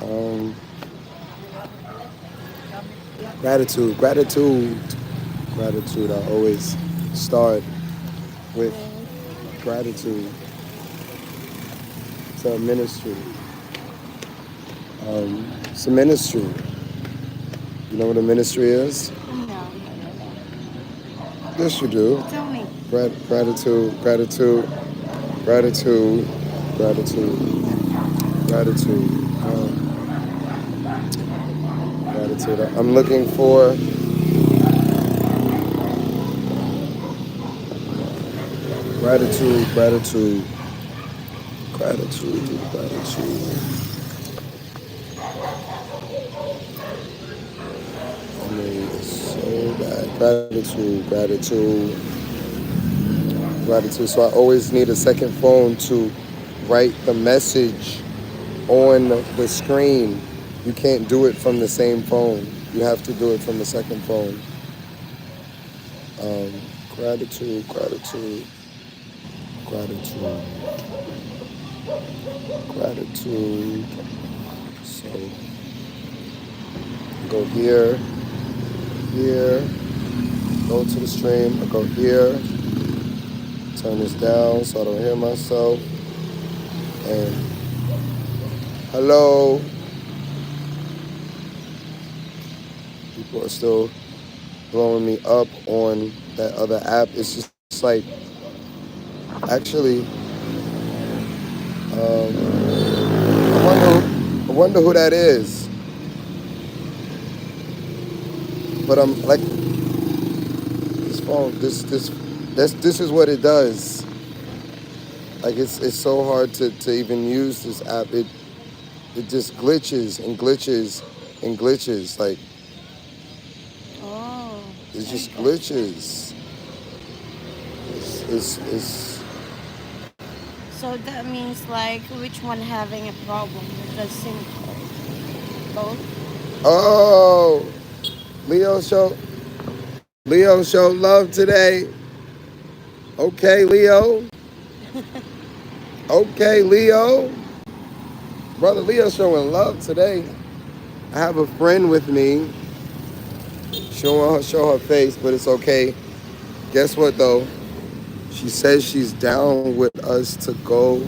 Um, Gratitude, gratitude, gratitude. I always start with gratitude. It's a ministry. It's a ministry. You know what a ministry is? No, no, no, no. Yes, you do. Tell me. Gratitude, gratitude, gratitude, gratitude, gratitude, gratitude. I'm looking for gratitude, gratitude, gratitude, gratitude. I mean, it's so bad. Gratitude, gratitude, gratitude. So I always need a second phone to write the message on the screen. You can't do it from the same phone. You have to do it from the second phone. Um, Gratitude, gratitude, gratitude, gratitude. So go here, here, go to the stream. I go here, turn this down so I don't hear myself. And hello, people are still blowing me up on that other app. It's just like, actually, I wonder who that is. But I'm like, this phone, this is what it does. Like it's so hard to even use this app. It just glitches and glitches and glitches. Like Oh, it I just got you. glitches. It's So that means like which one having a problem with the SIM card? Both? oh, Leo show Leo show love today. Okay, Leo. Okay, Leo. Brother Leo showing love today. I have a friend with me. She don't want to show her face, but it's okay. Guess what though? She says she's down with us to go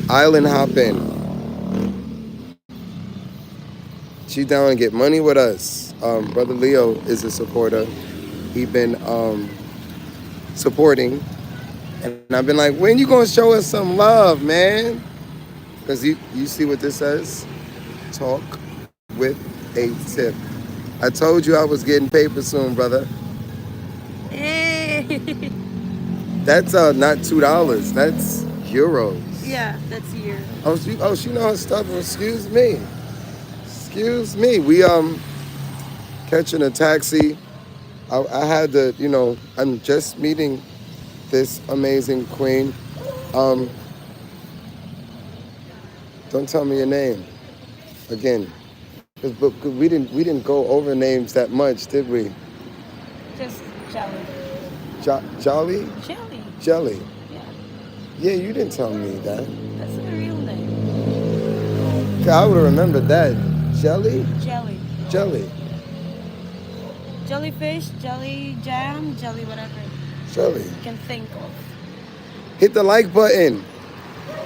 island hopping. She's down to get money with us. Brother Leo is a supporter. He been supporting, and I've been like, when you gonna show us some love, man? Because you see what this says? Talk with a tip. I told you I was getting paper soon, brother. Hey! That's not $2. That's euros. Yeah, that's Oh, euros. she know her stuff. Excuse me. Excuse me. We catching a taxi. I had to, I'm just meeting this amazing queen. Um, don't tell me your name again, but we didn't go over names that much, did we? Just jelly. Jolly, Jelly. Jelly. Yeah, Yeah, you didn't tell me that. that's the real name. I would have remembered that. Jelly, Jelly. Jelly, Jellyfish, jelly jam, jelly whatever Jelly. you can think of. Hit the like button.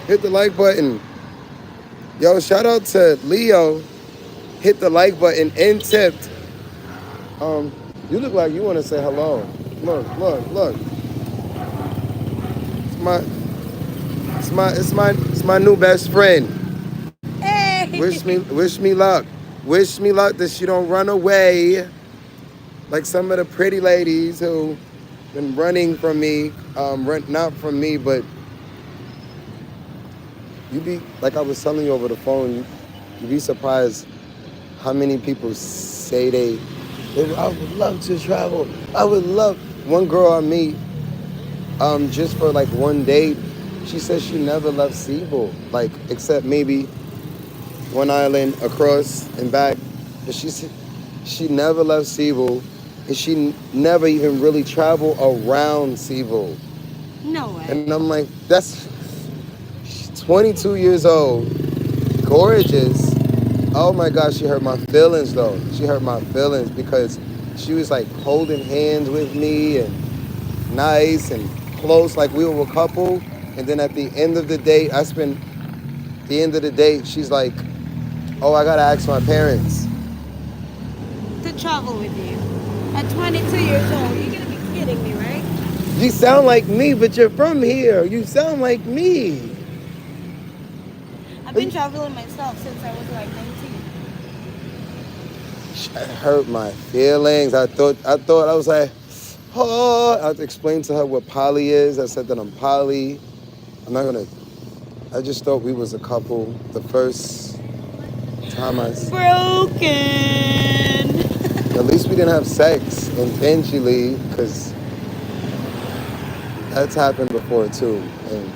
Hit the like button. Yo, shout out to Leo. Hit the like button and tipped. Um, you look like you want to say hello. Look, look, look. It's my, it's my new best friend. Hey! Wish me luck. Wish me luck that she don't run away like some of the pretty ladies who been running from me. Not from me, but you be like I was telling you over the phone. You be surprised how many people say I would love to travel. I would love. One girl I meet, just for like one date, she says she never left Cebu, like except maybe one island across and back. But she never left Cebu, and she never even really traveled around Cebu. No And way. I'm like, that's she's 22 years old, gorgeous. Oh my gosh, she hurt my feelings though. She hurt my feelings because she was like holding hands with me and nice and close, like we were a couple. And then at the end of the day, the end of the day, she's like, "Oh, I gotta ask my parents." To travel with you. At 22 years old, you're gonna be kidding me, right? You sound like me, but you're from here. You sound like me. I've been traveling myself since I was like 19. It hurt my feelings. I was like, oh. I explained to her what poly is. I said that I'm poly. I'm not gonna. I just thought we was a couple. The first time Broken. at least we didn't have sex intentionally, because that's happened before too. And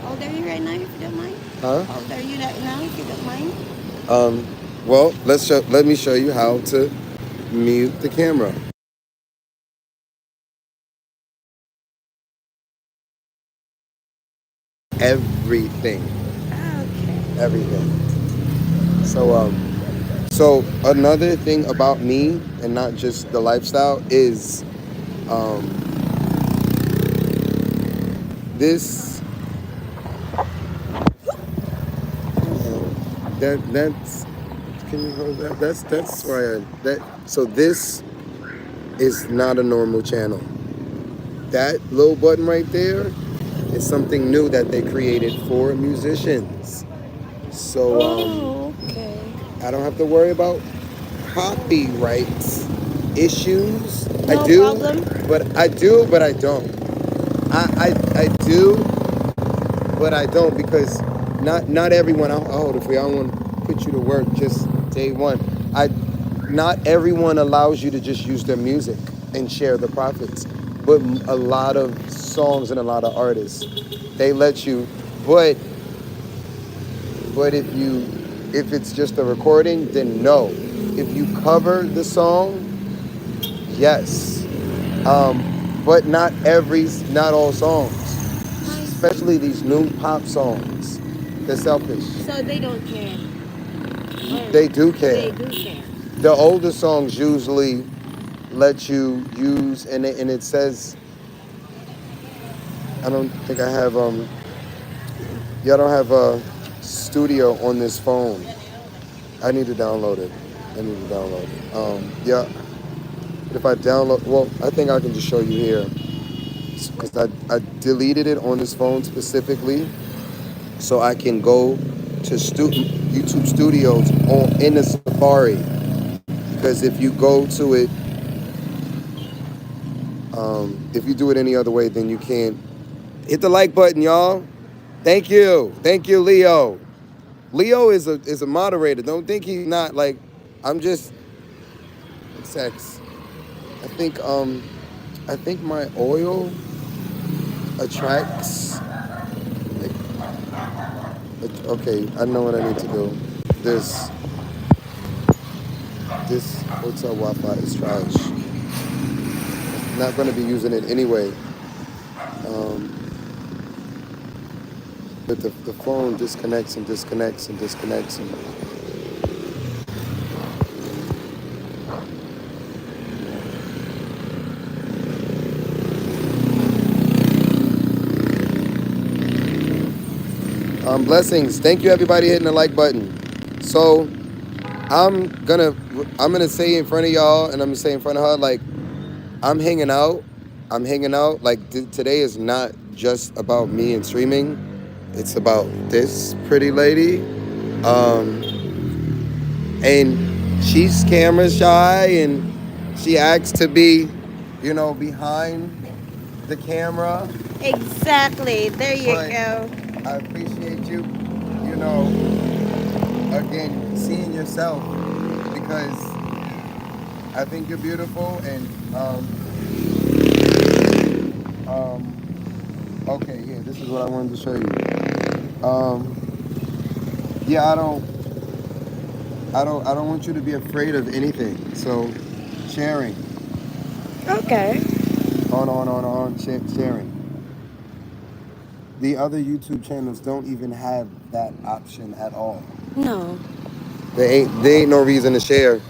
How old are you right now, if you don't mind? huh? How old are you right now, if you don't mind? Um. Well, let me show you how to mute the camera. Everything. Okay. Everything. So another thing about me, and not just the lifestyle, is um, this. That's. Can you hold that? That's Yes. why that. So this is not a normal channel. That little button right there is something new that they created for musicians. So Oh, okay. I don't have to worry about copyright issues. No problem. I do, but I don't. I do, but I don't, because not everyone. I'll hold it for you. I don't want to put you to work just day one. I Not everyone allows you to just use their music and share the profits, but a lot of songs and a lot of artists, they let you. But if it's just a recording, then no. If you cover the song, yes. But not all songs, I especially see. these new pop songs. They're selfish. So they don't care. Or They do they care. do care. The older songs usually let you use, and it says, I don't think I have yeah, I don't have a studio on this phone. I need to download it. Yeah, but if I download, well, I think I can just show you here, because I deleted it on this phone specifically so I can go to YouTube Studios in the Safari. Because if you go to it, if you do it any other way, then you can't. Hit the like button, y'all. Thank you, Leo. Leo is a moderator. Don't think he's not, like. I'm just sex. I think I think my oil attracts. Like, okay, I know what I need to do. This this hotel Wi-Fi is trash. Not going to be using it anyway. Um, but the phone disconnects and disconnects and disconnects. And blessings. Thank you, everybody hitting the like button. So I'm gonna I'm gonna say in front of y'all, and I'm gonna say in front of her, like, I'm hanging out. I'm hanging out. Like, today is not just about me and streaming. It's about this pretty lady. Um, and she's camera shy, and she asks to be, behind the camera. Exactly. There you But go. I appreciate you, you know, again, seeing yourself, because I think you're beautiful. And okay, yeah, this is what I wanted to show you. Yeah, I don't want you to be afraid of anything. So, sharing, Okay. sharing. The other YouTube channels don't even have that option at all. No. They ain't no reason to share.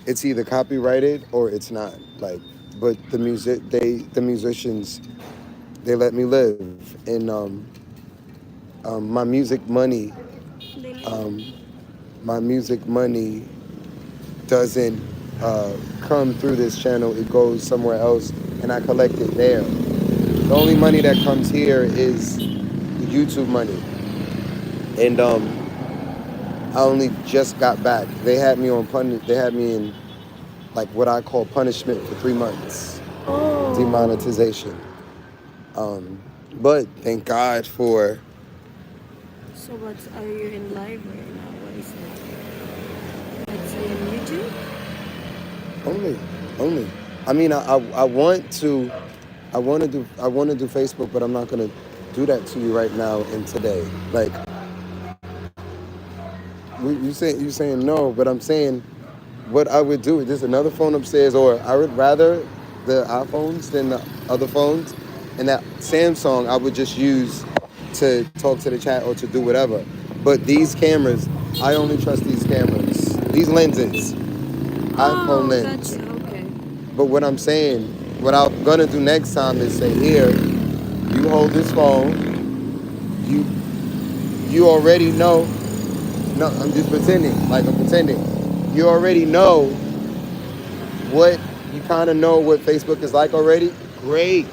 It's either copyrighted or it's not. Like, but the musicians, they let me live, and my music money, They um, my music money doesn't come through this channel. It goes somewhere else, and I collect it there. The only money that comes here is the YouTube money, and I only just got back. They had me in like what I call punishment for 3 months, Oh. demonetization. Um, but thank God for So what are you in live right now? What is it? It's in YouTube? only, only. I mean, I want to do Facebook, but I'm not gonna do that to you right now and today. Like you saying no, but I'm saying what I would do. There's another phone upstairs, or I would rather the iPhones than the other phones, and that Samsung I would just use to talk to the chat or to do whatever. But these cameras, I only trust these cameras, these lenses, iPhone Oh, lens. gotcha. Okay. But what I'm saying, what I'm gonna do next time is say, here, you hold this phone, you you already know. No, I'm just pretending, like I'm pretending. You already know what you kind of know what Facebook is like already. Great,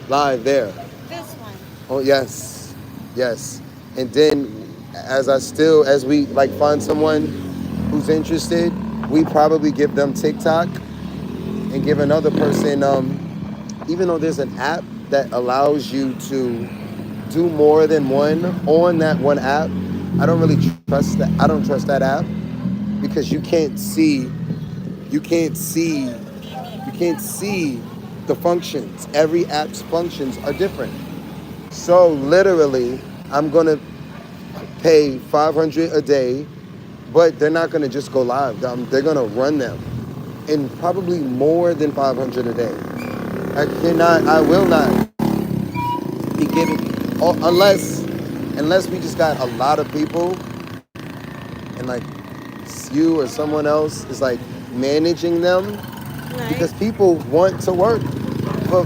live there. This one. Oh yes, yes. And then as we like find someone who's interested, we probably give them TikTok and give another person. Even though there's an app that allows you to do more than one on that one app, I don't really trust that. I don't trust that app because you can't see, you can't see the functions. Every app's functions are different. So literally, I'm gonna pay 500 a day, but they're not gonna just go live. They're gonna run them, and probably more than 500 a day. I will not be giving, unless we just got a lot of people, and like you or someone else is like managing them, Right? because people want to work for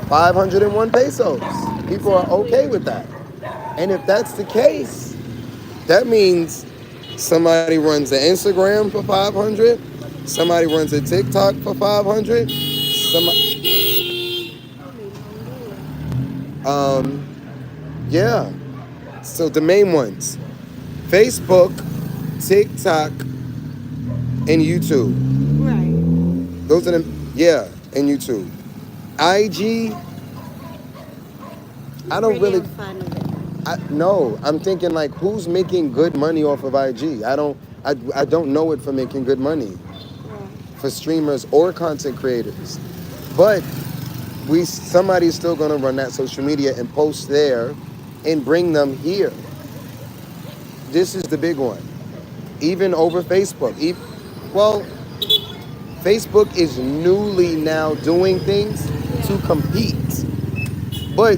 501 pesos. People are okay Exactly. with that. And if that's the case, that means somebody runs an Instagram for 500, somebody runs a TikTok for 500, um, yeah. So the main ones, Facebook, TikTok, and YouTube. Right. Those are the, yeah, and YouTube. IG, I Not don't really really, a fan of it. no, I'm thinking like who's making good money off of IG? I don't know it for making good money Right. for streamers or content creators. But somebody's still gonna run that social media and post there and bring them here. This is the big one. Even over Facebook. Well, Facebook is newly now doing things to Yeah. compete. But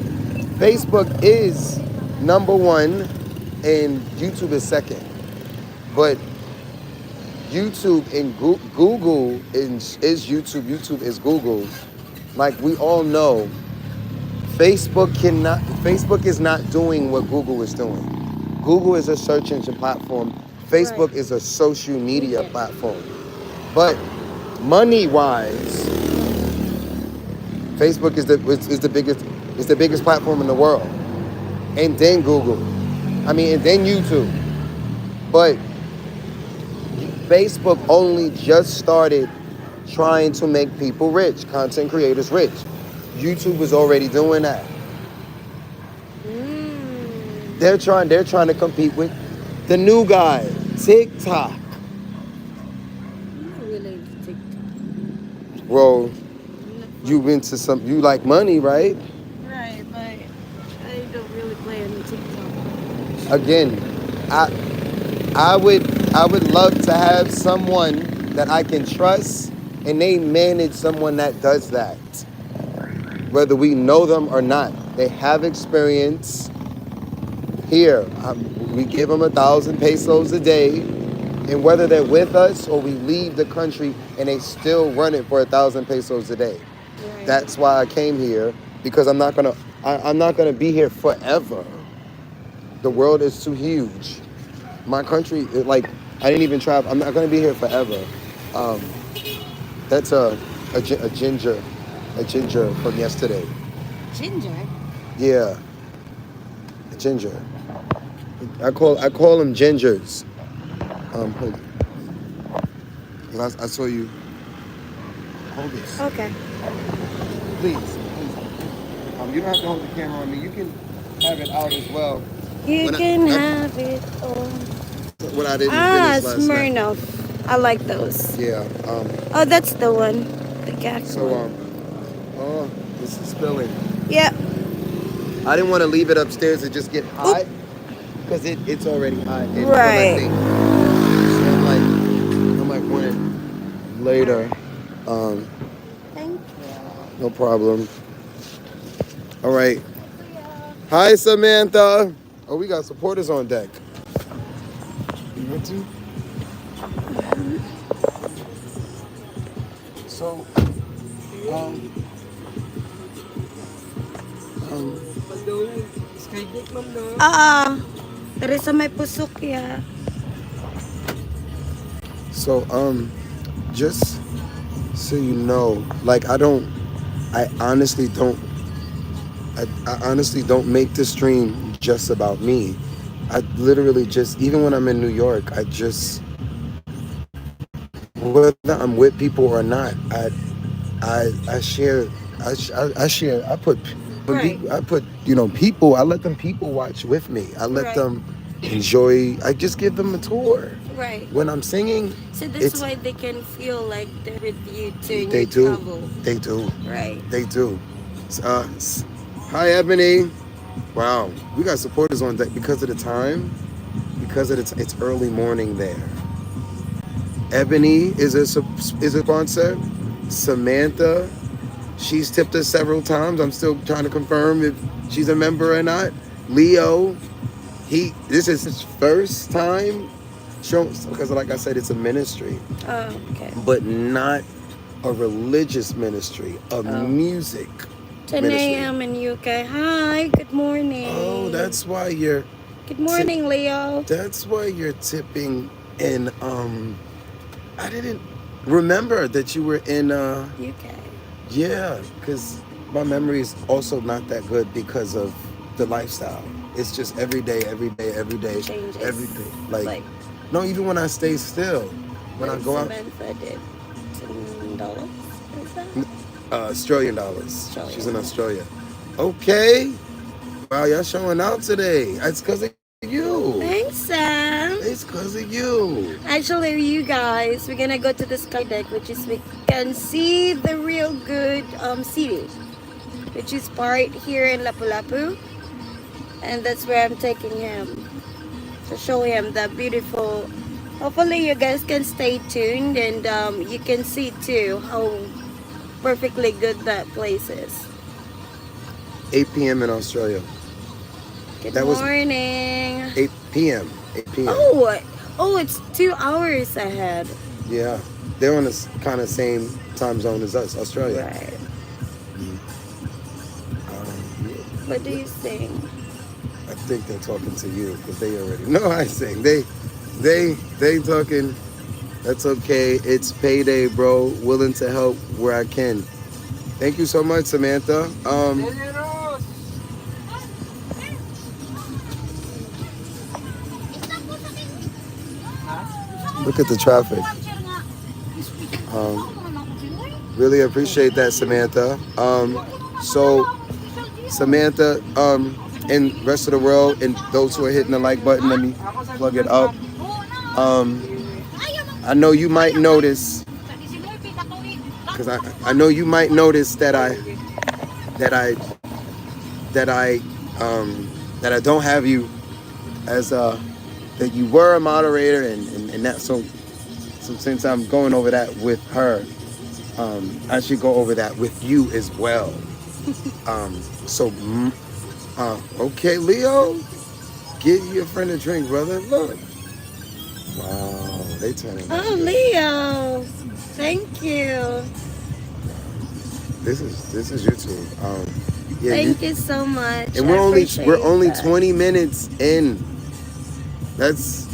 Facebook is number one and YouTube is second. But YouTube and Google is YouTube. YouTube is Google. Like we all know, Facebook is not doing what Google is doing. Google is a search engine platform. Right. Facebook is a social media Media. platform. But money wise, Facebook is the biggest platform in the world. And then Google. And then YouTube. But Facebook only just started trying to make people rich, content creators rich. YouTube was already doing that. Mm. They're trying to compete with the new guy, TikTok. I'm not really into TikTok. Well, I'm not you like money, right? right, but I don't really play on TikTok much. Again, I I would love to have someone that I can trust and they manage someone that does that. Whether we know them or not. They have experience here. We give them 1,000 pesos a day, and whether they're with us or we leave the country, and they still run it for 1,000 pesos a day. Right. That's why I came here, because I'm not gonna be here forever. The world is too huge. My country, like, I didn't even travel. I'm not gonna be here forever. Um, that's a ginger, a ginger from yesterday. Ginger. Yeah, a ginger. I call them gingers. Hold it. 'Cause I saw you. Hold this, Okay. please. Please. You don't have to hold the camera on me. You can have it out as well. You When can have it all. what I didn't Ah, finish last night. Smirnoff. I like those. Yeah. Oh, that's the one. The gag So one. oh, this is spilling. Yep. I didn't want to leave it upstairs and just get Oop. hot, because it's already hot. And when I Right. think, so I'm like want it later. Um, Thank no problem. All right. Hi, Samantha. Oh, we got supporters on deck. You want to? So, um, um, you. Ah, dari sa may pusok ya. so, just so you know, like, I honestly don't, I honestly don't make the stream just about me. I literally just, even when I'm in New York, whether I'm with people or not, I share, I share, when Right. people, I put, people, I let them people watch with me. I let Right. them enjoy, I just give them a tour. Right. When I'm singing, So that's it's, why they can feel like they're with you too in they your do, travel. they do, Right. they do. Uh, Hi, Ebony. Wow, we got supporters on deck because of the time, because of it's early morning there. Ebony is a sponsor. Samantha, she's tipped us several times. I'm still trying to confirm if she's a member or not. Leo, this is his first time show, because like I said, it's a ministry, Oh, okay. but not a religious ministry, a Oh. music 10 ministry. a.m. in UK. Hi, good morning. Oh, that's why you're Good morning, Leo. that's why you're tipping in. I didn't remember that you were in. UK. Yeah, because my memory is also not that good because of the lifestyle. It's just every day, every day, every day, Changes. every day. Like, Like no, even when I stay still, when I go out, Samantha did $10. Is that? Australian dollars. Australian. She's in Australia. Okay. Wow, y'all showing out today. It's because of you. Thanks, Sam. It's because of you. Actually, you guys, we're gonna go to the sky deck, which is we can see the real good city, which is part here in Lapu-Lapu, and that's where I'm taking him to show him the beautiful. Hopefully, you guys can stay tuned, and you can see too how perfectly good that place is. 8 p.m. in Australia. Good That was morning. 8 p.m. 8 p.m. Oh, it's 2 hours ahead. Yeah, they're on the kind of same time zone as us, Australia. Right. Um, What do you think? I think they're talking to you because they already know I sing. They talking. That's okay. It's payday, bro. Willing to help where I can. Thank you so much, Samantha. Look at the traffic. Really appreciate that, Samantha. So Samantha, and rest of the world, and those who are hitting the like button, let me plug it up. I know you might notice, because I know you might notice that that I that I that I don't have you as that you were a moderator, and that, so since I'm going over that with her, I should go over that with you as well. So okay, Leo, Get your friend a drink, brother. Look. Wow, they turning up Oh, here. Leo. Thank you. This is YouTube. Yeah, you Thank you so much. and I we're appreciate only that. 20 minutes in. That's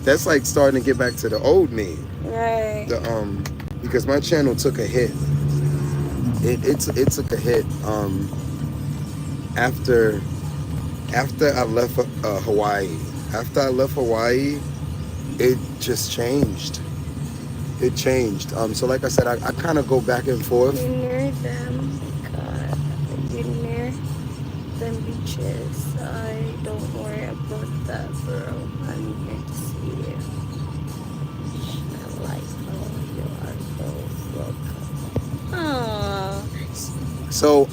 that's like starting to get back to the old me. Right. The because my channel took a hit. It took a hit after I left Hawaii. After I left Hawaii, it just changed. It changed. So like I said, I kind of go back and forth. You're near them. God, you're near them beaches. I don't worry about that, bro. I'm here to see you. I like how you are so welcome. Oh, So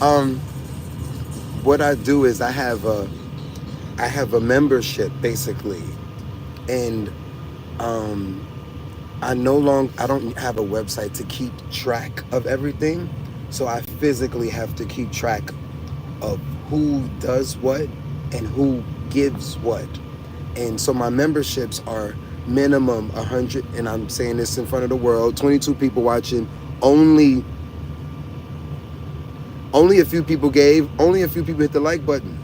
what I do is I have a membership basically, and um, I don't have a website to keep track of everything, so I physically have to keep track of who does what and who gives what. And so my memberships are minimum 100, and I'm saying this in front of the world, 22 people watching, only a few people gave, only a few people hit the like button,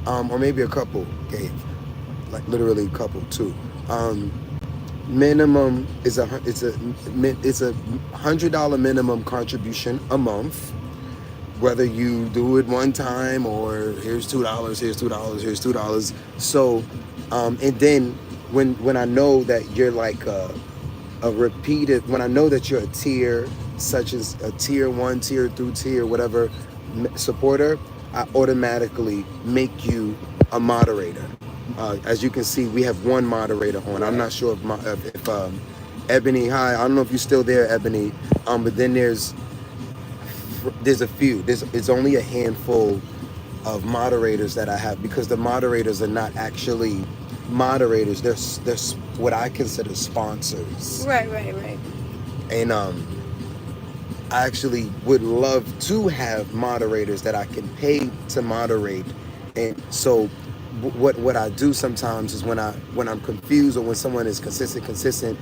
or maybe a couple gave, like literally a couple too. Minimum is it's a $100 minimum contribution a month, whether you do it one time or here's $2, here's $2, here's $2. So, and then when I know that you're like a repeated, when I know that you're a tier, such as a tier 1, tier 2, tier whatever supporter, I automatically make you a moderator. As you can see, we have one moderator on. I'm not sure if Ebony, hi, I don't know if you're still there, Ebony, but then there's a few. It's only a handful of moderators that I have, because the moderators are not actually moderators. They're what I consider sponsors. right. And I actually would love to have moderators that I can pay to moderate. And so what I do sometimes is when I'm confused, or when someone is consistent,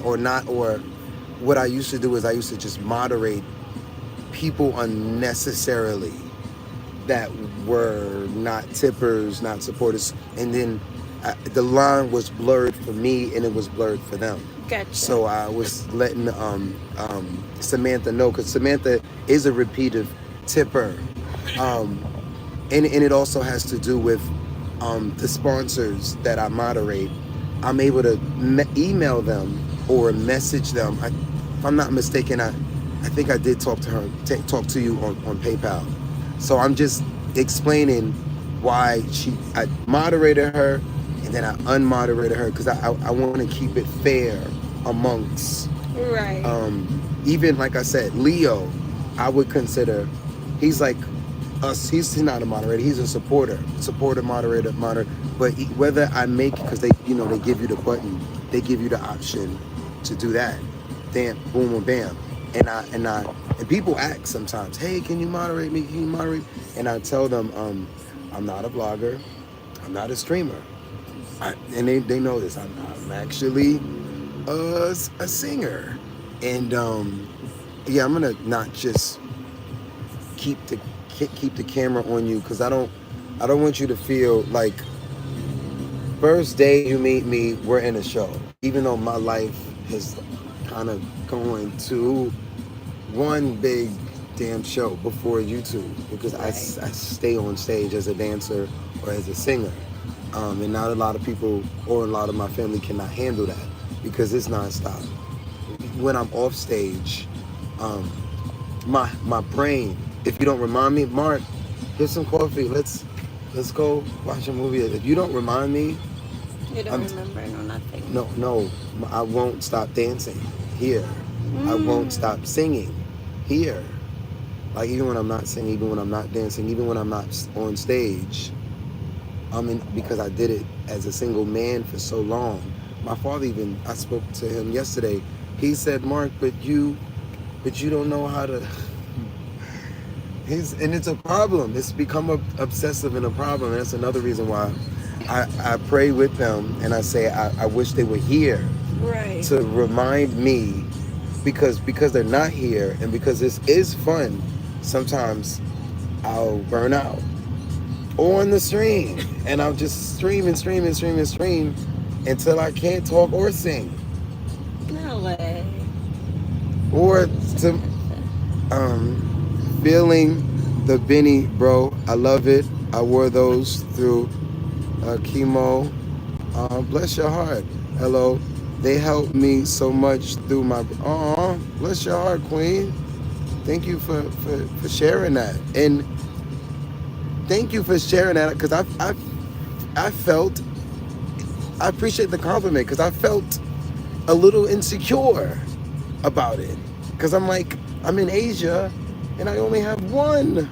or not, or what I used to do is I used to just moderate people unnecessarily that were not tippers, not supporters, and then the line was blurred for me and it was blurred for them. Gotcha. So I was letting Samantha know, because Samantha is a repeated tipper, and it also has to do with the sponsors that I moderate. I'm able to email them or message them. If I'm not mistaken, I think I did talk to you on PayPal. So I'm just explaining why I moderated her and then I unmoderated her, because I want to keep it fair amongst. Right. Even like I said, Leo, I would consider, he's like us. He's not a moderator. He's a supporter, moderator. But whether I make, because they give you the button, they give you the option to do that. Then boom, boom, bam. And people ask sometimes, hey, can you moderate me? Can you moderate? And I tell them, I'm not a blogger. I'm not a streamer. And they know this. I'm actually a singer. And yeah, I'm gonna not just keep the camera on you, because I don't want you to feel like first day you meet me, we're in a show. Even though my life is kind of going to one big damn show before YouTube, because I stay on stage as a dancer or as a singer, and not a lot of people or a lot of my family cannot handle that, because it's nonstop. When I'm off stage, my brain, if you don't remind me, Mark, here's some coffee, let's go watch a movie. If you don't remind me, You don't remember, no, nothing. No, I won't stop dancing here. I won't stop singing here. Like, even when I'm not singing, even when I'm not dancing, even when I'm not on stage, because I did it as a single man for so long. My father even, I spoke to him yesterday. He said, Mark, but you don't know how to. And it's a problem. It's become obsessive and a problem. And that's another reason why I pray with them and I say I wish they were here Right. to remind me, because they're not here and because this is fun. Sometimes I'll burn out on the stream and I'll just stream and stream and stream and stream until I can't talk or sing No way. or to feeling the Benny, bro. I love it. I wore those through chemo. Bless your heart. Hello. They helped me so much through my. Aw, bless your heart, Queen. Thank you for sharing that. And thank you for sharing that because I felt, I appreciate the compliment because I felt a little insecure about it. Because I'm like, I'm in Asia and I only have one.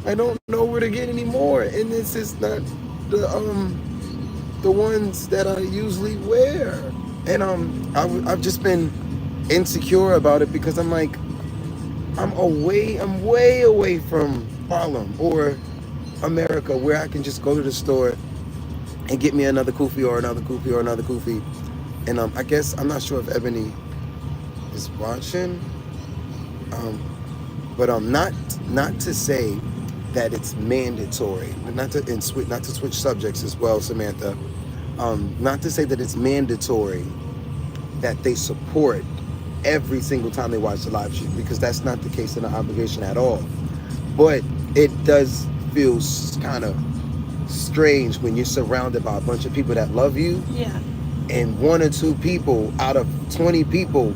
I don't know where to get any more. And this is not the ones that I usually wear. And I've just been insecure about it because I'm like, I'm way away from Harlem or America where I can just go to the store and get me another kufi or another kufi or another kufi. And I guess I'm not sure if Ebony is watching, um, but not to say that it's mandatory, not to switch subjects as well, Samantha. Not to say that it's mandatory that they support every single time they watch the live stream because that's not the case in the obligation at all. But it does feel kind of strange when you're surrounded by a bunch of people that love you Yeah. and one or two people out of 20 people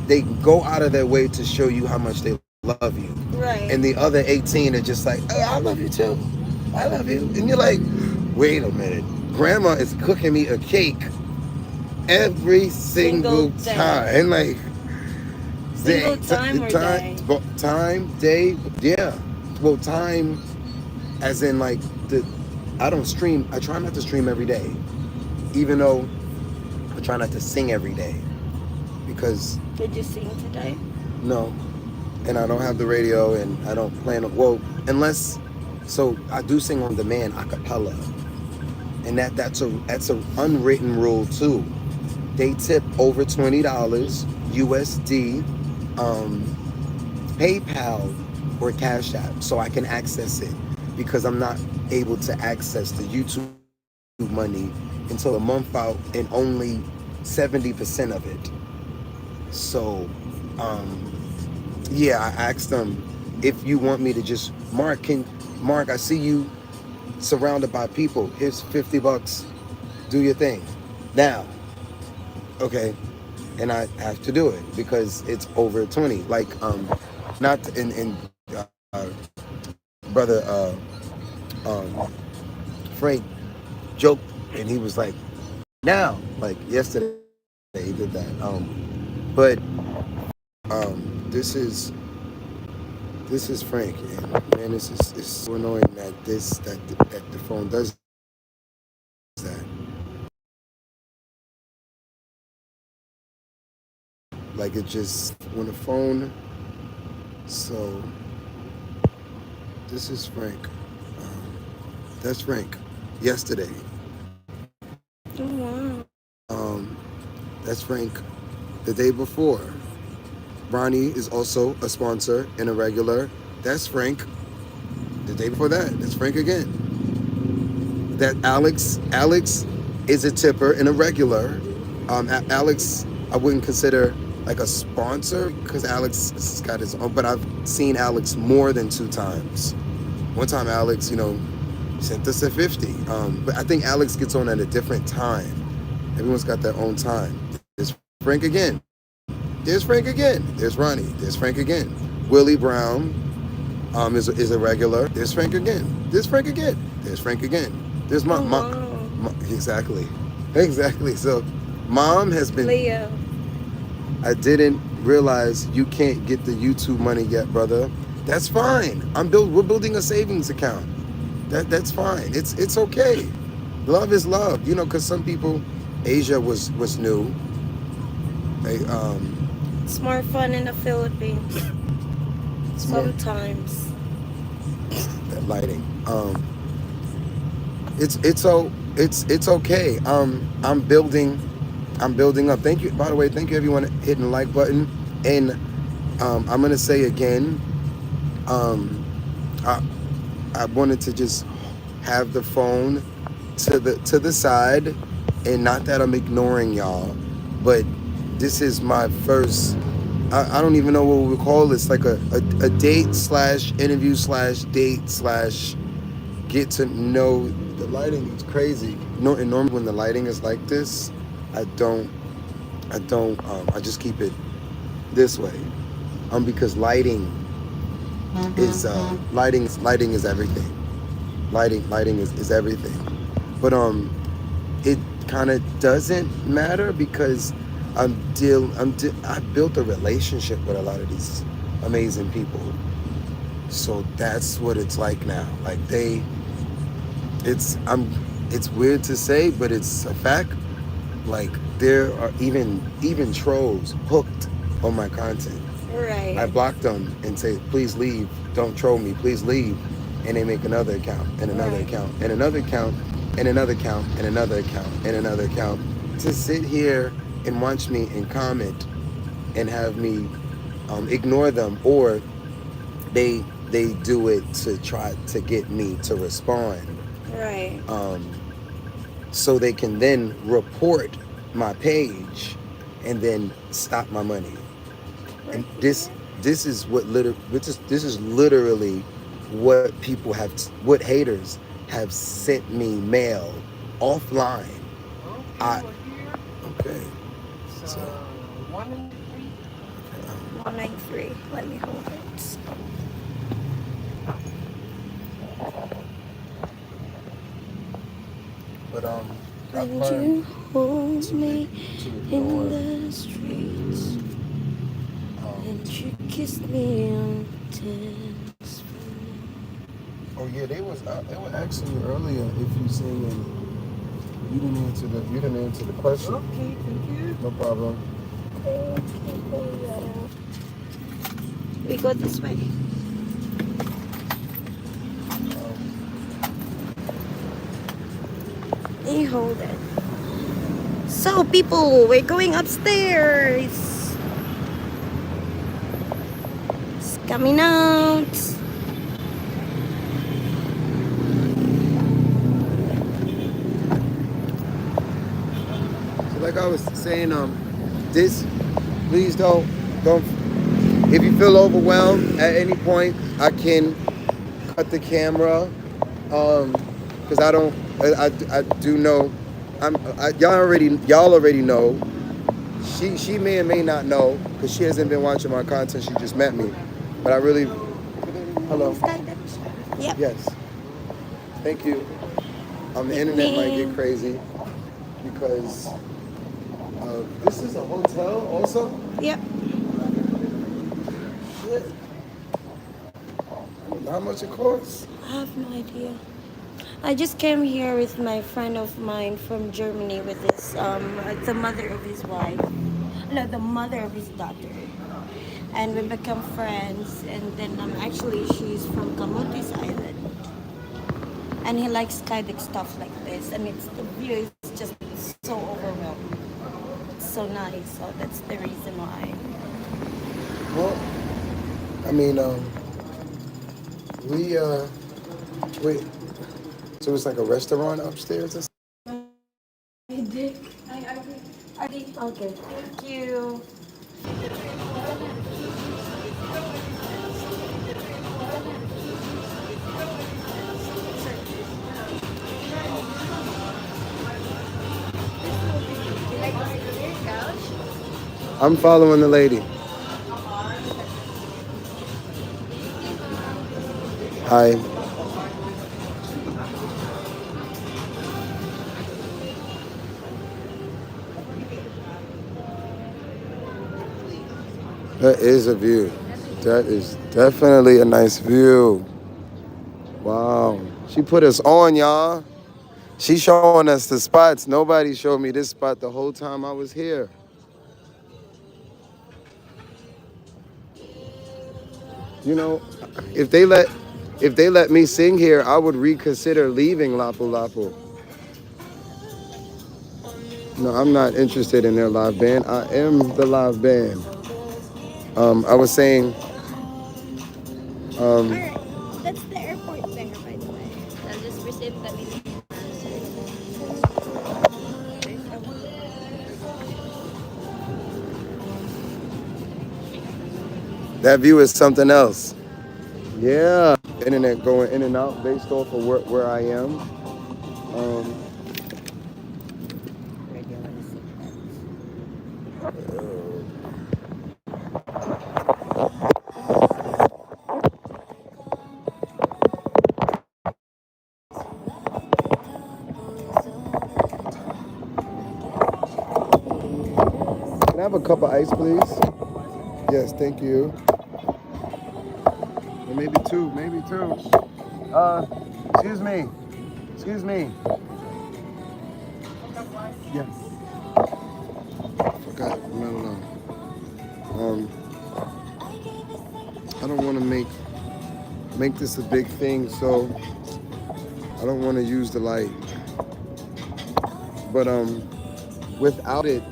they go out of their way to show you how much they love you. Right. And the other 18 are just like, oh, I love you too. I love you. And you're like, wait a minute. Grandma is cooking me a cake every single time. And like, single time or day? Time, day, yeah. Well, time as in like I don't stream. I try not to stream every day, even though I try not to sing every day because Did you sing today? no, and I don't have the radio and I don't plan on, well, unless, so I do sing on demand a cappella, and that's a unwritten rule too. They tip over $20 USD, PayPal or Cash App, so I can access it because I'm not able to access the YouTube money until a month out and only 70% of it. So, yeah, I asked them if you want me to just Mark, I see you surrounded by people. Here's $50. Do your thing now. Okay, and I have to do it because it's over 20. Like, not in brother Frank joked and he was like, now, like yesterday he did that. But this is Frank, and man, this is so annoying that that the phone does that. Like it just when the phone. So this is Frank. That's Frank. Yesterday. Oh, wow. That's Frank. The day before. Ronnie is also a sponsor and a regular. That's Frank. The day before that, that's Frank again. That Alex is a tipper and a regular. Alex, I wouldn't consider like a sponsor because Alex has got his own, but I've seen Alex more than 2 times. One time Alex, sent us a 50. But I think Alex gets on at a different time. Everyone's got their own time. There's Frank again. There's Frank again. There's Ronnie. There's Frank again. Willie Brown is a regular. There's Frank again. There's Frank again. There's Frank again. There's mom. Exactly. So mom has been. Leo. I didn't realize you can't get the YouTube money yet, brother. That's fine. We're building a savings account. That's fine. It's okay. Love is love. Because some people, Asia was new. It's more fun in the Philippines. Sometimes. That lighting. it's okay. I'm building up. Thank you. By the way, thank you everyone hitting the like button. And I'm gonna say again, um, I I wanted to just have the phone to the side, and not that I'm ignoring y'all, but this is my first. I don't even know what we would call this. Like a date slash interview slash date slash get to know. The lighting is crazy. No, and normally when the lighting is like this, I don't I just keep it this way. Because lighting is everything. Lighting is everything. But it kind of doesn't matter because I built a relationship with a lot of these amazing people. So that's what it's like now. Like it's it's weird to say, but it's a fact. Like there are even trolls hooked on my content. I Right. block them and say, please leave, don't troll me, please leave. And they make another account and another Right. account and another account and another account and another account and another account to sit here and watch me and comment and have me ignore them, or they do it to try to get me to respond, Right. um, so they can then report my page and then stop my money. And this is this is literally what people have, what haters have sent me mail offline. I okay. So 193. Let me hold it. but I've When learned you hold me to in ignore. the streets, and Um, you kissed me on the dance floor. oh yeah, they were asking you earlier if you sing, and you didn't answer the question. Okay, thank you. No problem. Thank you for that. We go this way. Um, You hold it. So, people, we're going upstairs. It's coming out. so like I was saying, this please don't if you feel overwhelmed at any point, I can cut the camera, because I don't I do know y'all already know. She may or may not know because she hasn't been watching my content. She just met me, but I really hello Yep. yes thank you. The internet might get Picnic. crazy because this is a hotel also. Yep. Shit, I don't know how much it costs. I have no idea. I just came here with my friend of mine from Germany with his the mother of his wife. No, the mother of his daughter. And we become friends, and then actually she's from Camotes Island. And he likes kayak stuff like this, and it's the view is just so overwhelming. It's so nice, so that's the reason why. Well, I mean, we wait. So it's like a restaurant upstairs or something? I did. I did. Okay, thank you. I'm following the lady. Hi. That is a view. That is definitely a nice view. Wow. She put us on, y'all. She showing us the spots. Nobody showed me this spot the whole time I was here. You know, if they let If they let me sing here, I would reconsider leaving Lapu Lapu. No, I'm not interested in their live band. I am the live band. I was saying, um, Alright. That's the airport there, by the way. I'll just present them in answer. that view is something else. Yeah, internet going in and out based off of where I am. Um, Where do you want to sit that? can I have a cup of ice, please? Yes, thank you. Or maybe two, maybe two. Uh, excuse me. Excuse me. Yes. Forgot. No, no, no. I don't want to make this a big thing, so I don't want to use the light. But without it,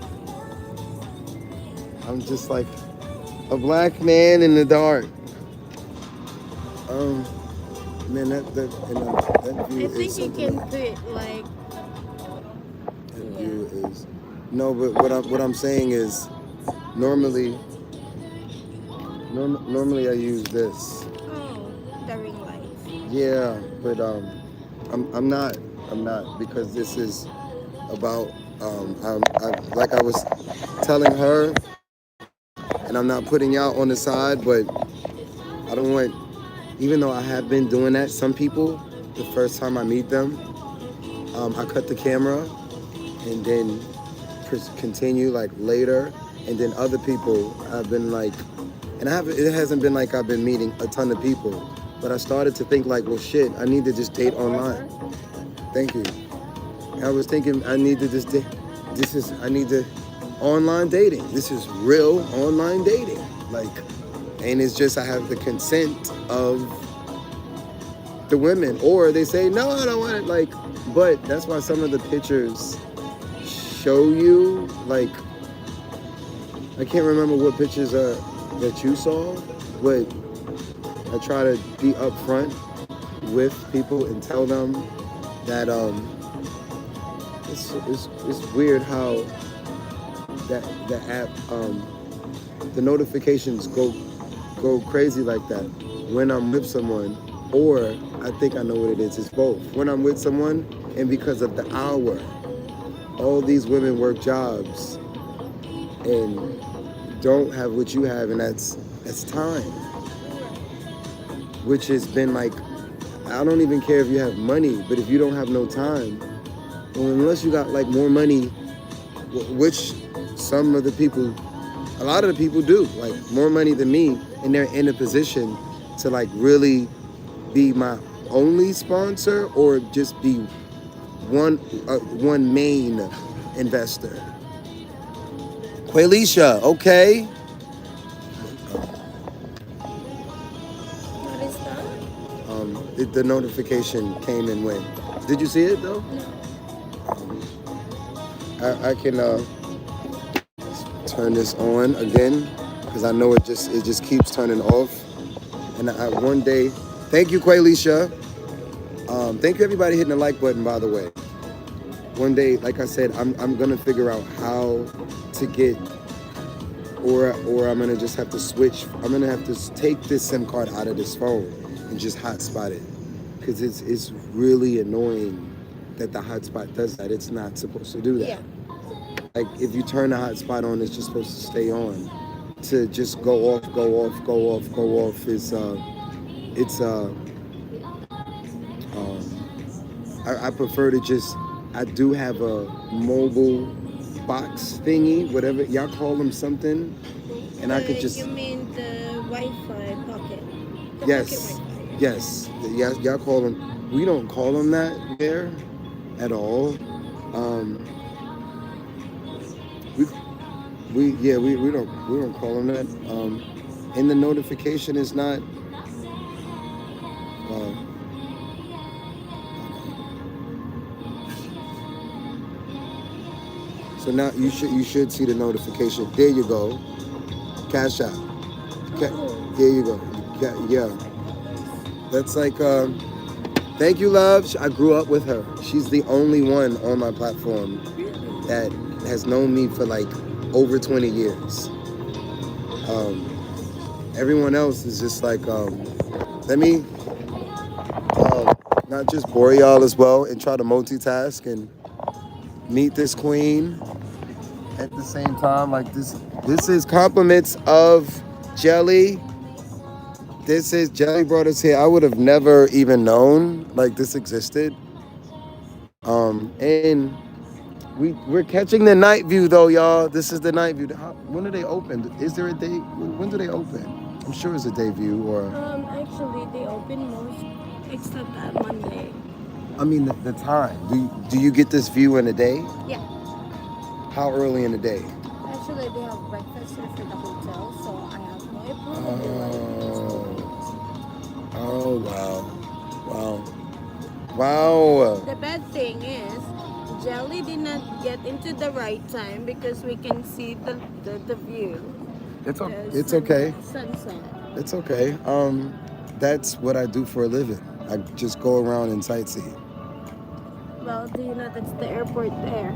I'm just like a black man in the dark. Um, man, that view I is think you something. can put like That view is no, but what I'm saying is normally normally I use this. the ring lights. Yeah, but I'm not because this is about like I was telling her, and I'm not putting y'all on the side, but I don't want, even though I have been doing that, some people the first time I meet them, I cut the camera and then continue like later, and then other people I've been like, and it hasn't been like I've been meeting a ton of people, but I started to think like, well shit, I need to just date online. Thank you. I was thinking I need to just I need to online dating. This is real online dating. Like, and it's just I have the consent of the women, or they say no, I don't want it. Like, but that's why some of the pictures show you like, I can't remember what pictures that you saw, but I try to be upfront with people and tell them that it's weird how that the app the notifications go crazy like that when I'm with someone, or I think I know what it is. It's both. When I'm with someone, and because of the hour, all these women work jobs and don't have what you have, and that's time, which has been like, I don't even care if you have money, but if you don't have no time, well, unless you got like more money, which some of the people, a lot of the people do, like more money than me, and they're in a position to like really be my only sponsor or just be one main investor. Quaylisha, okay. What is that? The notification came and went. Did you see it though? I can turn this on again because I know it just keeps turning off. And one day, thank you, Quaylisha. Thank you, everybody hitting the like button, by the way. One day, like I said, I'm gonna figure out how to get, or I'm gonna just have to switch. I'm gonna have to take this SIM card out of this phone and just hotspot it, because it's really annoying that the hotspot does that. It's not supposed to do that. Yeah. Like if you turn the hotspot on, it's just supposed to stay on. To just go off, go off, go off, go off is I prefer to just, I do have a mobile box thingy, whatever y'all call them, something, and I could just, You mean the Wi-Fi pocket? The yes, pocket Wi-Fi. yes, y'all call them. We don't call them that there at all. Um, we we don't call them that. And the notification is not. So now you should see the notification. There you go. Cash out. There you go. Yeah. That's like thank you, love. I grew up with her. She's the only one on my platform that has known me for like over 20 years. Um, Everyone else is just like, let me not just bore y'all as well and try to multitask and meet this queen at the same time. Like this is compliments of Jelly. This is Jelly brought us here. I would have never even known like this existed. And we're catching the night view though, y'all. This is the night view. When do they open? Is there a day? When do they open? I'm sure it's a day view or. Actually, they open most except that Monday. I mean the time. Do you get this view in a day? Yeah. How early in the day? Actually, they have breakfast here for the hotel, so I have no Oh wow. Wow. The bad thing is, Jelly did not get into the right time because we can see the view. It's okay. Sunset. It's okay. That's what I do for a living. I just go around and sightsee. Well, do you know that's the airport there?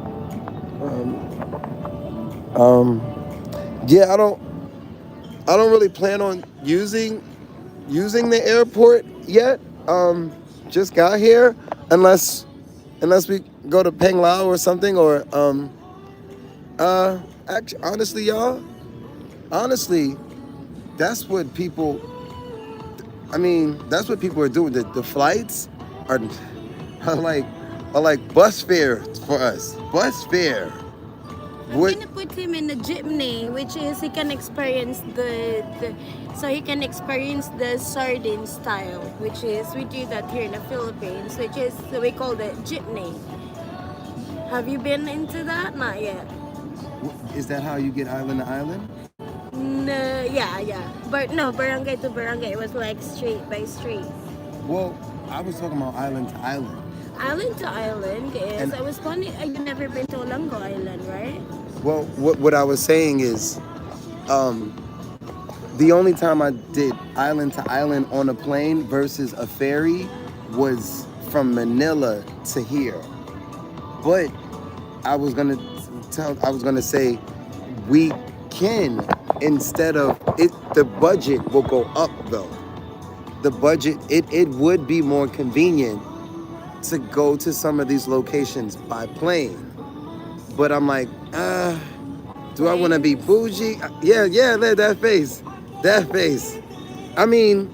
Yeah, I don't really plan on using the airport yet. Just got here, unless we go to Peng Lao or something, or actually, honestly, y'all, that's what people. I mean, that's what people are doing. The flights are are like are like bus fare for us. Bus fare. I'm gonna put him in the jeepney, which is he can experience so he can experience the sardine style, which is we do that here in the Philippines, which is so we call it jeepney. Have you been into that? Not yet. Is that how you get island to island? No, yeah. But no, barangay to barangay. It was like street by street. Well, I was talking about island to island. Island to island is. I was funny. You never been to Olango Island, right? Well, what I was saying is, the only time I did island to island on a plane versus a ferry was from Manila to here. But I was gonna say we can, instead of it, the budget will go up though. The budget, it would be more convenient to go to some of these locations by plane. But I'm like, do I want to be bougie? Yeah, that face. I mean,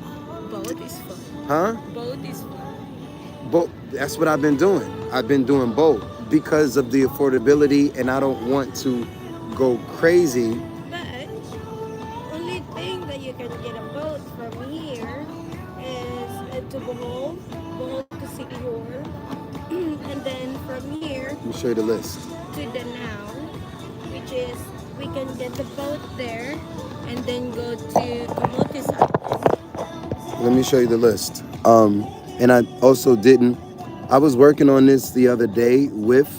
Boat is fun. huh? Boat is fun. But that's what I've been doing. I've been doing both because of the affordability, and I don't want to go crazy. But only thing that you can get a boat from here is to Bohol to Siquijor, and then from here Let me show you the list. to Danao, which is we can get the boat there and then go to Camotes Island. Let me show you the list. And I also didn't. I was working on this the other day with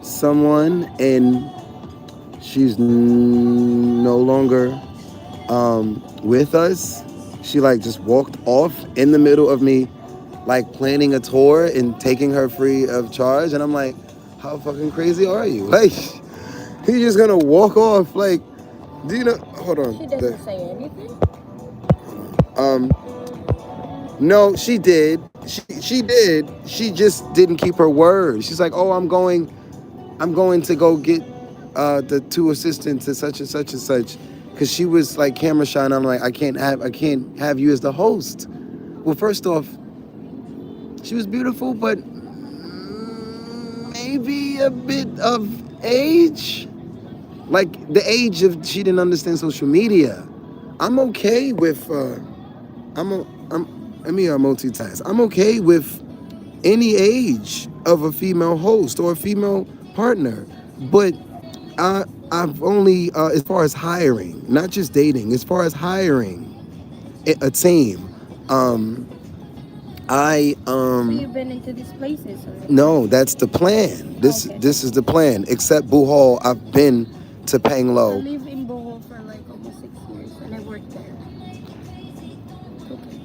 someone, and she's no longer with us. She like just walked off in the middle of me like planning a tour and taking her free of charge, and I'm like, how fucking crazy are you? Like, you're just gonna walk off? Like, do you know? Hold on. She doesn't say anything. No, she did. She did. She just didn't keep her word. She's like, oh, I'm going to go get the two assistants to such and such and such, because she was like camera shy, and I'm like, I can't have you as the host. Well, first off, she was beautiful, but maybe a bit of age, like the age of she didn't understand social media. I'm okay with let me multitask. I'm okay with any age of a female host or a female partner, but I've only as far as hiring, not just dating, as far as hiring a team, I So you've been into these places already? No, that's the plan. This Okay. this is the plan. Except Bohol, I've been to I Panglo. live in Bohol for like almost 6 years and I worked there. Okay.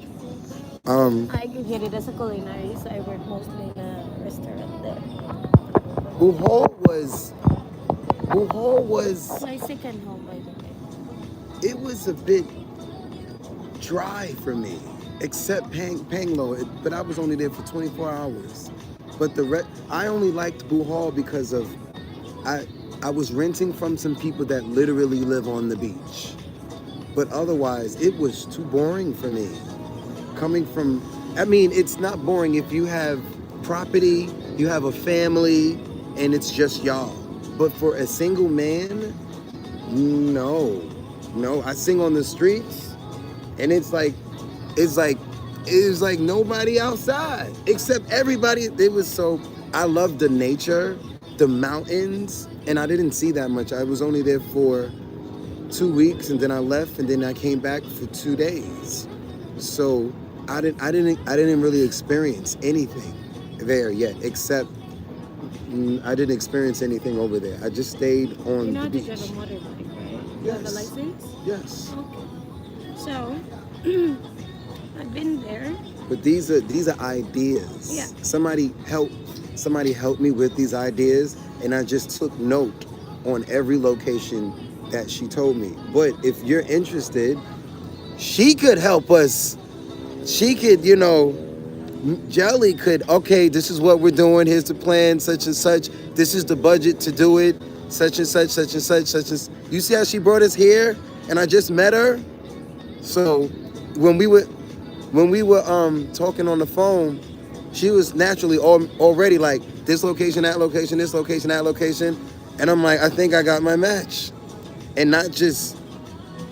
Um, I graduated as a culinary, so I work mostly in a restaurant there. Bohol was Bohol was My second home, by the way. it was a bit dry for me, except Panglo. But I was only there for 24 hours. But I only liked Bohol because of I I was renting from some people that literally live on the beach. But otherwise, it was too boring for me. Coming from, I mean, it's not boring if you have property, you have a family, and it's just y'all. But for a single man, no, no. I sing on the streets, and it's like, it's like nobody outside except everybody. It was so. I love the nature, the mountains, and I didn't see that much. I was only there for 2 weeks, and then I left, and then I came back for 2 days. So I didn't really experience anything there yet, except I didn't experience anything over there. I just stayed You on know the how to drive a beach. motorbike, right? You have a Yes, license? yes. Okay. So, I've been there. But these are ideas. Yeah. Somebody helped me with these ideas, and I just took note on every location that she told me. But if you're interested, she could help us. She could, Jelly could, okay, this is what we're doing. Here's the plan, such and such. This is the budget to do it, such and such, such and such, such as. You see how she brought us here, and I just met her. So when we were talking on the phone, she was naturally already like this location, that location, this location, that location, and I'm like, I think I got my match, and not just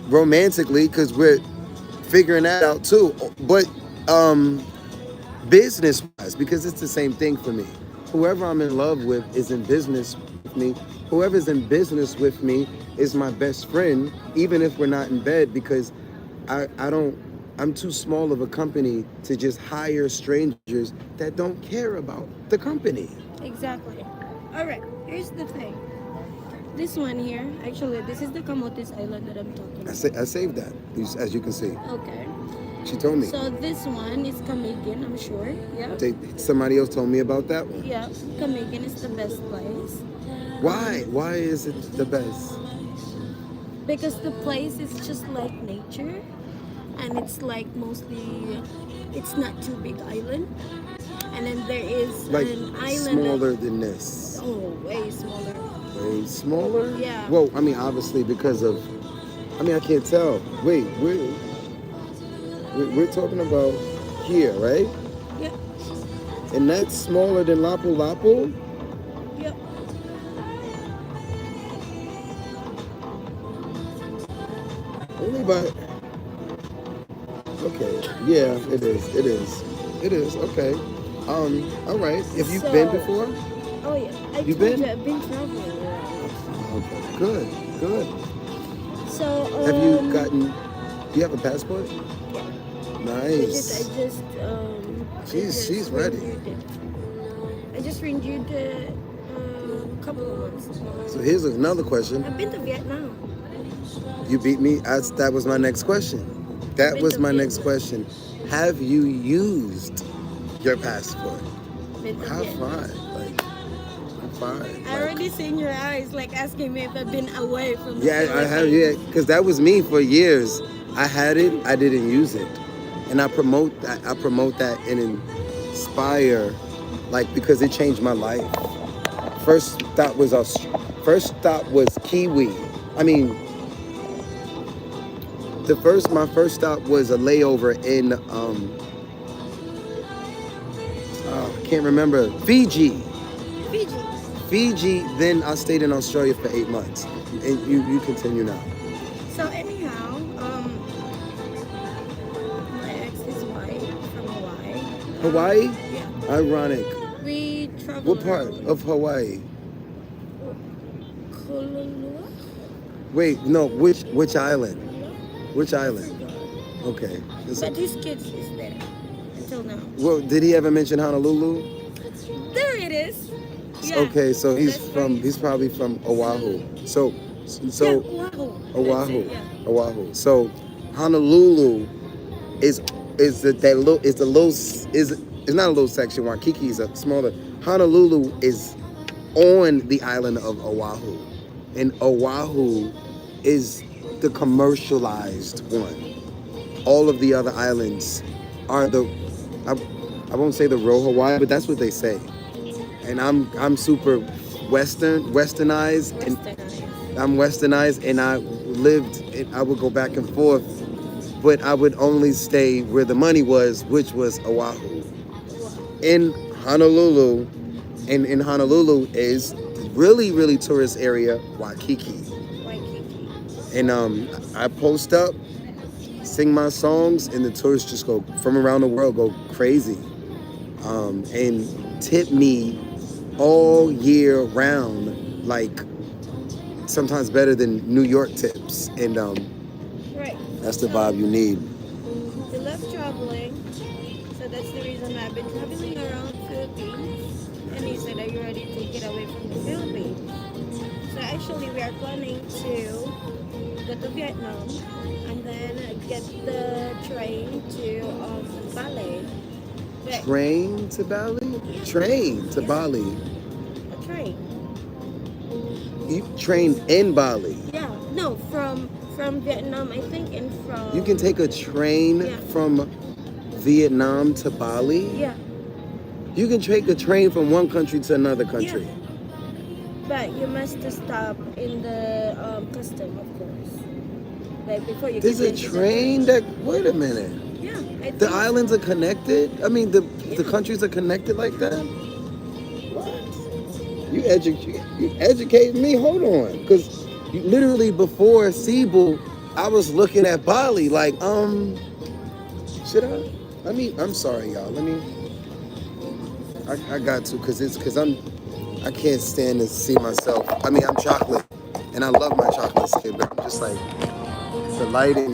romantically, because we're figuring that out too, but business wise, because it's the same thing for me. Whoever I'm in love with is in business with me. Whoever's in business with me is my best friend, even if we're not in bed, because I don't I'm too small of a company to just hire strangers that don't care about the company. Exactly. Alright, here's the thing. This one here, actually, this is the Camotes Island that I'm talking about. I saved that, as you can see. Okay. She told me. So this one is Camiguin, I'm sure. Yeah. Somebody else told me about that one. Yeah, Camiguin is the best place. Why? Why is it the best? Because the place is just like nature, and it's like mostly, it's not too big island, and then there is Like an island smaller than this. oh, way smaller. Way smaller? Yeah. Well, I mean, obviously because of. I mean, I can't tell. Wait, we're talking about here, right? Yeah. And that's smaller than Lapu Lapu? Yep. Only by. Okay. Yeah, it is. It is. It is. Okay. All right. Have you been before? Oh yeah. You been? I've been traveling around. Okay. Good. Good. So Have you gotten? Do you have a passport? Yeah. Nice. She's ready. I just renewed it a couple of months ago. So here's another question. I've been to Vietnam. You beat me. That was my next question. That was my next question. Have you used your passport? How far? Like, how far? I already seen your eyes, like asking me if I've been away from the Yeah, I have. Philippines. Yeah, because that was me for years. I had it. I didn't use it, and I promote that. I promote that and inspire, like, because it changed my life. First stop was Kiwi. I mean, my first stop was a layover in I can't remember, Fiji. Fiji. Then I stayed in Australia for 8 months. And you continue now. So anyhow, my ex is white from Hawaii. Hawaii? Yeah. Ironic. We traveled. What part of Hawaii? Kololua? Wait, no. Which island? Which island? Okay. But his kids is there until now. No. Well, did he ever mention Honolulu? There it is. Yeah. Okay, so That's where he's probably from Oahu. So Yeah, so Oahu. That's Oahu, it, yeah. Oahu. So Honolulu is that little is the little is it's not a little section. Waikiki is a smaller. Honolulu is on the island of Oahu, and Oahu is the commercialized one. All of the other islands are I, I won't say the real Hawaii, but that's what they say. And I'm super westernized, and Westernized. I'm westernized, and I would go back and forth, but I would only stay where the money was, which was Oahu. In Honolulu, and in Honolulu is really tourist area Waikiki. Waikiki. And I post up, sing my songs, and the tourists just go from around the world go crazy, and tip me all year round, like sometimes better than New York tips, and Right. that's the vibe you need. You love traveling, so that's the reason I've been traveling around Philippines. And he said, "Are you ready to get away from the Philippines?" So actually, we are planning to go to Vietnam and then get the train to Bali. But Train to Bali? Train to Bali. a train. You train in Bali. Yeah. No, from Vietnam, I think, and from. You can take a train Yeah. from Vietnam to Bali. Yeah. You can take a train from one country to another country. But you must stop in the custom, of course. Like before you There's get a into the train that. Wait a minute. Yeah, I The think. islands are connected. I mean, the countries are connected like that. What? You educate me. Hold on, because literally before Cebu, I was looking at Bali like should I? I'm sorry, y'all. I got to, because I can't stand to see myself. I mean, I'm chocolate, and I love my chocolate skin, but I'm just like, the lighting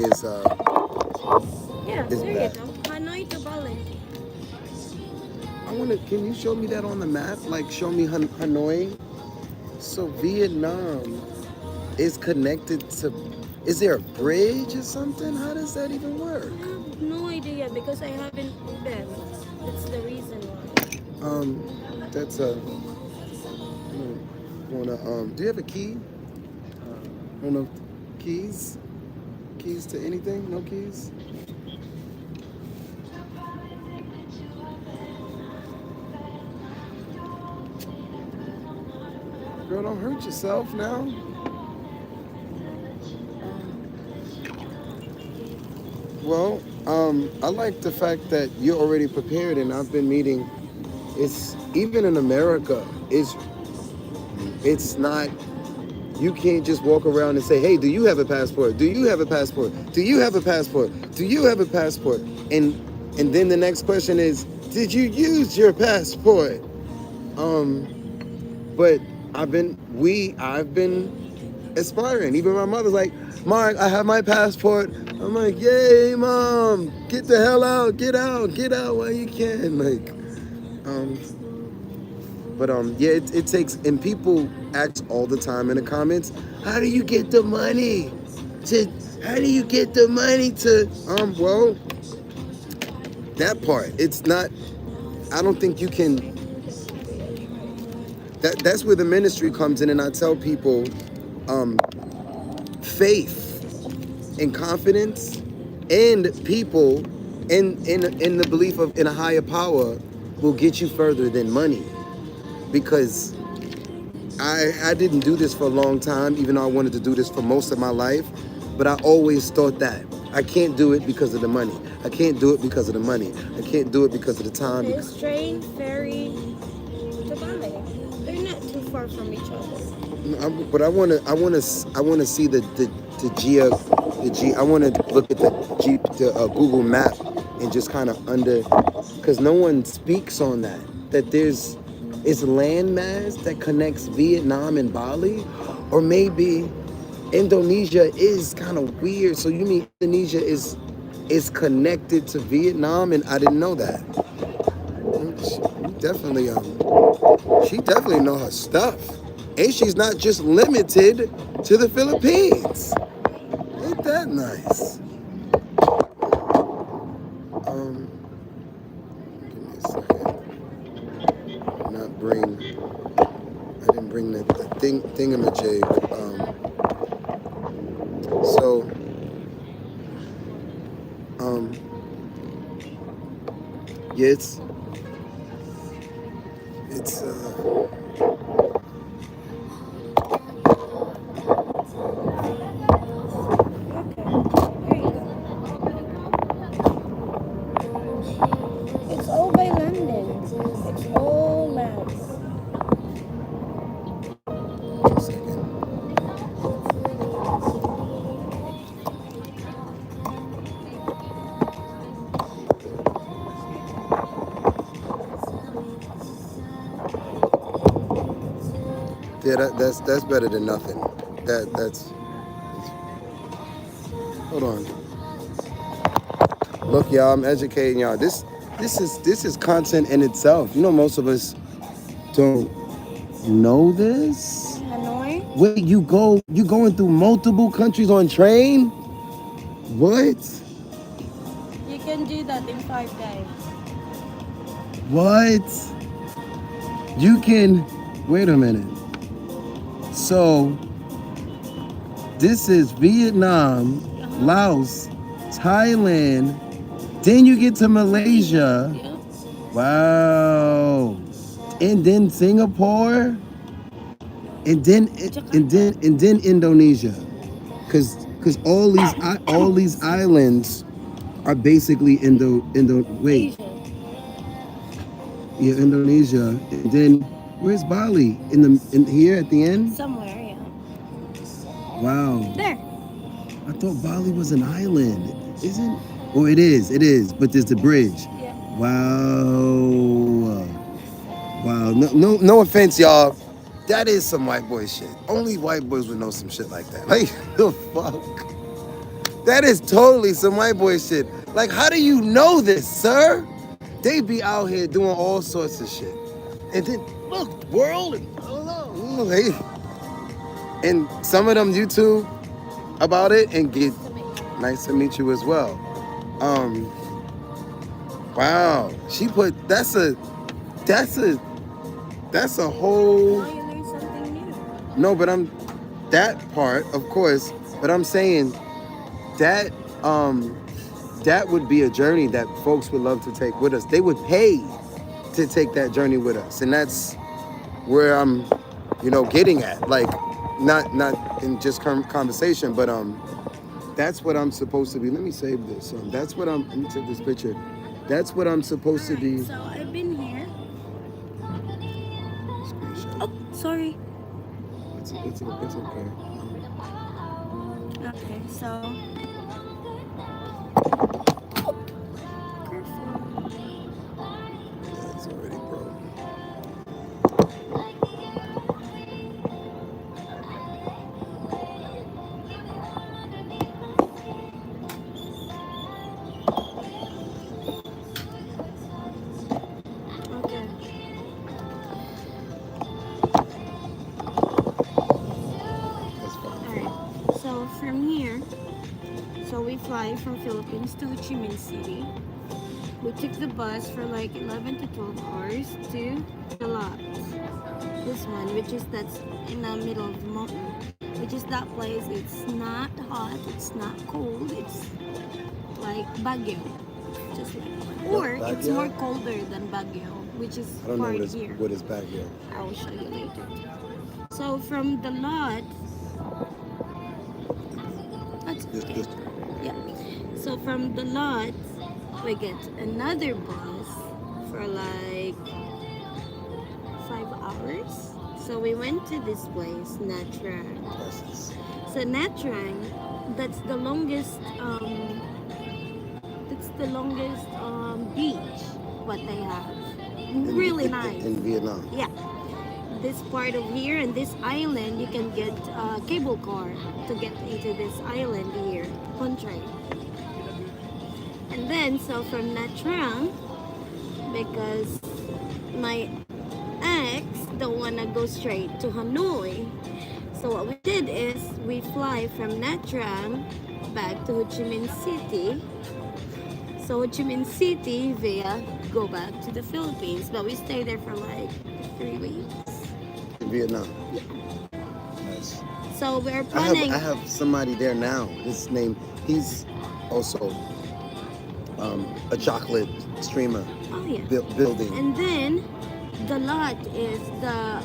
Yeah, is there you bad. go. Hanoi to Bali. Can you show me that on the map? Like, show me Hanoi? So Vietnam is connected to, is there a bridge or something? How does that even work? I have no idea because I haven't been. That's the reason why. That's a, do you have a key? I don't know, keys? Keys to anything? No keys? Girl, don't hurt yourself now. Well, I like the fact that you're already prepared, and I've been meeting. It's even in America. It's not. You can't just walk around and say, "Hey, do you have a passport? Do you have a passport? Do you have a passport? Do you have a passport?" And then the next question is, "Did you use your passport?" But I've been aspiring. Even my mother's like, "Mark, I have my passport." I'm like, "Yay, mom! Get the hell out! Get out while you can!" Like, um, but yeah, it takes, and people ask all the time in the comments, "How do you get the money? How do you get the money to?" Well, that part, it's not. I don't think you can. That's where the ministry comes in, and I tell people, faith and confidence and people in the belief of in a higher power will get you further than money, because I didn't do this for a long time, even though I wanted to do this for most of my life, but I always thought that I can't do it because of the money. I can't do it because of the money. I can't do it because of the time. There's train, ferry to Bali. They're not too far from each other. But I want to see the I want to look at the Google map and just kind of because no one speaks on that there's it's landmass that connects Vietnam and Bali, or maybe Indonesia is kind of weird. So you mean Indonesia is connected to Vietnam, and I didn't know that. she definitely know her stuff, and she's not just limited to the Philippines. Ain't that nice? Give me a second. Not bring. I didn't bring the thingamajig. So um, yeah, it's It's all by London. It's all labs. a second. Yeah, that's better than nothing. That's hold on. Look, y'all, I'm educating y'all. This is content in itself. You know, most of us don't know this. Hanoi? Wait, you going through multiple countries on train? What? You can do that in 5 days. What? You can wait a minute. So this is Vietnam, Laos, Thailand, then you get to Malaysia. Yeah. Wow. And then Singapore. And then Indonesia. Cause all these islands are basically wait. Asia. Yeah, Indonesia. And then where's Bali? In here at the end? Somewhere, yeah. Wow. There. I thought Bali was an island. Isn't? Oh, it is. But there's the bridge. Yeah. Wow. Wow. No offense, y'all. That is some white boy shit. Only white boys would know some shit like that. Like, the fuck? That is totally some white boy shit. Like, how do you know this, sir? They be out here doing all sorts of shit. And then, look, world, and I don't know. And some of them YouTube about it and get nice to meet you as well. Wow. She put that's a whole. Now you learn something new. No, but that part, of course, but I'm saying that that would be a journey that folks would love to take with us. They would pay to take that journey with us. And that's where I'm, getting at. Like, not in just conversation, but that's what I'm supposed to be. Let me save this. Let me take this picture. That's what I'm supposed to be. So I've been here. Screenshot. Oh, sorry. It's okay. Okay, so. Yeah, it's already broke. Okay. That's fine. Alright. So from here, we fly from Philippines to Ho Chi Minh City. We took the bus for like 11 to 12 hours to the lot. This one, that's in the middle of the mountain. Which is that place. It's not hot, it's not cold, it's like Baguio. Just like, or Baguio? it's more colder than Baguio, which is I don't know part here. what is back here. I will show you later. So from the lot, that's okay. This Yeah. So from the lot, we get another bus for like 5 hours. So we went to this place, Nha Trang. process. So Nha Trang, that's the longest beach what they have. Really nice. In Vietnam. Yeah. This part of here and this island, you can get a cable car to get into this island here, Hon Train. And then, so from Nha Trang, because my ex don't wanna go straight to Hanoi. So what we did is we fly from Nha Trang back to Ho Chi Minh City. So Ho Chi Minh City via go back to the Philippines, but we stayed there for like 3 weeks. In Vietnam. Nice. So we're I have planning. I have somebody there now. His name. He's also a chocolate streamer Oh yeah. building. And then the lot is the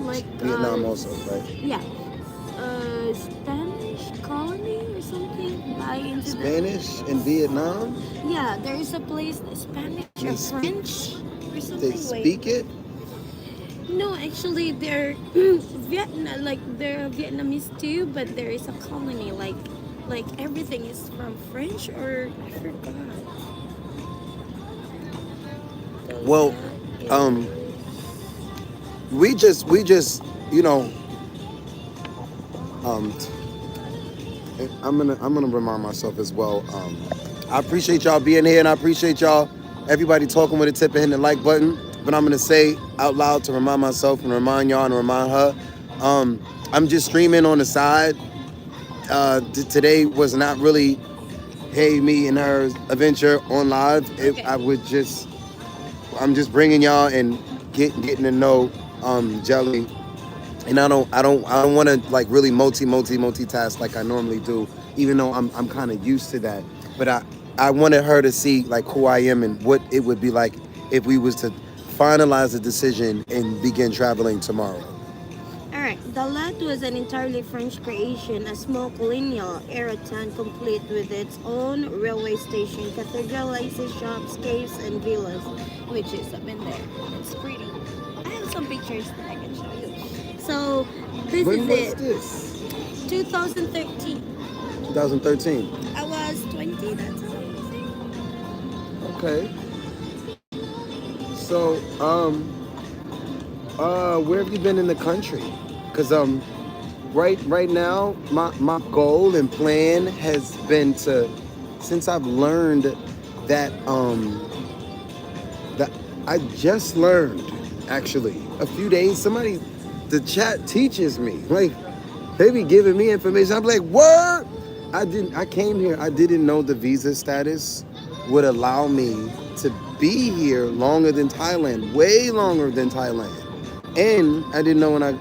like Vietnam also, right? yeah, Spanish colony or something by into Spanish in Vietnam. the yeah. There is a place Spanish or They speak. French or They something. Wait, speak it. no, actually they're Vietnam, like they're Vietnamese too, but there is a colony like everything is from French or I forgot. Well, um, we just you know um I'm gonna remind myself as well. I appreciate y'all being here, and I appreciate y'all everybody talking with a tip and hitting the like button. But I'm gonna say out loud to remind myself and remind y'all and remind her. I'm just streaming on the side. Today was not really hey me and her adventure on live. Okay. I'm just bringing y'all and getting to know Jelly. And I don't want to like really multitask like I normally do, even though I'm kind of used to that. But I wanted her to see like who I am and what it would be like if we was to finalize the decision and begin traveling tomorrow. Alright, the lot was an entirely French creation, a small colonial era town complete with its own railway station, cathedral, lacy shops, caves, and villas, which is up in there. It's pretty. I have some pictures that I can show you. So, this When is was it. this? 2013. 2013. I was 20 that time. Okay. So where have you been in the country? Because right now my goal and plan has been to, since I've learned that that I just learned actually a few days, somebody, the chat teaches me, like they be giving me information. I'm like, what? I came here, I didn't know the visa status would allow me to be here longer than Thailand, way longer than Thailand. And I didn't know when I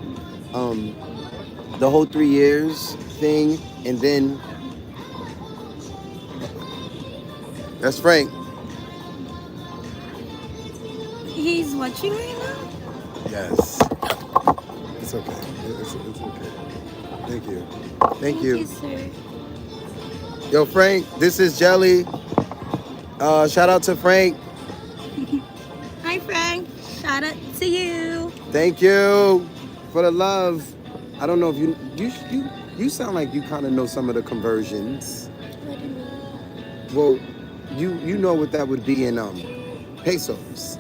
the whole 3 years thing. And then that's Frank. He's watching right now? Yes. It's okay. It's okay. Thank you. Thank you. Sir. Yo, Frank, this is Jelly. Shout out to Frank. Hi, Frank. Shout out to you. Thank you for the love. I don't know if you sound like you kind of know some of the conversions. What do you mean? Well, you know what that would be in pesos.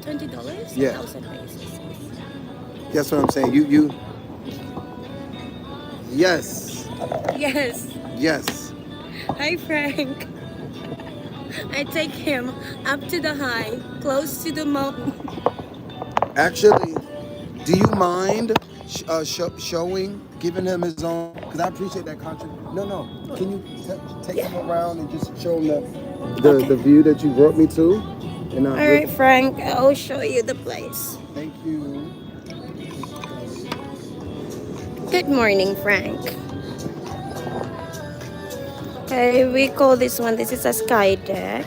$20? Yeah. 1,000 pesos. That's what I'm saying. You yes. Yes. Yes. Hi, Frank. I take him up to the high, close to the mountain. Actually, do you mind showing, giving him his own? Because I appreciate that contribution. No. Can you take him around and just show him the view that you brought me to? And All right, Frank. I'll show you the place. Thank you. Good morning, Frank. Okay, we call this one. This is a sky deck.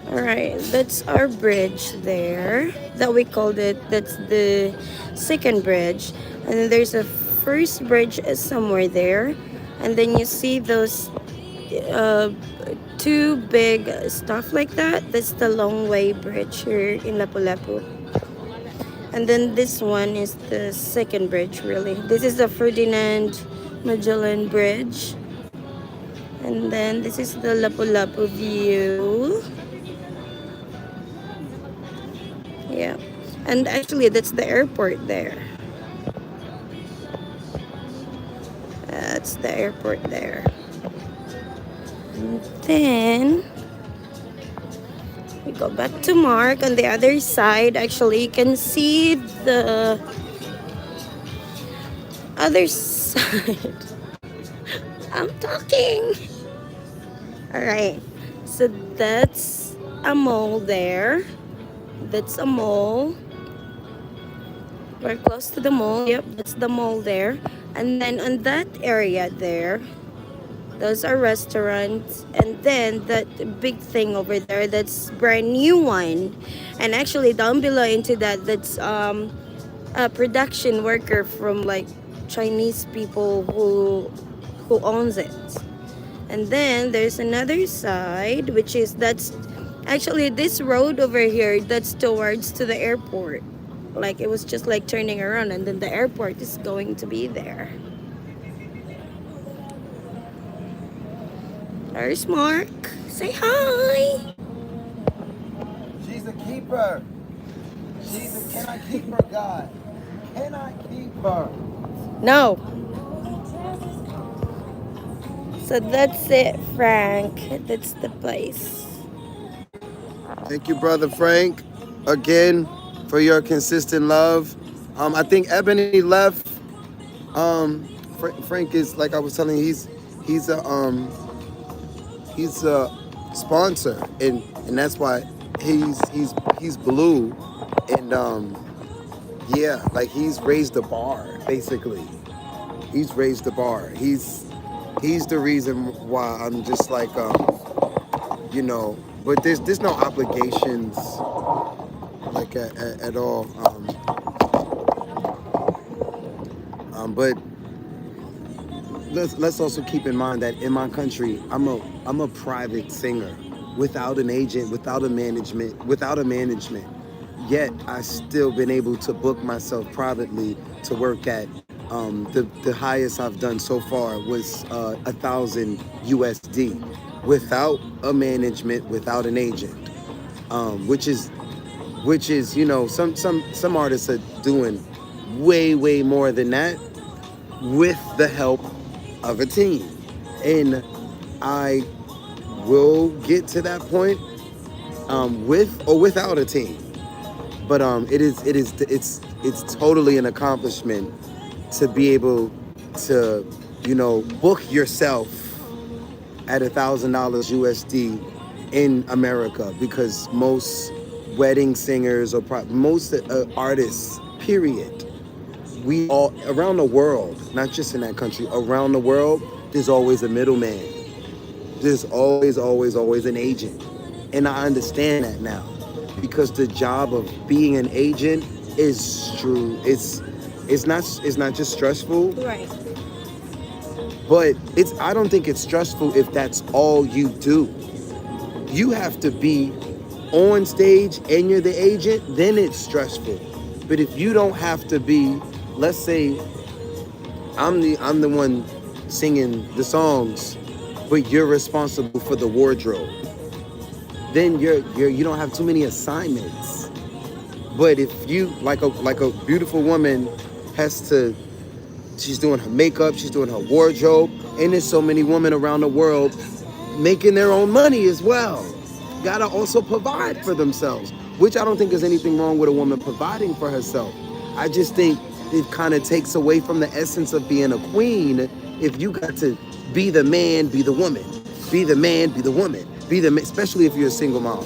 Alright, that's our bridge there that we called it. That's the second bridge. And then there's a first bridge somewhere there. And then you see those two big stuff like that. That's the long way bridge here in Lapu-Lapu. And then this one is the second bridge, really. This is the Ferdinand Magellan Bridge. And then this is the Lapu-Lapu view. Yeah, and actually that's the airport there. the airport there. And then we go back to Mark on the other side. Actually, you can see the other side. I'm talking. All right. So that's a mall there. That's a mall. We're close to the mall. Yep, that's the mall there. And then on that area there, those are restaurants. And then that big thing over there, that's brand new one. And actually down below into that, that's a production worker from like Chinese people who owns it. And then there's another side, which is that's actually this road over here that's towards to the airport. Like it was just like turning around, and then the airport is going to be there. There's Mark. Say hi. She's a keeper. Can I keep her, God? Can I keep her? No. So that's it, Frank. That's the place. Thank you, Brother Frank, again for your consistent love. I think Ebony left. Frank is, like I was telling you, he's a sponsor, and that's why he's blue, and yeah, like he's raised the bar basically. He's raised the bar. He's the reason why I'm just like you know. But there's no obligations like at all. But let's also keep in mind that in my country, I'm a private singer, without an agent, without a management. Yet I still been able to book myself privately to work at. The highest I've done so far was 1,000 USD, without a management, without an agent, which is some artists are doing way more than that with the help of a team, and I will get to that point with or without a team. But it's totally an accomplishment to be able to book yourself at $1,000 USD in America, because most wedding singers or most artists, period, we all around the world, not just in that country, around the world, there's always a middleman. There's always an agent, and I understand that now, because the job of being an agent is true. It's not just stressful, Right. but I don't think it's stressful if that's all you do. You have to be on stage and you're the agent, then it's stressful. But if you don't have to be, let's say I'm the one singing the songs, but you're responsible for the wardrobe, then you don't have too many assignments. But if you like a beautiful woman she's doing her makeup, she's doing her wardrobe, and there's so many women around the world making their own money as well. Gotta also provide for themselves, which I don't think there's anything wrong with a woman providing for herself. I just think it kind of takes away from the essence of being a queen if you got to be the man, be the woman, be the man, be the woman, be the man, especially if you're a single mom.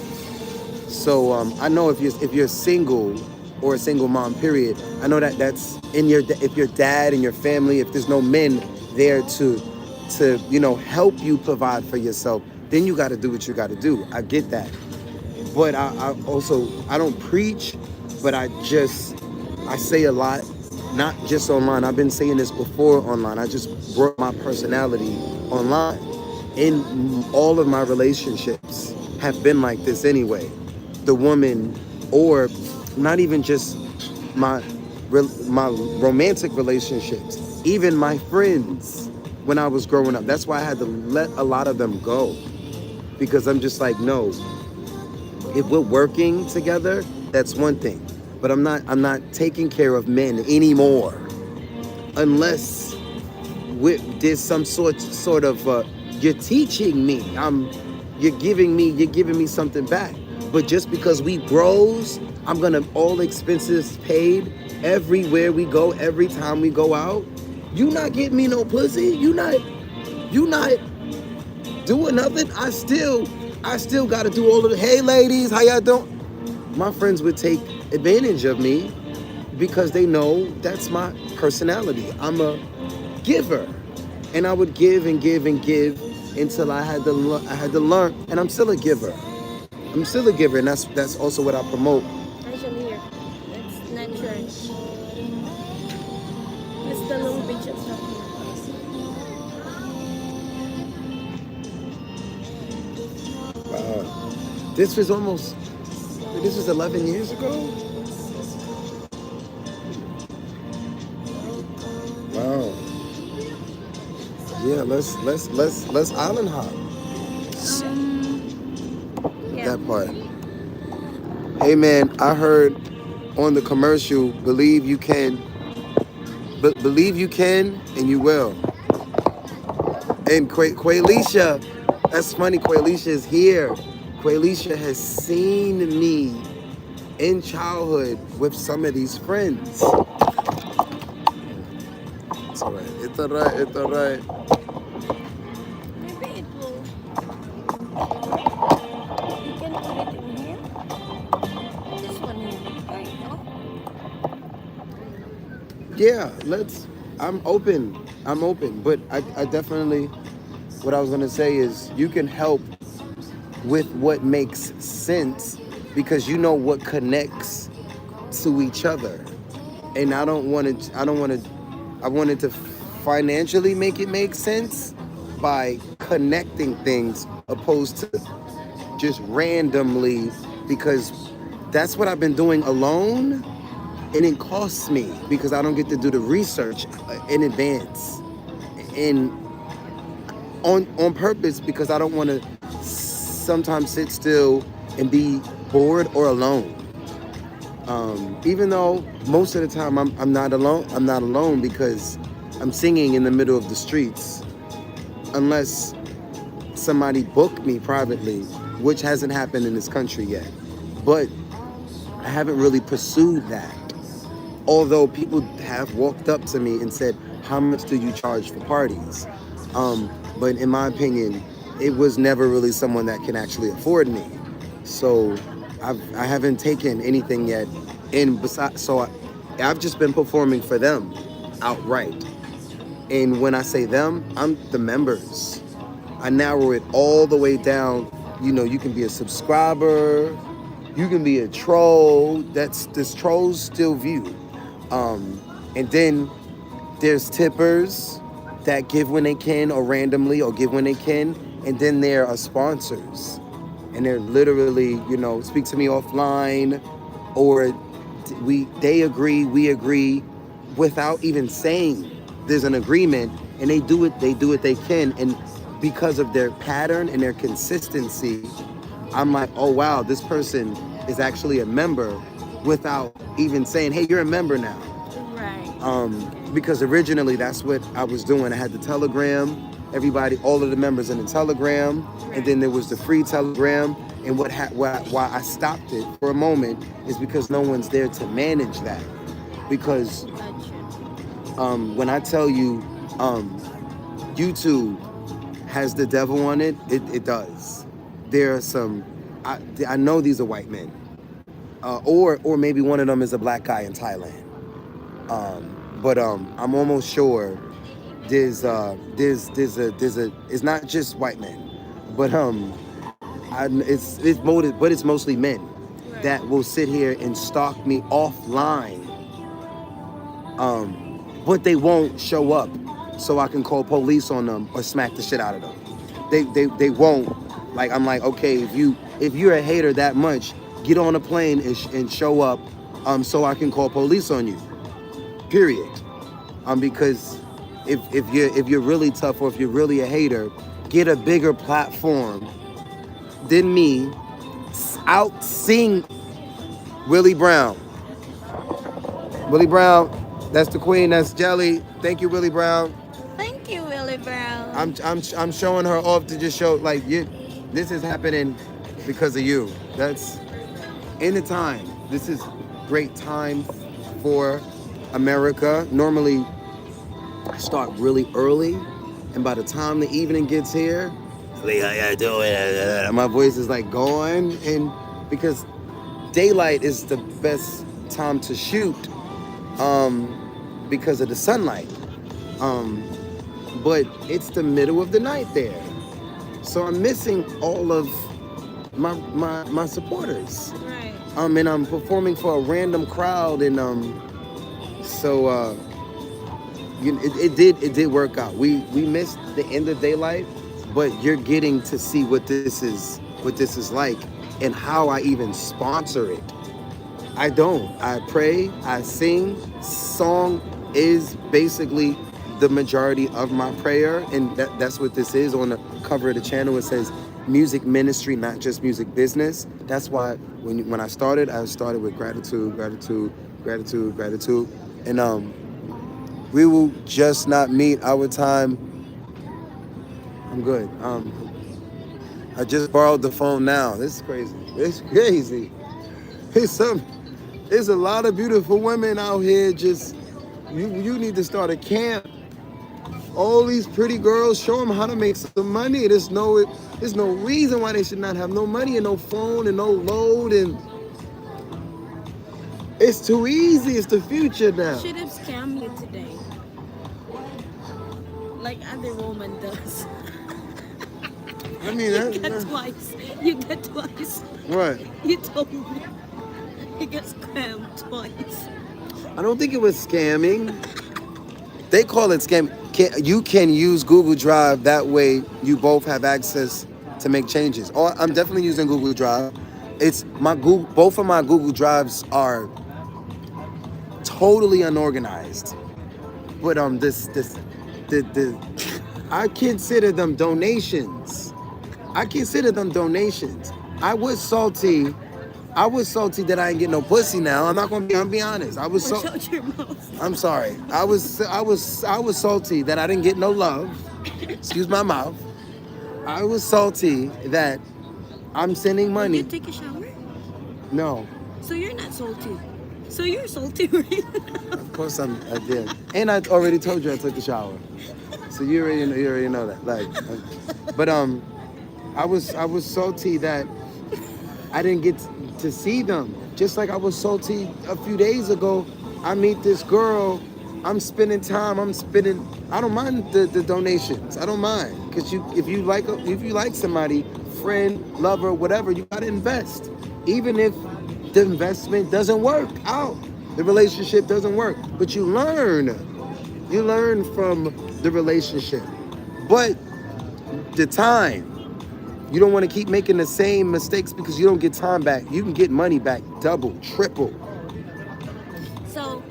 So I know if you're single or a single mom, period, I know that's if your dad and your family, if there's no men there to help you provide for yourself, then you got to do what you got to do. I get that. But I don't preach, but I say a lot, not just online. I've been saying this before online. I just brought my personality online. In all of my relationships have been like this anyway. The woman, or not even just my romantic relationships, even my friends when I was growing up. That's why I had to let a lot of them go, because I'm just like, no, if we're working together, that's one thing, but I'm not taking care of men anymore unless there's some sort of you're teaching me. You're giving me something back. But just because we bros, I'm gonna all expenses paid everywhere we go, every time we go out. You not getting me no pussy. You not doing nothing. I still gotta do all of the hey ladies, how y'all doing? My friends would take advantage of me because they know that's my personality. I'm a giver, and I would give and give and give until I had to learn, and I'm still a giver. I'm still a giver, and that's also what I promote. Actually, here. It's not church. It's the Long Beach and stuff Wow, this was 11 years ago. Wow. Yeah, let's island hop. here. Yeah. That part. Hey man, I heard on the commercial, believe you can, and you will. And Quaylisha, that's funny. Quaylisha is here. Quaylisha has seen me in childhood with some of these friends. It's alright. It's alright. It's alright. Maybe it will. You can put it in here. This one here. Right now. Yeah, let's. I'm open. I'm open. But I definitely. What I was gonna say is you can help with what makes sense because you know what connects to each other. And I wanted to financially make it make sense by connecting things opposed to just randomly, because that's what I've been doing alone, and it costs me because I don't get to do the research in advance and on purpose, because I don't want to sometimes sit still and be bored or alone. Even though most of the time I'm not alone. I'm not alone because I'm singing in the middle of the streets, unless somebody booked me privately, which hasn't happened in this country yet. But I haven't really pursued that. Although people have walked up to me and said, "How much do you charge for parties?" But in my opinion, it was never really someone that can actually afford me. So I haven't taken anything yet. And besides, I've just been performing for them outright. And when I say them, I'm the members. I narrow it all the way down. You can be a subscriber, you can be a troll. This trolls still view. And then there's tippers that give when they can or randomly or give when they can. And then there are sponsors. And they're literally, speak to me offline, or they agree, we agree, without even saying there's an agreement, and they do it they can. And because of their pattern and their consistency, I'm like, oh wow, this person is actually a member without even saying, hey, you're a member now. Right. Because originally that's what I was doing. I had the Telegram, all of the members in the Telegram, and then there was the free Telegram. And why I stopped it for a moment is because no one's there to manage that. Because when I tell you YouTube has the devil on it, it does. There are some, I know these are white men, or maybe one of them is a black guy in Thailand. But I'm almost sure there's it's not just white men, but it's mostly men that will sit here and stalk me offline. But they won't show up so I can call police on them or smack the shit out of them. They won't. Like, I'm like, okay, if you're a hater that much, get on a plane and show up so I can call police on you. Period. Because if you're really tough, or if you're really a hater, get a bigger platform than me. Out sing Willie Brown. Willie Brown, that's the queen, that's Jelly. Thank you, Willie Brown. Thank you. I'm showing her off to just show like you. This is happening because of you. That's in the time. This is great time for America. Normally, I start really early, and by the time the evening gets here, like, how you doing? My voice is like going, and because daylight is the best time to shoot, because of the sunlight. Um, but it's the middle of the night there, so I'm missing all of my supporters. Right. And I'm performing for a random crowd, and so it did work out. We missed the end of daylight, but you're getting to see what this is like, and how I even sponsor it. I don't. I pray. I sing. Song is basically the majority of my prayer, and that's what this is. On the cover of the channel, it says music ministry, not just music business. That's why when I started with gratitude, gratitude, gratitude, gratitude, and we will just not meet our time. I'm good. I just borrowed the phone now. This is crazy. It's crazy. There's a lot of beautiful women out here. Just you need to start a camp. All these pretty girls, show them how to make some money. There's no reason why they should not have no money and no phone and no load, and it's too easy. It's the future now. Should have scammed you today, like other woman does. I mean, You got twice. You got twice. Right. You told me you got scammed twice. I don't think it was scamming. They call it scam. You can use Google Drive. That way, you both have access to make changes. Or I'm definitely using Google Drive. It's my Google. Both of my Google Drives are totally unorganized. But I consider them donations. I was salty that I ain't get no pussy now. I'm be honest. Shut your mouth. I'm sorry. I was salty that I didn't get no love. Excuse my mouth. I was salty that I'm sending money. Did you take a shower? No. So you're not salty. So you're salty, right? Of course I did. And I already told you I took a shower. So you already know that. But I was salty that I didn't get to see them. Just like I was salty a few days ago. I meet this girl. I'm spending time. I don't mind the donations. I don't mind, because if you like somebody, friend, lover, whatever, you gotta invest. Even if the investment doesn't work out, the relationship doesn't work, but you learn from the relationship. But the time, you don't want to keep making the same mistakes, because you don't get time back. You can get money back double, triple. So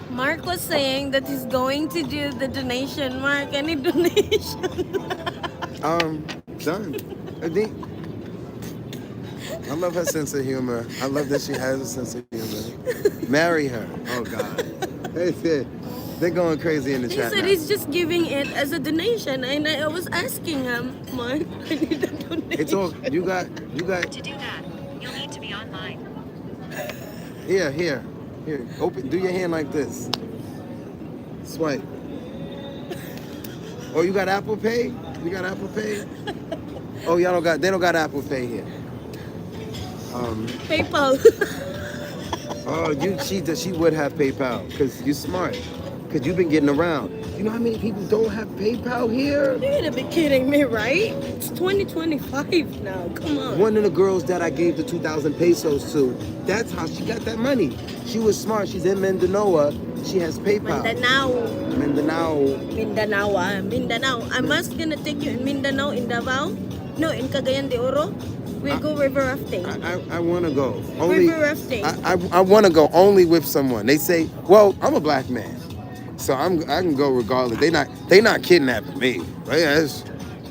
Mark was saying that he's going to do the donation. Mark, any donation? Done. I think I love her sense of humor. I love that she has a sense of humor. Marry her. Oh God. They're going crazy in the He chat said now. he's just giving it as a donation, and I was asking him, Mark, I need a donation. It's all you got. To do that, you'll need to be online. Here. Open. Do your hand like this. Swipe. Oh, you got Apple Pay? You got Apple Pay? Oh, y'all don't got. They don't got Apple Pay here. PayPal. Oh, she would have PayPal, because you're smart. Because you've been getting around. You know how many people don't have PayPal here? You're gonna be kidding me, right? It's 2025 now. Come on. One of the girls that I gave the 2,000 pesos to, that's how she got that money. She was smart. She's in Mindanao. She has PayPal. Mindanao. I'm just gonna take you in Mindanao, in Davao. No, in Cagayan de Oro. We'll go river rafting. I want to go. River rafting. I want to go only with someone. They say, well, I'm a black man, so I can go regardless. They not kidnapping me. Right?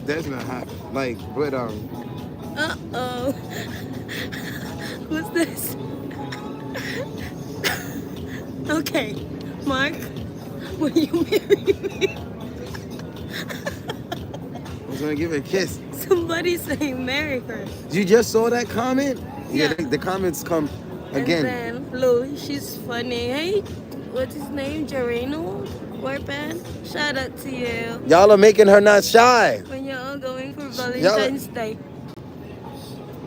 That's not happening. But Uh-oh. Who's this? Okay, Mark, will you marry me? was gonna give her a kiss. Somebody saying marry her. You just saw that comment? Yeah, Yeah. the comments come again. And then Lou, she's funny. Hey, what's his name? Jareno Warpan. Shout out to you. Y'all are making her not shy. When you're all going for Y'all Valentine's Day.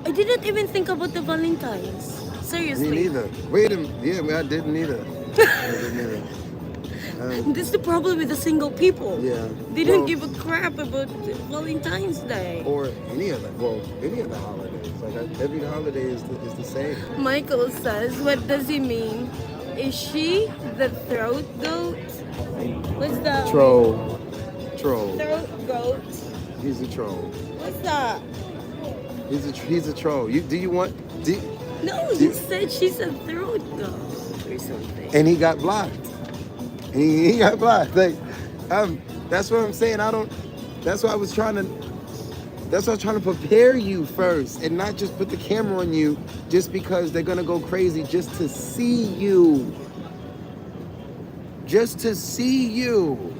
I didn't even think about the Valentines. Me Seriously. neither. Wait a minute. Yeah, I didn't either. I didn't either. This is the problem with the single people. Yeah. They don't Well, give a crap about Valentine's Day. or any other holidays. Like every holiday is the same. Michael says, what does he mean? Is she the throat goat? What's that? Troll. Throat goat. He's a troll. What's that? He's a troll. No, you said she's a throat goat or something. And he got blocked. He got blocked. Like, that's what I'm saying. That's why I was trying to prepare you first and not just put the camera on you just because they're gonna go crazy just to see you. Just to see you.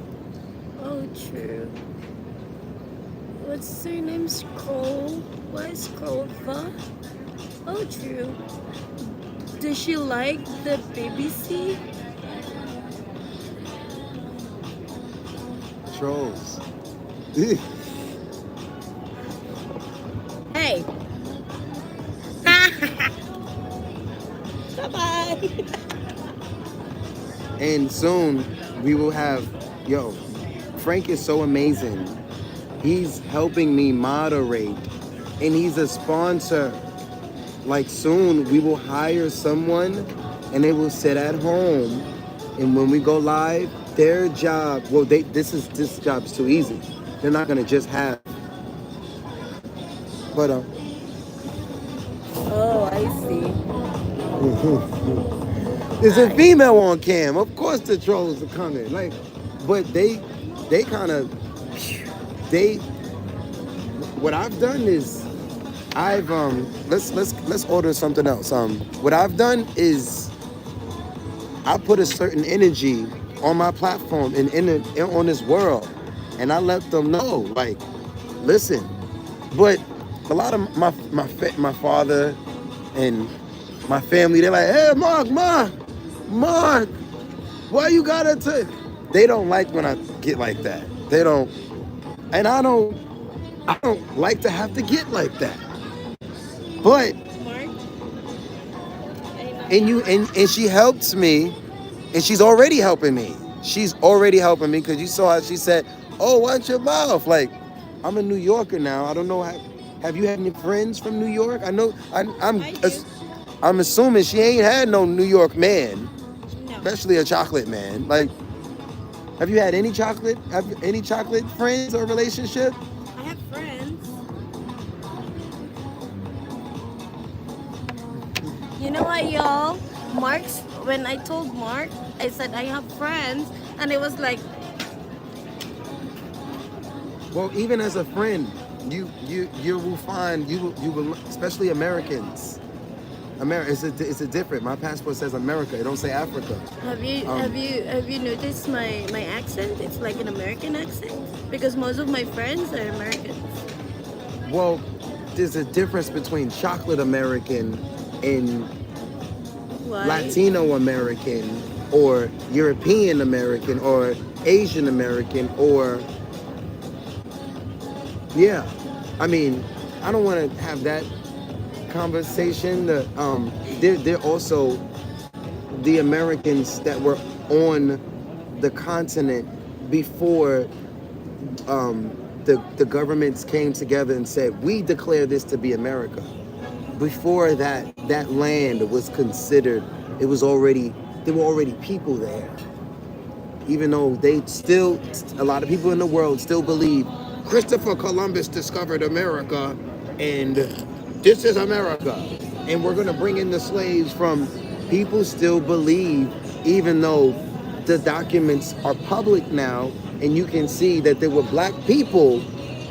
Oh, true. What's her name? Scroll? What is Scroll? Oh, true. Does she like the BBC? Trolls. Hey. Bye-bye. And soon we will have, Frank is so amazing. He's helping me moderate and he's a sponsor. Like soon we will hire someone and they will sit at home and when we go live, their job, this job's too easy. They're not gonna just have, but Oh, I see. there's a female on cam. Of course the trolls are coming. Like, but what I've done is let's order something else. What I've done is I put a certain energy on my platform and on this world, and I let them know, like, listen. But a lot of my father and my family, they're like, hey, Mark, why you gotta take? They don't like when I get like that. They don't, and I don't like to have to get like that. But Mark? and she helps me, and she's already helping me. She's already helping me because you saw how she said, "Oh, watch your mouth." Like, I'm a New Yorker now. I don't know. Have you had any friends from New York? I know. I'm assuming she ain't had no New York man, No. especially a chocolate man. Like, have you had any chocolate friends or relationship? I have friends. You know what, y'all? When I told Mark, I said I have friends, and it was like, Well, even as a friend, you will find you will, especially Americans. It's a different. My passport says America. It don't say Africa. have you noticed my accent? It's like an American accent because most of my friends are Americans. Well, there's a difference between chocolate American and Why? Latino American or European American or Asian American or I mean, I don't want to have that conversation. They're also the Americans that were on the continent before the governments came together and said, we declare this to be America. Before that land was considered, there were already people there. Even though a lot of people in the world still believe Christopher Columbus discovered America and this is America. And we're gonna bring in the slaves from, people still believe, even though the documents are public now and you can see that there were black people,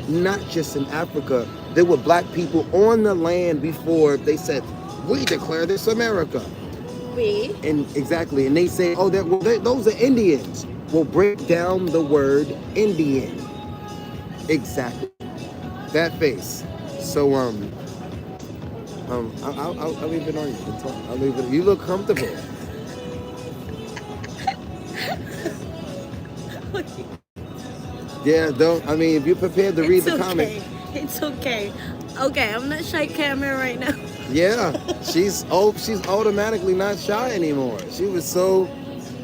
not just in Africa, there were black people on the land before they said, we declare this America. And exactly, and they say, oh, those are Indians. We'll break down the word Indian. Exactly. that face. So I'll leave it on you. I'll leave it. You look comfortable. Yeah, don't. I mean, if you're prepared to read It's the comment, okay. It's okay. Okay, I'm not shy camera right now. yeah, she's automatically not shy anymore. She was so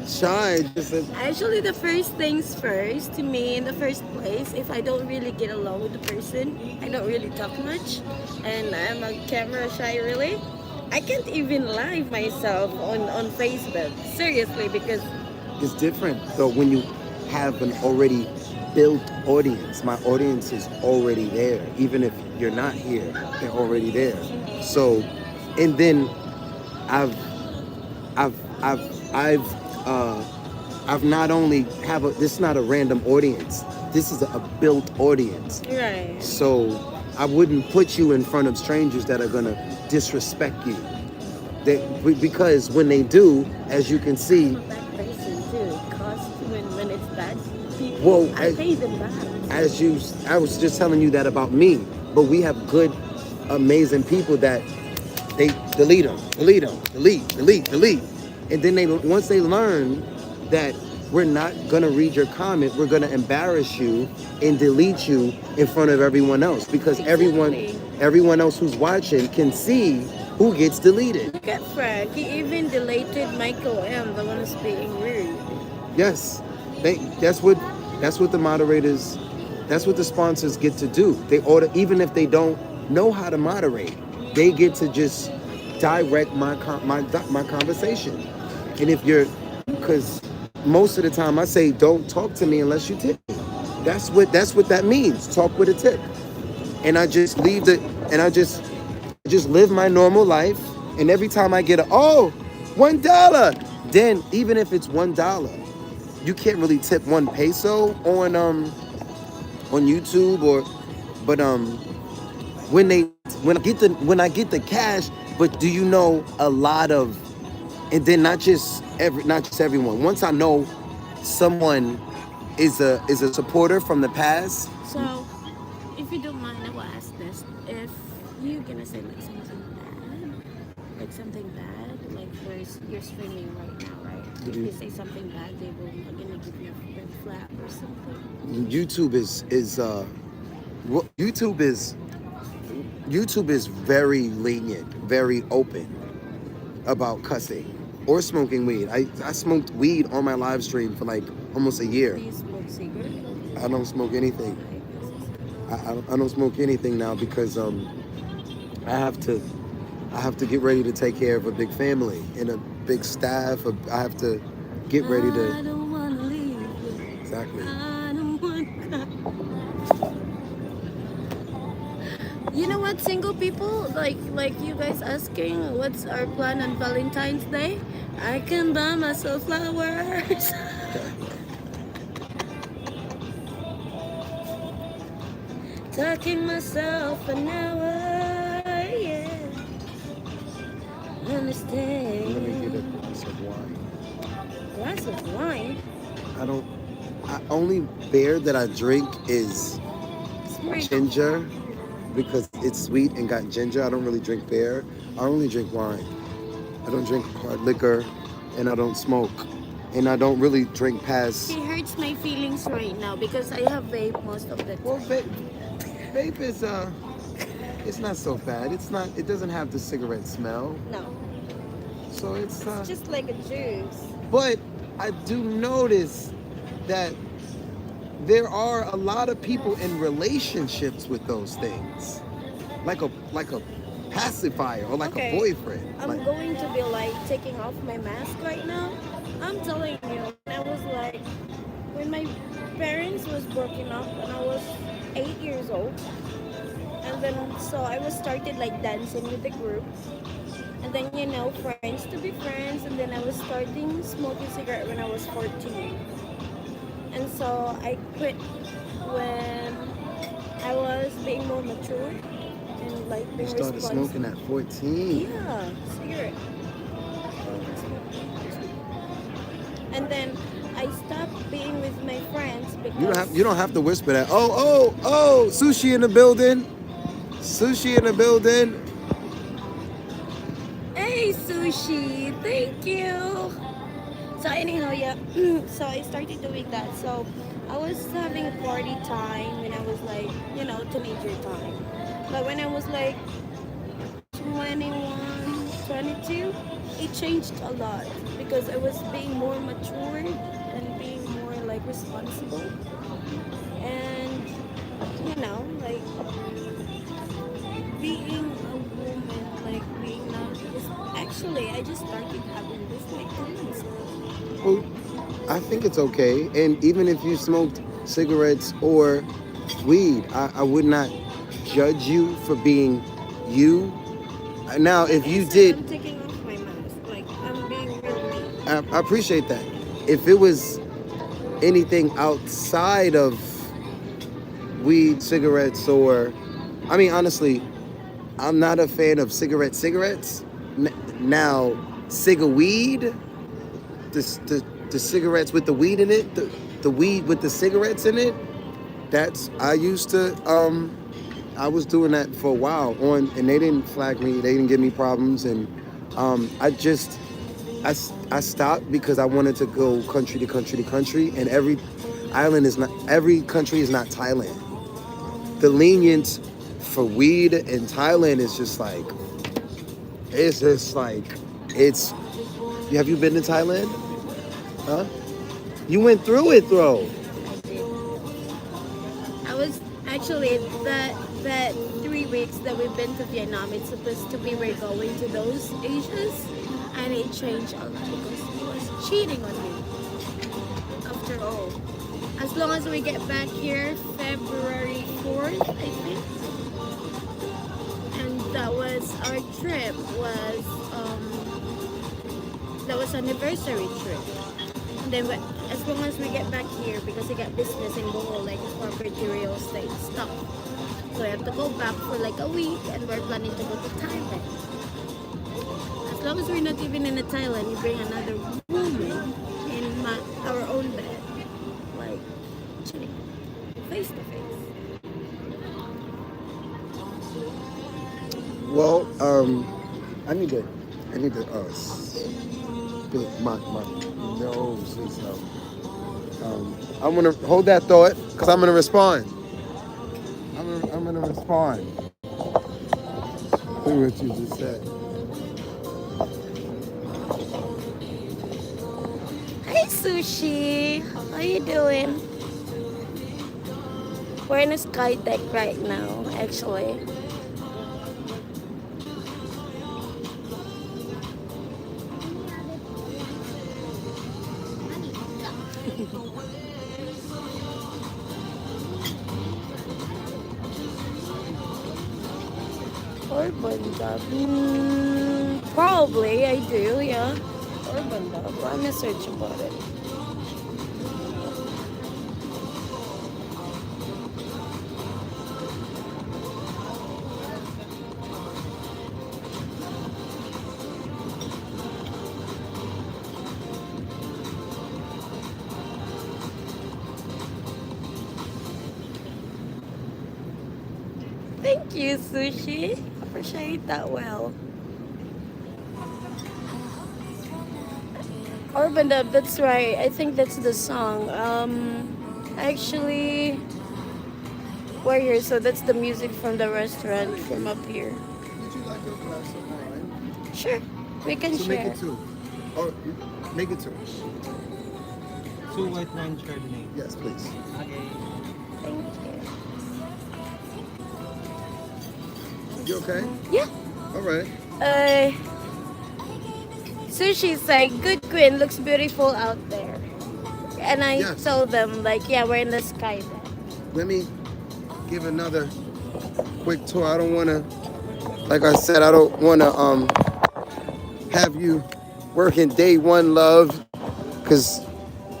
shy. Just said, Actually, the first things first, to me, in the first place, if I don't really get along with the person, I don't really talk much, and I'm a camera shy, really. I can't even live myself on Facebook, seriously, because it's different though when you have an already built audience. My audience is already there. Even if you're not here, they're already there. So, and then I've I've I've I've I've not only have a this is not a random audience. This is a built audience. right. So I wouldn't put you in front of strangers that are gonna disrespect you. Because when they do, as you can see, I'm a bad person too. Cost when it's bad people, well, I pay them back. I was just telling you that about me, but we have good, amazing people that they delete them, delete, and then once they learn that we're not gonna read your comment, we're gonna embarrass you and delete you in front of everyone else because Exactly. everyone else who's watching can see who gets deleted. Look at Frank. He even deleted Michael M, the one who's being rude. Yes, that's what the moderators, that's what the sponsors get to do. They order even if they don't know how to moderate, they get to just direct my conversation. And if you're, because most of the time I say don't talk to me unless you tip me. That's what that means. Talk with a tip. And I just leave the and I just live my normal life. And every time I get $1, then even if it's $1, you can't really tip 1 peso on YouTube but when I get the cash, but do you know a lot of, and then not just everyone. Once I know someone is a supporter from the past. So, if you don't mind, I will ask this. If you're gonna say like something bad, like you're streaming right now, right? If you say something bad, they will gonna give you a red flag or something. YouTube YouTube is very lenient, very open about cussing or smoking weed. I smoked weed on my live stream for like almost a year. Do you smoke cigarettes? I don't smoke anything. I don't smoke anything now because I have to get ready to take care of a big family and a big staff. I have to get ready I to don't wanna leave you. exactly. I don't want. You know what, single people, like you guys asking what's our plan on Valentine's Day? I can buy myself flowers. Talking myself an hour, yeah. Let me Understand. get a glass of wine. Glass of wine. Only beer that I drink is Sprinkle. ginger because it's sweet and got ginger. I don't really drink beer. I only drink wine. I don't drink hard liquor and I don't smoke. And I don't really drink past. It hurts my feelings right now because I have vape most of the time. Well, vape is it's not so bad. It doesn't have the cigarette smell. No, So it's it's just like a juice. but I do notice that there are a lot of people in relationships with those things. Like a pacifier or like Okay. a boyfriend. I'm Like, going to be like taking off my mask right now. I'm telling you, when I was like, when my parents was broken up when I was 8 years old, and then so I was started like dancing with the group, and then friends to be friends, and then I was starting smoking cigarette when I was 14, and so I quit when I was being more mature and like you being started responsible. smoking at 14. Yeah, cigarette. And then I stopped being with my friends You don't have to whisper that. Oh, sushi in the building. Sushi in the building. Hey, sushi. Thank you. So anyhow, yeah. So I started doing that. So I was having party time when I was like, teenager time. But when I was like 21, 22, it changed a lot because I was being more matured and being more like responsible. And like being a woman, like being not just actually I just started having this like 2 months ago. Well, I think it's okay. And even if you smoked cigarettes or weed, I would not judge you for being you. Now, Like if I you said, did, I'm taking off my mask. Like I'm being real me. I appreciate that. If it was anything outside of weed, cigarettes, or, I mean, honestly, I'm not a fan of cigarettes. Now, weed, the cigarettes with the weed in it, the weed with the cigarettes in it. I used to I was doing that for a while and they didn't flag me, they didn't give me problems, and I just I stopped because I wanted to go country to country to country, and every country is not Thailand. The lenience for weed in Thailand is just like it's just like it's. Have you been to Thailand? Huh? You went through it, though. I did. I was actually that 3 weeks that we've been to Vietnam. It's supposed to be we're going to those Asians, and it changed a lot because he was cheating on me. After all, as long as we get back here February 4th, I think, and that was our trip that was anniversary trip. And then as long as we get back here because we got business in Bohol, like property real estate stuff. So I have to go back for like a week and we're planning to go to Thailand. As long as we're not even in a Thailand, you bring another woman in our own bed. Like chilling. Face to face. Well, I need to my nose is I'm gonna hold that thought because I'm gonna respond. I'm gonna respond to what you just said. Hey Sushi, how you doing? We're in a sky deck right now, actually. Urban dub. Probably I do, yeah. Urban dub. I'm gonna search about it. Thank you, Sushi. Appreciate that well. Urban dub, that's right. I think that's the song. Actually, we're here, so that's the music from the restaurant from up here. Would you like a glass of wine? Sure, we can So make share. it two. Or make it two. 2 white wine Chardonnay. Yes, please. Okay. Thank you. You okay? Yeah. All right. Uh, Sushi's like, good queen, looks beautiful out there. And I Yes. told them, like, yeah, we're in the sky then. Let me give another quick tour. I don't want to, like I said, I don't want to have you working day one, love, because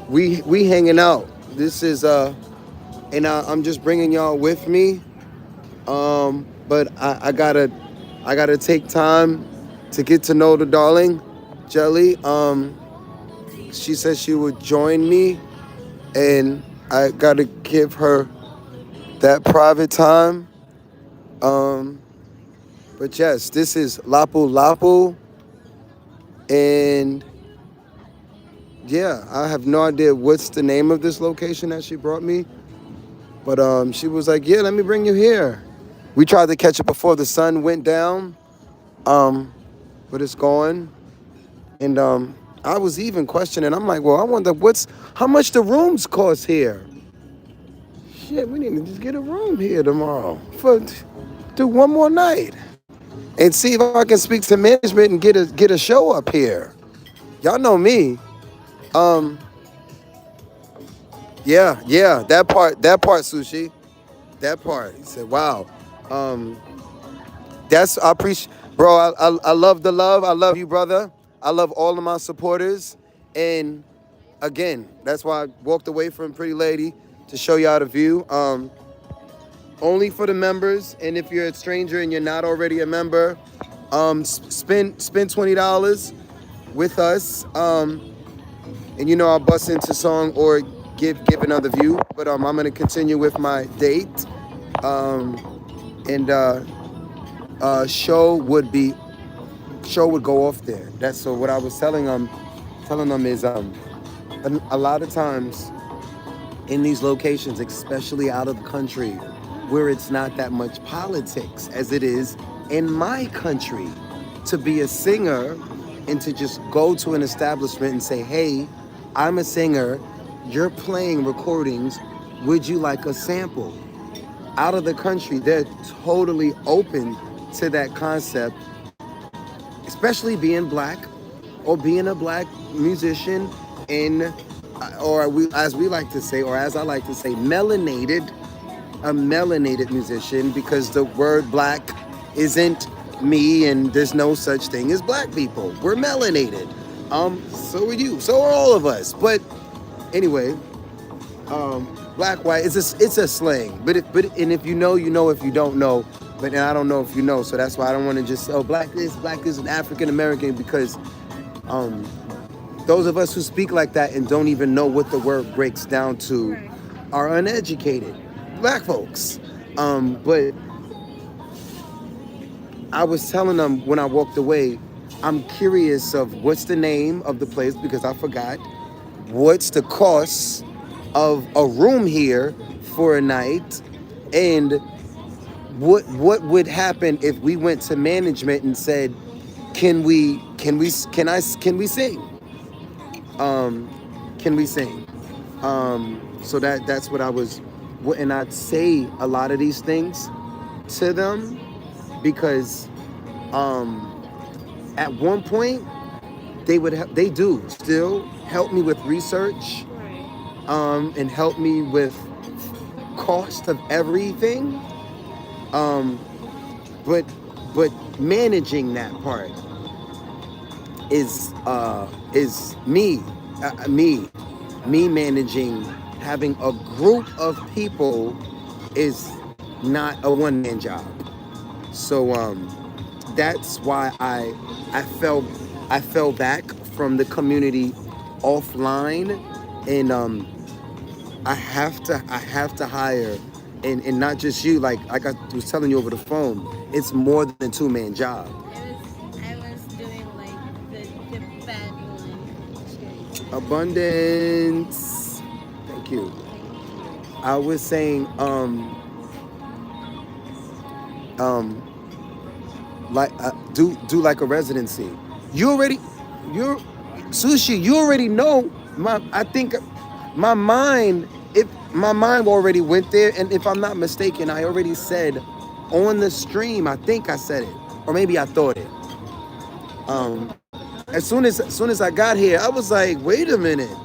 we hanging out. This is and I'm just bringing y'all with me. But I gotta take time to get to know the darling, Jelly. She said she would join me, and I gotta give her that private time. Um, but yes, this is Lapu Lapu, and yeah, I have no idea what's the name of this location that she brought me. But she was like, "Yeah, let me bring you here." We tried to catch it before the sun went down, um, but it's gone. And I was even questioning. I'm like, "Well, I wonder how much the rooms cost here." Shit, we need to just get a room here tomorrow for do one more night and see if I can speak to management and get a show up here. Y'all know me. Um, yeah, that part, sushi, that part. He said, "Wow." Um, I appreciate, bro. I love the love. I love you, brother. I love all of my supporters. And again, that's why I walked away from Pretty Lady to show y'all the view. Only for the members. And if you're a stranger and you're not already a member, spend $20 with us. And I'll bust into song or give another view. But I'm gonna continue with my date. And show would go off there. That's so what I was telling them is a lot of times in these locations, especially out of the country, where it's not that much politics as it is in my country, to be a singer and to just go to an establishment and say, "Hey, I'm a singer, you're playing recordings, would you like a sample?" Out of the country, they're totally open to that concept, especially being black or being a black musician in, or as we like to say, or as I like to say, a melanated musician, because the word black isn't me and there's no such thing as black people. We're melanated. So are you. So are all of us. But anyway, black, white, it's a slang. But if you know, you know. If you don't know, and I don't know if you know. So that's why I don't want to just say, black is an African American, because those of us who speak like that and don't even know what the word breaks down to are uneducated black folks. But I was telling them when I walked away, I'm curious of what's the name of the place, because I forgot. What's the cost of a room here for a night, and what would happen if we went to management and said, can we sing? Can we sing? So that's what I was, and I'd say a lot of these things to them, because at one point they do still help me with research, and help me with cost of everything, but managing that part is me managing. Having a group of people is not a one-man job. So that's why I fell back from the community offline, and I have to hire, and not just you, like I was telling you over the phone, it's more than a two-man job. I was doing like the bad one. Abundance. Thank you. I was saying like do like a residency. You're sushi. You already know I think my mind. If my mind already went there, and if I'm not mistaken, I already said on the stream. I think I said it, or maybe I thought it. As soon as I got here, I was like, wait a minute.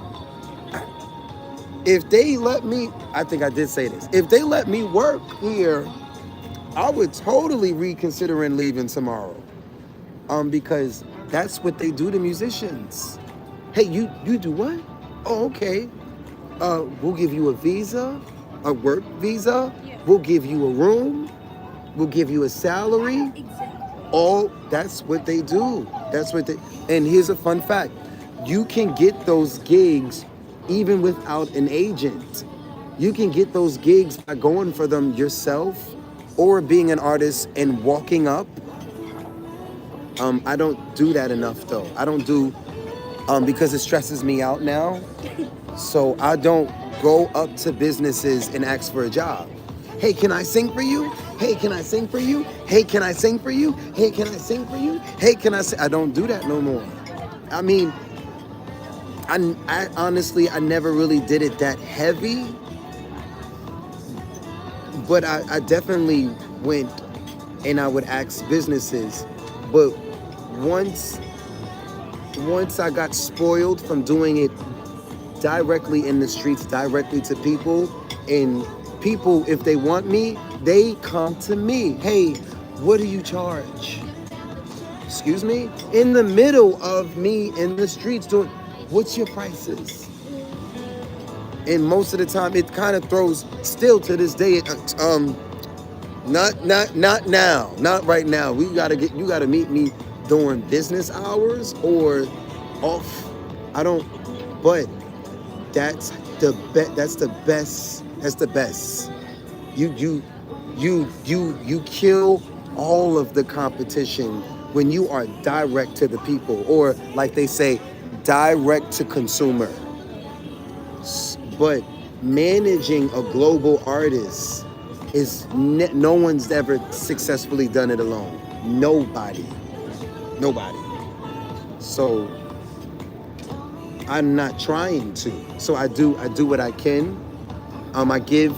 If they let me, I think I did say this. If they let me work here, I would totally reconsider leaving tomorrow. Because that's what they do to musicians. Hey, you do what? Oh, okay. We'll give you a visa, a work visa. Yeah. We'll give you a room. We'll give you a salary. Exactly. That's what they do. And here's a fun fact. You can get those gigs even without an agent. You can get those gigs by going for them yourself or being an artist and walking up. I don't do that enough though. I don't do because it stresses me out now. So I don't go up to businesses and ask for a job. Hey, can I sing for you? Hey, can I sing for you? Hey, can I sing for you? Hey, can I sing for you? Hey, can I sing? I don't do that no more. I mean, I honestly, I never really did it that heavy, but I definitely went and I would ask businesses. But once I got spoiled from doing it directly in the streets, directly to people, and people, if they want me, they come to me. Hey, what do you charge? Excuse me? In the middle of me in the streets doing, what's your prices? And most of the time, it kind of throws, still to this day, not now, not right now. You gotta meet me during business hours or off. I don't, but that's the best. That's the best. You kill all of the competition when you are direct to the people, or like they say, direct to consumer. But managing a global artist is no one's ever successfully done it alone. Nobody. So I'm not trying to. So I do what I can. I give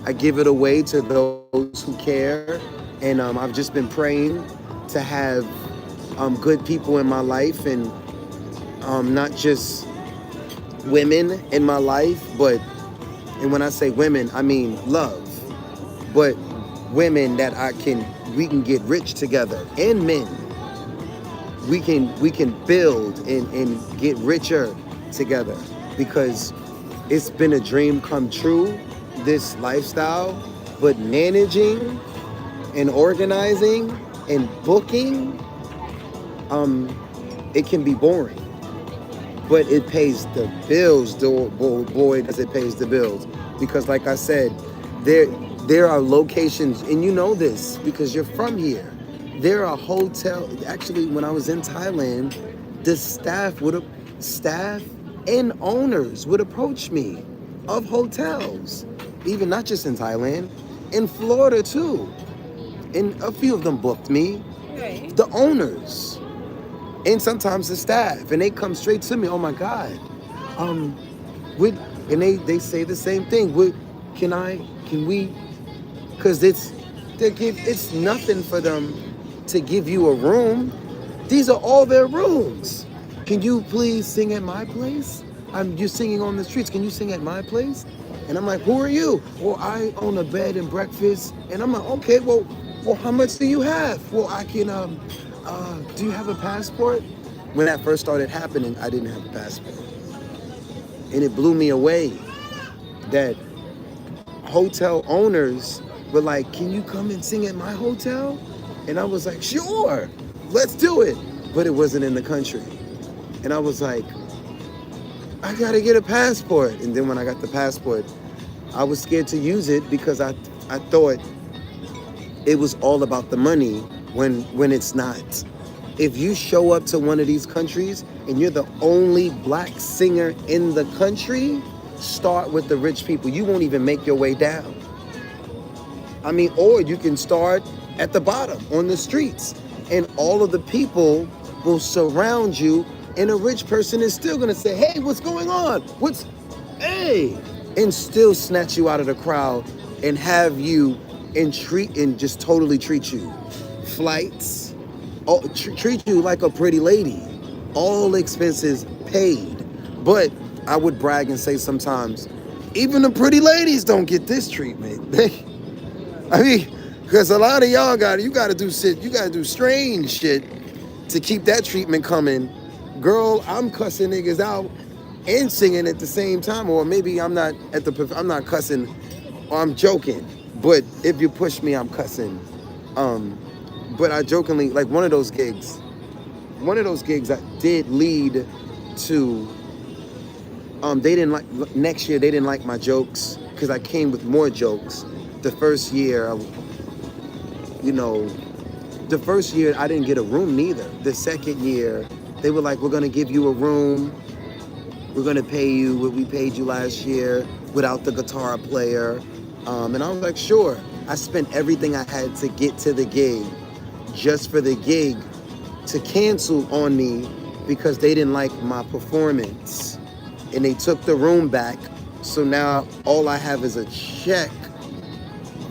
it away to those who care, and I've just been praying to have good people in my life, and not just women in my life, and when I say women, I mean love, but women that we can get rich together, and men. We can build and get richer together, because it's been a dream come true, this lifestyle, but managing and organizing and booking, it can be boring. But it pays the bills, boy, does it pays the bills. Because like I said, there are locations, and you know this because you're from here. There are hotels, actually when I was in Thailand, the staff and owners would approach me of hotels, even not just in Thailand, in Florida too. And a few of them booked me, Right. the owners, and sometimes the staff, and they come straight to me. Oh my God, and they say the same thing. Can we? Because it's nothing for them to give you a room. These are all their rooms. Can you please sing at my place? You're singing on the streets. Can you sing at my place? And I'm like, who are you? Well, I own a bed and breakfast. And I'm like, okay, well, how much do you have? Well, I can, do you have a passport? When that first started happening, I didn't have a passport. And it blew me away that hotel owners were like, can you come and sing at my hotel? And I was like, sure, let's do it. But it wasn't in the country. And I was like, I gotta get a passport. And then when I got the passport, I was scared to use it because I thought it was all about the money when it's not. If you show up to one of these countries and you're the only black singer in the country, start with the rich people. You won't even make your way down. I mean, or you can start at the bottom on the streets, and all of the people will surround you, and a rich person is still gonna say, hey, what's going on? Hey, and still snatch you out of the crowd and have you and just totally treat you. Flights, treat you like a pretty lady. All expenses paid. But I would brag and say sometimes, even the pretty ladies don't get this treatment. I mean, because a lot of y'all you gotta do strange shit to keep that treatment coming. Girl, I'm cussing niggas out and singing at the same time, or maybe I'm not cussing, or I'm joking. But if you push me, I'm cussing. But I jokingly, like one of those gigs that did lead to, next year they didn't like my jokes because I came with more jokes. The first year, you know, the first year I didn't get a room neither. The second year, they were like, we're gonna give you a room. We're gonna pay you what we paid you last year without the guitar player. And I was like, sure. I spent everything I had to get to the gig, just for the gig to cancel on me because they didn't like my performance. And they took the room back. So now all I have is a check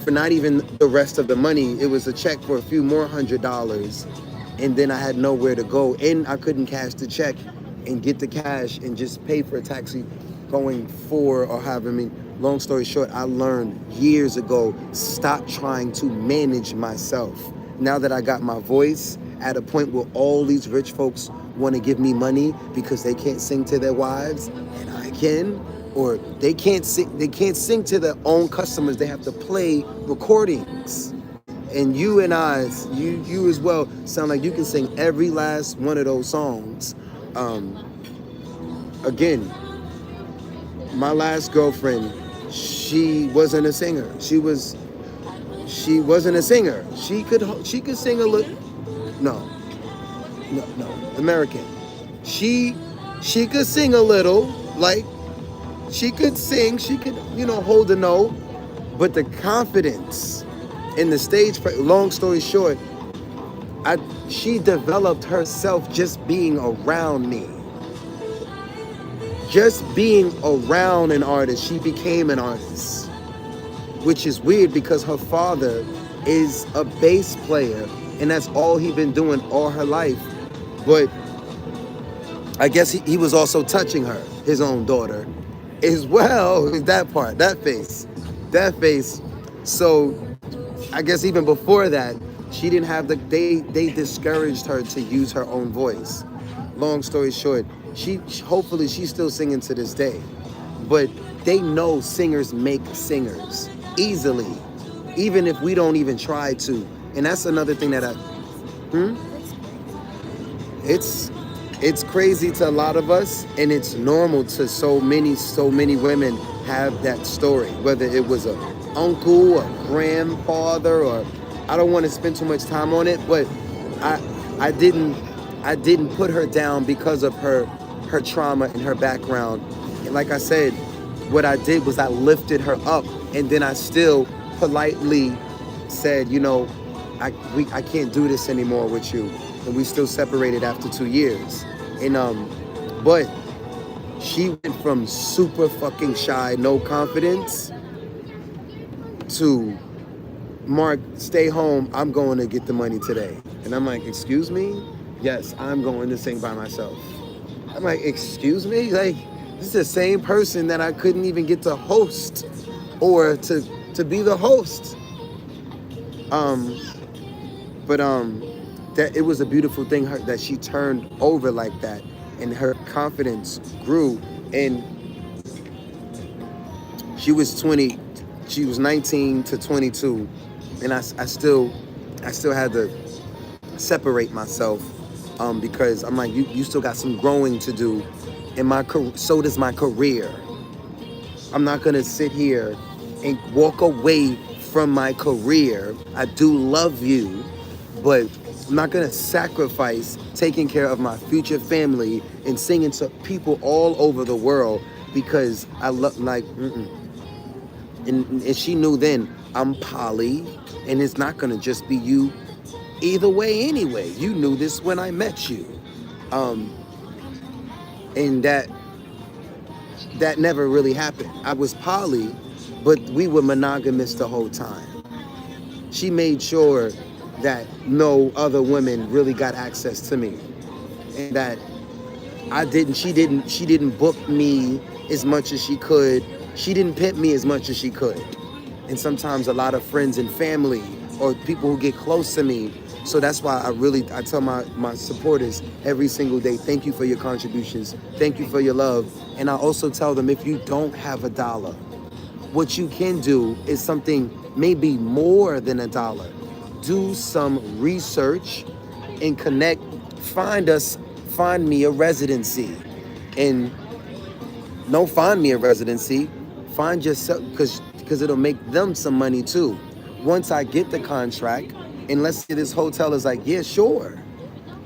for not even the rest of the money. It was a check for a few more $100. And then I had nowhere to go. And I couldn't cash the check and get the cash and just pay for a taxi going for or however. I mean, long story short, I learned years ago, stop trying to manage myself. Now that I got my voice at a point where all these rich folks want to give me money because they can't sing to their wives and I can, or they can't sing to their own customers. They have to play recordings. And you and I, you as well, sound like you can sing every last one of those songs. Again, my last girlfriend, she wasn't a singer. She wasn't a singer. She could sing a little. No, American. She could sing a little, like she could sing. She could, hold a note. But the confidence in the stage. Long story short, she developed herself just being around me. Just being around an artist, she became an artist. Which is weird because her father is a bass player and that's all he's been doing all her life. But I guess he was also touching her, his own daughter, as well. That part, that face. So I guess even before that, she didn't have they discouraged her to use her own voice. Long story short, hopefully she's still singing to this day. But they know singers make singers easily, even if we don't even try to. And that's another thing that it's crazy to a lot of us, and it's normal to so many women have that story, whether it was a uncle, a grandfather, or I don't want to spend too much time on it, but I didn't put her down because of her trauma and her background. And like I said, what I did was I lifted her up, and then I still politely said, I can't do this anymore with you. And we still separated after 2 years. And but she went from super fucking shy, no confidence, to Mark, stay home, I'm going to get the money today. And I'm like, excuse me? Yes, I'm going to sing by myself. I'm like, excuse me? Like, this is the same person that I couldn't even get to host or to be the host. That it was a beautiful thing that she turned over like that, and her confidence grew. And she was 19 to 22, and I still had to separate myself because I'm like, you still got some growing to do. So does my career. I'm not gonna sit here and walk away from my career. I do love you, but I'm not gonna sacrifice taking care of my future family and singing to people all over the world because I love, like, And she knew then I'm poly, and it's not gonna just be you either way anyway. You knew this when I met you. And that never really happened. I was poly, but we were monogamous the whole time. She made sure that no other women really got access to me, and that she didn't book me as much as she could. She didn't pimp me as much as she could. And sometimes a lot of friends and family or people who get close to me. So that's why I tell my supporters every single day, thank you for your contributions. Thank you for your love. And I also tell them, if you don't have $1, what you can do is something maybe more than $1. Do some research and connect. Find me a residency. And don't find me a residency. find yourself, because it'll make them some money too. Once I get the contract, and let's say this hotel is like, yeah, sure.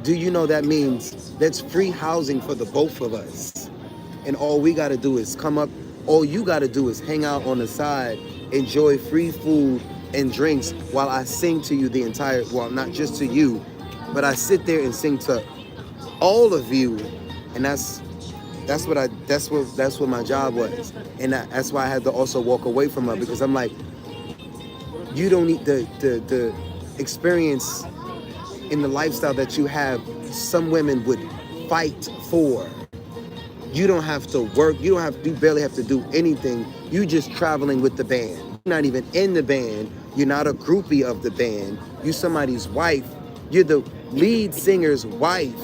Do you know that means that's free housing for the both of us? And all we got to do is come up. All you got to do is hang out on the side, enjoy free food and drinks while I sing to you the entire. Well, not just to you, but I sit there and sing to all of you, and that's what my job was, and that's why I had to also walk away from her, because I'm like, you don't need the experience in the lifestyle that you have. Some women would fight for. You don't have to work. You barely have to do anything. You just traveling with the band. You're not even in the band. You're not a groupie of the band. You're somebody's wife. You're the lead singer's wife.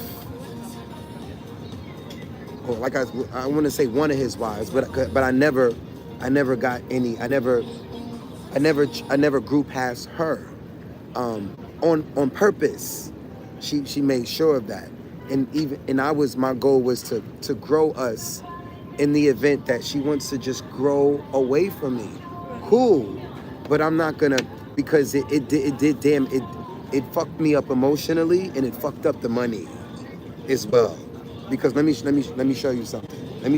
Or like I want to say one of his wives, but I never got any. I never grew past her. On purpose. She made sure of that. My goal was to grow us in the event that she wants to just grow away from me. Cool. But I'm not gonna, because it fucked me up emotionally, and it fucked up the money as well. Because let me show you something. Let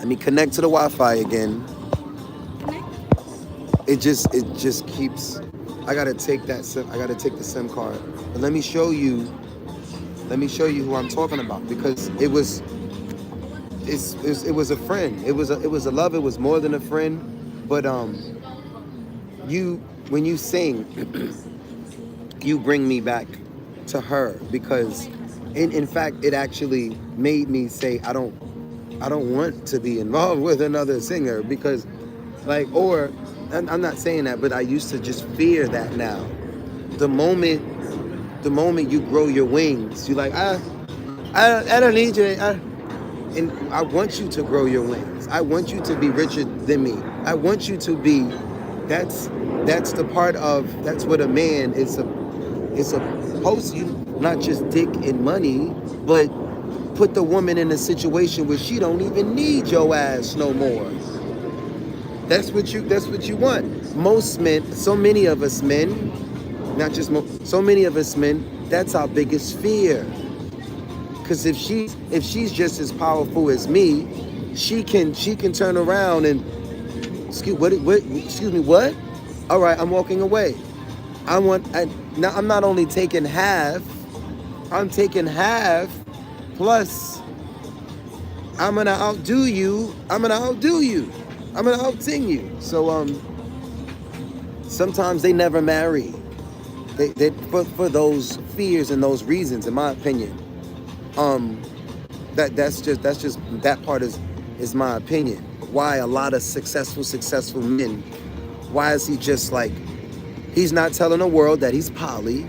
me connect to the Wi-Fi again. It just keeps. I gotta take the SIM card. But let me show you who I'm talking about, because it was a friend. It was a love. It was more than a friend. But when you sing, you bring me back to her, because in fact it actually made me say I don't want to be involved with another singer, because I'm not saying that, but I used to just fear that. Now the moment you grow your wings, you're like, I don't need you. And I want you to grow your wings. I want you to be richer than me. I want you to be. That's what a man is supposed to. Not just dick and money, but put the woman in a situation where she don't even need your ass no more. That's what you want. Most men, so many of us men, not just so many of us men, that's our biggest fear. Because if she's just as powerful as me, she can turn around and excuse me, what? All right, I'm walking away. Now I'm not only taking half, I'm taking half plus I'm gonna outdo you. I'm gonna outsing you. So sometimes they never marry. They for those fears and those reasons, in my opinion. That's just that part is my opinion. Why a lot of successful men, why is he just like, he's not telling the world that he's poly,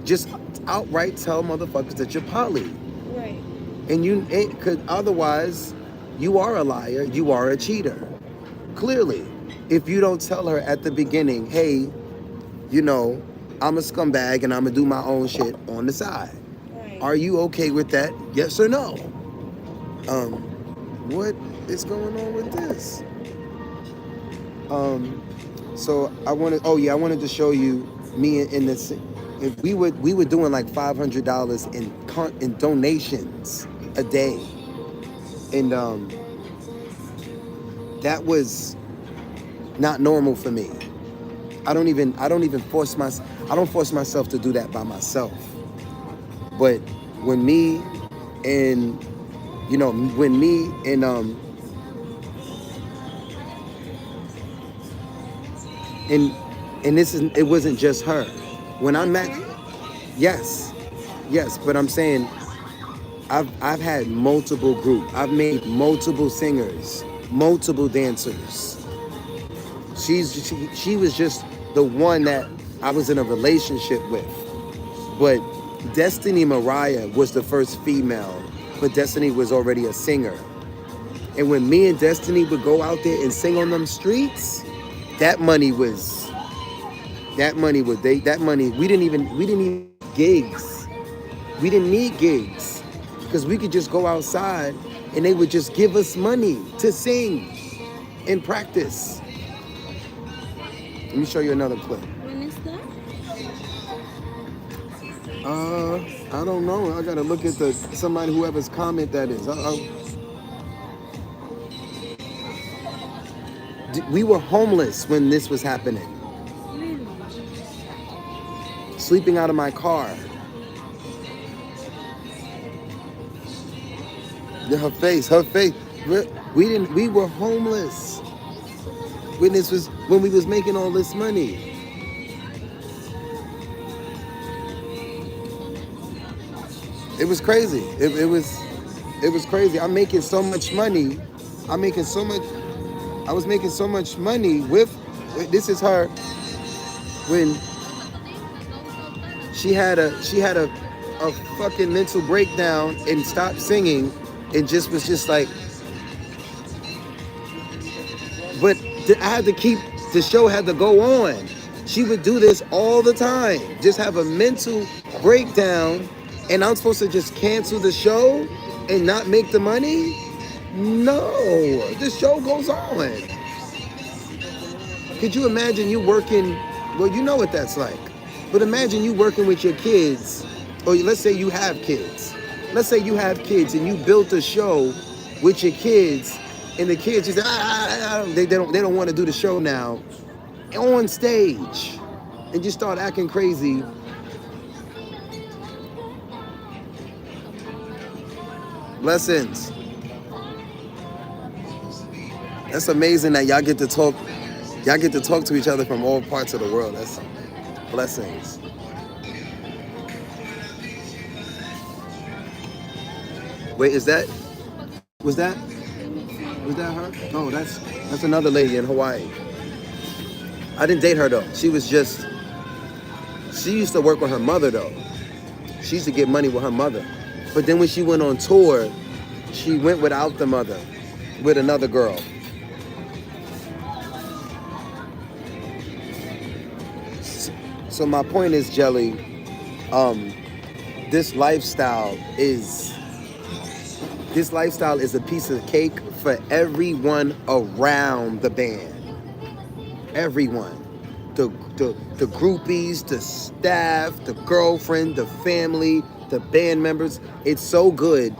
just outright tell motherfuckers that you're poly. Right. And could otherwise you are a liar, you are a cheater. Clearly, if you don't tell her at the beginning, hey, I'm a scumbag and I'm gonna do my own shit on the side. Right. Are you okay with that? Yes or no? What is going on with this? So I wanted to show you me in this. If we were doing like $500 in donations a day, and that was not normal for me. I don't force myself to do that by myself. But when me and it wasn't just her. When I met, yes, but I'm saying I've had multiple groups. I've made multiple singers, multiple dancers. She was just the one that I was in a relationship with. But Destiny Mariah was the first female, but Destiny was already a singer. And when me and Destiny would go out there and sing on them streets, we didn't need gigs. We didn't need gigs, because we could just go outside and they would just give us money to sing and practice. Let me show you another clip. When is that? I don't know. I gotta look at somebody, whoever's comment that is. We were homeless when this was happening. Really? Sleeping out of my car. Yeah, her face. We were homeless when we was making all this money. It was crazy. It was crazy. I'm making so much money. I was making so much money with. This is her when she had a fucking mental breakdown and stopped singing and just was just like. But I had to keep, the show had to go on. She would do this all the time. Just have a mental breakdown, and I'm supposed to just cancel the show and not make the money? No, the show goes on. Could you imagine you working, well, you know what that's like. But imagine you working with your kids, or let's say you have kids. Let's say you have kids and you built a show with your kids, and the kids just they don't want to do the show now on stage, and just start acting crazy. Blessings. That's amazing that y'all get to talk. Y'all get to talk to each other from all parts of the world. That's blessings. Wait, was that her? No, that's another lady in Hawaii. I didn't date her though. She used to work with her mother though. She used to get money with her mother. But then when she went on tour, she went without the mother, with another girl. So my point is, Jelly, this lifestyle is a piece of cake for everyone around the band. Everyone. The groupies, the staff, the girlfriend, the family, the band members. It's so good.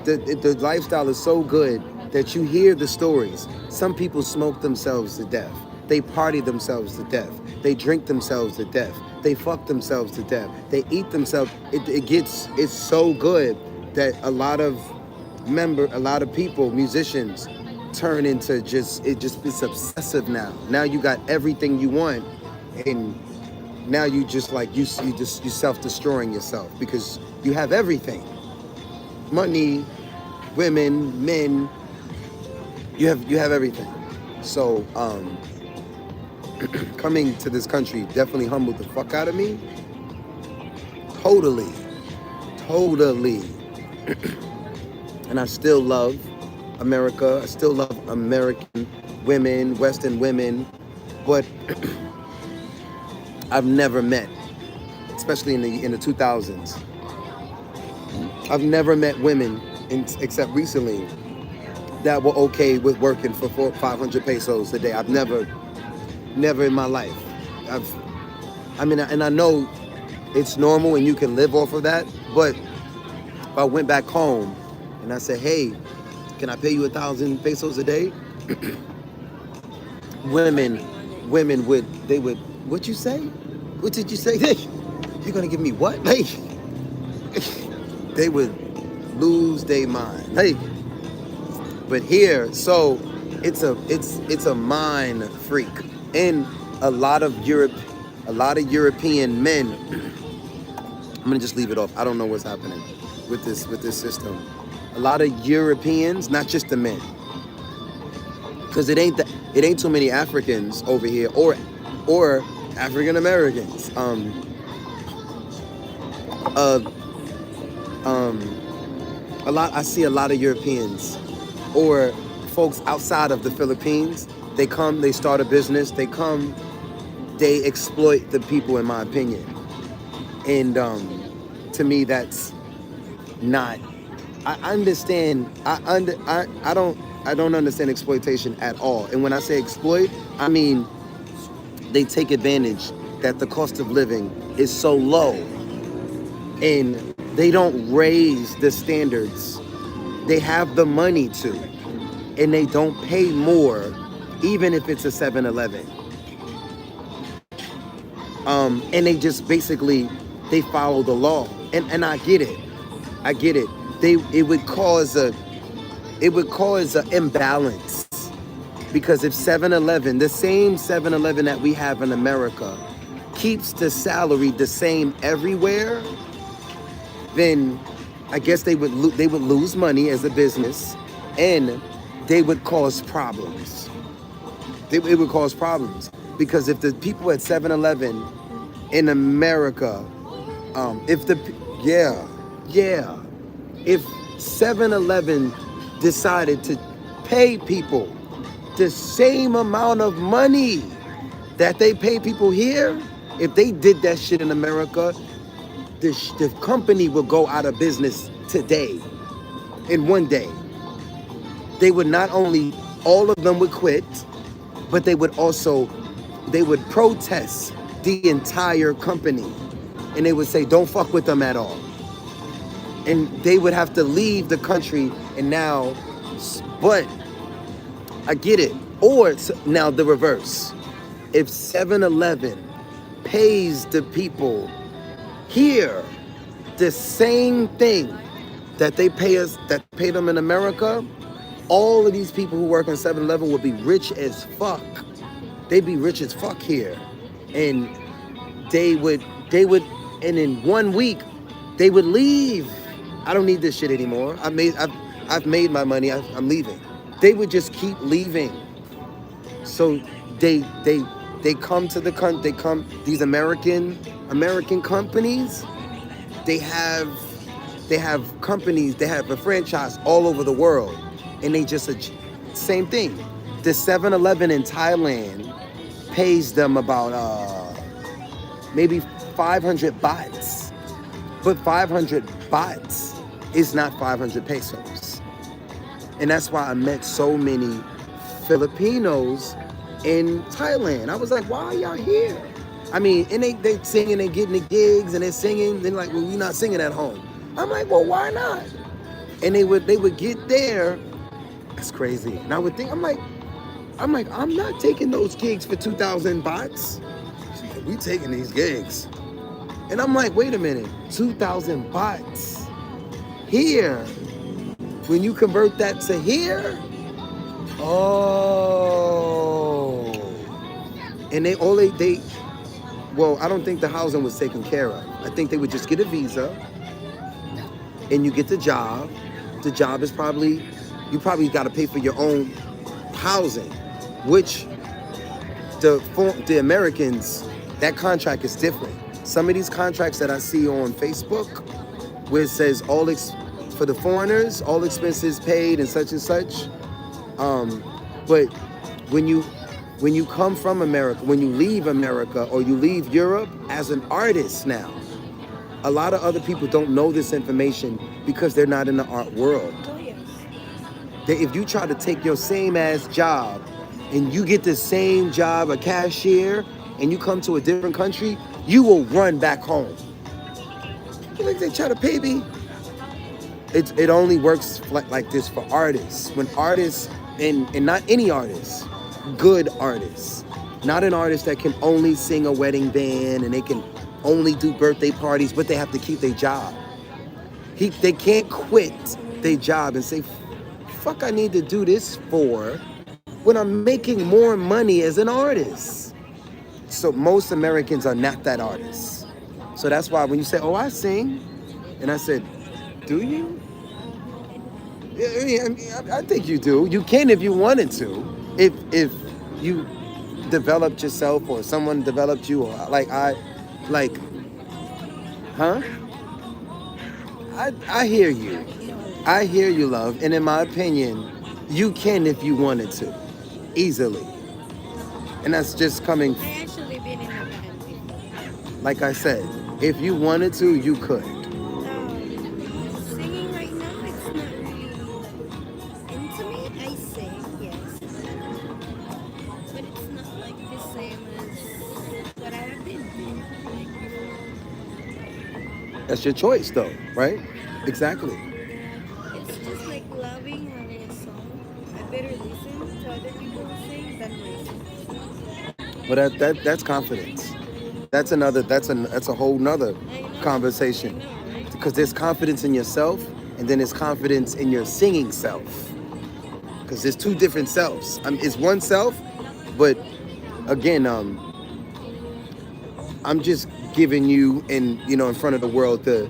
The lifestyle is so good that you hear the stories. Some people smoke themselves to death. They party themselves to death. They drink themselves to death. They fuck themselves to death. They eat themselves. It's so good that a lot of people, musicians, turn into it's obsessive now. Now you got everything you want, and now you just like you self-destroying yourself because you have everything. Money, women, men. You have everything. So coming to this country definitely humbled the fuck out of me. Totally. And I still love America. I still love American women, Western women, but I've never met, especially in the 2000s. I've never met women, except recently, that were okay with working for 500 pesos a day. I've never in my life. I know it's normal and you can live off of that, but if I went back home and I said, hey, can I pay you 1,000 pesos a day? women would, what you say? What did you say? You're gonna give me what? Like, they would lose their mind. Like, but here, so it's a mind freak. And a lot of European men, I'm gonna just leave it off. I don't know what's happening with this system. A lot of Europeans, not just the men, because it ain't too many Africans over here or African Americans. I see a lot of Europeans or folks outside of the Philippines. They come, they start a business, they exploit the people, in my opinion. And to me, that's not I understand. I don't understand exploitation at all. And when I say exploit, I mean they take advantage that the cost of living is so low, and they don't raise the standards. They have the money to, and they don't pay more, even if it's a 7-Eleven. And they just basically they follow the law, and I get it. I get it. It would cause a imbalance, because if 7-Eleven, the same 7-Eleven that we have in America, keeps the salary the same everywhere, then I guess they would lose money as a business, and they would cause problems. It would cause problems, because if the people at 7-Eleven in America, if the yeah, if 7-Eleven decided to pay people the same amount of money that they pay people here, if they did that shit in America, the company would go out of business today, in one day. They would not only, all of them would quit, but they would protest the entire company, and they would say, don't fuck with them at all. And they would have to leave the country, and now, but I get it. Or now the reverse. If 7-Eleven pays the people here the same thing that they pay us, that pay them in America, all of these people who work in 7-Eleven would be rich as fuck. They'd be rich as fuck here. And they would, and in 1 week, they would leave. I don't need this shit anymore. I've made my money. I'm leaving. They would just keep leaving. So they come to the country. They come, these American companies. They have companies. They have a franchise all over the world, and they just same thing. The 7-Eleven in Thailand pays them about maybe 500 bahts, but 500 bahts is not 500 pesos. And that's why I met so many Filipinos in Thailand. I was like, why are y'all here? I mean, and they singing and getting the gigs, and they're singing. They're like, well, we're not singing at home. I'm like, well, why not? And they would get there. That's crazy. And I would think, I'm like, I'm not taking those gigs for 2,000 bahts. She's like, we taking these gigs. And I'm like, wait a minute, 2,000 bahts here. When you convert that to here, oh. And well, I don't think the housing was taken care of. I think they would just get a visa, and you get the job. The job is you probably got to pay for your own housing, which the Americans, that contract is different. Some of these contracts that I see on Facebook, where it says for the foreigners, all expenses paid and such, but when you come from America, when you leave America or you leave Europe as an artist now, a lot of other people don't know this information because they're not in the art world. If you try to take your same ass job and you get the same job, a cashier, and you come to a different country, you will run back home. You think they try to pay me? It only works like this for artists. When artists, and not any artists, good artists, not an artist that can only sing a wedding band and they can only do birthday parties, but they have to keep their job. They can't quit their job and say, fuck, I need to do this for when I'm making more money as an artist. So most Americans are not that artists. So that's why when you say, oh, I sing, and I said, do you? I think you do. You can if you wanted to. If you developed yourself or someone developed you, or I hear you. I hear you, love. And in my opinion, you can if you wanted to, easily. And that's just coming. I actually been in a band before. Like I said, if you wanted to, you could. Singing right now, it's not That's your choice, though, right? Exactly. It's just like loving having a song. I better listen to other people sing than myself. But that's confidence. That's a whole nother I conversation. know, right? Because there's confidence in yourself, and then there's confidence in your singing self. Because there's two different selves. It's one self, but again, I'm just giving you in front of the world the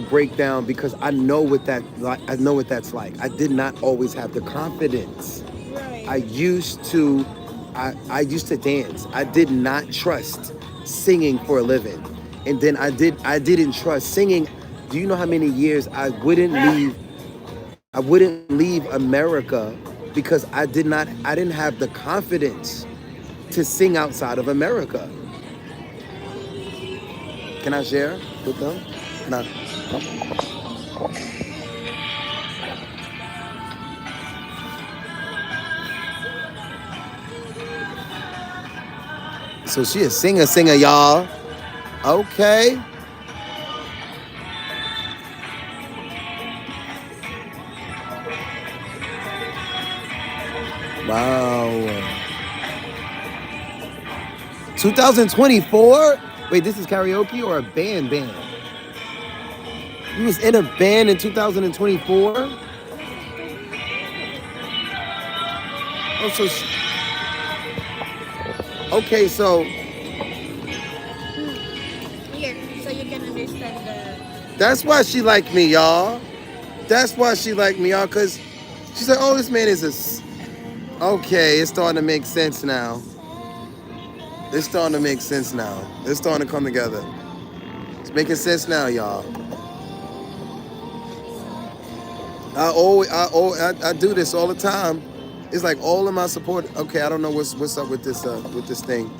breakdown because I know what that like. I know what that's like. I did not always have the confidence. Right. I used to I used to dance. I did not trust singing for a living. And then I didn't trust singing. Do you know how many years I wouldn't leave America because I didn't have the confidence to sing outside of America. Can I share with them? Can I? So she a singer, y'all. Okay. Wow. 2024? Wait, this is karaoke or a band? You was in a band in 2024? Last October? Oh, okay, so Here, so you can understand the. that's why she liked me, y'all. That's why she liked me, y'all, because she said, oh, this man is okay, it's starting to make sense now. It's starting to make sense now. It's starting to come together. It's making sense now, y'all. I do this all the time. It's like all of my support. Okay, I don't know what's up with this thing.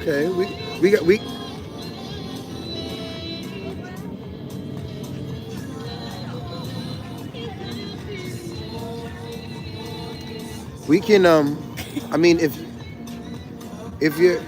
Okay, we can I mean if you're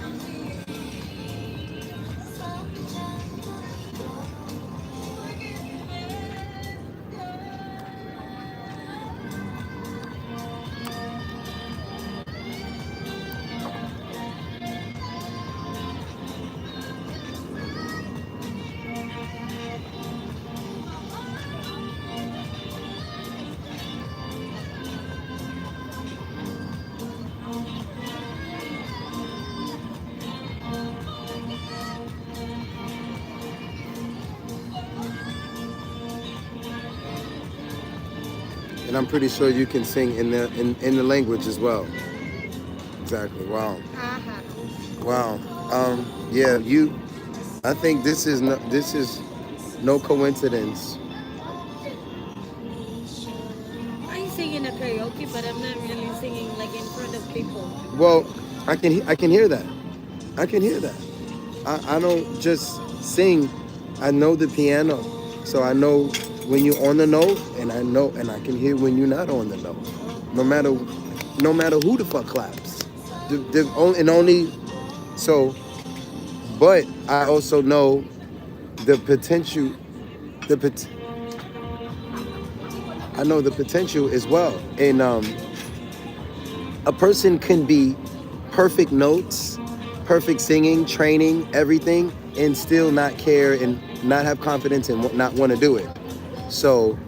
and I'm pretty sure you can sing in the language as well. Exactly. Wow. Haha. Wow. Yeah, I think this is no coincidence. I sing in a karaoke, but I'm not really singing like in front of people. Well, I can hear that. I can hear that. I don't just sing. I know the piano, so I know when you're on the note, and I can hear when you're not on the note. No matter, no matter who the fuck claps. Only so. But I also know the potential. The pot, I know the potential as well, and a person can be perfect notes, perfect singing, training, everything, and still not care and not have confidence and not want to do it. So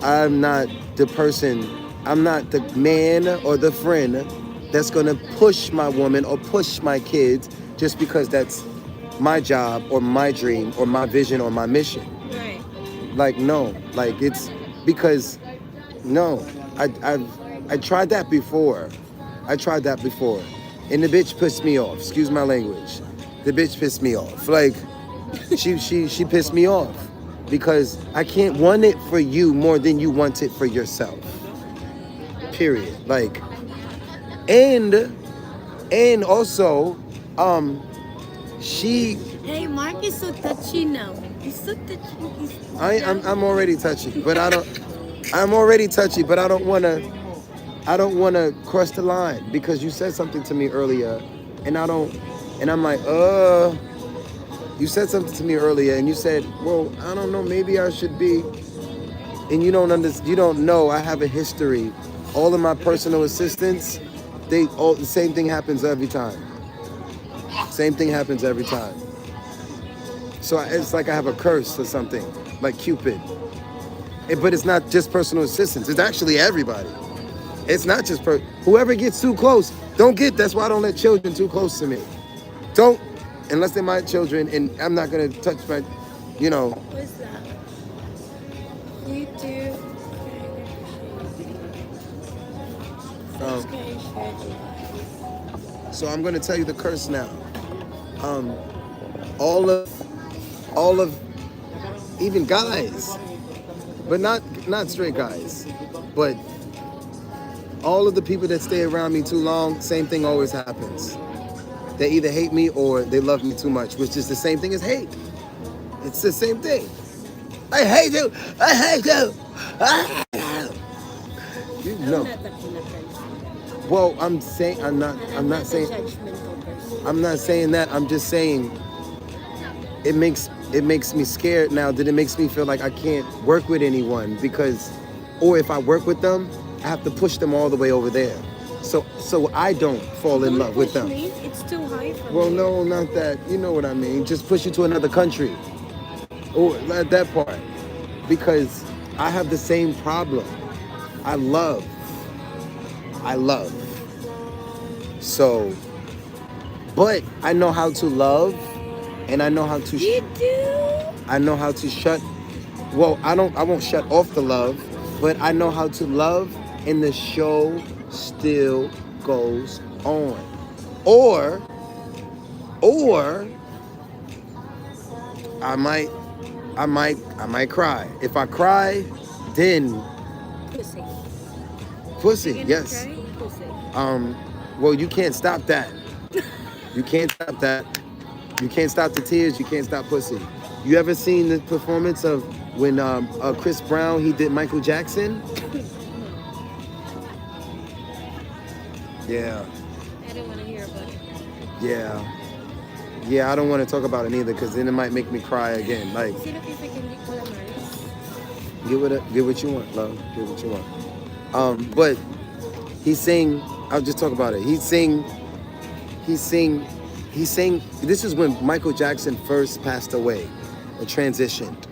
I'm not the person, I'm not the man or the friend that's gonna push my woman or push my kids just because that's my job or my dream or my vision or my mission. Right. Like no, like it's because no, I tried that before. I tried that before, and the bitch pissed me off. Excuse my language. The bitch pissed me off. Like she pissed me off. because I can't want it for you more than you want it for yourself. Period. Like, and also, she. Hey, Mark is so touchy now. He's so touchy. I'm already touchy, but I don't. I'm already touchy, but I don't wanna. I don't wanna cross the line because you said something to me earlier, and I don't. And I'm like, You said something to me earlier, and you said, well, I don't know, maybe I should be. And you don't understand. You don't know. I have a history. All of my personal assistants, the same thing happens every time. Same thing happens every time. So it's like I have a curse or something, like Cupid. But it's not just personal assistants. It's actually everybody. It's not just whoever gets too close. That's why I don't let children too close to me. Don't, unless they're my children, and I'm not gonna touch my, What's that? You too. So I'm gonna tell you the curse now. All of, even guys, but not straight guys, but all of the people that stay around me too long, same thing always happens. They either hate me or they love me too much, which is the same thing as hate. It's the same thing. I hate you. I hate you. I hate you. You know. Well, I'm saying I'm not saying that. I'm just saying it makes me scared now that it makes me feel like I can't work with anyone or if I work with them, I have to push them all the way over there. So I don't fall in love with them. It's too high for me. Well, no, not that. You know what I mean. Just push you to another country. Or that part. Because I have the same problem. I love. So, but I know how to love, and I know how to. You do? I know how to shut. Well, I won't shut off the love, but I know how to love, and the show still goes on. Or I might cry. If I cry, then pussy. Yes. Pussy. Well, you can't stop that. You can't stop that. You can't stop the tears. You can't stop pussy. You ever seen the performance of when Chris Brown, he did Michael Jackson? Yeah. I don't want to hear about it. Yeah, I don't want to talk about it either because then it might make me cry again. Like, get what you want, love. Get what you want. But he's saying, I'll just talk about it. He's saying, this is when Michael Jackson first passed away, or transitioned.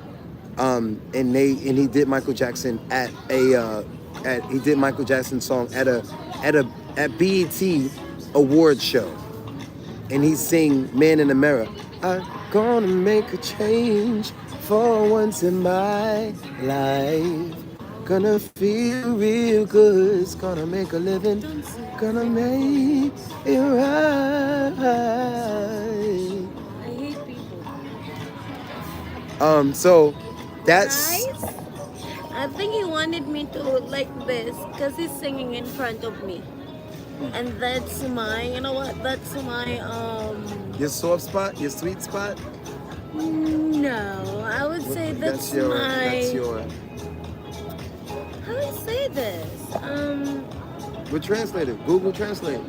And he did Michael Jackson he did Michael Jackson's song at BET award show. And he sing Man in the Mirror. I'm gonna make a change for once in my life. Gonna feel real good. It's gonna make a living. Gonna make it right. I hate people. So that's. Guys, I think he wanted me to look like this because he's singing in front of me. And that's my, you know what? That's my, Your soft spot? Your sweet spot? No, I would say that's your. How do I say this? We'll translate it. Google Translate.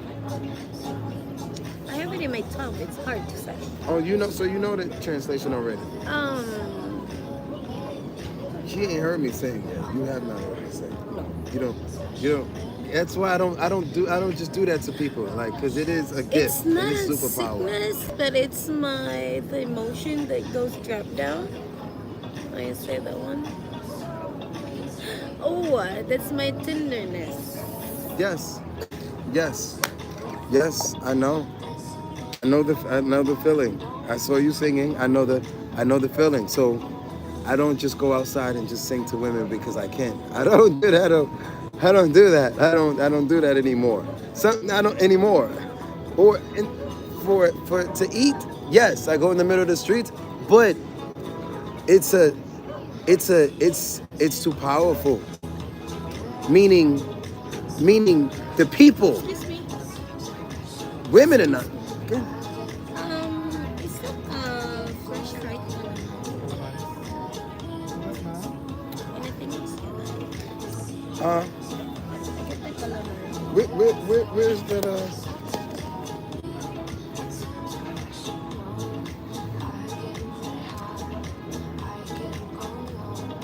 I have it in my tongue. It's hard to say. Oh, so you know the translation already. She ain't heard me sing yet. You have not heard me sing. No. You don't. That's why I don't just do that to people, like, because it is a gift. It's not it's a superpower. sickness, but it's the emotion that goes drop down. I say that one. Oh, that's my tenderness. Yes. I know. I know the feeling. I saw you singing. I know the feeling. So I don't just go outside and just sing to women because I can. I don't do that. I don't do that. I don't do that anymore. I don't anymore. Or to eat, yes, I go in the middle of the street, but it's it's too powerful. Meaning the people, Excuse me. women are not. Is that fresh fried anything else? Uh, I get the calamari. where's that?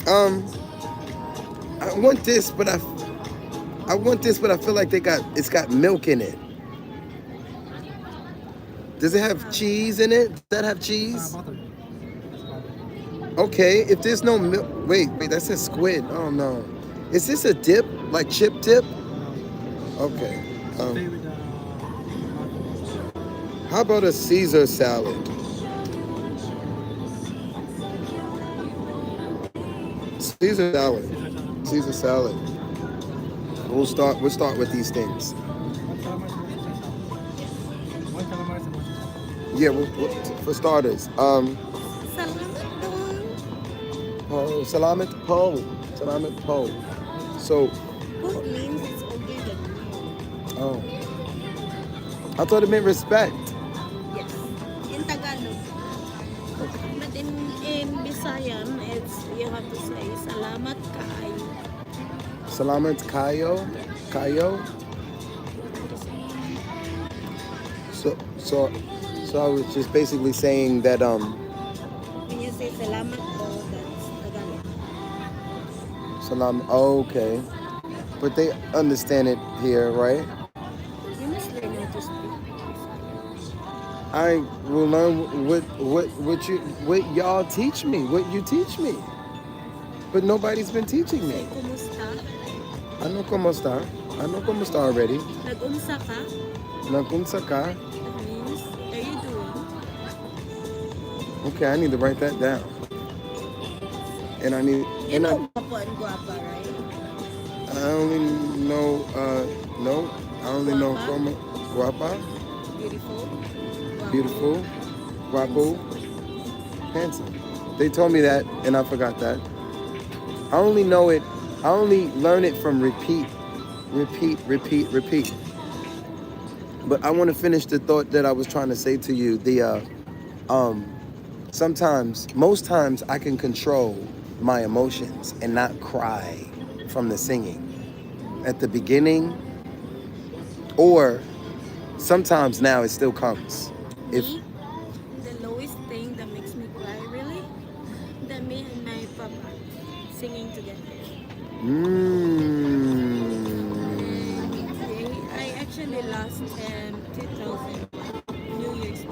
Um, I want this, but I feel like it's got milk in it. Does it have cheese in it? Does that have cheese? Okay, if there's no milk, wait, that says squid. Oh no, is this a dip, like chip dip? Okay. How about a Caesar salad? Caesar salad. Caesar salad. We'll start with these things. Yeah, for starters. Salamat doon. Salamat po. So, What means it's older than you? oh, I thought it meant respect. Yes. In Tagalog. But in Visayan, it's you have to say salamat kaayo. Salamat kayo. Kayo. So I was just basically saying that When you say salamat po, that's Tagalog. salam. Oh, okay, but they understand it here, right? You must learn how to speak Visayan. I will learn what y'all teach me, what you teach me, but nobody's been teaching Say me. kumusta? Ano kumusta? Ano kumusta already? Nag-unsa ka? Nakunsa ka? That means, what are you doing? Okay, I need to write that down. And I need, You and know guapo and guapa, right? I only know, no, I only know Guapa. guapa, Beautiful. Guapo. beautiful, guapo, handsome. They told me that, and I forgot that. I only know it. I only learn it from repeat. But I want to finish the thought that I was trying to say to you. Most times, I can control my emotions and not cry from the singing at the beginning, or sometimes now it still comes. If Me, the lowest thing that makes me cry, really, that me and my papa singing together. I actually lost him 2000 New Year's Day.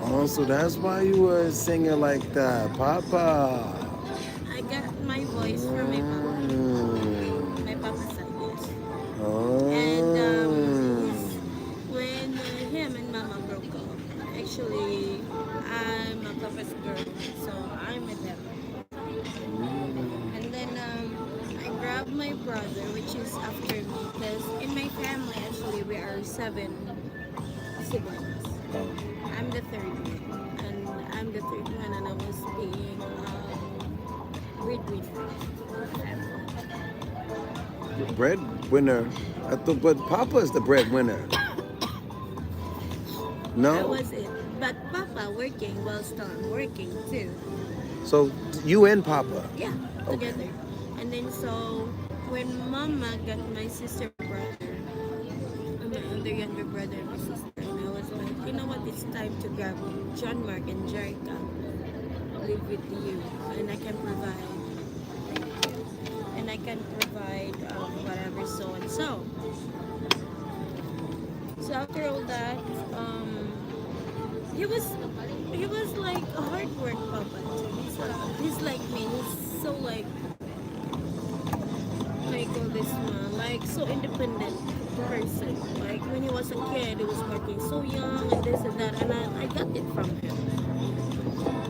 Oh, so that's why you were singing like that, Papa. I got my voice from my papa's side, yes. Oh. And when him and mama broke up, actually, I'm a papa's girl, so I'm with him. And then I grabbed my brother, which is after me, because in my family, actually, we are 7 siblings. I'm the third one, and I was being breadwinner of the family. Breadwinner. But Papa's the breadwinner. No. That was it. But Papa working while I'm working too. So you and Papa. Yeah, Okay. together. And then so when Mama got my sister brother, my other younger brother and my sister, and I was like, you know what? It's time to grab John Mark and Jerica, live with you, and I can provide. And I can provide whatever so and so. So after all that, he was like a hard work papa too. He's like me. He's so like all this man, like so independent person. Like when he was a kid, he was working so young and this and that, and I got it from him.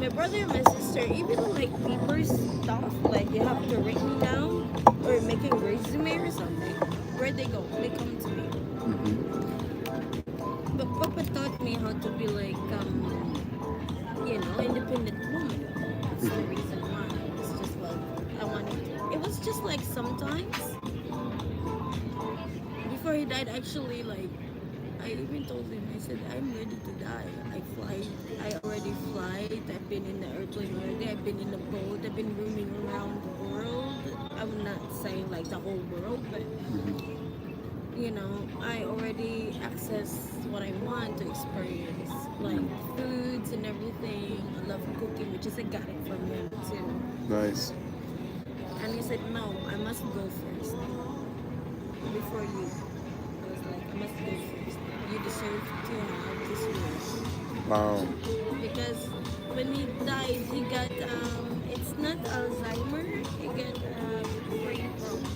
My brother and my sister, even like paper stuff, like you have to write me down or making resume or something. Where they go? They come to me. But Papa taught me how to be like, independent woman. That's the reason why. It's just well said I'd actually like. I even told him. I said I'm ready to die. I fly. I already fly. I've been in the airplane already. I've been in the boat. I've been roaming around the world. I'm not saying like the whole world, but I already access what I want to experience, like foods and everything. I love cooking, which is I got it from him too. Nice. And he said, no, I must go first before you. I was like, I must go first. You deserve to have this world. Wow. Because when he died, he got, it's not Alzheimer, he got brain problem.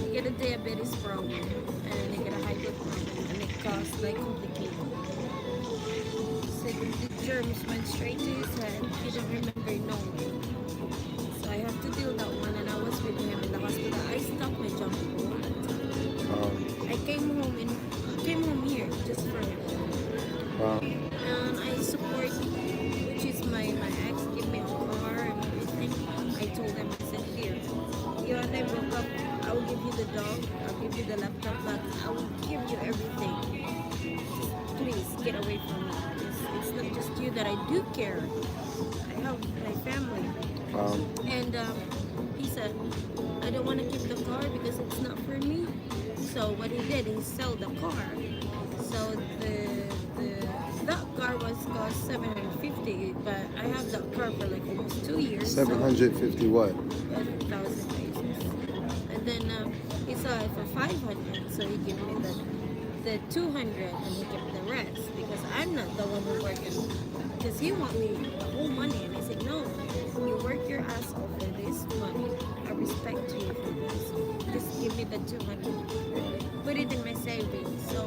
He got a diabetes problem, and he got a high blood problem, and it caused like complications. So the germs went straight to his head. He didn't remember no one. So I have to deal that one, and I was with him in the hospital. I stopped my job all the time. I came home here just for him. Wow. And I support, which is my ex, give me a car and everything. I told him, I said, here, you and I broke up. I will give you the dog. I'll give you the laptop, but I will give you everything. Please get away from me. It's not just you that I do care. I have my family. And he said, I don't want to keep the car because it's not for me. So what he did, he sold the car. So that car was cost 750, but I have that car for like almost 2 years. 750 what? 1,000 pesos. And then he saw it for 500, so he gave me the 200 and he kept the rest because I'm not the one who working. Because he want me the whole money, and I said no. You work your ass off for this money. I respect you for this. Just give me the 200. Put it in my savings. So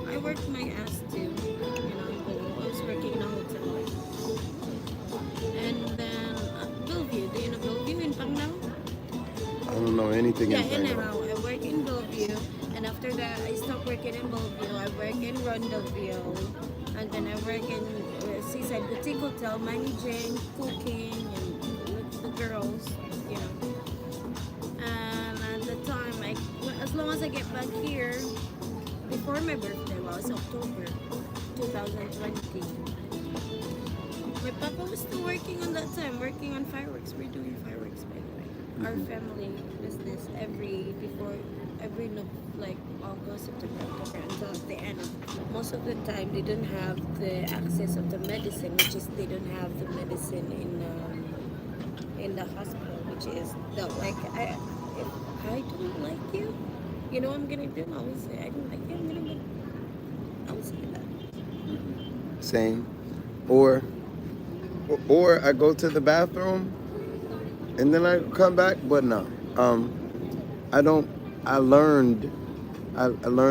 I worked my ass too. I was working in a hotel. And then Bellevue. Do you know Bellevue in Pangnao? I don't know anything in Pangnao. Anyhow, I work in Bellevue. And after that, I stopped working in Bellevue. I work in Rondellville. And then I work in Seaside Boutique Hotel, managing, cooking, and with the girls, And at the time, as long as I get back here, before my birthday, well, it's October 2020. My papa was still working on that time, working on fireworks. We're doing fireworks, by the way. Our family business every like August, September, October until the end. Most of the time, they don't have the access of the medicine, which is they don't have the medicine in the hospital, which is the like if I don't like you, you know what I'm gonna do? I will say I don't like you. I will say that. Same. Or I go to the bathroom and then I come back, but no. I don't. I learned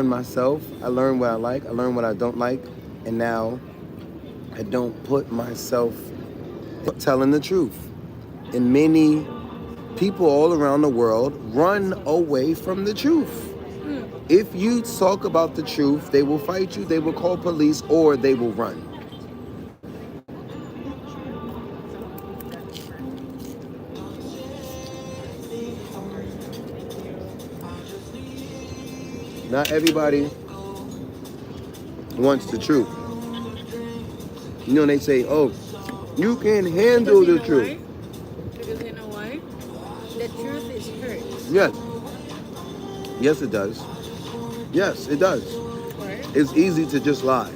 myself. I learned what I like. I learned what I don't like, and now I don't put myself telling the truth. And many people all around the world run away from the truth. If you talk about the truth, they will fight you, they will call police, or they will run. Not everybody wants the truth. They say, oh, you can handle the truth. Because you know why? The truth is hurt. Yes. Yes, it does. Yes, it does. Right? It's easy to just lie.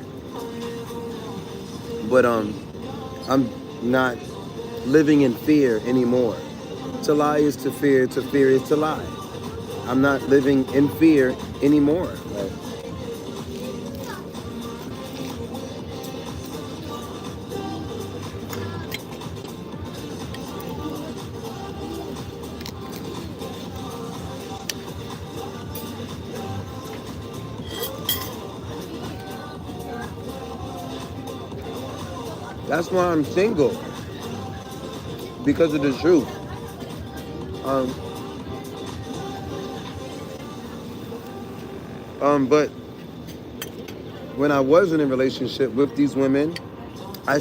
But I'm not living in fear anymore. To lie is to fear is to lie. I'm not living in fear anymore. That's why I'm single. Because of the truth. But when I was in a relationship with these women, I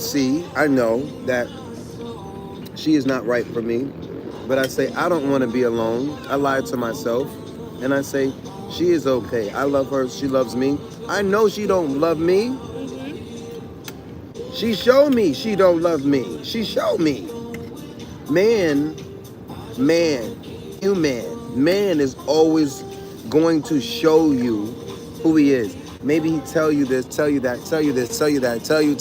know that she is not right for me. But I say, I don't want to be alone. I lie to myself. And I say, She is okay. I love her. She loves me. I know she don't love me. She showed me she don't love me. She showed me. Man, man, human. Man is always going to show you who he is. Maybe he tell you this, tell you that, tell you this, tell you that, tell you.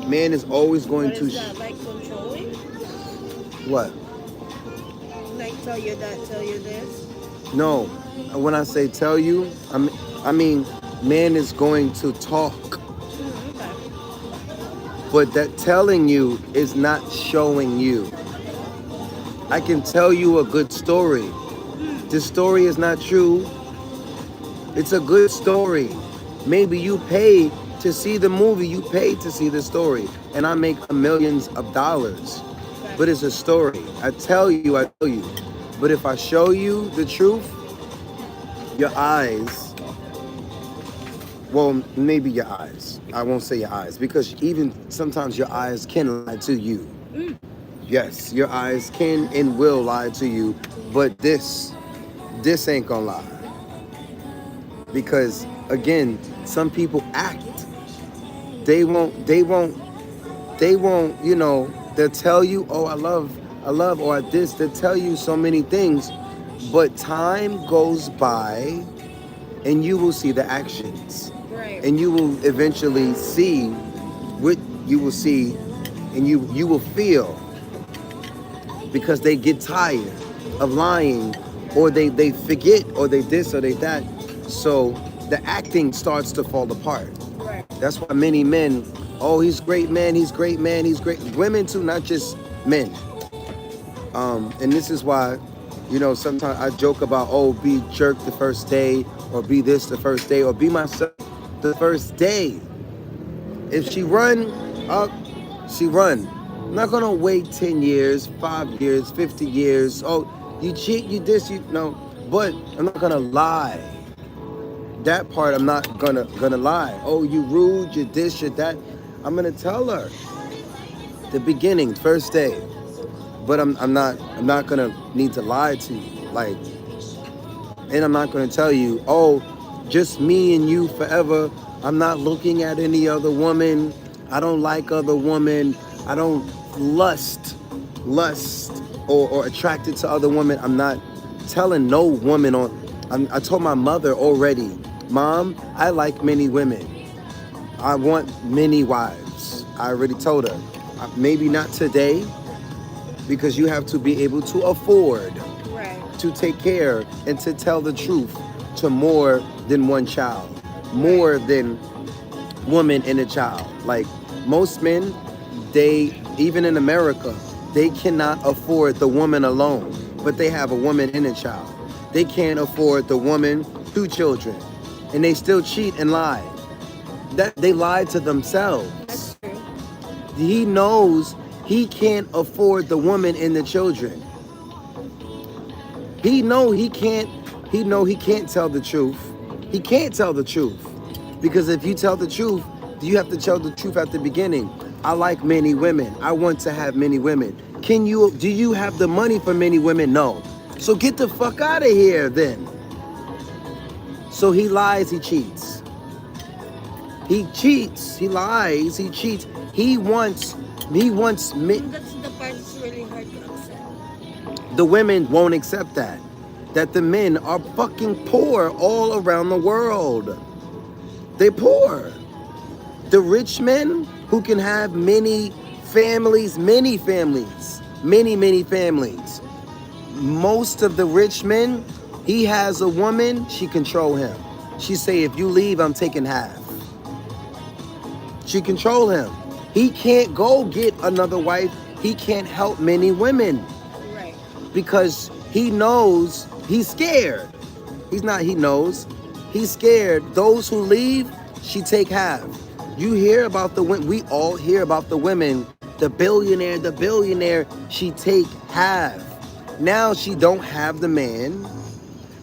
Man is always going What to is that, like controlling? what? Like tell you that, tell you this? No. When I say tell you, I mean man is going to talk. But that telling you is not showing you. I can tell you a good story. This story is not true. It's a good story. Maybe you pay to see the movie, you pay to see the story, and I make millions of dollars. But it's a story. I tell you. But if I show you the truth, your eyes, well, maybe your eyes. I won't say your eyes, because even sometimes your eyes can lie to you. Yes, your eyes can and will lie to you, but this ain't gonna lie. Because again, some people act. They won't, you know, they'll tell you, oh, I love, or this, they'll tell you so many things, but time goes by and you will see the actions. Right. And you will eventually see what you will see, and you will feel, because they get tired of lying, or they forget, or they this or they that. So the acting starts to fall apart. Right. That's why many men, oh, he's great man, he's great man, he's great. Women too, not just men. And this is why, you know, sometimes I joke about, oh, be jerk the first day, or be this the first day, or be myself the first day. If she run up, she run. I'm not gonna wait 10 years, 5 years, 50 years. Oh, you cheat, you this, you no. But I'm not gonna lie. That part I'm not gonna lie. Oh, you rude, you this, you that. I'm gonna tell her the beginning, first day. But I'm not gonna need to lie to you. Like, and I'm not gonna tell you, oh, just me and you forever. I'm not looking at any other woman. I don't like other women. I don't lust or attracted to other women. I'm not telling no woman on. I told my mother already, Mom, I like many women. I want many wives. I already told her. Maybe not today, because you have to be able to afford to take care and to tell the truth to more than one child, more than woman and a child. Like most men, they, even in America, they cannot afford the woman alone, but they have a woman and a child. They can't afford the woman, 2 children, and they still cheat and lie. That they lie to themselves. That's true. He knows he can't afford the woman and the children. He know he can't tell the truth. He can't tell the truth. Because if you tell the truth, you have to tell the truth at the beginning. I like many women. I want to have many women. Do you have the money for many women? No. So get the fuck out of here then. So he lies, he cheats. He cheats, he lies, he cheats. He wants men. That's the part that's really hard to accept. The women won't accept that the men are fucking poor all around the world. They're poor. The rich men who can have many families. Most of the rich men, he has a woman, she control him. She say, if you leave, I'm taking half. She control him. He can't go get another wife. He can't help many women. Right. Because he knows he's scared. He knows he's scared. Those who leave, she take half. You hear about the women, we all hear about the women, the billionaire, she take half. Now she don't have the man.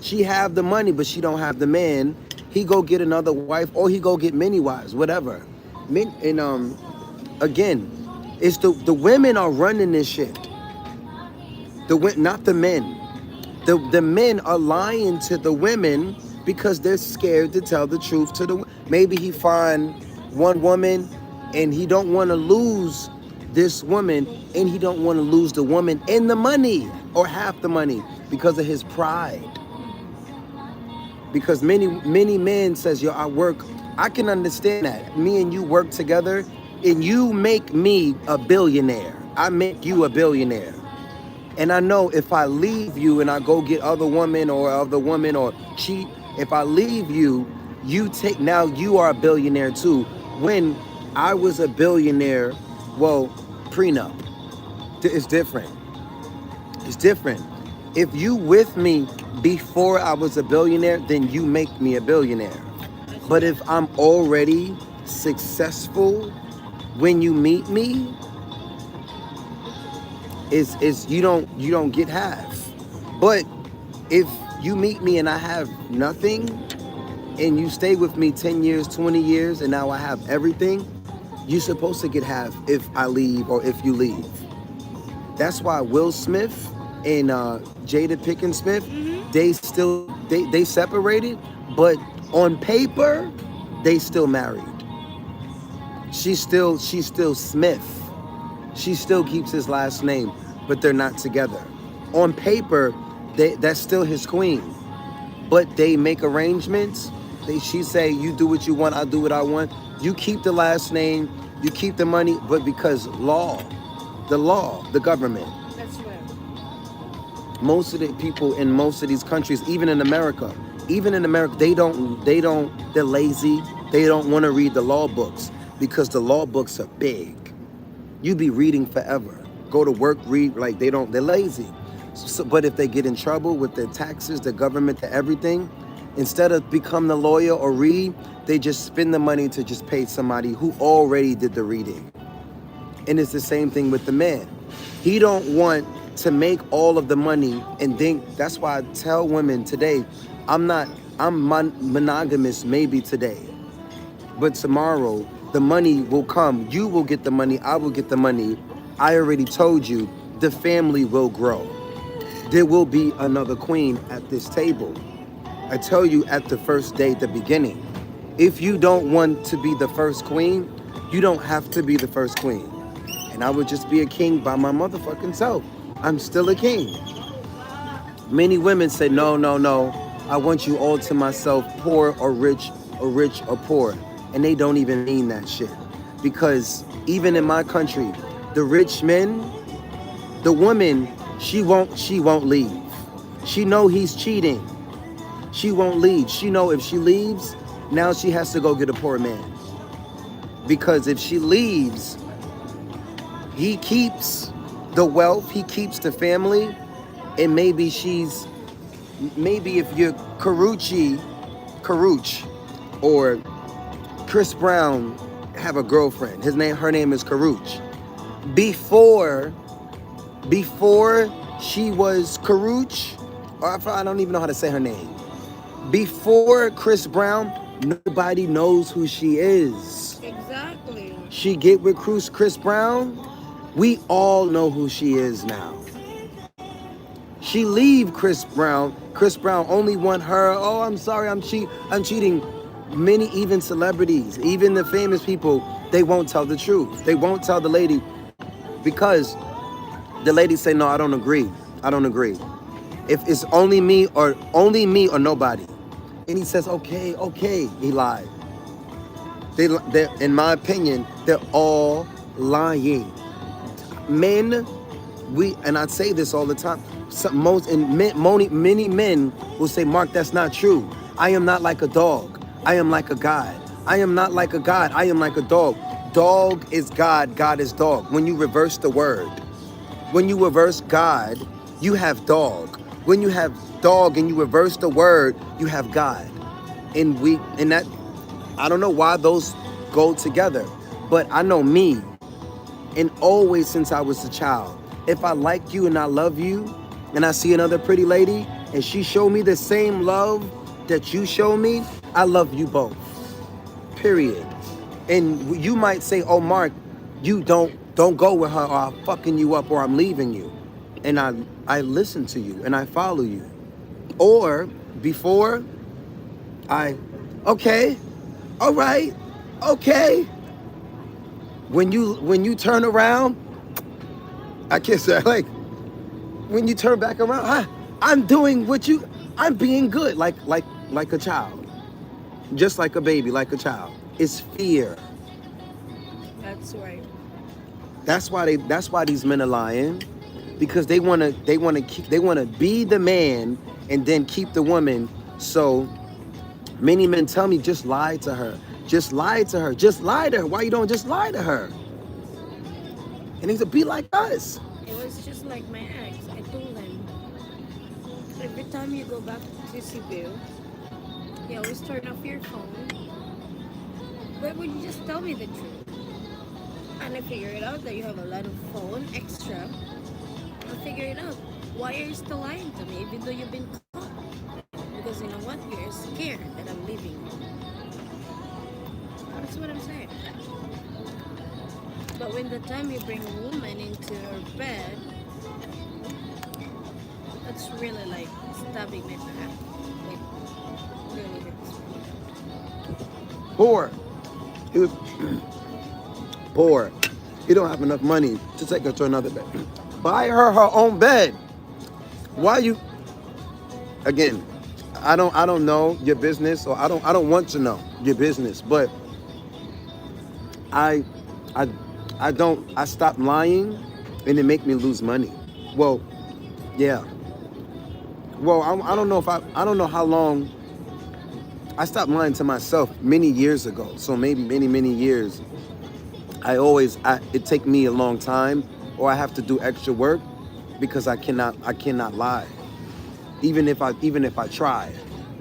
She have the money, but she don't have the man. He go get another wife, or he go get many wives, whatever. And again, it's the women are running this shit. Not the men. The men are lying to the women because they're scared to tell the truth to the. Maybe he find one woman, and he don't want to lose this woman, and he don't want to lose the woman and the money or half the money because of his pride. Because many men says, yo, I work. I can understand that. Me and you work together, and you make me a billionaire. I make you a billionaire. And I know if I leave you and I go get other woman or cheat, if I leave you, now you are a billionaire too. When I was a billionaire, well, prenup. It's different. It's different. If you with me before I was a billionaire, then you make me a billionaire. But if I'm already successful when you meet me, is you don't get half. But if you meet me and I have nothing, and you stay with me 10 years, 20 years, and now I have everything, you're supposed to get half if I leave or if you leave. That's why Will Smith and Jada Pinkett Smith, they separated, but on paper, they still married. She's still Smith. She still keeps his last name, but they're not together. On paper, that's still his queen. But they make arrangements. She say, you do what you want, I'll do what I want. You keep the last name, you keep the money, but because the government. That's right. Most of the people in most of these countries, even in America, they're lazy. They don't want to read the law books because the law books are big. You be reading forever. Go to work, read, they're lazy. So, but if they get in trouble with their taxes, the government, the everything, instead of become the lawyer or read, they just spend the money to just pay somebody who already did the reading. And it's the same thing with the man. He don't want to make all of the money and think. That's why I tell women today, I'm monogamous maybe today, but tomorrow the money will come. You will get the money, I will get the money. I already told you, the family will grow. There will be another queen at this table. I tell you at the first day, the beginning. If you don't want to be the first queen, you don't have to be the first queen. And I would just be a king by my motherfucking self. I'm still a king. Many women say, no, I want you all to myself, poor or rich or poor. And they don't even mean that shit. Because even in my country, the rich men, the woman, she won't leave. She know he's cheating. She won't leave. She know if she leaves, now she has to go get a poor man. Because if she leaves, he keeps the wealth, he keeps the family, and maybe if you're Karuch or Chris Brown have a girlfriend. Her name is Karuch. Before she was Karuch, or I don't even know how to say her name. Before Chris Brown, nobody knows who she is. Exactly. She get with Chris Brown, we all know who she is now. She leave Chris Brown. Chris Brown only want her. Oh, I'm sorry, I'm cheating. Many, even celebrities, even the famous people, they won't tell the truth. They won't tell the lady because the lady say, no, I don't agree. If it's only me or nobody. And he says, okay, he lied. They're, in my opinion, they're all lying. Men, and I say this all the time, many men will say, Mark, that's not true. I am not like a dog. I am like a God. I am not like a God. I am like a dog. Dog is God. God is dog. When you reverse the word, when you reverse God, you have dog. When you have dog and you reverse the word, you have God. And that, I don't know why those go together, but I know me. And always since I was a child, if I like you and I love you, and I see another pretty lady, and she show me the same love that you show me, I love you both. Period. And you might say, oh, Mark, you don't go with her, or I'm fucking you up, or I'm leaving you. And I listen to you and I follow you. Or before okay, all right, okay. When you turn around, I kiss her. Like when you turn back around, I'm doing I'm being good, like a child, just like a baby, like a child. It's fear. That's right. That's why these men are lying, because they wanna be the man and then keep the woman. So many men tell me, just lie to her, just lie to her, just lie to her. Why you don't just lie to her? And he's a be like us. It was just like my ex. I told him, every time you go back to Cebu, you always turn off your phone. Why would you just tell me the truth? And I figured out that you have a lot of phone extra. I figured out, why are you still lying to me even though you've been caught? Because you know what? You're scared that I'm leaving. That's what I'm saying. But when the time you bring a woman into your bed, that's really like stabbing my back. Like, really hurts me. Poor. He was poor. He don't have enough money to take her to another bed. Buy her own bed. Why you? Again, I don't know your business, or I don't want to know your business. But I stop lying, and it make me lose money. Well, yeah. Well, I don't know I don't know how long. I stopped lying to myself many years ago. So maybe many years. It take me a long time, or I have to do extra work, because I cannot lie. Even if I try,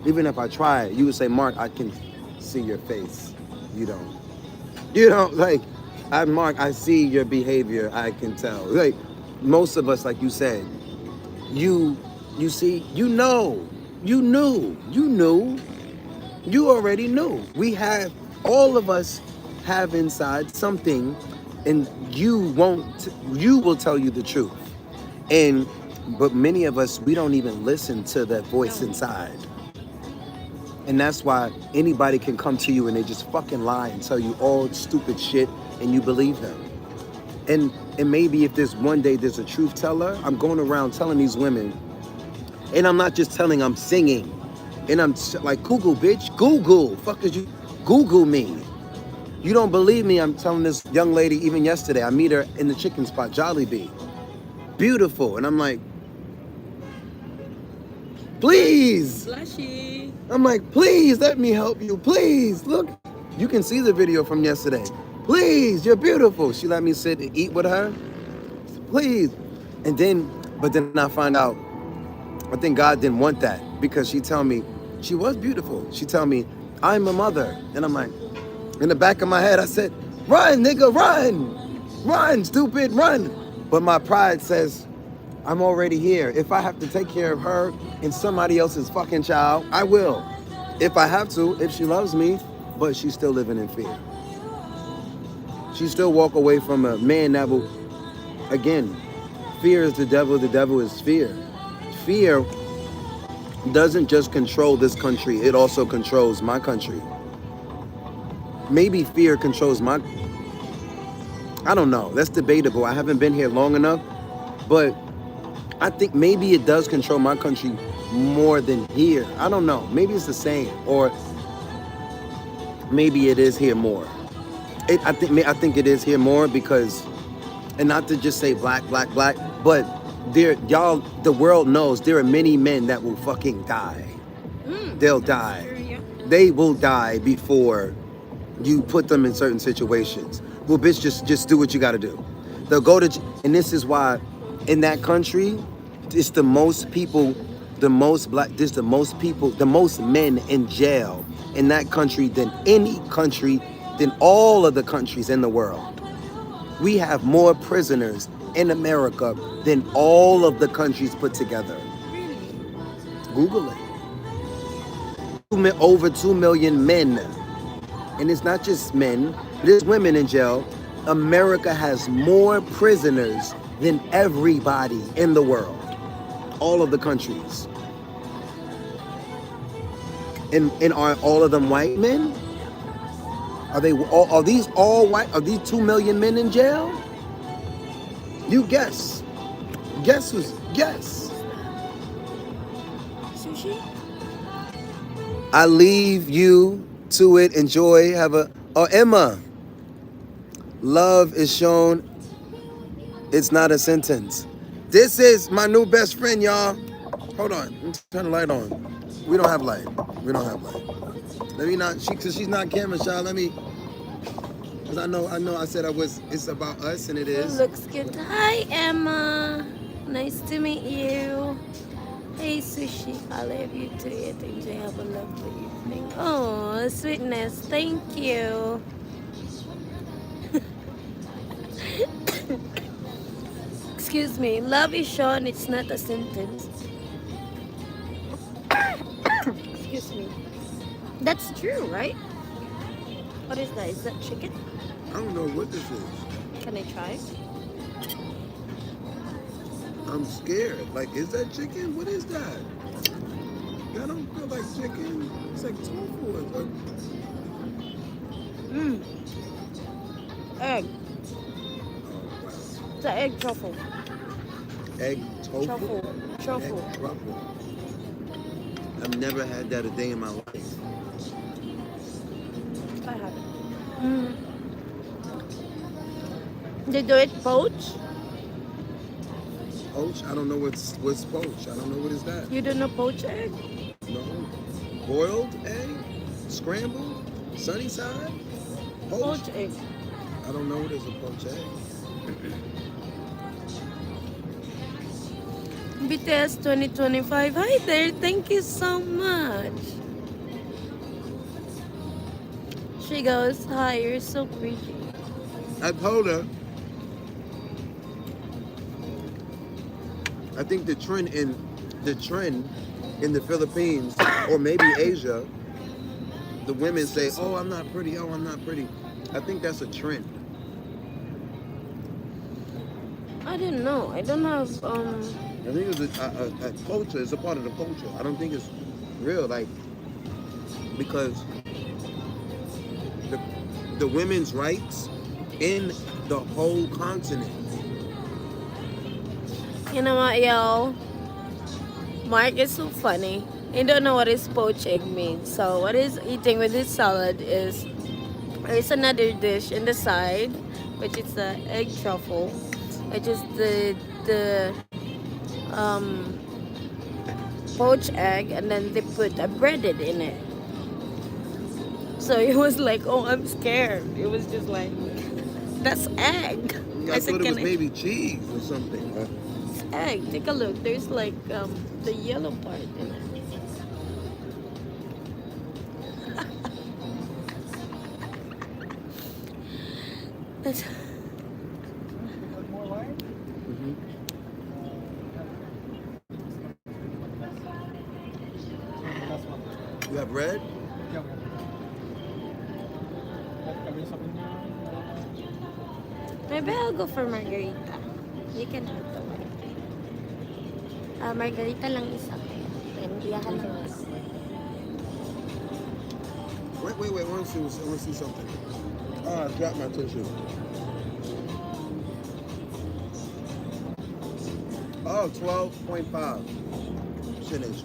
you would say, Mark, I can see your face. You don't like. Mark, I see your behavior. I can tell. Like most of us, like you said, you see, you already knew. All of us have inside something, and you will tell you the truth. But many of us, we don't even listen to that voice inside. And that's why anybody can come to you and they just fucking lie and tell you all stupid shit, and you believe them. And maybe if there's one day there's a truth teller, I'm going around telling these women, and I'm not just telling, I'm singing. And I'm like, Google, bitch, Google. Fuck is you? Google me. You don't believe me? I'm telling this young lady, even yesterday, I meet her in the chicken spot, Jollibee. Beautiful. And I'm like, please. Flashy. I'm like, please let me help you. Please, look. You can see the video from yesterday. Please, you're beautiful. She let me sit and eat with her. Please. But then I find out, I think God didn't want that, because she tell me, she was beautiful. She tell me, I'm a mother. And I'm like, in the back of my head, I said, run, nigga, run. Run, stupid, run. But my pride says, I'm already here. If I have to take care of her and somebody else's fucking child, I will. If I have to, if she loves me, but she's still living in fear. She still walk away from a man that will, again, fear is the devil is fear. Fear doesn't just control this country, it also controls my country. Maybe fear controls I don't know, that's debatable. I haven't been here long enough, but I think maybe it does control my country more than here. I don't know, maybe it's the same, or maybe it is here more. I think it is here more, because, and not to just say black, but the world knows there are many men that will fucking die. They'll die. Sure, yeah. They will die before you put them in certain situations. Well, bitch, just do what you gotta do. They'll go to, and this is why in that country, it's the most people, the most black, there's the most people, the most men in jail in that country than any country, than all of the countries in the world. We have more prisoners in America than all of the countries put together. Google it. Over 2 million men. And it's not just men, there's women in jail. America has more prisoners than everybody in the world. All of the countries. And are all of them white men? Are these all white? Are these 2 million men in jail? You guess. Guess. Sushi? I leave you to it. Enjoy. Have a. Oh, Emma. Love is shown. It's not a sentence. This is my new best friend, y'all. Hold on. Let me turn the light on. We don't have light. Let me not. Cause she's not camera shy. Let me. Cause I know. I said I was. It's about us, and it is. Looks good. Hi, Emma. Nice to meet you. Hey, Sushi. I love you too. Enjoy. Have a lovely evening. Oh, sweetness. Thank you. Excuse me. Love is shown. It's not a sentence. Excuse me. That's true, right? What is that? Is that chicken? I don't know what this is. Can I try? I'm scared. Like, is that chicken? What is that? That don't feel like chicken. It's like tofu. Mmm. Egg. Oh, wow. It's an egg truffle. Egg tofu? Truffle. Egg truffle. I've never had that a day in my life. I have it. Mm. They do it poached? Poach? I don't know what's poach. I don't know what is that. You don't know poached egg? No. Boiled egg? Scrambled? Sunny side? Poached? Poached egg. I don't know what is a poached egg. BTS 2025. Hi there. Thank you so much. She goes, hi, you're so pretty. I told her. I think the trend in the Philippines or maybe Asia, the women say, "Oh, I'm not pretty. Oh, I'm not pretty." I think that's a trend. I didn't know. I don't have I think it's a culture. It's a part of the culture. I don't think it's real, like, because the women's rights in the whole continent. You know what, y'all? Mark is so funny. He don't know what his poached egg means. So what he's eating with his salad is there's another dish in the side, which is the egg truffle, which is the poached egg, and then they put a breaded in it. So he was like, "Oh, I'm scared." It was just like, "That's egg." I thought it was maybe cheese or something. Egg. Take a look. There's like the yellow part in it. That's You have red? maybe I'll go for margarita. You can have the white. Margarita lang isa. Nandiyahan lang isa. Wait. I want to see something. Oh, I dropped my tissue. Oh, 12.5 percentage.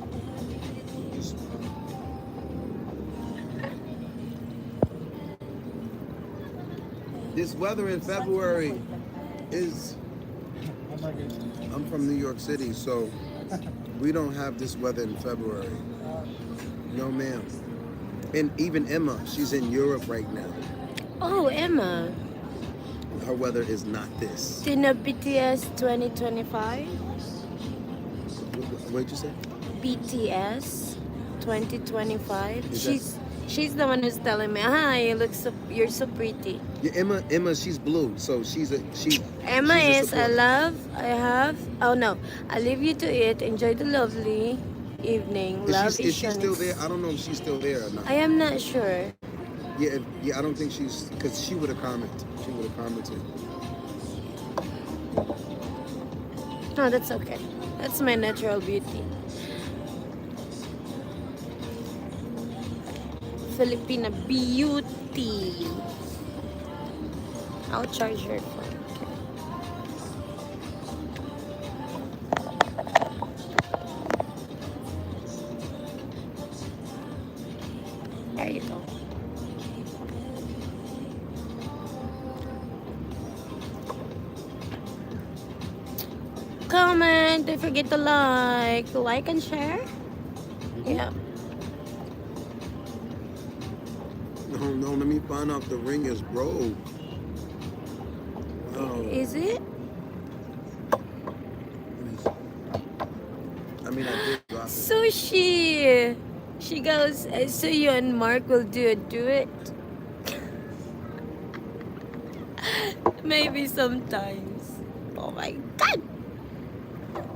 This weather in February is... I'm from New York City, so we don't have this weather in February. No, ma'am. And even Emma, she's in Europe right now. Oh, Emma. Her weather is not this. Do you know BTS 2025? What'd you say? BTS 2025. Is She's the one who's telling me, "Hi, you're so pretty." Yeah, Emma, she's blue, so she. Emma she's is I leave you to it. Enjoy the lovely evening. Is she still there? I don't know if she's still there or not. I am not sure. Yeah, I don't think she's, because she would have commented. She would have commented. No, that's okay. That's my natural beauty. Filipina beauty. I'll charge your phone. Okay. There you go. Comment, don't forget to like and share. Yeah. No, let me find out the ring is broke. Wow. Is it? I mean, I did drop it. So she goes, so you and Mark will do a duet? Maybe sometimes. Oh my god!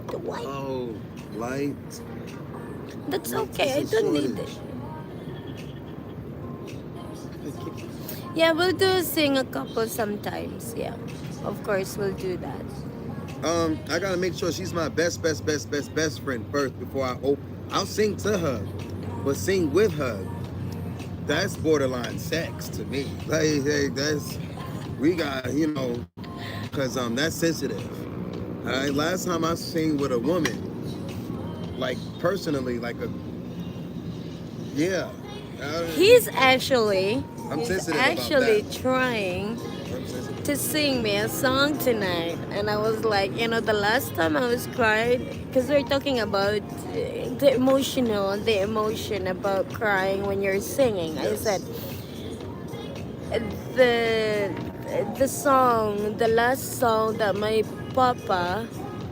The white. Oh, light. That's What okay, I is don't this need it. Yeah, we'll do sing a couple sometimes. Yeah, of course we'll do that. I gotta make sure she's my best friend first before I'll sing to her, but sing with her. That's borderline sex to me. Like, hey, we got, cause that's sensitive. All right, last time I sang with a woman, like personally, yeah. He's actually sensitive about that. trying I'm sensitive. to sing me a song tonight, and I was like, the last time I was crying, because we're talking about the emotion about crying when you're singing. I Yes. said the last song that my papa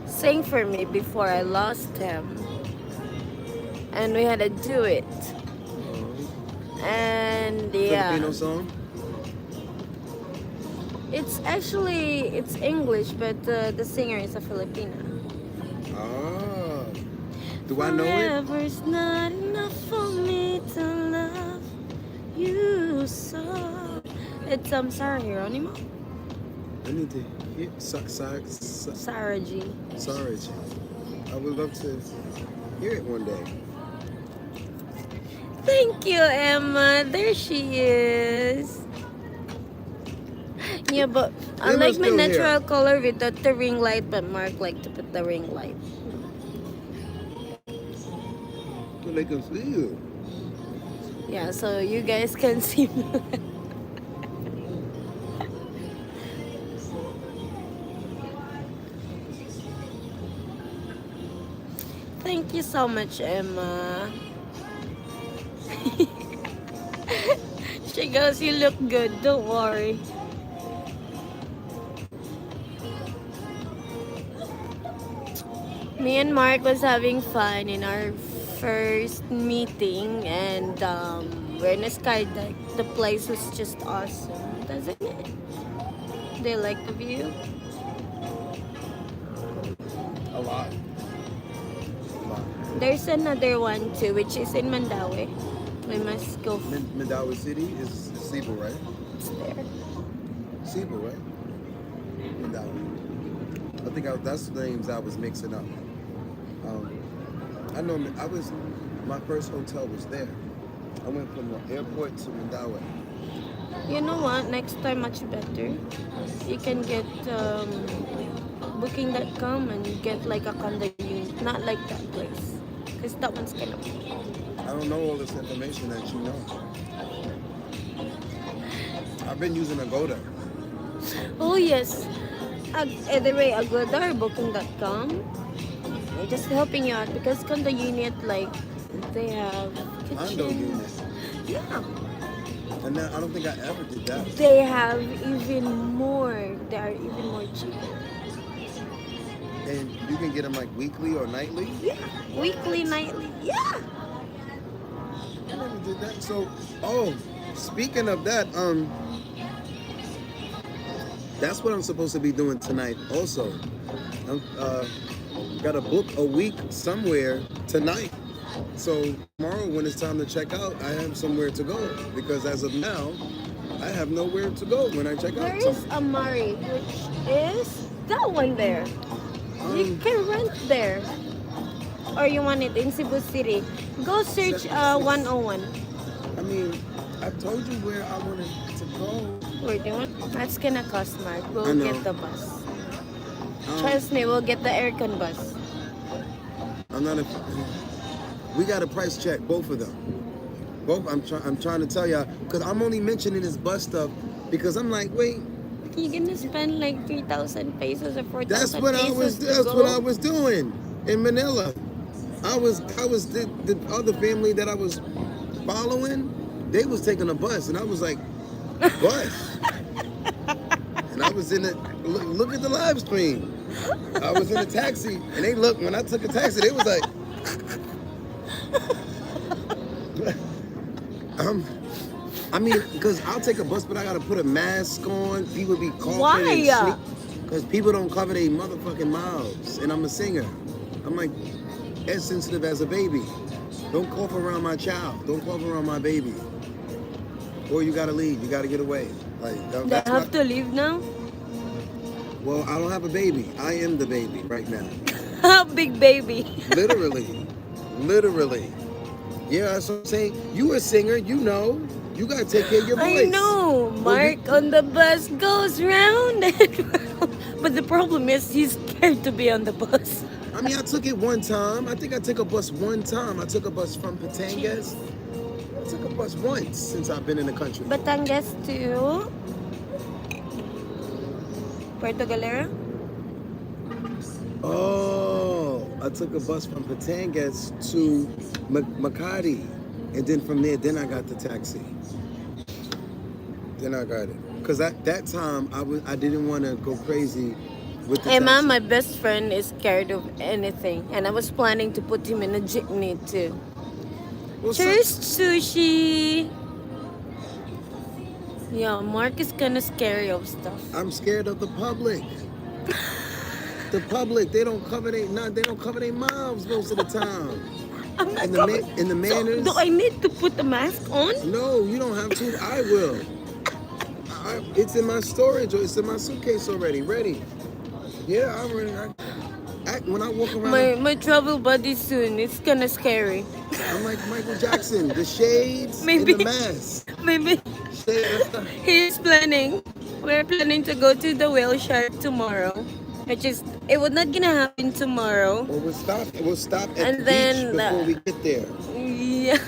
sang for me before I lost him, and we had to do it. And yeah, Filipino song? it's English, but the singer is a Filipina. Ah. Do I know it? Forever's not enough for me to love you so. It's Sarah Geronimo. I need to hear Sarah G. Sorry. I would love to hear it one day. Thank you, Emma. There she is. Yeah, but I Emma's like my still natural here. color without the ring light, but Mark like to put the ring light. So they can see you. Yeah, so you guys can see me. Thank you so much, Emma. She goes, you look good, don't worry. Me and Mark was having fun in our first meeting, and we're in a sky deck. The place was just awesome, doesn't it? Do you like the view? A lot. There's another one too, which is in Mandaue. We must go. Mandaue City is Cebu, right? It's there. Cebu, right? Mandaue. I think that's the names I was mixing up. I know my first hotel was there. I went from the airport to Mandaue. You know what? Next time, much better. You can get booking.com and get like a condo unit, not like that place, because that one's kind of. I don't know all this information that you know. I've been using Agoda. Oh yes. Either way, Agoda or booking.com. I'm just helping you out because condo unit, like, they have Condo kitchen. unit. Yeah. And then I don't think I ever did that. They have even more. They are even more cheaper. And you can get them like weekly or nightly? Yeah. Weekly, nightly. Yeah. I never did that. So, speaking of that, that's what I'm supposed to be doing tonight also. I'm got to book a week somewhere tonight. So tomorrow when it's time to check out, I have somewhere to go. Because as of now, I have nowhere to go when I check There out. is Amari, which is that one there. You can rent there. Or you want it in Cebu City. Go search 101. I mean, I told you where I wanted to go. Wait, you want? That's gonna cost, Mark. I We'll know. get the bus. Um, Trust me, we'll get the aircon bus. I'm not a. We got a price check, both of them. Both. I'm trying to tell y'all because I'm only mentioning this bus stuff because I'm like, wait. You're gonna spend like 3,000 pesos or That's 4,000 what I pesos was. to That's what I go. was doing in Manila. I was the other family that I was following. They was taking a bus, and I was like, bus. And I was in the look at the live stream. I was in a taxi, and they looked when I took a taxi. They was like, um, I mean, because I'll take a bus, but I gotta put a mask on. People be coughing Why? and because people don't cover their motherfucking mouths, and I'm a singer. I'm like as sensitive as a baby. Don't cough around my child. Don't cough around my baby. Or you gotta leave. You gotta get away. Like They that's have my. to leave now? Well, I don't have a baby. I am the baby right now. Big baby. Literally. Literally. Yeah, that's what I'm saying. You a singer, you know. You gotta take care of your voice. I know. Mark on the bus goes round and round. But the problem is he's scared to be on the bus. I mean, I took it one time. I think I took a bus one time. I took a bus from Patangas. I took a bus once since I've been in the country. Batangas to Puerto Galera? Oh, I took a bus from Patangas to Makati. And then from there, then I got the taxi. Then I got it. Because at that time, I didn't want to go crazy with the Emma, taxi. my best friend, is scared of anything. And I was planning to put him in a jeepney too. Well, Cheers, sushi! Yeah, Mark is kind of scary of stuff. I'm scared of the public. The public, they don't cover their mouths most of the time. I'm not And the covered. and the manners. So, do I need to put the mask on? No, you don't have to. I will. It's in my storage or it's in my suitcase already, ready. Yeah, I'm ready. When I walk around, My travel buddy soon. It's kind of scary. I'm like Michael Jackson, the shades Maybe. and the mask. Maybe he's planning. We're planning to go to the whale shark tomorrow. It was not gonna happen tomorrow. Well, we'll stop at And the then, beach before we get there. Yeah.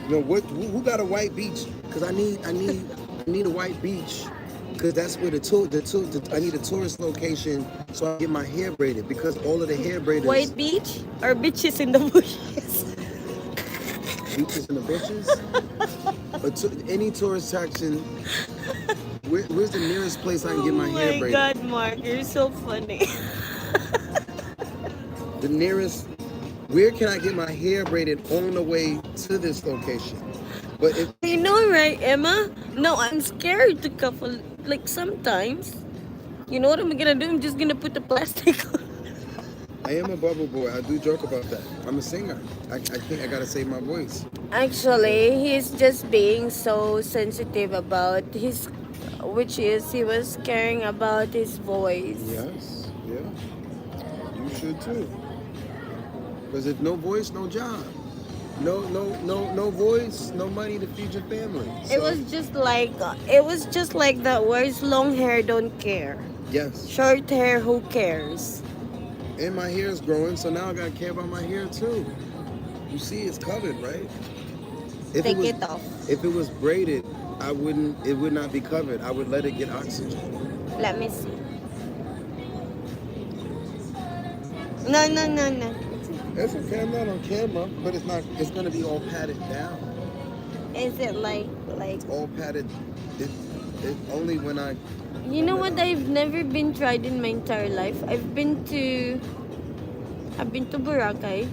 You know who got a white beach? Because I need a white beach. Because that's where I need a tourist location so I get my hair braided. Because all of the hair braiders. White beach or beaches in the bushes? Beaches in the bushes. Any tourist attraction. Where's the nearest place I can get my hair braided? Oh my God, Mark, you're so funny. The nearest. Where can I get my hair braided on the way to this location? But if You know, right, Emma? No, I'm scared to couple. Like sometimes, you know what I'm gonna do? I'm just gonna put the plastic on. I am a bubble boy, I do joke about that. I'm a singer. I can't. I gotta save my voice. Actually, he's just being so sensitive about his, he was caring about his voice. Yes. Yeah. You should too. Because if no voice, no job. No voice, no money to feed your family. It was just like that words, long hair don't care. Yes. Short hair, who cares? And my hair is growing, so now I gotta care about my hair too. You see, it's covered, right? Take it off. If it was braided, it would not be covered. I would let it get oxygen. Let me see. No. That's okay, I'm not on camera, but it's gonna be all padded down. Is it like All padded. It only when I. you know what? I've never been tried in my entire life. I've been to Boracay,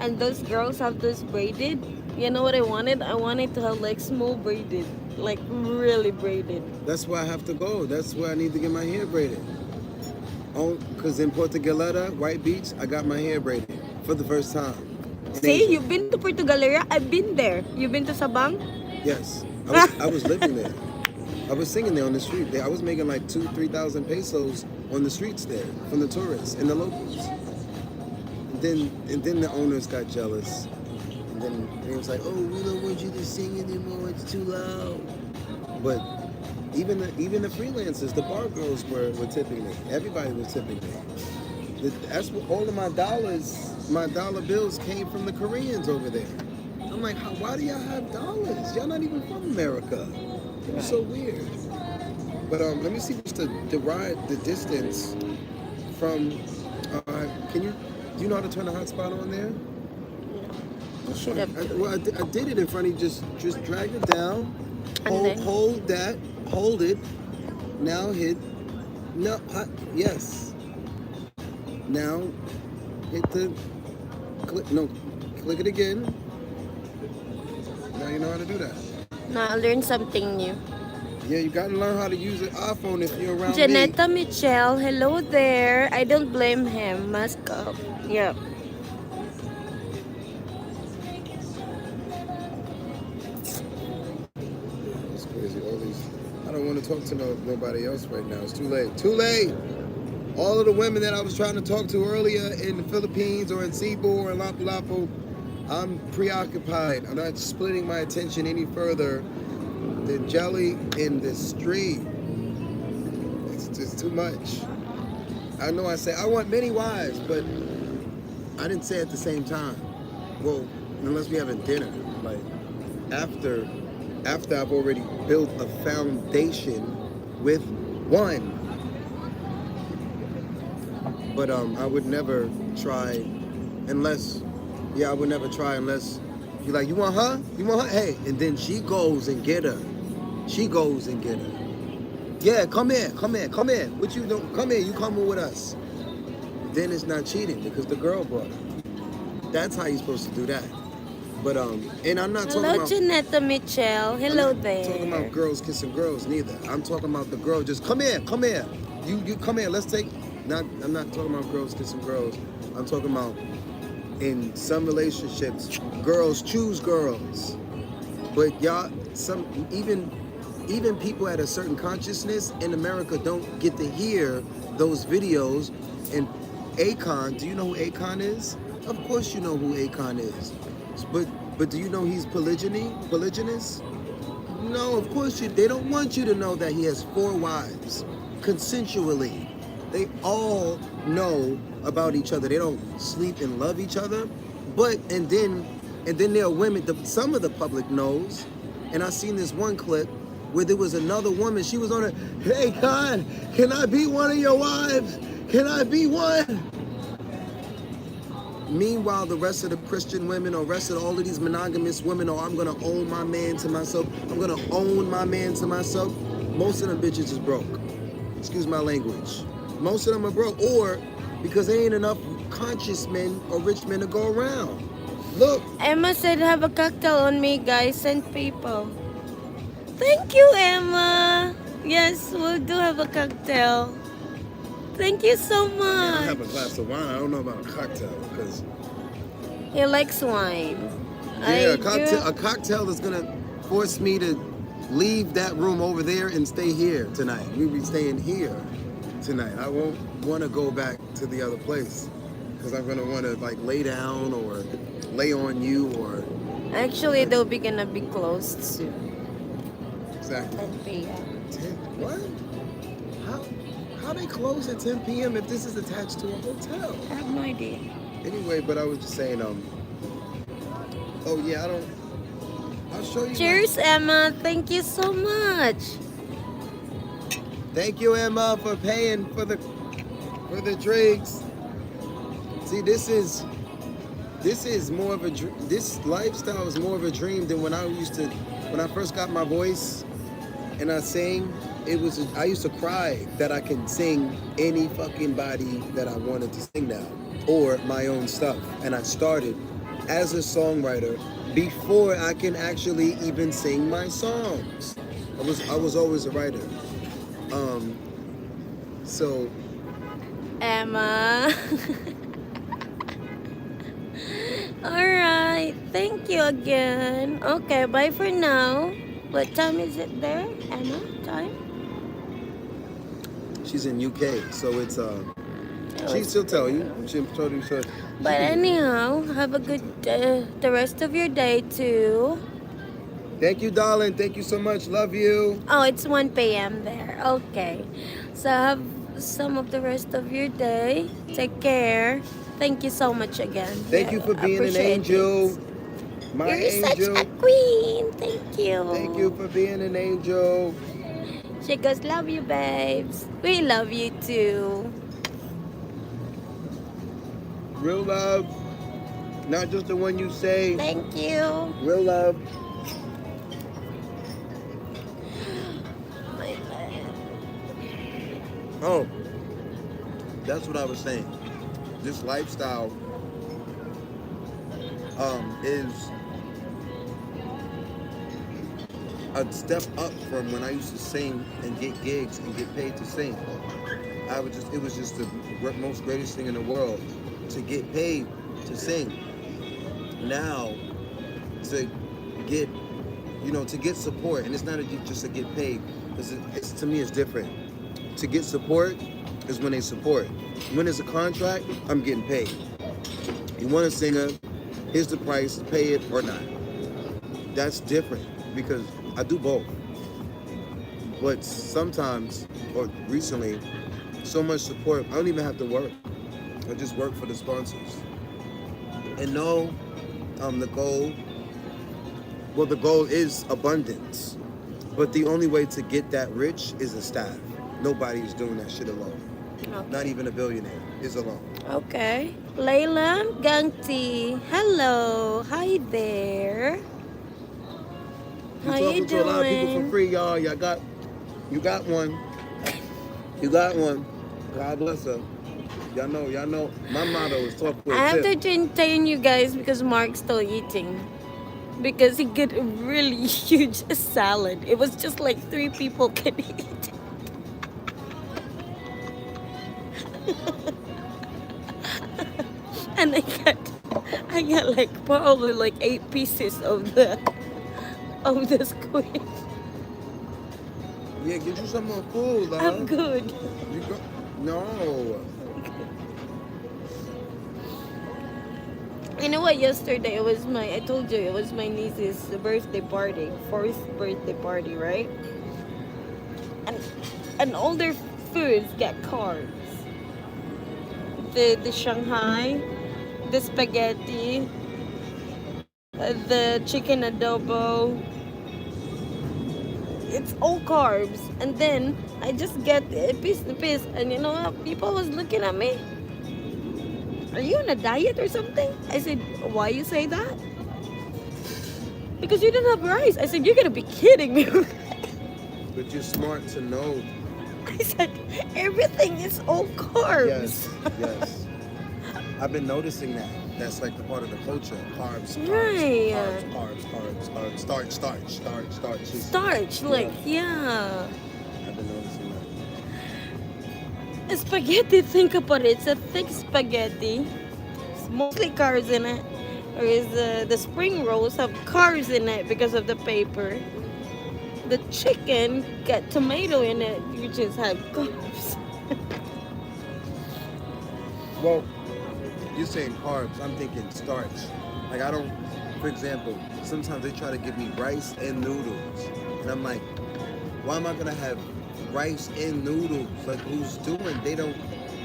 and those girls have those braided. You know what I wanted? I wanted to have like small braided, like really braided. That's where I have to go. That's where I need to get my hair braided. Oh, because in Puerto Galera, White Beach, I got my hair braided for the first time. See, you've been to Puerto Galera. I've been there. You've been to Sabang? Yes, I was living there. I was singing there on the street. I was making like 2,000-3,000 pesos on the streets there from the tourists and the locals. And then the owners got jealous. And then it was like, oh, we don't want you to sing anymore. It's too loud. But even the freelancers, the bar girls were tipping me. Everybody was tipping me. That's what all of my dollar bills came from the Koreans over there. I'm like, why do y'all have dollars? Y'all not even from America. It was so weird. But let me see what's the distance from. Do you know how to turn the hotspot on there? You should have. I did it in front of you. Just drag it down. And Hold that. Hold it. Now hit. No. Yes. Now hit the. Click it again. Now you know how to do that. Now I learned something new. Yeah, you gotta learn how to use an iPhone if you're around Janetta me. Michelle, hello there. I don't blame him. Mask up. Yep. It's crazy. All these. I don't want to talk to nobody else right now. It's too late. Too late. All of the women that I was trying to talk to earlier in the Philippines or in Cebu or in Lapu-Lapu, I'm preoccupied. I'm not splitting my attention any further than jelly in the street. It's just too much. I know I say I want many wives, but I didn't say at the same time. Well, unless we having dinner. Like after I've already built a foundation with one. But I would never try unless you're like, you want her? You want her? Hey, and then she goes and get her. Yeah, come here. What you doing? Come here, you coming with us. Then it's not cheating because the girl brought her. That's how you're supposed to do that. But and I'm not talking about Janetta Michelle. Hello I'm not there. talking about girls kissing girls neither. I'm talking about the girl just come here. You come here. Let's take. I'm not talking about girls kissing girls. I'm talking about in some relationships, girls choose girls. But y'all, even people at a certain consciousness in America don't get to hear those videos. And Akon, do you know who Akon is? Of course you know who Akon is. But do you know he's polygynous? No, of course they don't want you to know that he has 4 wives, consensually. They all know about each other. They don't sleep and love each other. And then there are women, some of the public knows. And I seen this one clip where there was another woman. She was on it. Hey, Con, can I be one of your wives? Can I be one? Meanwhile, the rest of the Christian women or rest of all of these monogamous women, I'm going to own my man to myself. I'm going to own my man to myself. Most of them bitches is broke. Excuse my language. Most of them are broke. Or because there ain't enough conscious men or rich men to go around. Look. Emma said have a cocktail on me, guys. Send people. Thank you, Emma. Yes, we'll do have a cocktail. Thank you so much. Yeah, I have a glass of wine. I don't know about a cocktail because he likes wine. Yeah, a cocktail is gonna force me to leave that room over there and stay here tonight. We'll be staying here tonight. I won't want to go back to the other place because I'm gonna want to like lay down or lay on you or. Actually, they'll be gonna be closed soon. Exactly. 10 p.m. 10? What? How they close at 10 p.m. if this is attached to a hotel? I have no idea. Anyway, but I was just saying, oh yeah, I'll show you. Cheers, Emma. Thank you so much. Thank you, Emma, for paying for the drinks. See, this is more of a this lifestyle is more of a dream than when I first got my voice and I sang. I used to cry that I can sing any fucking body that I wanted to sing now or my own stuff. And I started as a songwriter before I can actually even sing my songs. I was always a writer. So Emma. Alright, thank you again. Okay, bye for now. What time is it there, Emma? Time? she's in UK, so it's She'll tell you. She'll told you so. But anyhow, have a good the rest of your day too. Thank you, darling. Thank you so much. Love you. Oh, it's 1 p.m. there. Okay. So have some of the rest of your day. Take care. Thank you so much again. Thank you for being an Appreciate angel. it. My You're angel. such a queen. Thank you. Thank you for being an angel. She goes, love you, babes. We love you too. Real love. Not just the one you say. Thank you. Real love. My leg. Oh, that's what I was saying. This lifestyle is a step up from when I used to sing and get gigs and get paid to sing. It was just the most greatest thing in the world to get paid to sing. Now, to get, to get support, and it's not just to get paid, because to me it's different. To get support is when they support. When it's a contract, I'm getting paid. You want a singer, here's the price, pay it or not. That's different because I do both. But sometimes, or recently, so much support, I don't even have to work. I just work for the sponsors. And no, the goal is abundance. But the only way to get that rich is a staff. Nobody's doing that shit alone. Okay. Not even a billionaire is alone. Okay. Layla Gangti. Hello. Hi there. How you You're talking to a lot of people for doing? free, y'all. You got one. You got one. God bless her. Y'all know. My motto is talk with I have tip. to entertain you guys because Mark's still eating. Because he got a really huge salad. It was just like 3 people can eat. And I got like probably like 8 pieces of the squid. Yeah, get you some more food, love. I'm good. You go. No. You know what? Yesterday I told you it was my niece's birthday party, 4th birthday party, right? And all their foods get carbs. The Shanghai, the spaghetti, the chicken adobo. It's all carbs. And then I just get a piece, and you know what? People was looking at me. Are you on a diet or something? I said, why you say that? Because you didn't have rice. I said, you're gonna be kidding me. But you're smart to know. I said, everything is all carbs. Yes. I've been noticing that. That's like the part of the culture. Carbs, Right. carbs. Starch. Starch, like, yeah. I've been noticing that. Spaghetti, think about it. It's a thick spaghetti. It's mostly carbs in it. Whereas the spring rolls have carbs in it because of the paper. The chicken got tomato in it, which is have carbs. Well, you're saying carbs. I'm thinking starch. Like for example, sometimes they try to give me rice and noodles. And I'm like, why am I going to have rice and noodles? Like, who's doing? They don't,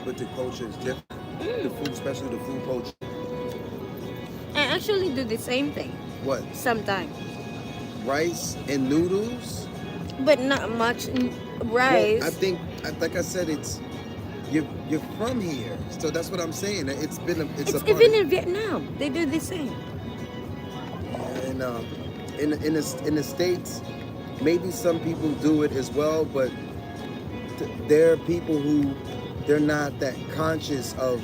but the culture is different. The food, especially the food culture. I actually do the same thing What? sometimes, Rice and noodles? but not much rice. Well, I think, like I said, it's, you're from here. So that's what I'm saying. It's even in Vietnam, they do the same. And in the States, maybe some people do it as well, but there are people who they're not that conscious of.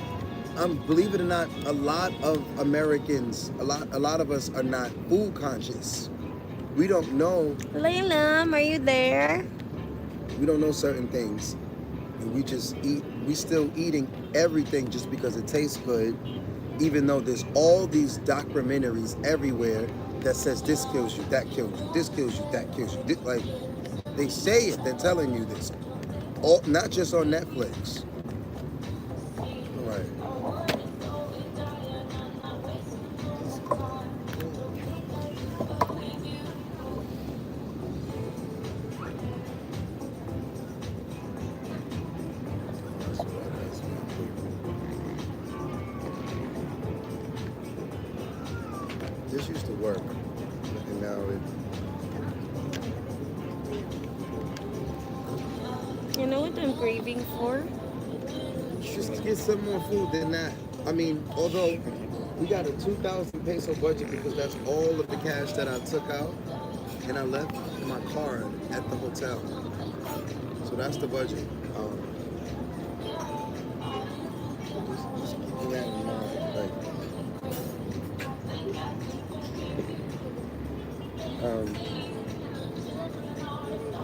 Believe it or not, a lot of Americans, a lot of us are not food conscious. We don't know. Layla, are you there? We don't know certain things, and we just eat. We still eating everything just because it tastes good, even though there's all these documentaries everywhere that says this kills you, that kills you, this kills you, that kills you. Like they say it, they're telling you this. Not just on Netflix. work, and now You know what I'm craving for? just get some more food than that. I mean, although we got a 2,000 peso budget because that's all of the cash that I took out and I left in my car at the hotel. So that's the budget. Just keeping that in mind.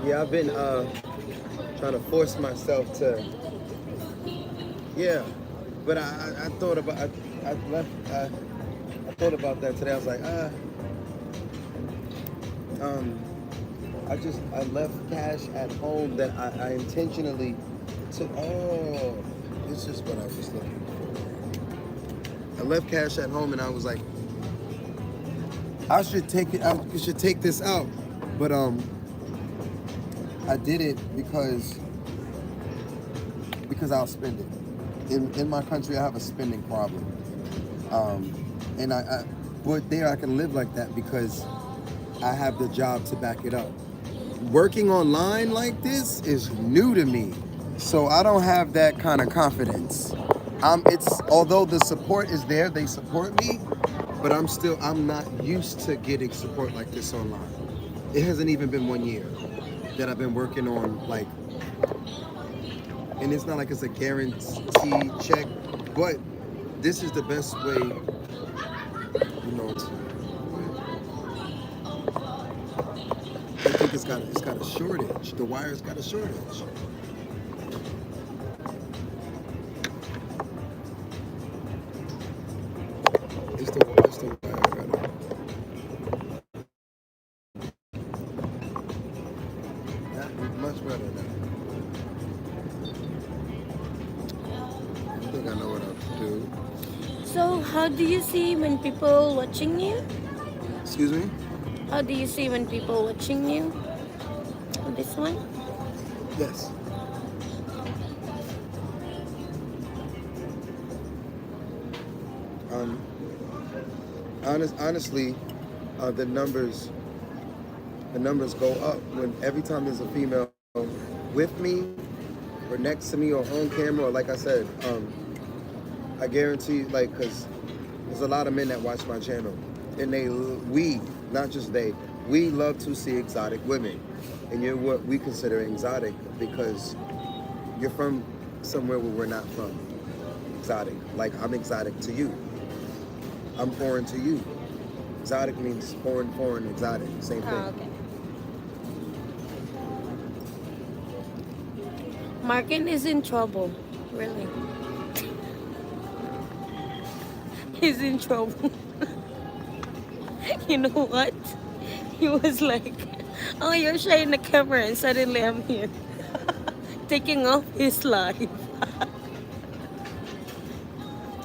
Yeah, I've been trying to force myself to, yeah. But I thought about I left I thought about that today. I was like, I left cash at home that I intentionally took. Oh, this is what I was looking for. I left cash at home and I was like, I should take it. I should take this out, but I did it because I'll spend it. In my country, I have a spending problem, and but there I can live like that because I have the job to back it up. Working online like this is new to me, so I don't have that kind of confidence. It's although the support is there, they support me, but I'm not used to getting support like this online. It hasn't even been 1 year that I've been working on like, and it's not like it's a guaranteed check, but this is the best way, you know. I think it's got a shortage. The wire's got a shortage. It's the wire got it. That is much better now. I think I know what I'll do. So, how do you see when people watching you? Excuse me? How do you see when people watching you? This one? Yes. Honestly, the numbers go up when every time there's a female with me or next to me or on camera, or like I said, I guarantee, like, because there's a lot of men that watch my channel, and we, not just they, we love to see exotic women, and you're what we consider exotic because you're from somewhere where we're not from. Exotic, like I'm exotic to you. I'm foreign to you. Exotic means foreign, exotic, same thing. Oh, okay. Markin is in trouble, really. He's in trouble. You know what? He was like, oh, you're showing the camera, and suddenly I'm here. Taking off his life.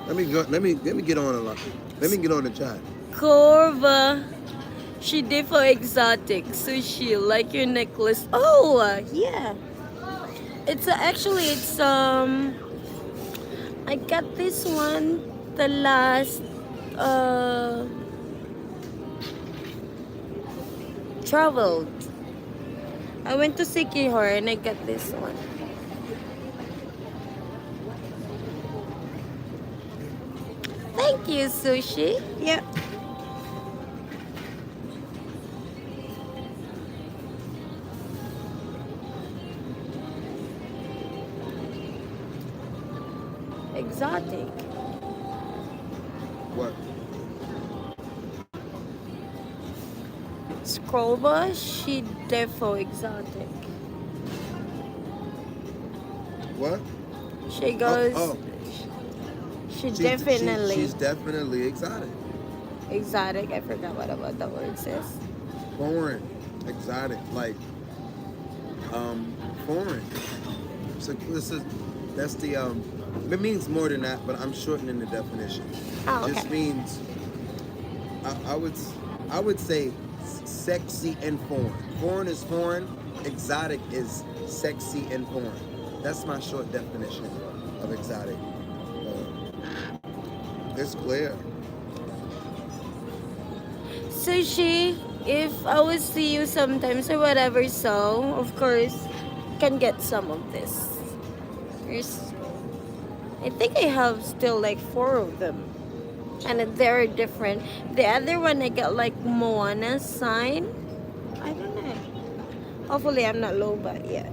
Let me get on a lot. Let me get on the chat. Corva. She did for exotic sushi, like your necklace. Oh, yeah. It's I got this one the last traveled. I went to Sikihor and I got this one. Thank you, sushi. Yep. Exotic. What? Scroll bar, she defo exotic. What? She goes. Oh. She's She's definitely exotic. exotic. I forgot what about the word says. Foreign, exotic, like foreign. So that's the it means more than that, but I'm shortening the definition. Oh, It okay. just means I would say sexy and foreign. Foreign is foreign, exotic is sexy and foreign. That's my short definition of exotic. It's clear. Sushi, if I will see you sometimes or whatever, so of course can get some of this. There's, I think I have still like 4 of them, and they're different. The other one I got like Moana sign. I don't know. Hopefully I'm not low but yet.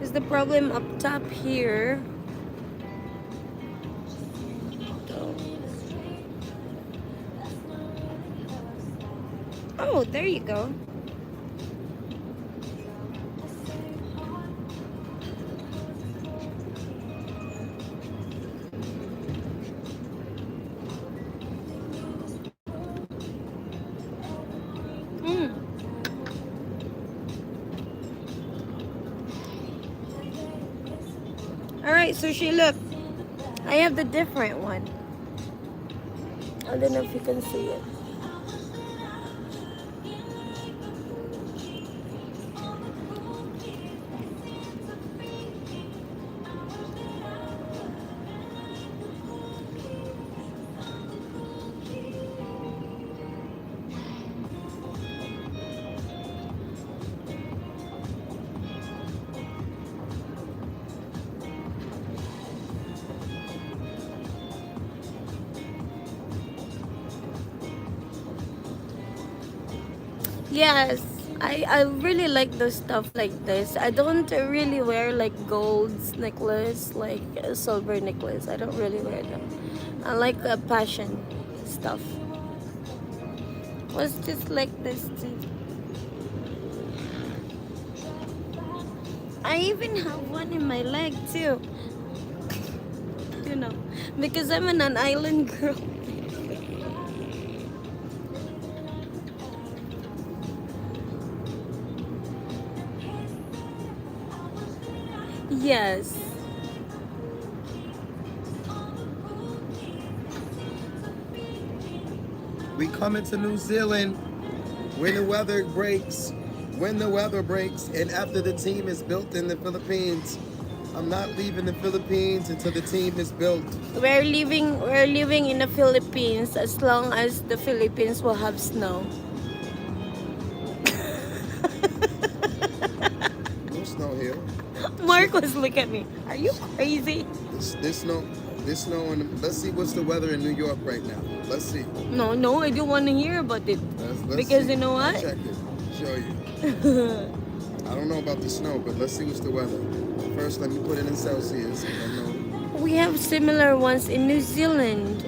Is the problem up top here? Oh, there you go. Mm. Alright, Sushi, look. I have the different one. I don't know if you can see it. Yes, I really like those stuff like this. I don't really wear like gold necklace, like a silver necklace. I don't really wear them. I like the passion stuff. Was just like this too. I even have one in my leg too. You know, because I'm an island girl. Yes. We coming to New Zealand when the weather breaks. When the weather breaks, and after the team is built in the Philippines. I'm not leaving the Philippines until the team is built. We're living in the Philippines as long as the Philippines will have snow. No snow here. Mark was looking at me. Are you crazy? This snow. Let's see what's the weather in New York right now. Let's see. No, I don't want to hear about it. Let's Because see. you know what? I'll check it. Show you. I don't know about the snow, but let's see what's the weather. First, let me put it in Celsius. I know. We have similar ones in New Zealand.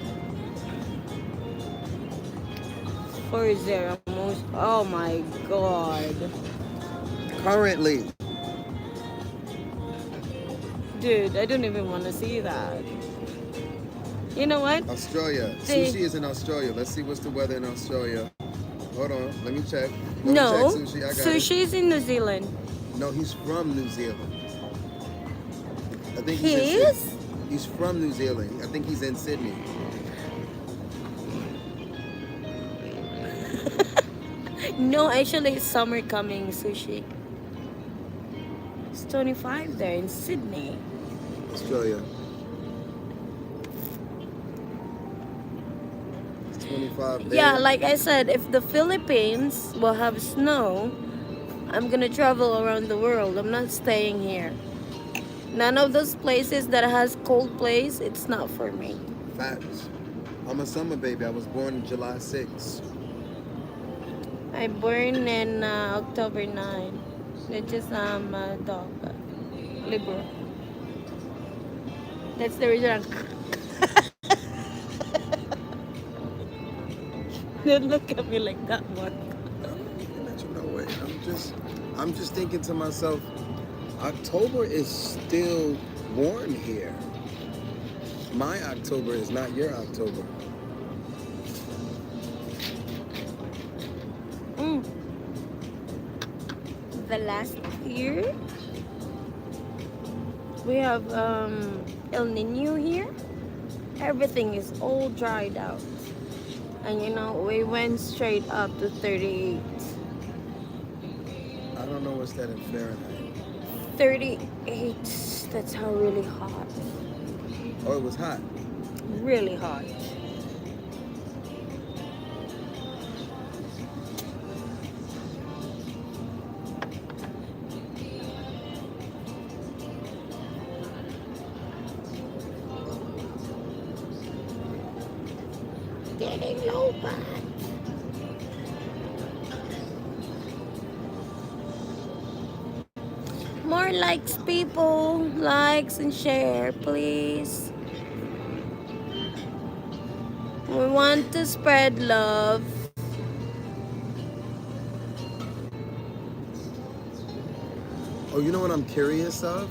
40 most. Oh my god. Currently. Dude, I don't even want to see that. You know what? Australia. They- Sushi is in Australia. Let's see what's the weather in Australia. Hold on. Let me check. No, Check Sushi. I got Sushi is in New Zealand. it. No, he's from New Zealand. I think He he's in is? Sydney. He's from New Zealand. I think he's in Sydney. No, actually, it's summer coming, Sushi. It's 25 there in Sydney. Australia. It's 25 there. Yeah, like I said, if the Philippines will have snow, I'm gonna travel around the world. I'm not staying here. None of those places that has cold place, it's not for me. Facts. I'm a summer baby. I was born July 6th. I born in October 9. Which is dog, Libra. That's the reason. Don't look at me like that, Mark. No way. I'm just thinking to myself, October is still warm here. My October is not your October. The last year, we have El Nino here. Everything is all dried out. And you know, we went straight up to 38. I don't know what's that in Fahrenheit. 30, 8. That's how really hot. Oh, it was hot. Really hot. Getting low back. More likes, people. Likes and share, please. We want to spread love. Oh, you know what I'm curious of?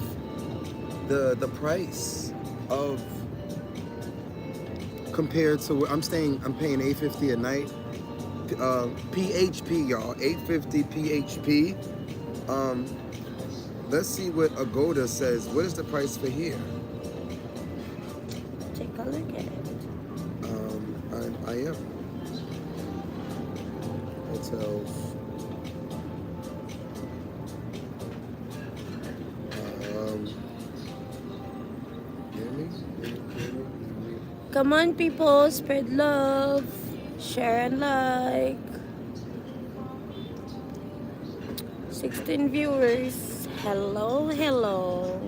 The price of compared to where I'm staying. I'm paying $8.50 a night. PHP, y'all, $8.50 PHP. Let's see what Agoda says. What is the price for here? Take a look at it. I am. Hotels. Hear me? Come on, people, spread love, share and like. 16 viewers. Hello, hello.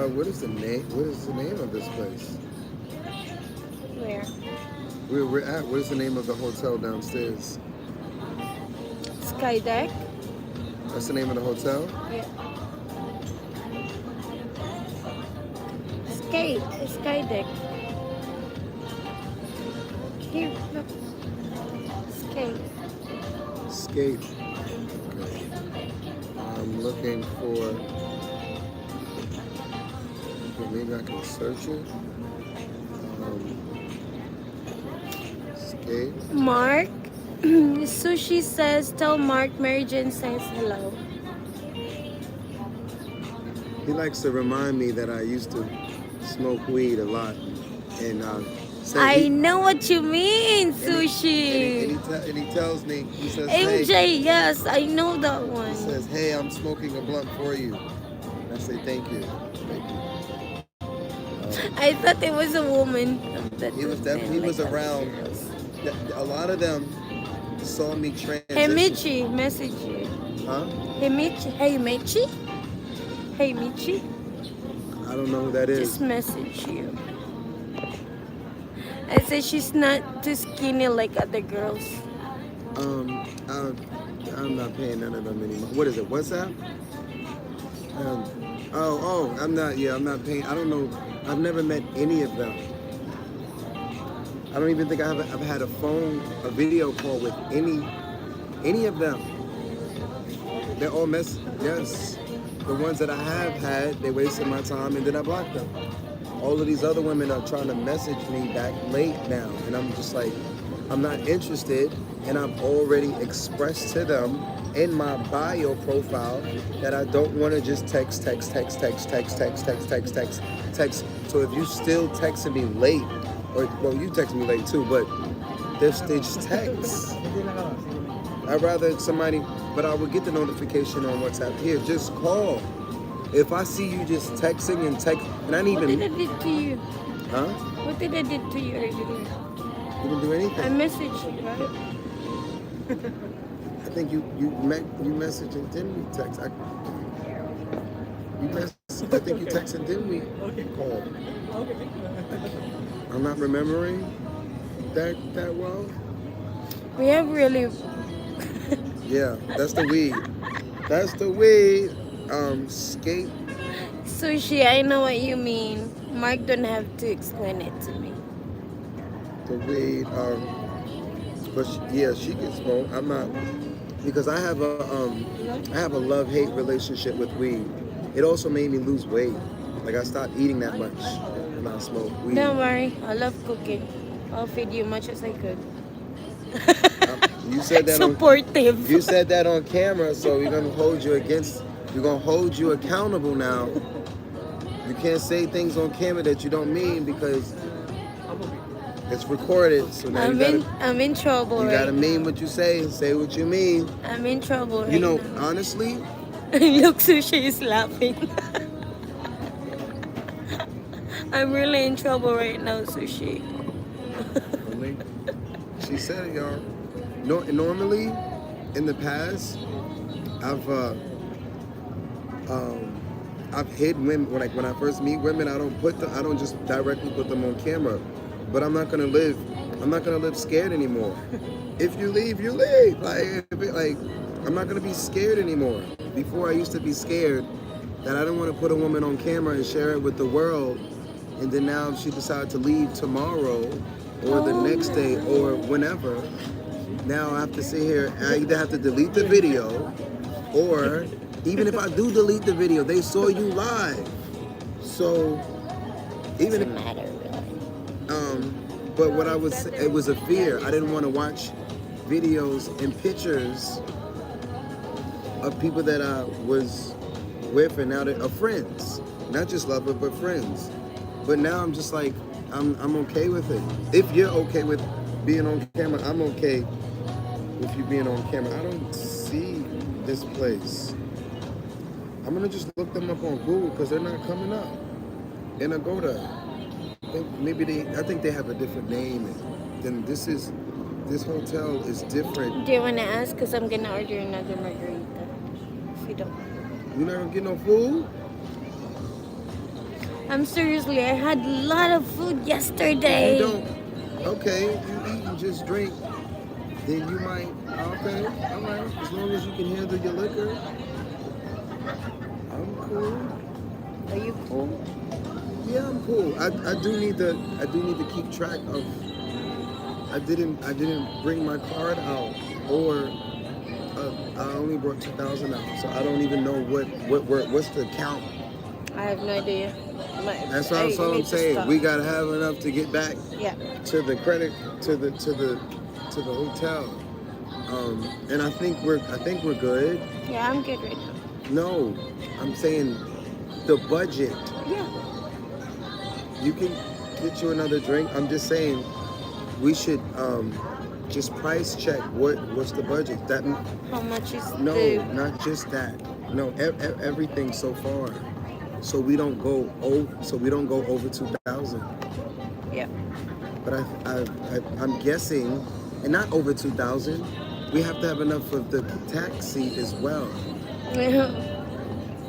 What is the name? What is the name of this place? Where? Where we're at? What is the name of the hotel downstairs? Sky deck. That's the name of the hotel? Yeah. Sky deck. Here, look. Skate. Skate. Okay. I'm looking for. Okay, maybe I can search it. Skate. Mark. Sushi says, tell Mark Mary Jane says hello. He likes to remind me that I used to smoke weed a lot, and I know what you mean, and Sushi. he tells me, he says, MJ, hey, yes, I know that one. he says, hey, I'm smoking a blunt for you. And I say, thank you. I thought it was a woman. He was definitely, he was around. A lot of them saw me transition. Hey Michi, message you. Huh? Hey Michi. Hey Michi. Hey Michi. I don't know who that is. Just message you. I said she's not too skinny like other girls. I'm not paying none of them anymore. What is it? WhatsApp? I'm not. Yeah, I'm not paying. I don't know. I've never met any of them. I don't even think I've had a video call with any of them. They're all yes. The ones that I have had, they wasted my time and then I blocked them. All of these other women are trying to message me back late now, and I'm just like, I'm not interested, and I've already expressed to them in my bio profile that I don't want to just text. So if you still texting me late, or well, you text me late too, but they just text. I'd rather somebody, but I would get the notification on WhatsApp. Here, just call. If I see you just texting and I didn't even. What did I do to you? Huh? What did I do to you earlier? You didn't do anything. I messaged you, right? I think you messaged and then we text. I think you texted and then we called. I'm not remembering that well. We have really. Yeah, that's the weed. That's the weed. Skate. Sushi, I know what you mean. Mark don't have to explain it to me. The weed. But yeah, she gets smoked. I'm not because I have a love-hate relationship with weed. It also made me lose weight. Like I stopped eating that much when I smoke weed. Don't worry, I love cooking. I'll feed you much as I could. You said that on Supportive. you said that on camera, so we're gonna hold you accountable now. You can't say things on camera that you don't mean because it's recorded. So now I'm in trouble you right gotta mean now. what you say what you mean. I'm in trouble right You know, now. honestly, Look, Sushi is laughing. I'm really in trouble right now, Sushi. only she said it, y'all. No, normally in the past, I've uh, um, I've hid women when I first meet women. I don't just directly put them on camera. But I'm not gonna live scared anymore. If you leave, you leave. Like I'm not gonna be scared anymore. Before I used to be scared that I didn't want to put a woman on camera and share it with the world. And then now if she decided to leave tomorrow or the next day or whenever, now I have to sit here and I either have to delete the video or even if I do delete the video, they saw you live. So even if Doesn't matter really. but what I was it was a fear. I didn't want to watch videos and pictures of people that I was with and now that are friends. Not just lovers but friends. But now I'm just like I'm okay with it. If you're okay with being on camera, I'm okay with you being on camera. I don't see this place. I'm gonna just look them up on Google because they're not coming up. And I go to I think they have a different name. Then this hotel is different. Do you want to ask? Because I'm going to order another margarita. If you don't. You're not gonna get no food? I'm seriously, I had a lot of food yesterday. You don't. Okay, if you eat and just drink, then you might. Okay, all right. As long as you can handle your liquor, I'm cool. Are you cool? Yeah, I'm cool. I do need to keep track of. I didn't bring my card out, or I only brought 2,000 out, so I don't even know what's the count. I have no idea. That's all I'm saying. We gotta have enough to get back to the credit to the hotel. And I think we're good. Yeah, I'm good right now. No, I'm saying the budget. Yeah. You can get you another drink. I'm just saying we should just price check what's the budget. That How much is not just that. No, everything so far. So we don't go over 2,000. Yeah. But I'm guessing, and not over 2,000. We have to have enough for the taxi as well.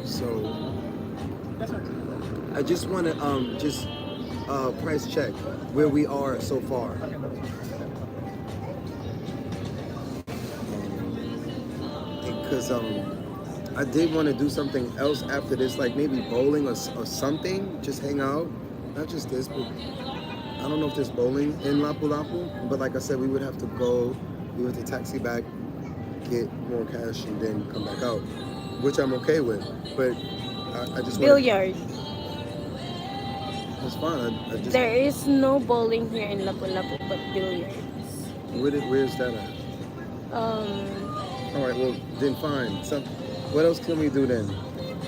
So I just want to price check where we are so far. Because I did want to do something else after this, like maybe bowling or something. Just hang out, not just this, but I don't know if there's bowling in Lapu-Lapu. But like I said, we would have to go. We would have to taxi back, get more cash, and then come back out, which I'm okay with. But I just Billiard. It's fine. There is no bowling here in Lapu-Lapu, but billiards. Where's that at? All right. Well, then fine. What else can we do then?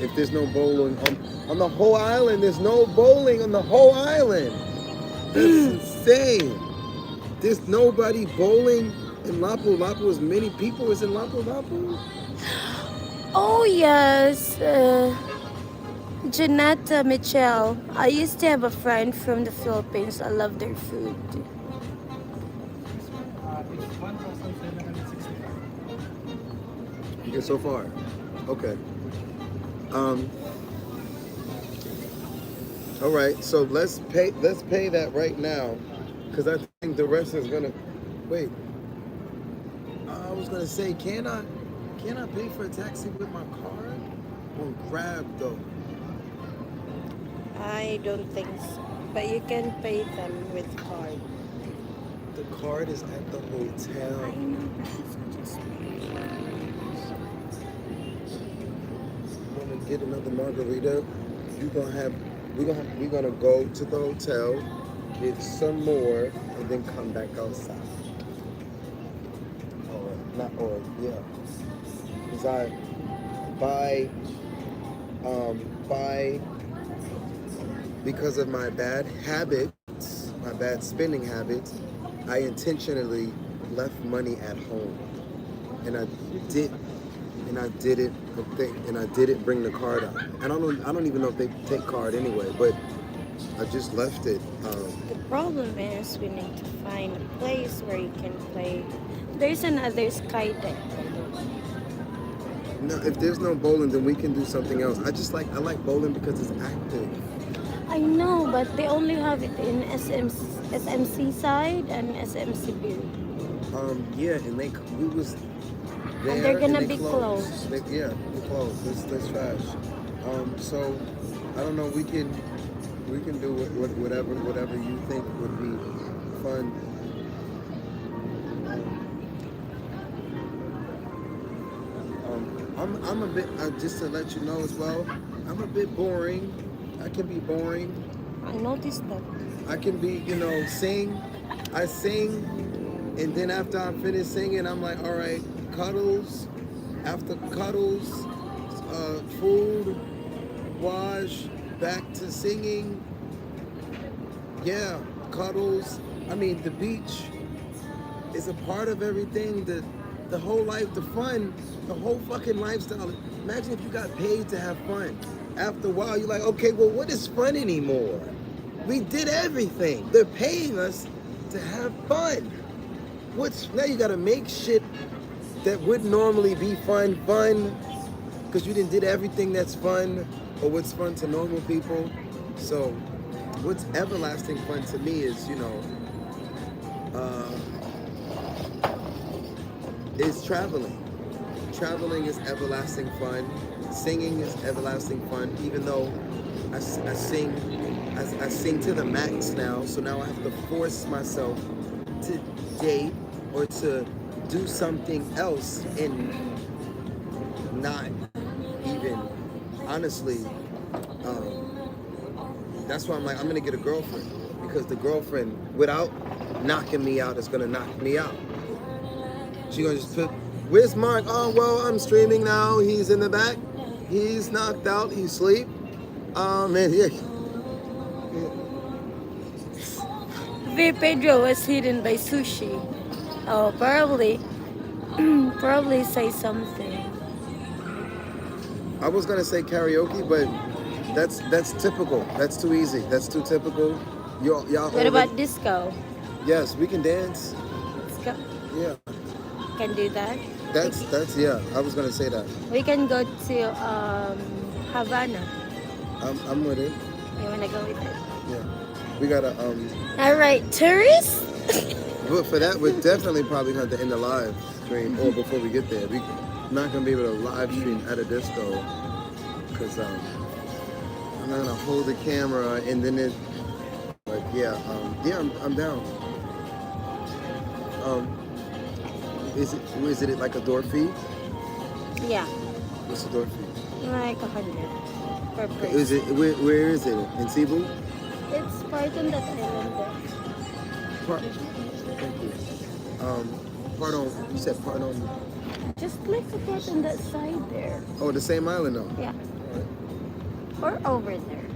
If there's no bowling on the whole island, there's no bowling on the whole island. That's insane. There's nobody bowling in Lapu-Lapu. As many people as in Lapu-Lapu. Oh yes, Janetta Michelle. I used to have a friend from the Philippines. I love their food. Okay, so far. Okay. All right. So let's pay that right now, because I think the rest is gonna. Wait. I was gonna say, can I pay for a taxi with my card on Grab though? I don't think so, but you can pay them with card. The card is at the I hotel. know, guys. I just. Want to get another margarita? You gonna have we're gonna go to the hotel, get some more, and then come back outside. Or not or yeah. Cause I by because of my bad habits, my bad spending habits, I intentionally left money at home, and did, I didn't, I didn't bring the card out. And I don't even know if they take card anyway, but I just left it. The problem is we need to find a place where you can play. There's another sky deck. No, if there's no bowling, then we can do something else. I like bowling because it's active. I know, but they only have it in SMC side and SMCB. Yeah, and we was there, And they're gonna they be closed. They closed. That's trash. So I don't know. We can do whatever you think would be fun. I'm a bit just to let you know as well. I'm a bit boring. I can be boring. I noticed that. I can be, sing. I sing, and then after I finish singing, I'm like, all right, cuddles. After cuddles, food, wash, back to singing. Yeah, cuddles. I mean, the beach is a part of everything. The whole life, the fun, the whole fucking lifestyle. Imagine if you got paid to have fun. After a while, you're like, okay, well, what is fun anymore? We did everything. They're paying us to have fun. Now you gotta make shit that would normally be fun, because you did everything that's fun, or what's fun to normal people. So, what's everlasting fun to me is, is traveling. Traveling is everlasting fun. Singing is everlasting fun, even though I sing to the max now. So now I have to force myself to date or to do something else and not even, honestly, that's why I'm like, I'm gonna get a girlfriend, because the girlfriend, without knocking me out, is gonna knock me out. She gonna just put, where's Mark? Oh, well, I'm streaming now. He's in the back. He's knocked out. He's asleep. And yeah. V. Pedro was hidden by sushi. Oh, probably say something. I was gonna say karaoke, but that's typical. That's too easy. That's too typical. Y'all. What about disco? Yes, we can dance. Disco Yeah. can do that. That's yeah. I was gonna say that. We can go to Havana. I'm with it. You wanna go with it? Yeah. We gotta All right, tourists. But for that, we're definitely probably going to end the live stream, or before we get there. We're not going to be able to live stream at a disco, because I'm going to hold the camera, and then it, but yeah, I'm down. Is it like a door fee? Yeah, What's the door fee? like 100 per person. Is it, where is it? In Cebu? It's part on that island there. Thank you. Pardon, you said pardon. Just click the part on that side there. Oh, the same island though? Yeah. Or over there.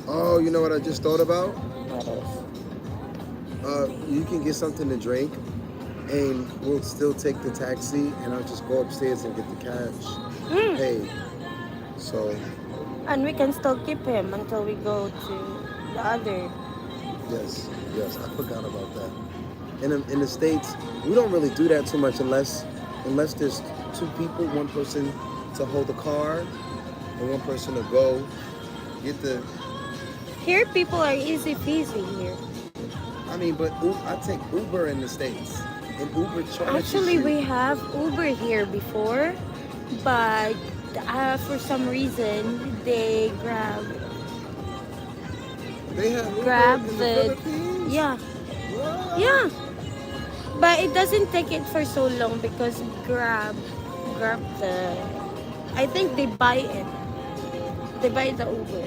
Oh, you know what I just thought about? What is? You can get something to drink, and we'll still take the taxi, and I'll just go upstairs and get the cash paid. So. And we can still keep him until we go to the other. Yes, I forgot about that. In the States, we don't really do that too much unless there's two people, one person to hold the car, and one person to go get the. Here, people are easy peasy here. I mean, but I take Uber in the States, and Uber charges. Actually, you. we have Uber here before, but for some reason they They have Uber grab in the the Philippines? yeah. Yeah, but it doesn't take it for so long because Grab the. I think they buy it. They buy the Uber.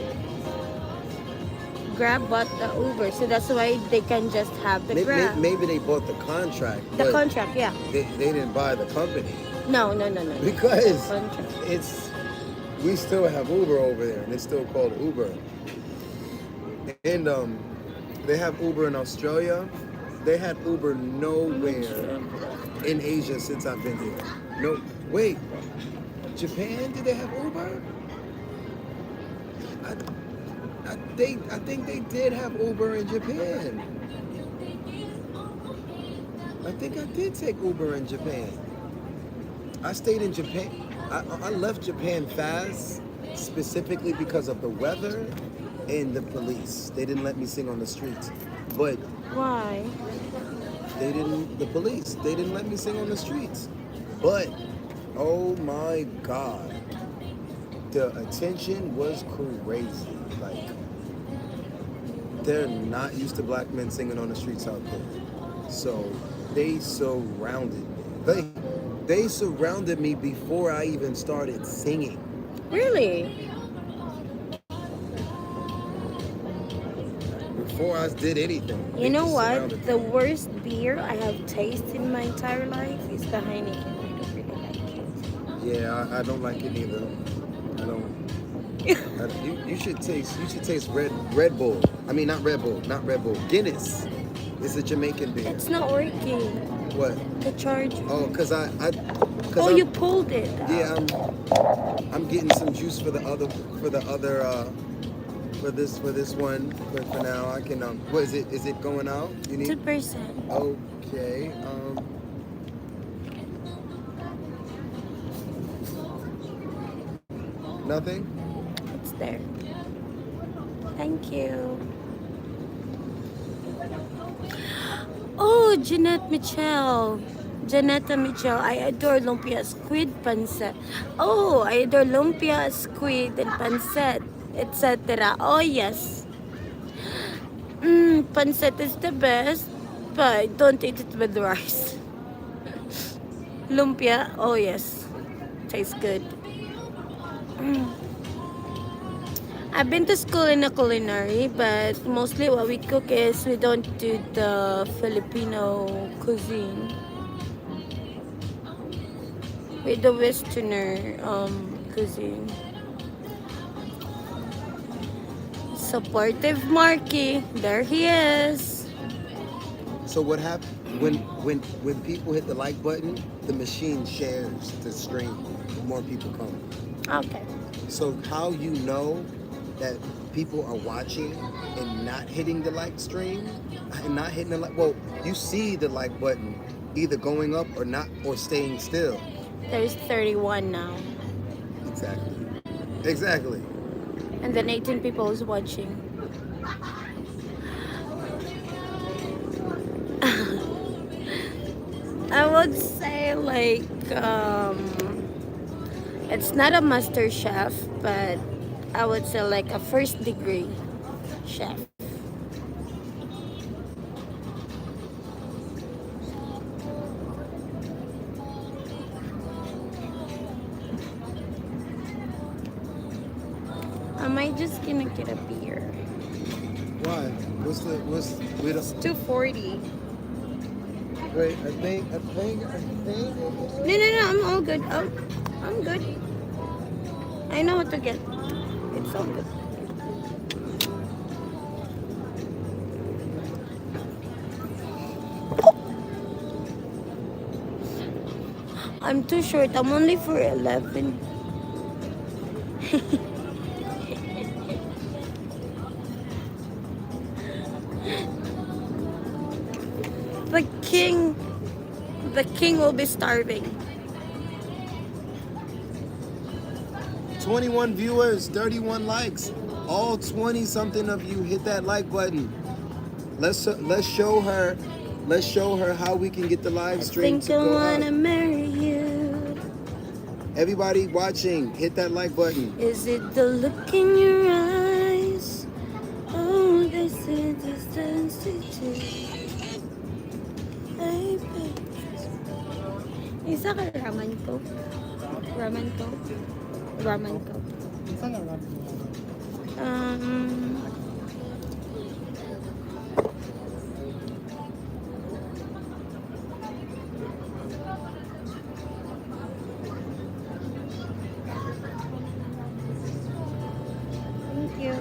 Grab bought the Uber, so that's why they can just have the Grab. Maybe they bought the contract, The but contract, yeah. they didn't buy the company No. because Contract. it's we still have Uber over there, and it's still called Uber. And they have Uber in Australia. They had Uber nowhere in Asia since I've been here. No, wait, Japan? Did they have Uber? I think they did have Uber in Japan. I think I did take Uber in Japan. I stayed in Japan. I left Japan fast, specifically because of the weather and the police. They didn't let me sing on the streets. But Why? the police, they didn't let me sing on the streets. But, oh my God, the attention was crazy. Like, they're not used to black men singing on the streets out there. So they surrounded me. They surrounded me before I even started singing. Really? Before I did anything. You know what? The worst beer I have tasted in my entire life is the Heineken. I don't really like it. Yeah, I don't like it either. I don't. You should taste Red Bull. I mean, not Red Bull. Guinness. It's a Jamaican beer. It's not working. What? The charge. Oh, Oh, you pulled it. Yeah, I'm getting some juice for the other for this one. But for now, I can what is it? Is it going out? You need 2%. Okay. Nothing. It's there. Thank you. Oh, Janetta Mitchell, I adore lumpia, squid, pancit. Oh, I adore lumpia, squid, and pancit, etc. Oh, yes. Pancit is the best, but don't eat it with rice. Lumpia, oh, yes. Tastes good. I've been to school in a culinary, but mostly what we cook is we don't do the Filipino cuisine. With the Westerner cuisine. Supportive Marky, there he is. So what happens when people hit the like button? The machine shares the stream. More people come. Okay. So how you know that people are watching and not hitting the like stream and not hitting the like? Well, you see the like button either going up or not, or staying still. There's 31 now. Exactly. And then 18 people is watching. I would say like it's not a master chef, but I would say like a first degree chef. Am I just gonna get a beer? Why? We It's don't. 240. Wait, I think. No, I'm all good. I'm good. I know what to get. It's all good. I'm too short. I'm only for 11. The king will be starving. 21 viewers, 31 likes. All 20 something of you hit that like button. Let's show her how we can get the live stream to Think I go wanna up. marry you. Everybody watching, hit that like button. Is it the look in your eyes? Oh, this is density. Isa ka ramen coke? Ramen coke? Ramen coke. Saan nga ramen? Um, thank you.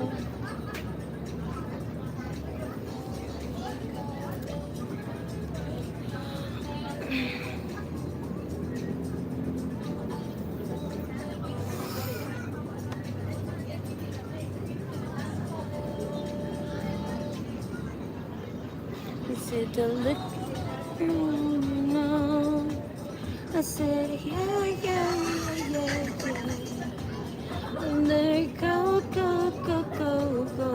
Is it a look? No. I said, yeah, yeah, yeah, yeah. And there go, go, go, go, go.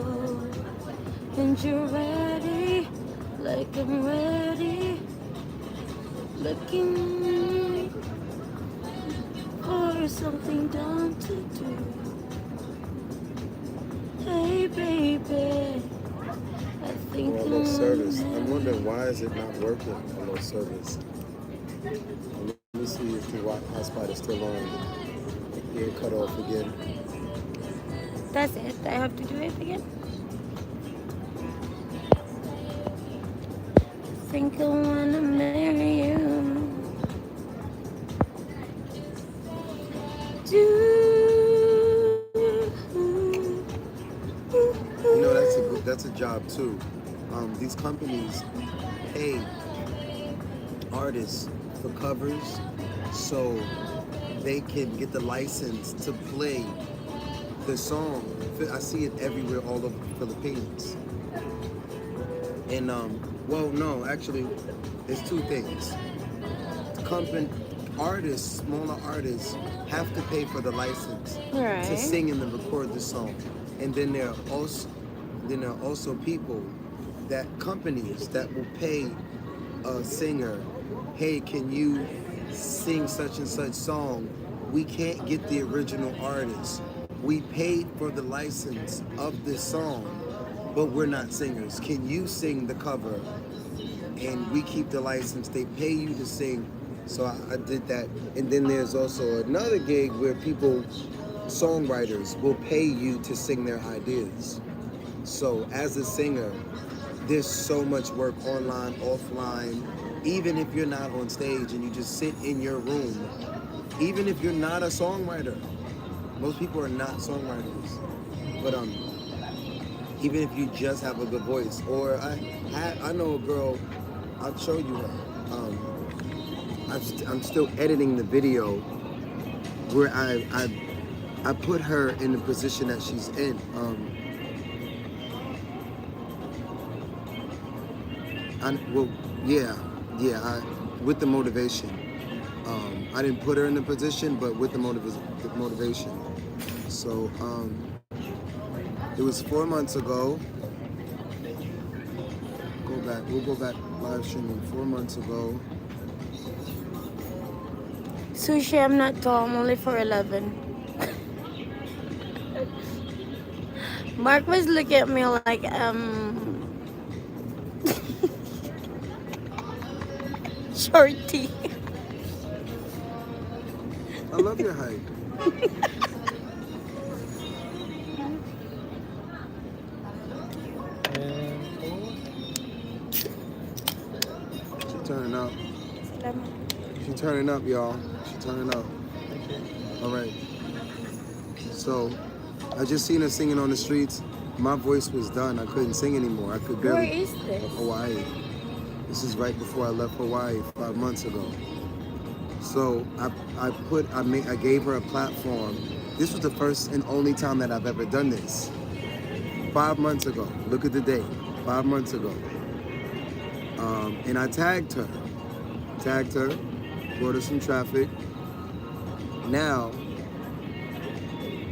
And you're ready, like I'm ready. Looking for something done to do. Hey, baby, I think Or a little service. I'm wondering why is it not working? A little service. Let me see if the hotspot is still on. Yeah, cut off again. That's it. I have to do it again. Think I wanna marry you. You know, that's a job too. These companies pay artists for covers so they can get the license to play the song. I see it everywhere all over the Philippines. And well, no, actually, there's two things. Artists, smaller artists, have to pay for the license to sing and then record the song. And then there are also people companies that will pay a singer, hey, can you sing such and such song? We can't get the original artist. We paid for the license of this song, but we're not singers. Can you sing the cover? And we keep the license. They pay you to sing. So I did that. And then there's also another gig where songwriters will pay you to sing their ideas. So as a singer, there's so much work online, offline. Even if you're not on stage and you just sit in your room, even if you're not a songwriter, most people are not songwriters. But even if you just have a good voice, or I know a girl, I'll show you her. I'm still editing the video where I put her in the position that she's in. With the motivation. I didn't put her in the position, but with the motivation. So it was 4 months ago. We'll go back live streaming 4 months ago. Sushi, I'm not tall. I'm only 4'11". Mark was looking at me like, shorty. I love your height. She's turning up. She's turning up, y'all. She's turning up. All right. So, I just seen her singing on the streets. My voice was done. I couldn't sing anymore. I could barely. Where is this? Hawaii. This is right before I left Hawaii 5 months ago. So I gave her a platform. This was the first and only time that I've ever done this. 5 months ago. Look at the date. 5 months ago. And I tagged her, brought her some traffic. Now,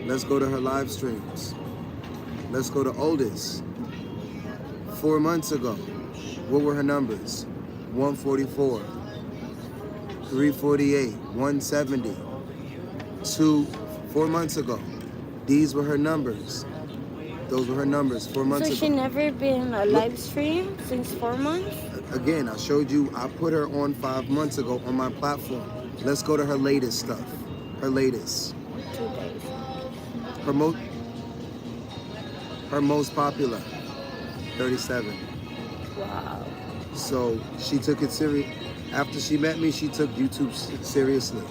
let's go to her live streams. Let's go to oldest. 4 months ago. What were her numbers? 144, 348, 170. 4 months ago. These were her numbers. Those were her numbers 4 months ago. So she never been a live stream since 4 months? Again, I showed you, I put her on 5 months ago on my platform. Let's go to her latest stuff. Her latest. 2 days. Her, mo- her most popular, 37. Wow. So she took it serious. After she met me, she took YouTube seriously.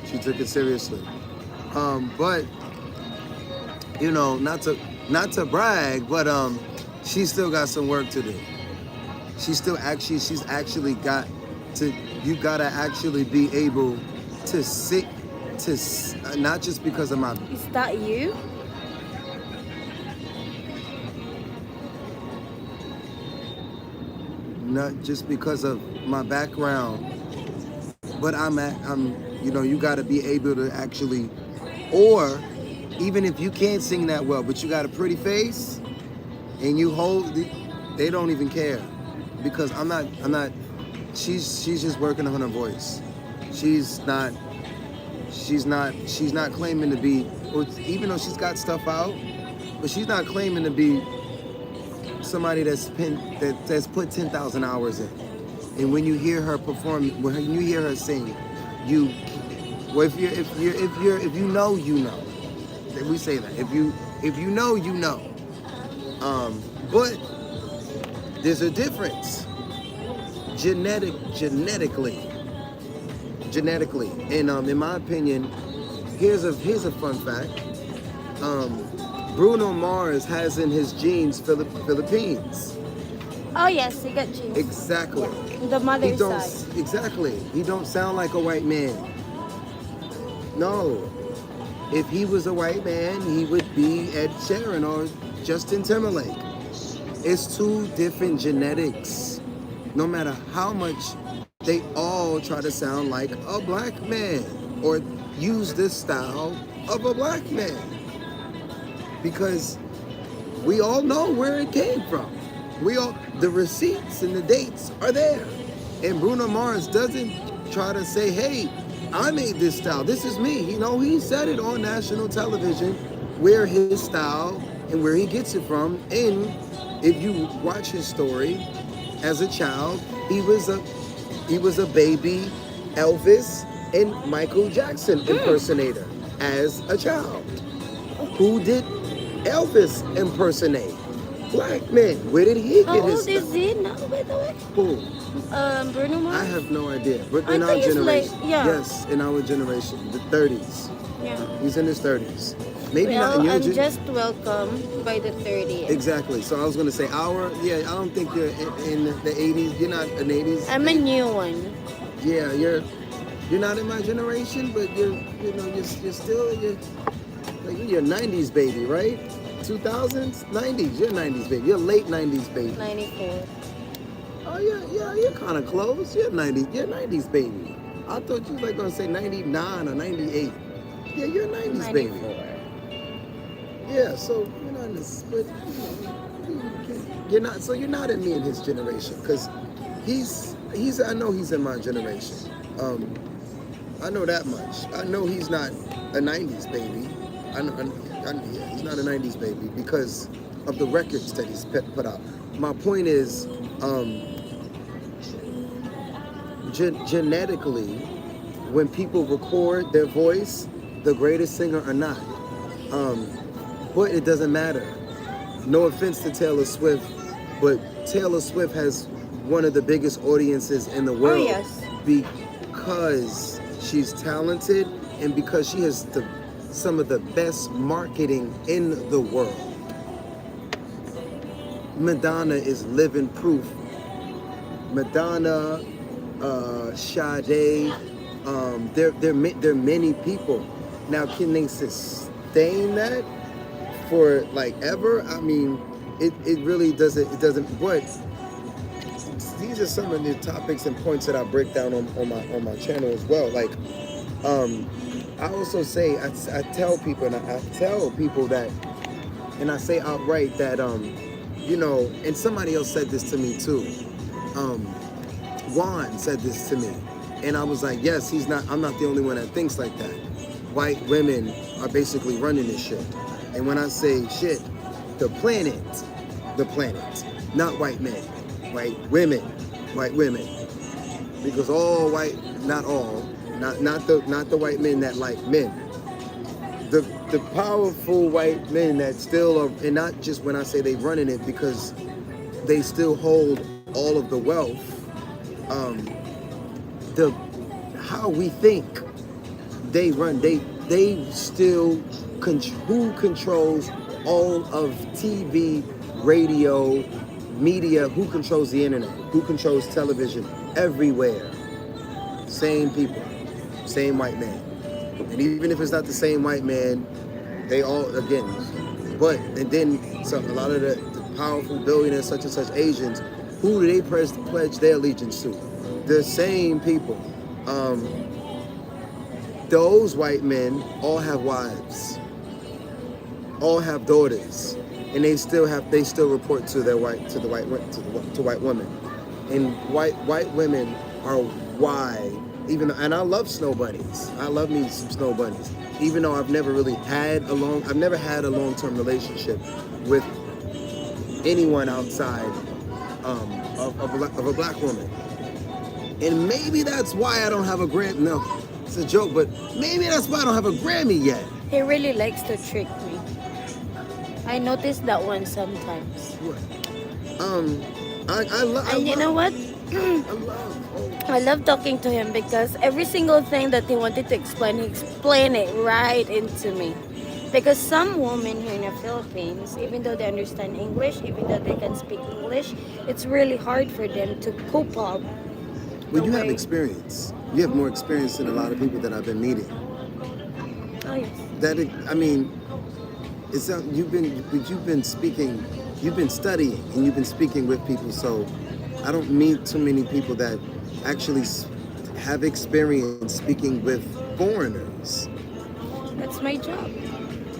She took it seriously. But you know, not to brag, but she still got some work to do. She's actually got to. You gotta actually be able to sit not just because of my. Is that you? Not just because of my background, but you got to be able to actually, or even if you can't sing that well, but you got a pretty face and you hold, they don't even care, because I'm not. She's just working on her voice. She's not claiming to be, or even though she's got stuff out, but she's not claiming to be somebody that's put 10,000 hours in. And when you hear her perform, when you hear her sing, if you know, you know. We say that. If you know, you know. But there's a difference. Genetically. And in my opinion, here's a fun fact. Bruno Mars has in his genes Philippines. Oh yes, he got genes. Exactly. Yeah. The mother's side. Exactly. He don't sound like a white man. No. If he was a white man, he would be Ed Sheeran or Justin Timberlake. It's two different genetics. No matter how much they all try to sound like a black man or use this style of a black man. Because we all know where it came from. The receipts and the dates are there. And Bruno Mars doesn't try to say, hey, I made this style. This is me. You know, he said it on national television where his style and where he gets it from. And if you watch his story, as a child, he was a baby Elvis and Michael Jackson impersonator as a child. Who did Elvis impersonate? Black men. Where did he get his stuff? How old is he now, by the way? Who? Bruno Mars? I have no idea. But I in our think he's generation. like, yeah. Yes, in our generation. The 30s. Yeah. He's in his 30s. Maybe Well, not in your I'm generation. just welcome by the 30th. Exactly. So I was going to say I don't think you're in the 80s. You're not an 80s. I'm a new one. Yeah, you're not in my generation, but you're still you're 90s baby, right? 2000s, 90s. You're 90s baby. You're late 90s baby. 94. Oh yeah, you're kind of close. You're 90s baby. I thought you was like gonna say 99 or 98. Yeah, you're 90s 94. baby. Yeah, so you're not in this, but you're not. So you're not in me and his generation, because he's. I know he's in my generation. I know that much. I know he's not a 90s baby. Yeah, he's not a 90s baby because of the records that he's put out. My point is, genetically, when people record their voice, the greatest singer or not, but it doesn't matter. No offense to Taylor Swift, but Taylor Swift has one of the biggest audiences in the world. Oh, yes. Because she's talented and because she has some of the best marketing in the world. Madonna is living proof. Madonna, Sade, there are many people. Now, can they sustain that for like ever? I mean, it really doesn't. It doesn't. But these are some of the topics and points that I break down on my channel as well. Like, I also say I tell people that, and I say outright that and somebody else said this to me too. Juan said this to me, and I was like, yes, I'm not the only one that thinks like that. White women are basically running this shit. And when I say shit, the planet, not white men, white women white women, because all white, not all, not the white men that like men, the powerful white men that still are, and not just when I say they running it, because they still hold all of the wealth. The how we think they run, they still who controls all of TV, radio, media, who controls the internet, who controls television, everywhere. Same people, same white man. And even if it's not the same white man, they all, again, but, and then so a lot of the powerful billionaires, such and such Asians, who do they pledge their allegiance to? The same people. Those white men all have wives, all have daughters, and they still report to white women, and white women are why. And I love snow bunnies. I love me some snow bunnies. Even though I've never had a long-term relationship with anyone outside of a black woman. And maybe that's why I don't have a Grammy. No, it's a joke, but maybe that's why I don't have a Grammy yet. He really likes to trick me. I noticed that one sometimes. What? I love. And you know what? I love talking to him because every single thing that he wanted to explain, he explained it right into me. Because some women here in the Philippines, even though they understand English, even though they can speak English, it's really hard for them to cope up. Well, you have experience. You have more experience than a lot of people that I've been meeting. Oh yes. It's you've been speaking, you've been studying, and you've been speaking with people. So I don't meet too many people that actually have experience speaking with foreigners. That's my job.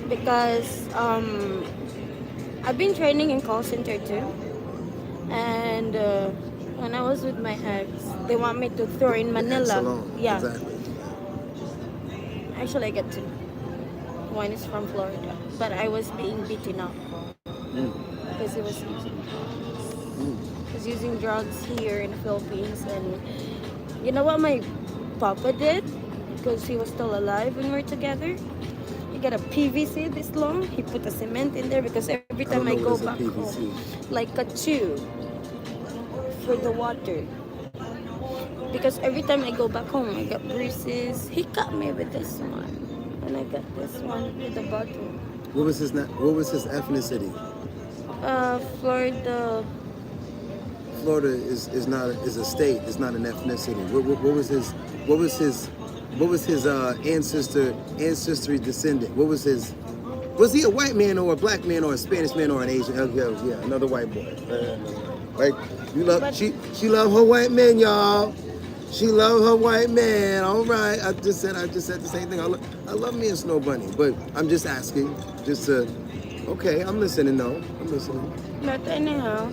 Because I've been training in call center too. And when I was with my ex, they want me to throw in Manila. Yeah. Exactly. Actually, I get two. One is from Florida. But I was being beaten up. Because he was using drugs. He was using drugs here in the Philippines. And you know what my papa did? Because he was still alive when we were together. He got a PVC this long. He put a cement in there because every time I go back home, like a tube for the water. Because every time I go back home, I got bruises. He cut me with this one. And I got this one with the bottle. What was his ethnicity? Florida. Florida is a state. It's not an ethnicity. What was his ancestry descendant? Was he a white man or a black man or a Spanish man or an Asian? Yeah, another white boy. Like she love her white man, y'all. She love her white man. All right, I just said the same thing. I love me a snow bunny, but I'm just asking, okay, I'm listening. No, I'm listening. But anyhow,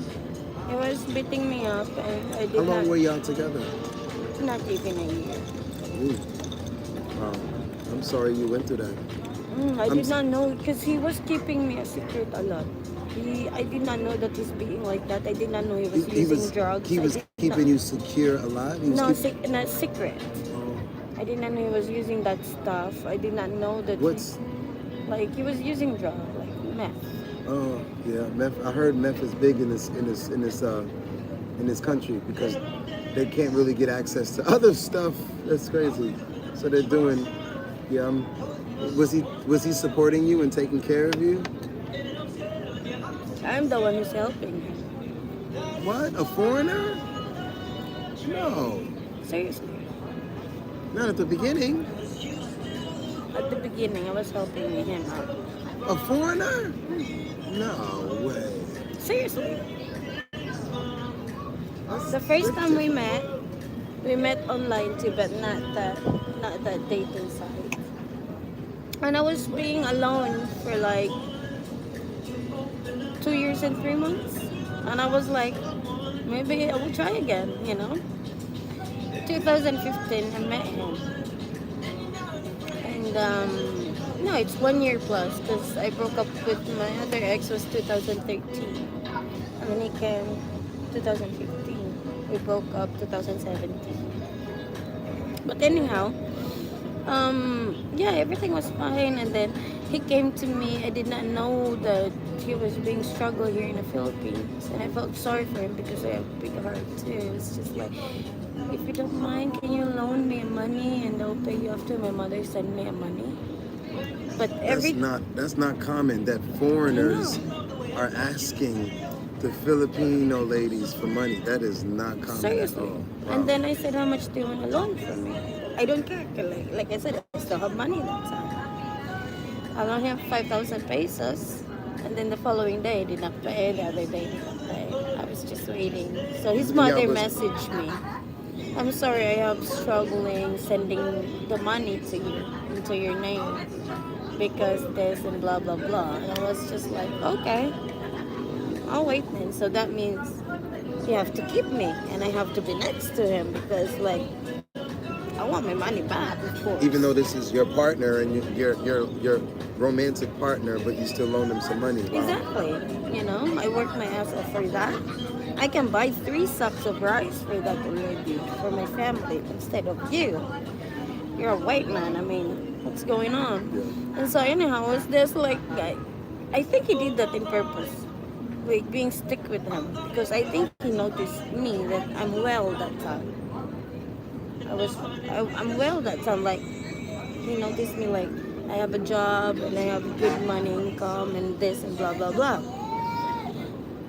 he was beating me up, and I did not. How long were y'all together? Not even a year. Ooh. Wow. I'm sorry you went through that. I did not know because he was keeping me a secret a lot. I did not know that he's being like that. I did not know he was using drugs. He was keeping you secure alive? Not secret. Oh. I did not know he was using that stuff. I did not know that he was using drugs, like meth. Oh, yeah, meth. I heard meth is big in this country because they can't really get access to other stuff. That's crazy. So they're doing, yeah. Was he supporting you and taking care of you? I'm the one who's helping him. What? A foreigner? No. Seriously. Not at the beginning. At the beginning, I was helping him out. A foreigner? No way. Seriously. The first time we met online too, but not that dating site. And I was being alone for like 2 years and 3 months. And I was like, maybe I will try again, 2015, I met him. And no, it's 1 year plus because I broke up with my other ex was 2013. And then he came 2015. We broke up 2017. But anyhow, yeah, everything was fine. And then he came to me. I did not know that he was being struggled here in the Philippines, and I felt sorry for him because I have a big heart too. It's just like, if you don't mind, can you loan me money and I'll pay you after my mother send me money. But That's not common that I foreigners know. are asking the Filipino ladies for money. That is not common at Seriously. all. And Wow. then I said, how much do you want to loan from me? I don't care. Like I said, I still have money that time. I loaned him 5,000 pesos. And then the following day, he did not pay. The other day, he did not pay. I was just waiting. So his And y'all mother was messaged me. I'm sorry, I am struggling sending the money to you into your name because this and blah blah blah. And I was just like, okay, I'll wait then. So that means you have to keep me and I have to be next to him because like I want my money back, of course. even though this is your partner and your romantic partner, but you still loan them some money. Wow. Exactly. You know, I worked my ass off for that. I can buy 3 sacks of rice for that already for my family instead of you. You're a white man. I mean, what's going on? Yeah. And so anyhow, it's just like I think he did that in purpose, like being stick with him because I think he noticed me that I'm well that time. I'm well that time. Like he noticed me like I have a job and I have good money income and this and blah blah blah.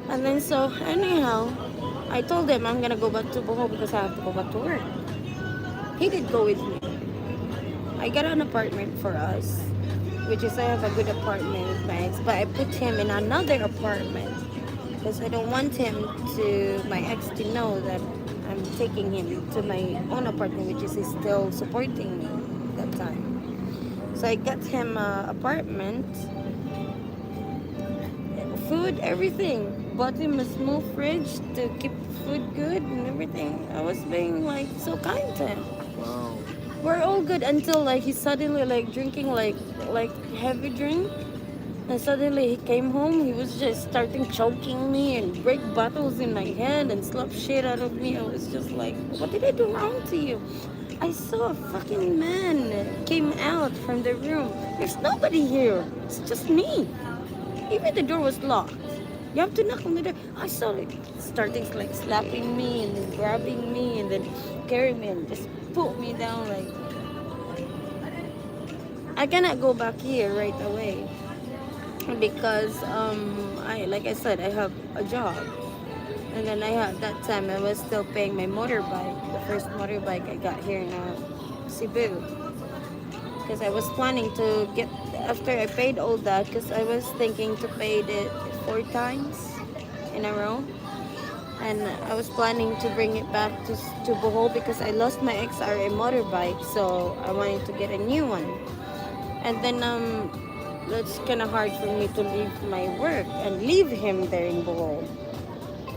And then so anyhow, I told him I'm gonna go back to Bohol because I have to go back to work. He did go with me. I got an apartment for us, which is I have a good apartment with my ex, but I put him in another apartment because I don't want him to my ex to know that I'm taking him to my own apartment, which is he's still supporting me that time. So I got him an apartment, food, everything. Bought him a small fridge to keep food good and everything. I was being like so kind to him. Wow. We're all good until like he suddenly like drinking like heavy drink. And suddenly he came home, he was just starting choking me and break bottles in my head and slap shit out of me. I was just like, what did I do wrong to you? I saw a fucking man came out from the room. There's nobody here. It's just me. Even the door was locked. You have to knock on the door. I saw it starting like slapping me and then grabbing me and then carrying me and just put me down like I cannot go back here right away because I like I said I have a job and then I had that time I was still paying my motorbike, the first motorbike I got here in Cebu, because I was planning to get after I paid all that because I was thinking to pay it 4 times in a row. And I was planning to bring it back to Bohol because I lost my XRA motorbike, so I wanted to get a new one. And then that's kind of hard for me to leave my work and leave him there in Bohol.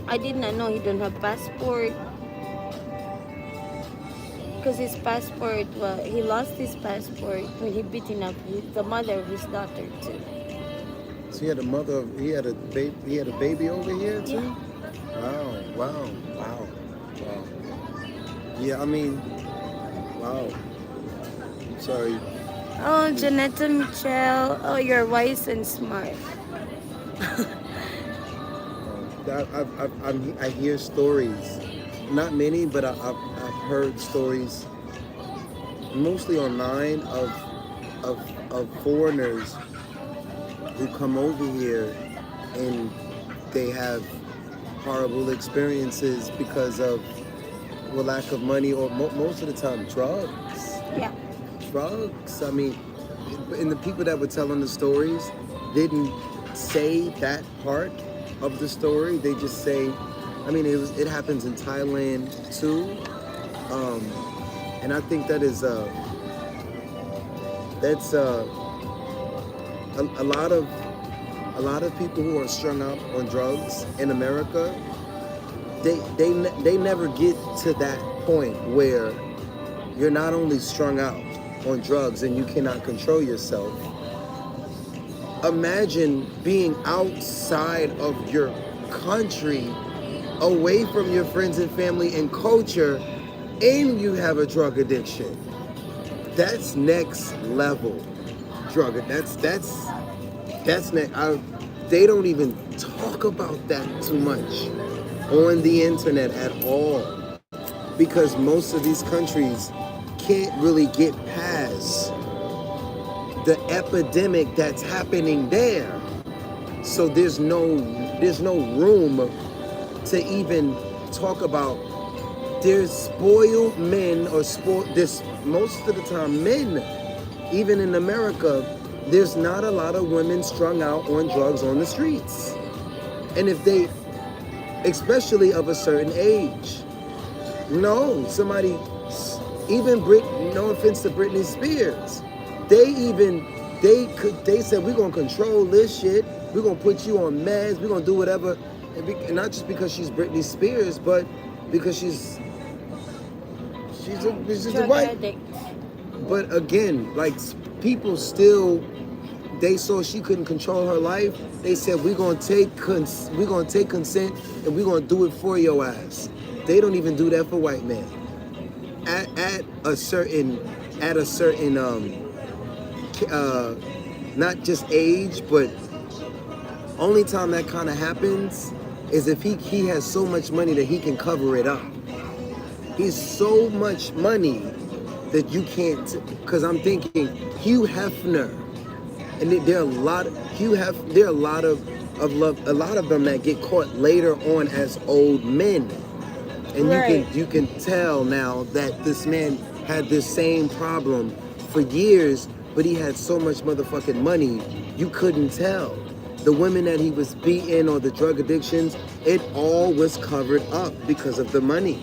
I did not know he don't have passport because his passport, well, he lost his passport when he beaten up the mother of his daughter too. So he had he had a baby over here too? Yeah. Wow. Yeah, I mean, wow. I'm sorry. Oh, Janetta Michelle. Oh, you're wise and smart. I hear stories, not many, but I've heard stories, mostly online, of foreigners who come over here and they have horrible experiences because of lack of money or most of the time drugs. Yeah. Drugs. I mean, and the people that were telling the stories didn't say that part of the story. They just say, I mean, it happens in Thailand too, and I think that's a lot of people who are strung out on drugs in America. They never get to that point where you're not only strung out on drugs and you cannot control yourself. Imagine being outside of your country away from your friends and family and culture, and you have a drug addiction. That's next level drug. That's next. They don't even talk about that too much on the internet at all, because most of these countries can't really get past the epidemic that's happening there. So there's no room to even talk about. There's spoiled men, or this most of the time men, even in America, there's not a lot of women strung out on drugs on the streets. And if they, especially of a certain age, no, somebody, even no offense to Britney Spears, they said, we're gonna control this shit, we're gonna put you on meds, we're gonna do whatever, and not just because she's Britney Spears, but because she's a white addict. But again, like, people still, they saw she couldn't control her life. They said, we're gonna take consent and we're gonna do it for your ass. They don't even do that for white men. At a certain not just age, but only time that kind of happens is if he has so much money that he can cover it up. He's so much money that you can't, because I'm thinking Hugh Hefner, and there are a lot of a lot of them that get caught later on as old men, and Right. you can tell now that this man had this same problem for years, but he had so much motherfucking money, you couldn't tell. The women that he was beating or the drug addictions, it all was covered up because of the money.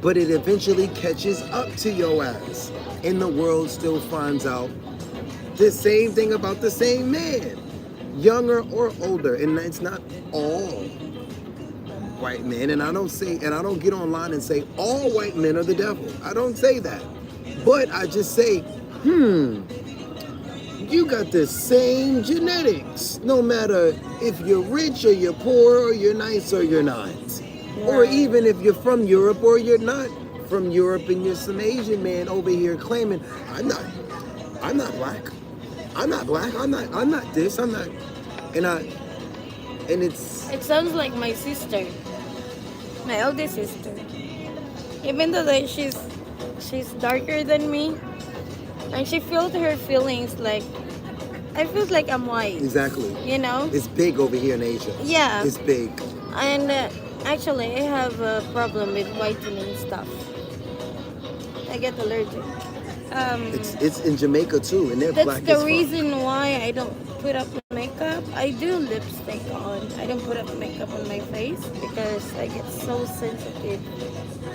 But it eventually catches up to your ass, and the world still finds out the same thing about the same man, younger or older. And it's not all white men, and I don't get online and say all white men are the devil. I don't say that, but I just say, you got the same genetics, no matter if you're rich or you're poor, or you're nice or you're not. Or even if you're from Europe or you're not from Europe, and you're some Asian man over here claiming, I'm not black, I'm not this, I'm not, and it's. It sounds like my sister, my eldest sister. Even though that she's darker than me, and she felt her feelings like, I feel like I'm white. Exactly. You know? It's big over here in Asia. Yeah. It's big. And actually, I have a problem with whitening stuff. I get allergic. It's in Jamaica too, and they're black That's as the fuck. reason why I don't put up makeup. I do lipstick on. I don't put up makeup on my face because I get so sensitive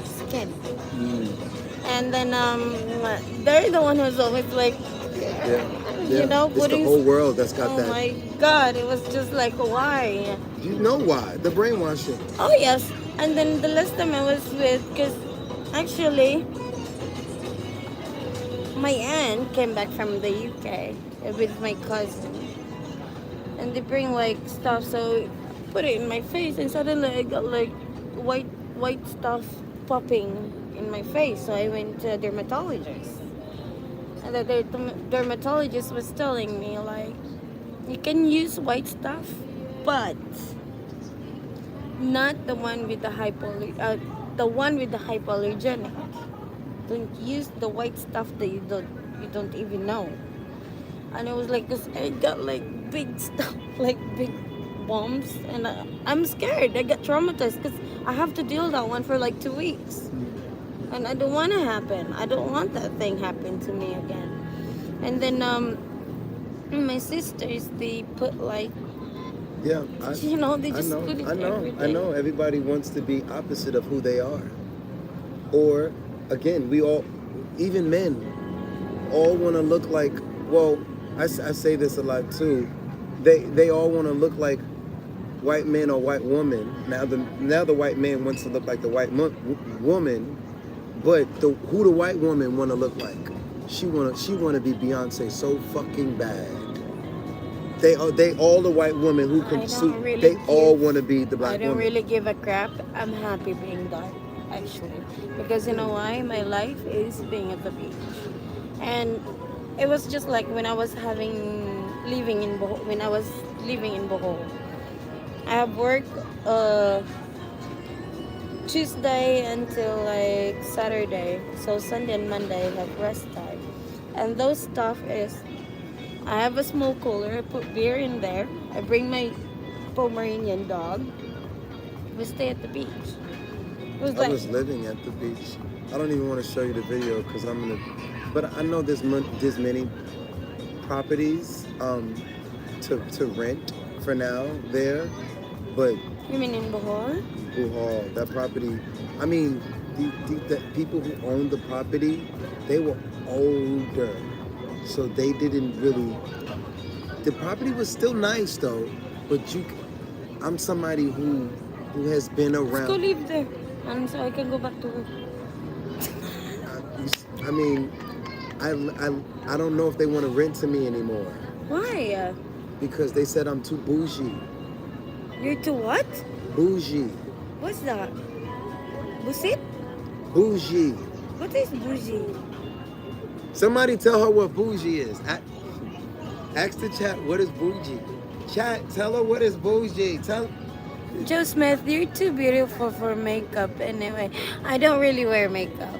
skin. And then they're the one who's always like, you know, it's putting. the whole world that's got Oh that. my God! It was just like, why? You know why? The brainwashing. Oh yes. And then the last time I was with, because actually my aunt came back from the UK with my cousin, and they bring like stuff, so I put it in my face, and suddenly I got like white stuff popping in my face. So I went to a dermatologist, and the dermatologist was telling me like, you can use white stuff, but not the one with the hypoallergenic. Don't use the white stuff that you don't even know. And it was like, cause I got like big stuff, like big bumps, and I'm scared. I got traumatized because I have to deal that one for like 2 weeks, and I don't want to happen. I don't want that thing happen to me again. And then my sisters, they put like, Yeah, they just put it everything. I know. Everybody wants to be opposite of who they are. Or, again, we all, even men, all want to look like, well, I say this a lot too, they all want to look like white men or white woman. Now the white man wants to look like the white woman, but who the white woman want to look like? She wanna be Beyonce so fucking bad. They all the white women who can I suit. don't really They all give. want to be the I black don't woman. really give a crap. I'm happy being dark, actually, because you know why? My life is being at the beach, and it was just like when I was living in when I was living in Bohol. I have work Tuesday until like Saturday, so Sunday and Monday I have rest time, and those stuff is I have a small cooler. I put beer in there. I bring my Pomeranian dog. We stay at the beach. It was I like, was living at the beach. I don't even want to show you the video because I'm gonna. But I know there's many properties to rent for now there, but you mean in Bohol? Hall, that property. I mean, the people who owned the property, they were older, so they didn't really. The property was still nice though, but I'm somebody who has been Let's go around. live there. And so I can go back to work. I mean, I don't know if they want to rent to me anymore Why? because they said I'm too bougie. You're to what? Bougie. What's that? Busit? Bougie. What is bougie? Somebody tell her what bougie is. Ask the chat what is bougie. Chat, tell her what is bougie. Tell. Joe Smith, you're too beautiful for makeup anyway. I don't really wear makeup.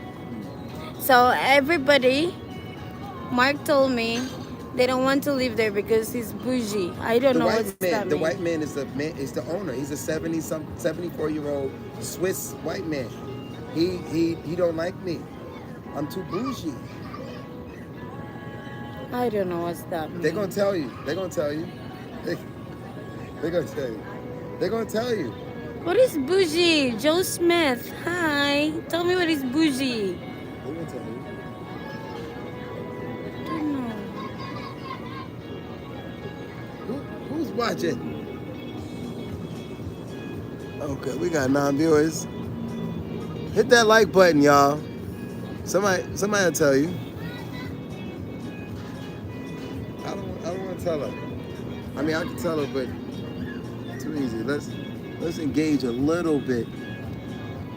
So everybody, Mark told me they don't want to live there because he's bougie. I don't know what's that The mean. white man is the owner. He's a 74-year-old Swiss white man. He don't like me. I'm too bougie. I don't know what's that mean. They're gonna tell you. They're gonna tell you. They're gonna tell you. They're gonna tell you. What is bougie? Joe Smith. Hi. Tell me what is bougie. They're gonna tell you. I don't know. Who's watching? Okay, we got 9 viewers. Hit that like button, y'all. Somebody will tell you. I don't want to tell her. I mean, I can tell her, but too easy. Let's engage a little bit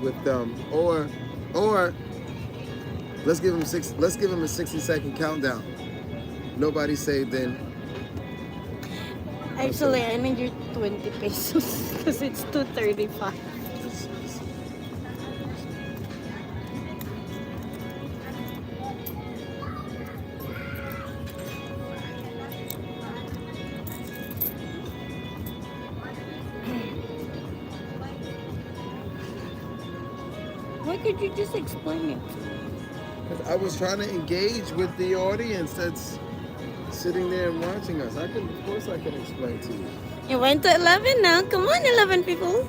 with them, or let's give them a 60-second countdown. Nobody saved then. Actually, I need your 20 pesos because it's 235. Why could you just explain it? I was trying to engage with the audience that's sitting there and watching us. Of course I can explain to you. You went to 11 now. Come on, 11 people.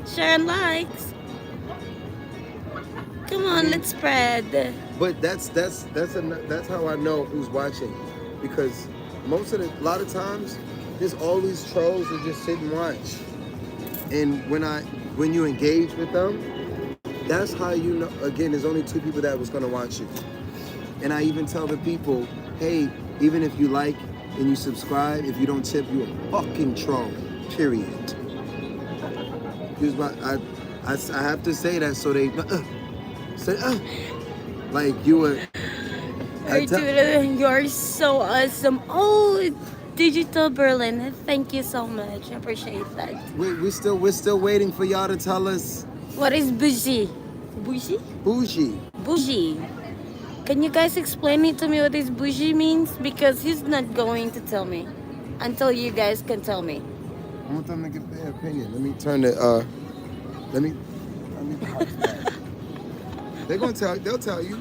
Share and likes. Come on, let's spread. But that's how I know who's watching, because a lot of times there's all these trolls that just sit and watch, and when you engage with them, that's how you know. Again, there's only 2 people that was gonna watch you, and I even tell the people, hey, even if you like and you subscribe, if you don't tip, you a fucking troll. Period. Here's what I have to say that so they say like you were. You're so awesome. Oh, Digital Berlin. Thank you so much. I appreciate that. We're still waiting for y'all to tell us. What is bougie? Bougie? Bougie. Bougie. Can you guys explain it to me what this bougie means? Because he's not going to tell me until you guys can tell me. I want them to give their opinion. Let me turn it. Let me. They'll tell you.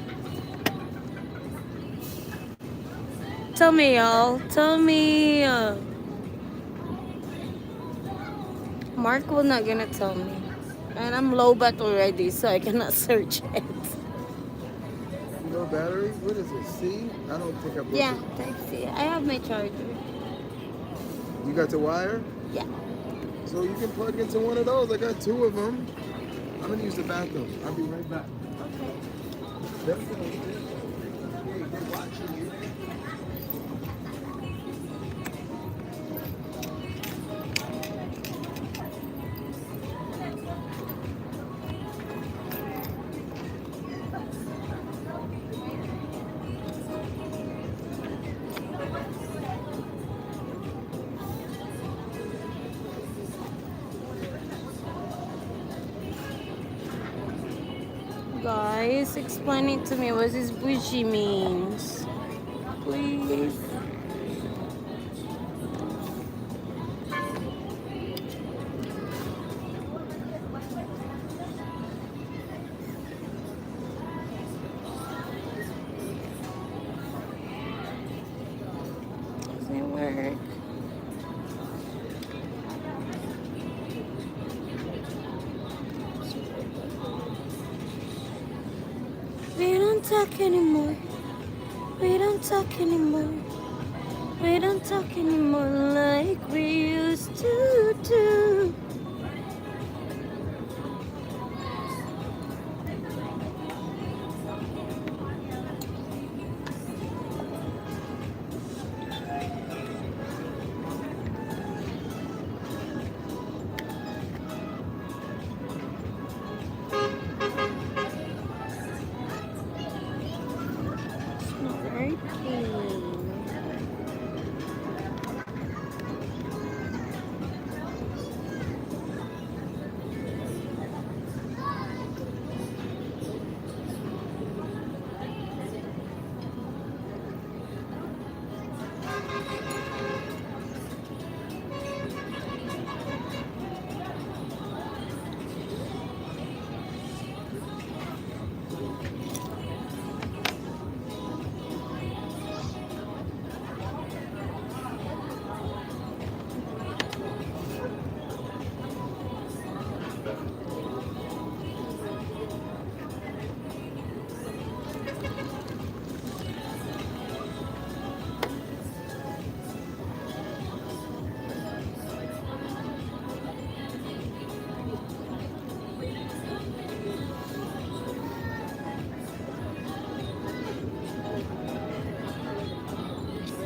Tell me, y'all. Tell me. Mark will not gonna tell me. And I'm low bat already, so I cannot search it. No battery? What is it? C? I don't think I broke Yeah, it. type C. I have my charger. You got the wire? Yeah. So you can plug into one of those. I got 2 of them. I'm gonna use the bathroom. I'll be right back. Okay. They're watching you. Just explain it to me what this bougie means. Please. Doesn't work. We don't talk anymore. We don't talk anymore. We don't talk anymore like we used to do.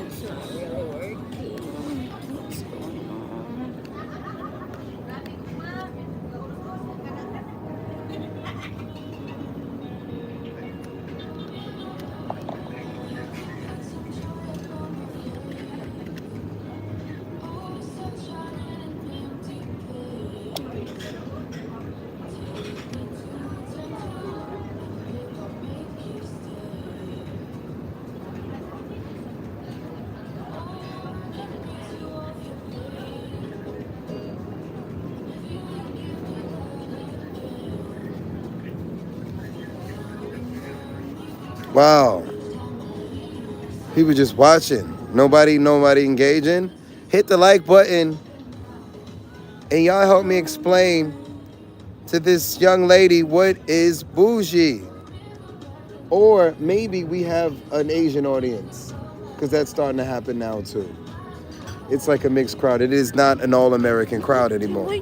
It's not working. It's not really working. What's going on? Wow. People just watching. Nobody engaging. Hit the like button. And y'all help me explain to this young lady what is bougie. Or maybe we have an Asian audience. Because that's starting to happen now too. It's like a mixed crowd. It is not an all-American crowd anymore. Why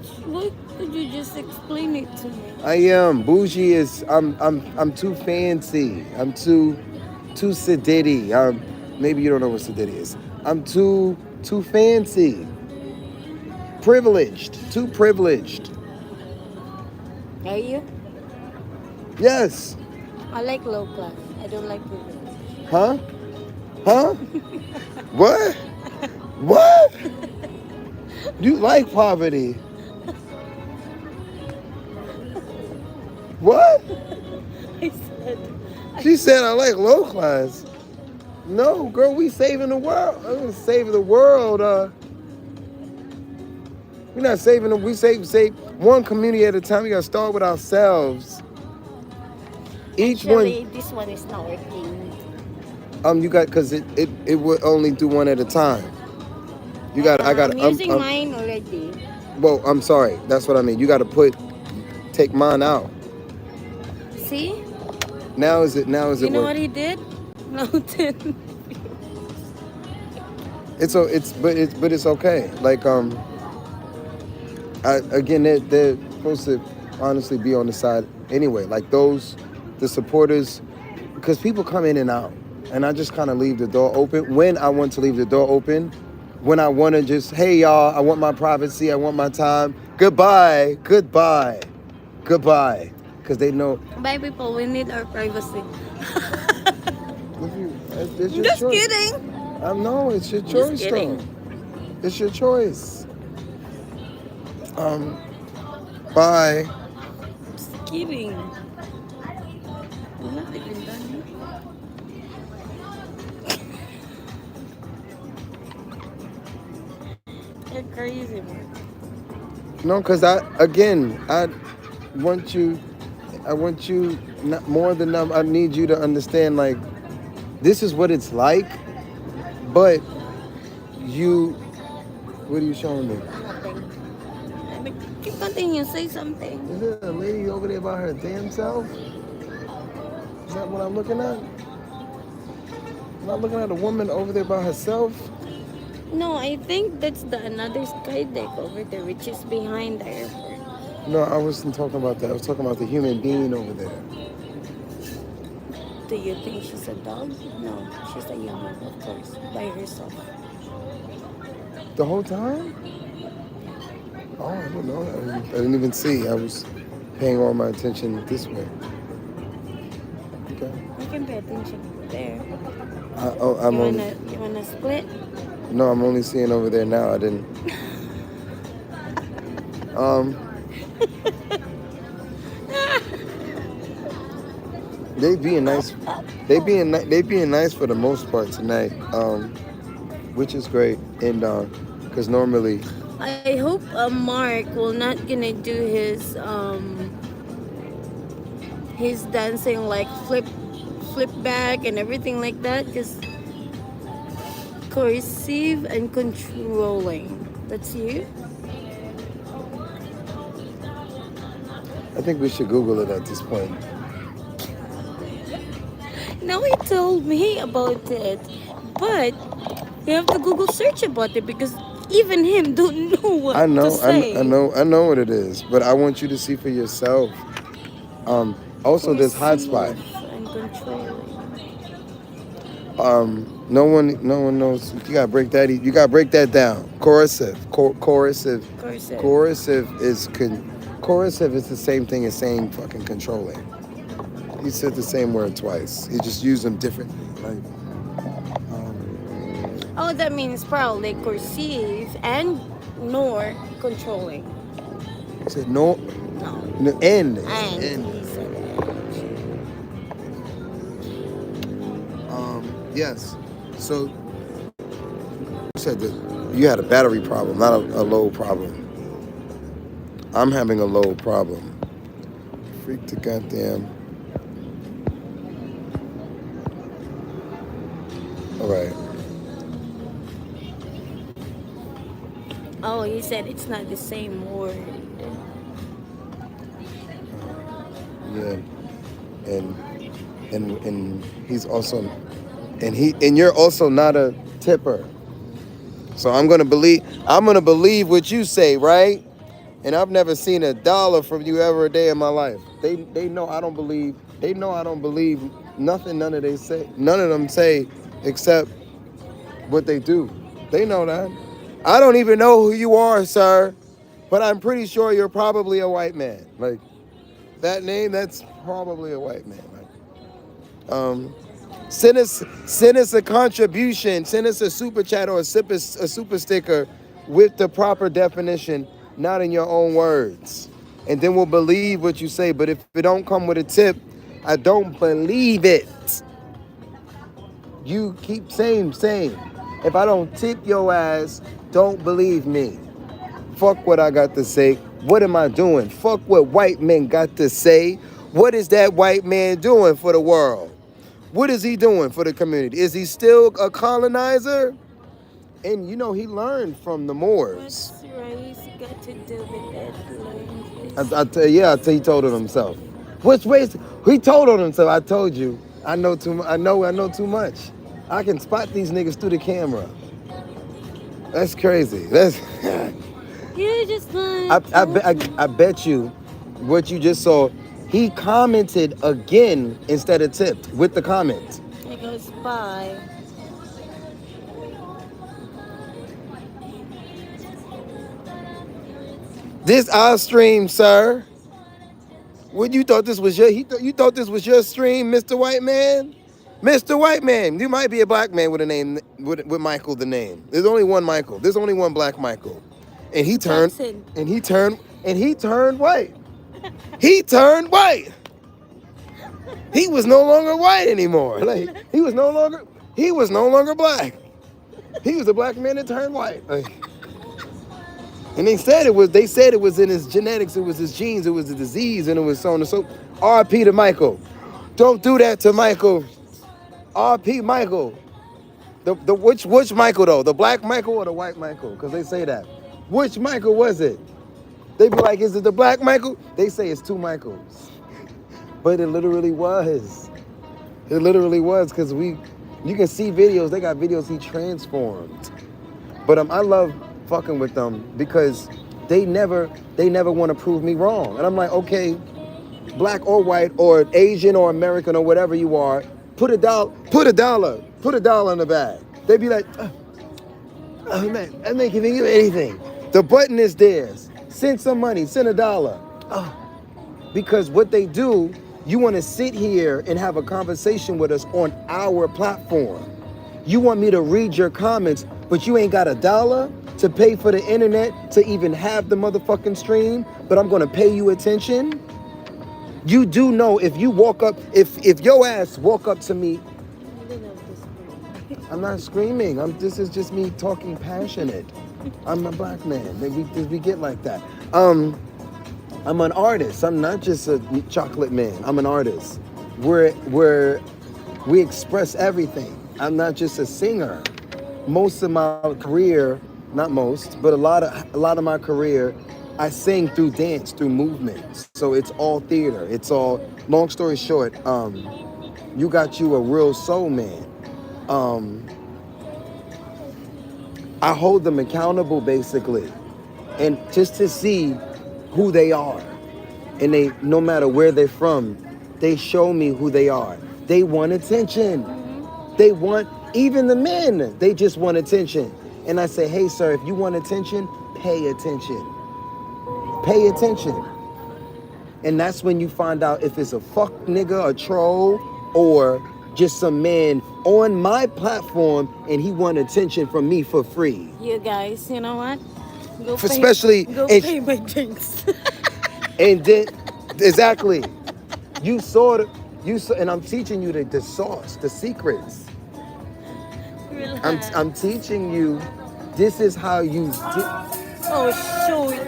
could you just explain it to me? I am. Bougie is I'm too fancy. I'm too sedity. Maybe you don't know what sedity is. I'm too fancy. Privileged. Too privileged. Are you? Yes. I like low class. I don't like privilege. Huh? Huh? What? What? You like poverty? What? I said. She said I like low class. No, girl, we saving the world. I'm gonna save the world. We're not saving them. We save one community at a time. We gotta start with ourselves. Each Actually, this one is not working. you got because it would only do one at a time. You got I'm using mine already. Well, I'm sorry. That's what I mean. You got to take mine out. See? Now is it? You know what he did? No, 10. It's okay. Like again, they're supposed to honestly be on the side anyway. Like the supporters, because people come in and out, and I just kind of leave the door open when I want to leave the door open. When I want to just, hey y'all, I want my privacy, I want my time. Goodbye. Because they know. Bye people, we need our privacy. It's your Just choice. kidding. No, it's your Just choice kidding. though. It's your choice. Bye. Just kidding. not even done. You're crazy, man. No, because want you, I want you, not more than I need you to understand, like, this is what it's like, but you, what are you showing me? Nothing. I mean, keep continue. Say something. Is there a lady over there by her damn self? Is that what I'm looking at? Am I looking at a woman over there by herself? No, I think that's the another sky deck over there, which is behind the airport. No, I wasn't talking about that. I was talking about the human being over there. Do you think she's a dog? No, she's a human, of course, by herself. The whole time? Oh, I don't know. I didn't even see. I was paying all my attention this way. Okay. You can pay attention over there. You wanna split? No, I'm only seeing over there now. I didn't. They being nice. They being nice for the most part tonight. Which is great. And because normally. I hope Mark will not gonna do his dancing like flip back and everything like that, because coercive and controlling. That's you. I think we should Google it at this point. Now he told me about it, but you have to Google search about it because even him don't know what to say. I know what it is, but I want you to see for yourself. Also, this hotspot. And controlling. No one knows. You gotta break that. You gotta break that down. Coercive. Coercive is the same thing as saying fucking controlling. He said the same word twice. He just used them differently. Like, oh, that means probably coercive and nor controlling. he said no. No. And. He said Yes. So you said that you had a battery problem, not a load problem. I'm having a load problem. Freak the goddamn. All right. oh, he said it's not the same word. Yeah. And he's also and you're also not a tipper. So I'm gonna believe what you say, right? And I've never seen $1 from you ever a day in my life. They know I don't believe. They know I don't believe nothing. None of them say except what they do. They know that. I don't even know who you are, sir, but I'm pretty sure you're probably a white man. Like that name, that's probably a white man. Like, send us a contribution. Send us a super chat or a super sticker with the proper definition, not in your own words. And then we'll believe what you say. But if it don't come with a tip, I don't believe it. You keep saying. If I don't tip your ass, don't believe me. Fuck what I got to say. What am I doing? Fuck what white men got to say. What is that white man doing for the world? What is he doing for the community? Is he still a colonizer? And you know, he learned from the Moors. What's race got to do with it? I tell you, he told on himself. What's race? He told on himself. I told you. I know too much. I know too much. I can spot these niggas through the camera. That's crazy. That's. You just I bet you, what you just saw. He commented again instead of tipped with the comment. It goes by. This our stream, sir. What you thought this was you thought this was your stream, Mr. White Man? Mr. White Man, you might be a black man with a name with Michael the name. There's only one Michael. There's only one black Michael. And he turned Jackson. and he turned white. He turned white. He was no longer white anymore. Like he was no longer black. He was a black man that turned white. Like, and they said it was in his genetics, it was his genes, it was a disease, and it was so on and so. R.P. to Michael. Don't do that to Michael. R.P. Michael. The which Michael though? The black Michael or the white Michael? Because they say that. Which Michael was it? They be like, is it the black Michael? They say it's two Michaels. But it literally was. It literally was because you can see videos. They got videos he transformed. But I love fucking with them because they never want to prove me wrong. And I'm like, okay, black or white or Asian or American or whatever you are, put a dollar in the bag. They be like, oh man, I can't give you anything. The button is theirs. Send some money, send a dollar. Oh. Because what they do, you want to sit here and have a conversation with us on our platform. You want me to read your comments, but you ain't got a dollar to pay for the internet to even have the motherfucking stream, but I'm going to pay you attention? You do know if you walk up, if your ass walk up to me, I'm not screaming. This is just me talking passionate. I'm a black man. We get like that. I'm an artist. I'm not just a chocolate man. I'm an artist. We express everything. I'm not just a singer. Most of my career, not most, but a lot of my career, I sing through dance, through movement. So it's all theater. It's all, long story short, you got you a real soul man. I hold them accountable basically. And just to see who they are. And they, no matter where they're from, they show me who they are. They want attention. They want, even the men, they just want attention. And I say, hey sir, if you want attention, pay attention. Pay attention. And that's when you find out if it's a fuck nigga, a troll, or just some man on my platform and he want attention from me for free. You guys, you know what? Go pay my drinks. And then, exactly, and I'm teaching you the sauce, the secrets. I'm teaching you, this is how you do. Oh, shoot.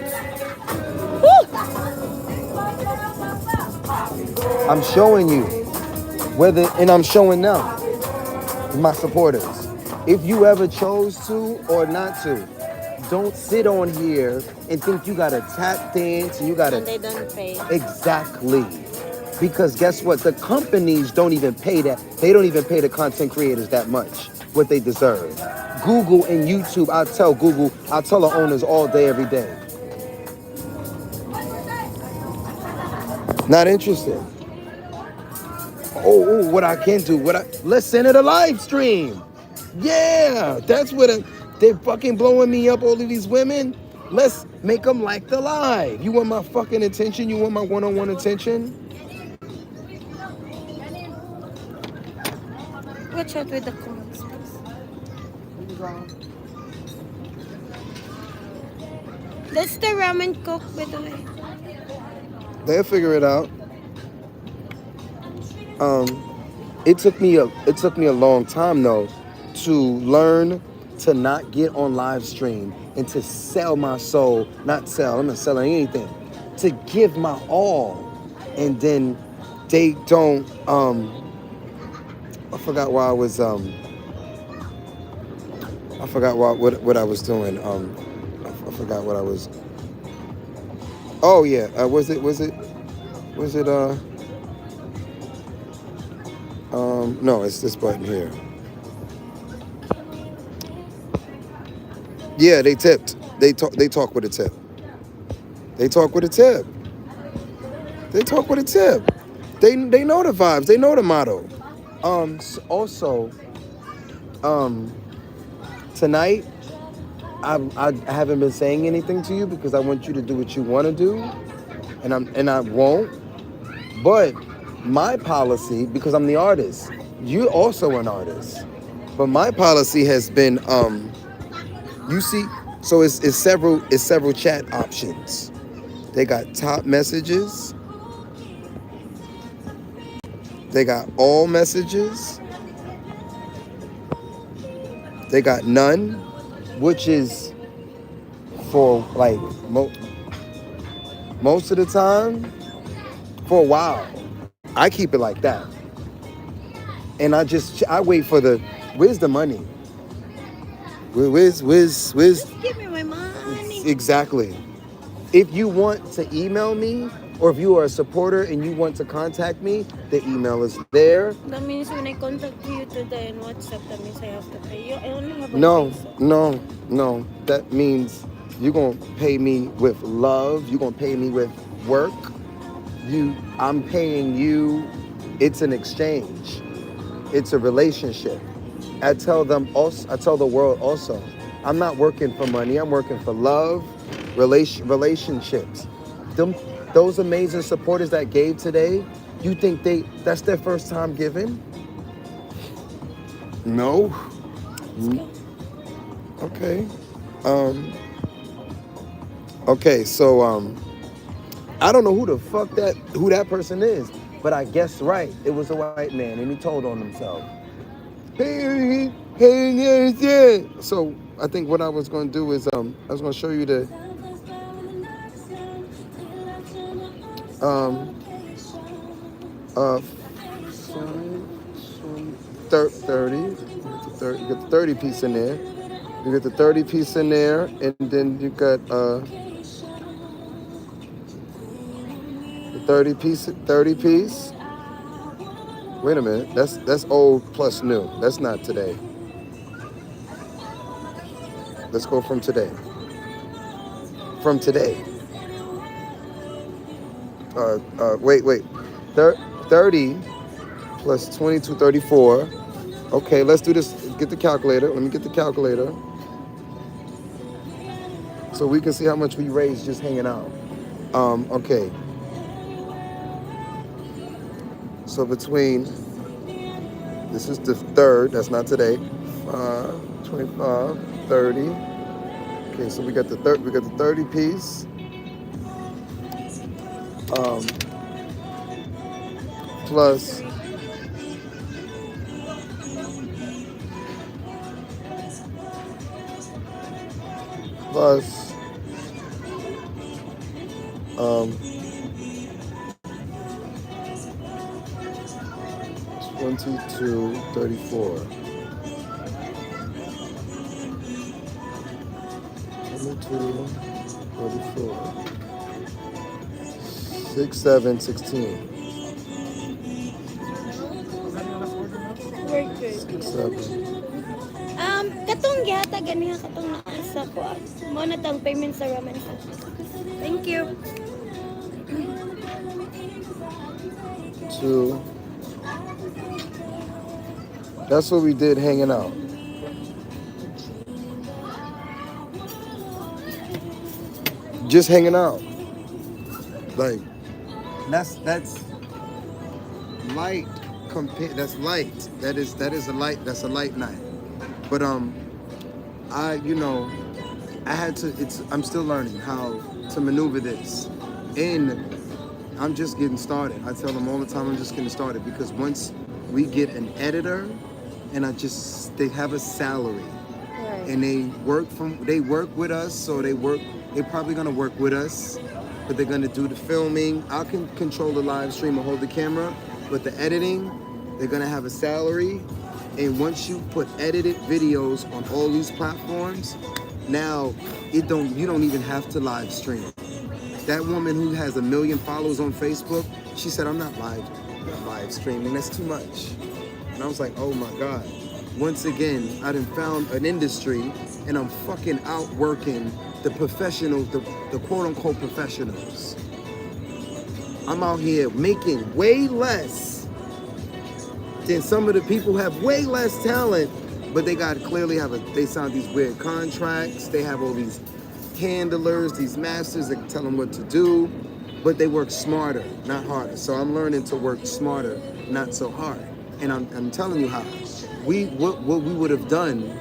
I'm showing you, and I'm showing them, my supporters. If you ever chose to or not to, don't sit on here and think you gotta tap dance and you gotta. And they don't pay. Exactly. Because guess what? The companies don't even pay that. They don't even pay the content creators that much, what they deserve. Google and YouTube, I tell the owners all day, every day. Not interested. Oh, what I can do, let's send it a live stream. Yeah, that's what they're fucking blowing me up, all of these women. Let's make them like the live. You want my fucking attention? You want my one-on-one attention? Watch out with the comments, please. That's the ramen coke, by the way. They'll figure it out. It took me a long time though to learn to not get on live stream and to sell my soul. Not sell, I'm not selling anything. To give my all. And then they don't, I forgot why I was, I forgot what I was doing. I forgot what I was, oh yeah, was it, no, it's this button here. Yeah, they tipped. They talk with a tip. They talk with a tip. They talk with a tip. They know the vibes. They know the motto. Also, tonight, I haven't been saying anything to you because I want you to do what you want to do, and I won't. But my policy, because I'm the artist, you're also an artist. But my policy has been, you see, so it's several chat options. They got top messages. They got all messages. They got none, which is for like most of the time, for a while. I keep it like that. And I wait for where's the money? Where's Just give me my money. exactly. If you want to email me, or if you are a supporter and you want to contact me, the email is there. That means when I contact you today in WhatsApp, that means I have to pay you. I only have one No, peso. no. That means you're gonna pay me with love. You're gonna pay me with work. I'm paying you. It's an exchange. It's a relationship. I tell them also. I tell the world also. I'm not working for money. I'm working for love, relationships. Those amazing supporters that gave today. You think that's their first time giving? No. Let's go. Okay. Um. Okay. So I don't know who that person is, but I guess right. It was a white man, and he told on himself. Hey, yeah. So I think what I was going to do is I was going to show you the um uh 30. You get the 30 piece in there. You get the 30 piece in there, and then you got the 30 piece. Wait a minute. That's old plus new. That's not today. Let's go from today. From today. Wait. 30 plus 22, 34. Okay, let's do this. Get the calculator. Let me get the calculator. So we can see how much we raised just hanging out. Okay. So between, this is the third, that's not today. 25, 30. Okay, so we got the 30 piece. Plus plus 22, 34. 22, 34. 6, 7, 16. We're good. 6, 7. Katong yata ganiha katong naasa ko. Mo na tang payment sa ramen. Thank you. 2. That's what we did hanging out. Just hanging out. Like that's light that's light. That is a light, that's a light night. But I'm still learning how to maneuver this. And I'm just getting started. I tell them all the time I'm just getting started, because once we get an editor and they have a salary, Right. and they work with us, so they're probably gonna work with us, but they're gonna do the filming. I can control the live stream and hold the camera, but the editing, they're gonna have a salary. And once you put edited videos on all these platforms, now you don't even have to live stream. That woman who has 1 million followers on Facebook, she said, I'm not live streaming, that's too much. And I was like, oh my God. Once again, I done found an industry, and I'm fucking outworking the professionals, the quote unquote professionals. I'm out here making way less than some of the people who have way less talent, but they sign these weird contracts. They have all these handlers, these masters that tell them what to do, but they work smarter, not harder. So I'm learning to work smarter, not so hard. And I'm telling you how. What we would have done,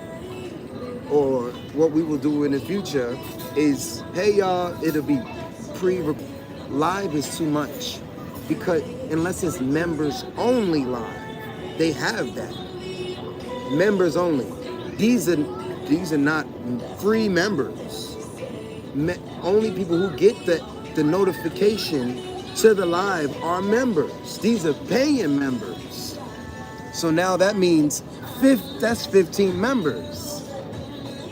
or what we will do in the future, is, hey y'all, it'll be live is too much. because unless it's members only live, they have that. Members only. These are these are not free members. Only people who get the notification to the live are members. These are paying members. So now that means that's 15 members.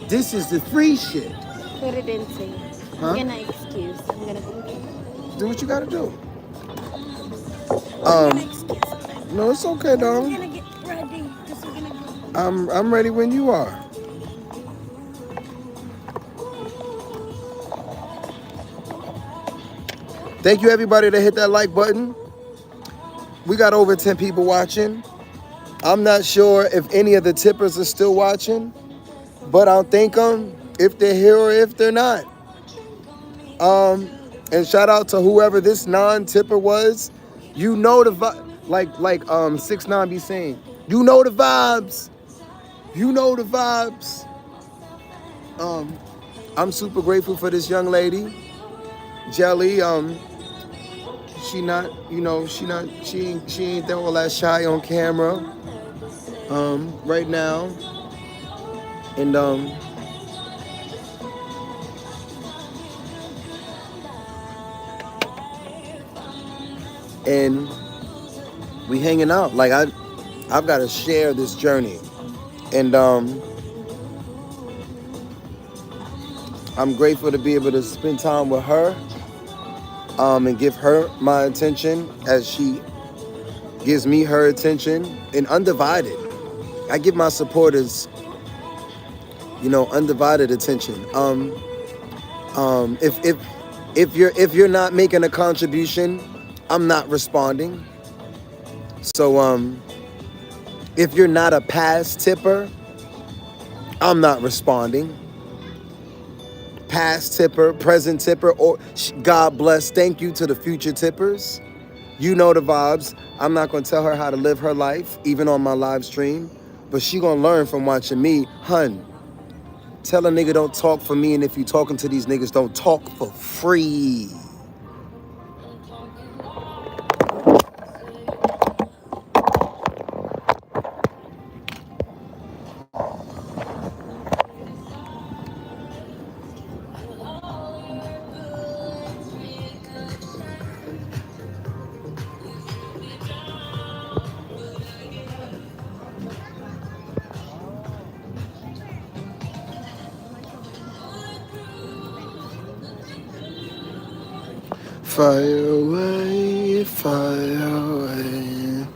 This is the free shit. Put it in say. Huh? I'm gonna excuse. I'm gonna Do what you gotta do. I'm gonna excuse. No, it's okay, I'm darling. gonna get ready because we're gonna go. I'm ready when you are. Thank you everybody that hit that like button. We got over 10 people watching. I'm not sure if any of the tippers are still watching, but I'll thank them if they're here or if they're not. And shout out to whoever this non-tipper was. You know the vibe, like 6ix9ine be saying. You know the vibes. You know the vibes. I'm super grateful for this young lady, Jelly. She not, she ain't all that shy on camera. Right now, and and we hanging out. Like I've got to share this journey, and I'm grateful to be able to spend time with her, and give her my attention as she gives me her attention, and undivided. I give my supporters, undivided attention. If you're not making a contribution, I'm not responding. So if you're not a past tipper, I'm not responding. Past tipper, present tipper, or God bless, thank you to the future tippers. You know the vibes. I'm not gonna tell her how to live her life, even on my live stream, but she gonna learn from watching me. Hun, tell a nigga don't talk for me, and if you talking to these niggas, don't talk for free. Fire away, fire away.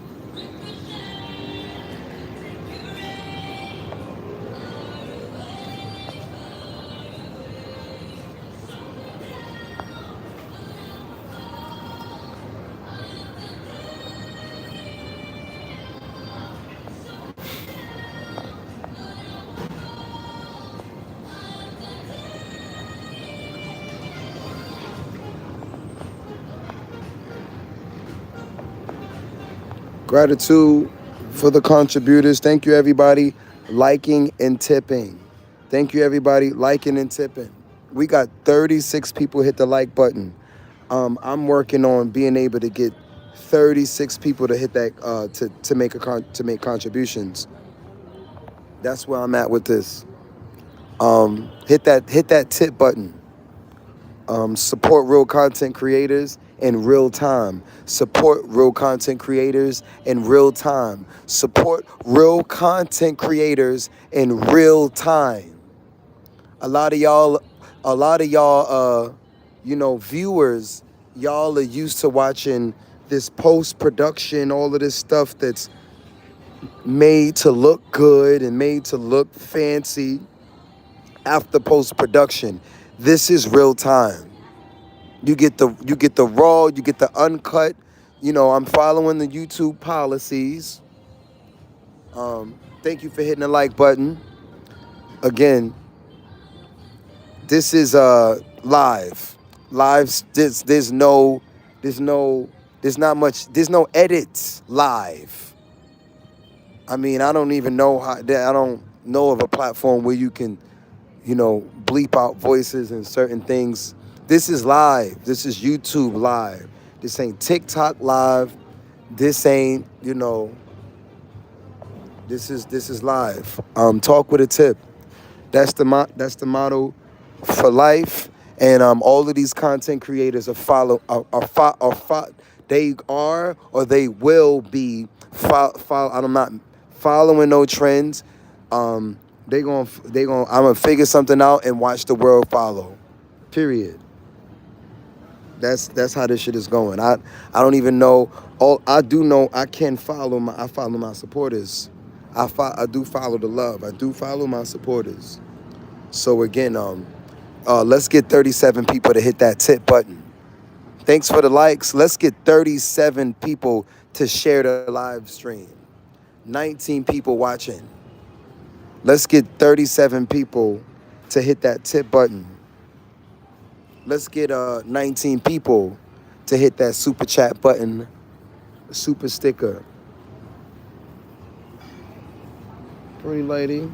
Gratitude for the contributors. Thank you, everybody, liking and tipping. Thank you, everybody, liking and tipping. We got 36 people hit the like button. I'm working on being able to get 36 people to hit that to make contributions. That's where I'm at with this. Hit that tip button. Support real content creators in real time. Support real content creators in real time. Support real content creators in real time. A lot of y'all, viewers, y'all are used to watching this post-production, all of this stuff that's made to look good and made to look fancy after post-production. This is real time. You get the raw, you get the uncut. I'm following the YouTube policies. Thank you for hitting the like button. Again, this is live. Lives. There's no edits live. I mean, I don't even know I don't know of a platform where you can, bleep out voices and certain things. This is live. This is YouTube live. This ain't TikTok live. This ain't, this is live. Talk with a tip. That's the motto for life. And all of these content creators they are or they will be I'm not following no trends. I'm gonna figure something out and watch the world follow. Period. That's how this shit is going. I don't even know. All I do know, I follow my supporters. I do follow the love. I do follow my supporters. So again, let's get 37 people to hit that tip button. Thanks for the likes. Let's get 37 people to share the live stream. 19 people watching. Let's get 37 people to hit that tip button. Let's get 19 people to hit that super chat button, super sticker. Pretty lady.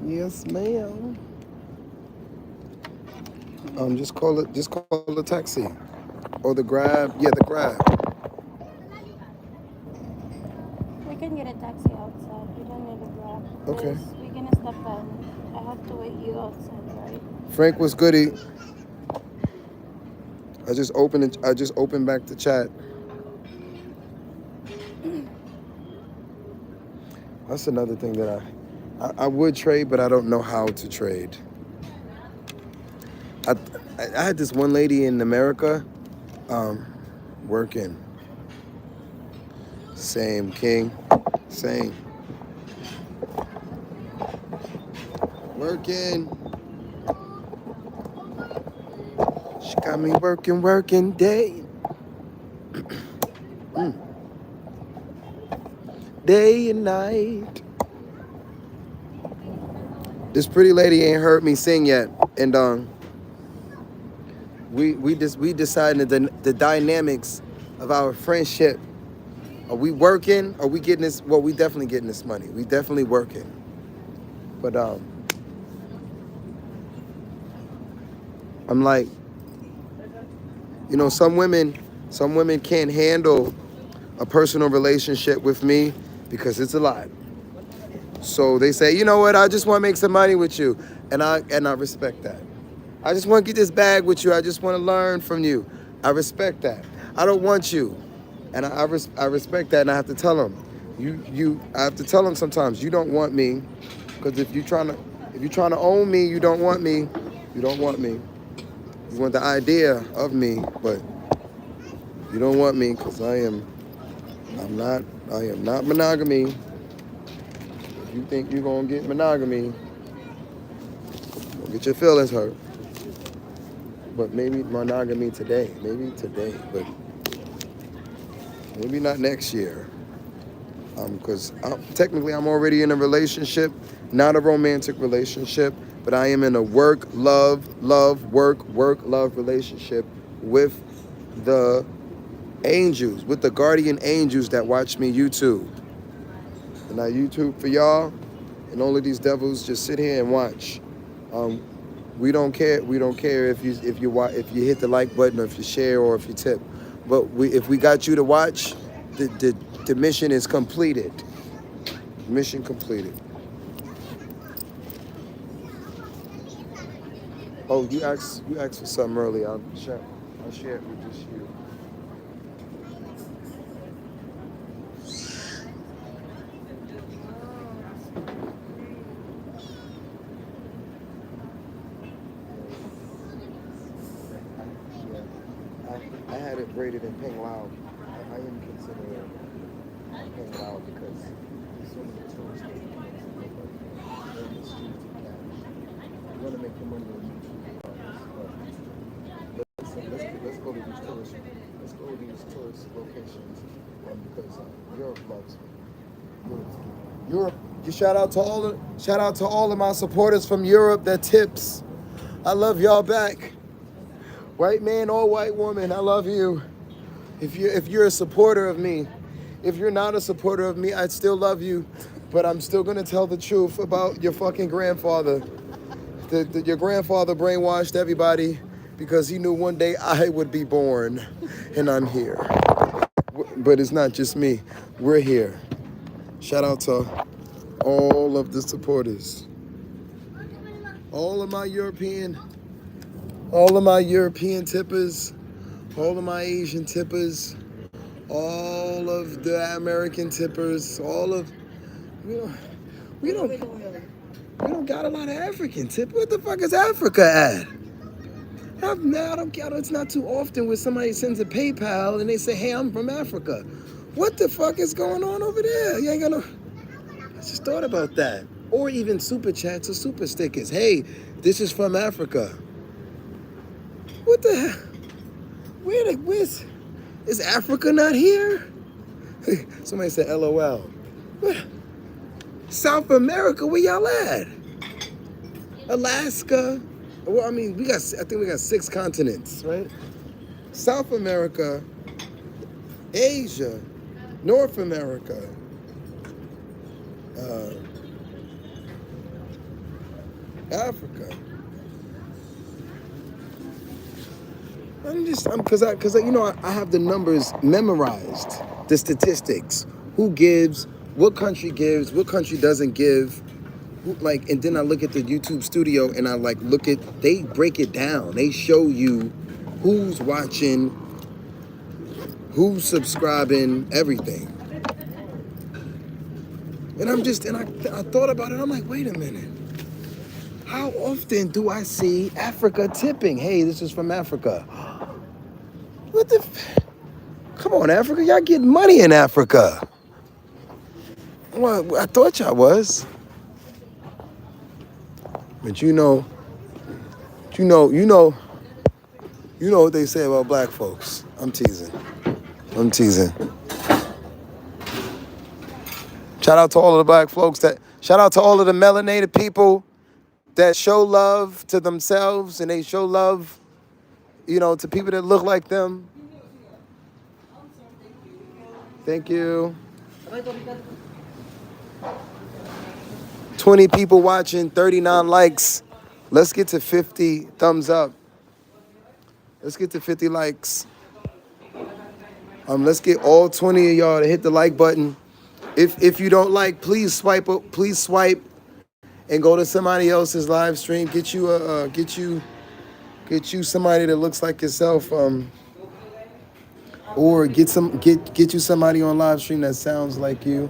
Yes, ma'am. Just call the taxi. Or the grab. Yeah, the grab. We can get a taxi outside. We don't need a grab. Okay. Because we're gonna stop and I have to wait you outside, right? Frank was goody. I just opened back the chat. That's another thing that I would trade, but I don't know how to trade. I I had this one lady in America, working. Same king, same working. She got me working day, day and night. This pretty lady ain't heard me sing yet, and we decided the dynamics of our friendship. Are we working? Are we getting this? Well, we definitely getting this money. We definitely working. But I'm like, some women can't handle a personal relationship with me because it's a lot. So they say, you know what? I just want to make some money with you, and I respect that. I just want to get this bag with you. I just want to learn from you. I respect that. I don't want you, and I respect that. And I have to tell them, I have to tell them sometimes you don't want me, because if you're trying to own me, you don't want me. You don't want me. You want the idea of me, but you don't want me because I am not monogamy. If you think you're gonna get monogamy, don't get your feelings hurt. But maybe monogamy today, but maybe not next year. Because technically I'm already in a relationship, not a romantic relationship, but I am in a work, love, work, love relationship with the angels, with the guardian angels that watch me YouTube. And I YouTube for y'all, and all of these devils just sit here and watch. We don't care. We don't care if you hit the like button, or if you share, or if you tip. But if we got you to watch, the mission is completed. Mission completed. Oh, you asked for something earlier. I'll share it with just you. I had it braided in pink loud. I am considering pink loud because so many tourists in the streets of cash. You want to make your money on YouTube regardless, but let's go to these tourist locations Shout out to all of my supporters from Europe that tips. I love y'all back. White man or white woman, I love you. If you're a supporter of me, if you're not a supporter of me, I'd still love you. But I'm still gonna tell the truth about your fucking grandfather. Your grandfather brainwashed everybody because he knew one day I would be born, and I'm here. But it's not just me. We're here. Shout out to all of the supporters. All of my European tippers, all of my Asian tippers, all of the American tippers, all of we don't we don't we don't got a lot of African tippers. What the fuck is Africa at? I don't get it. It's not too often where somebody sends a PayPal and they say, "Hey, I'm from Africa." What the fuck is going on over there? You ain't got no. I just thought about that. Or even super chats or super stickers. Hey, this is from Africa. What the hell? Where's is Africa not here? Somebody said LOL. What? South America, where y'all at? Alaska. Well, I mean, I think we got 6 continents, right? South America, Asia, North America, Africa. Because I have the numbers memorized, the statistics, who gives, what country doesn't give, and then I look at the YouTube studio and I they break it down. They show you who's watching, who's subscribing, everything. And I thought about it. I'm like, wait a minute. How often do I see Africa tipping? Hey, this is from Africa. What the? Come on, Africa. Y'all get money in Africa. Well, I thought y'all was. But you know what they say about black folks. I'm teasing. Shout out to all of the black folks shout out to all of the melanated people that show love to themselves and they show love, to people that look like them. Thank you. 20 people watching, 39 likes. Let's get to 50 thumbs up. Let's get to 50 likes. Let's get all 20 of y'all to hit the like button. If you don't like, please swipe and go to somebody else's live stream. Get you somebody that looks like yourself. Or get you somebody on live stream that sounds like you.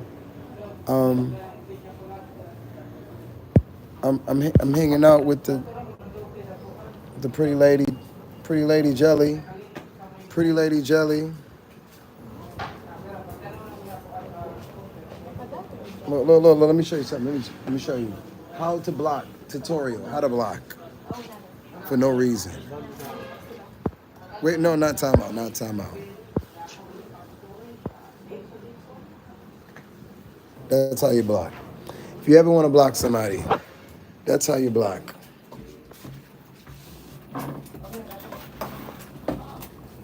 I'm hanging out with the pretty lady Jelly. Pretty lady Jelly. Look, let me show you something. Let me show you. How to block tutorial. How to block for no reason. Wait, no, not timeout. That's how you block. If you ever want to block somebody, that's how you block.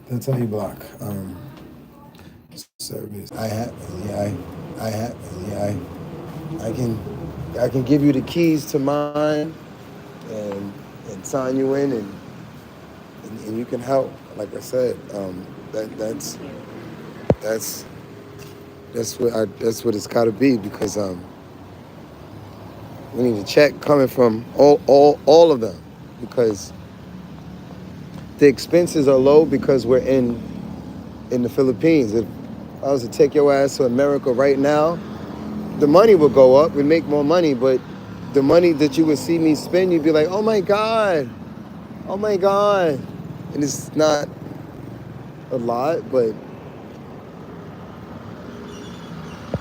That's how you block. Service. I can give you the keys to mine and sign you in and you can help. Like I said, that's what it's got to be because we need a check coming from all of them because the expenses are low because we're in the Philippines. If I was to take your ass to America right now, the money would go up. We'd make more money, but the money that you would see me spend, you'd be like, oh my God. And it's not a lot, but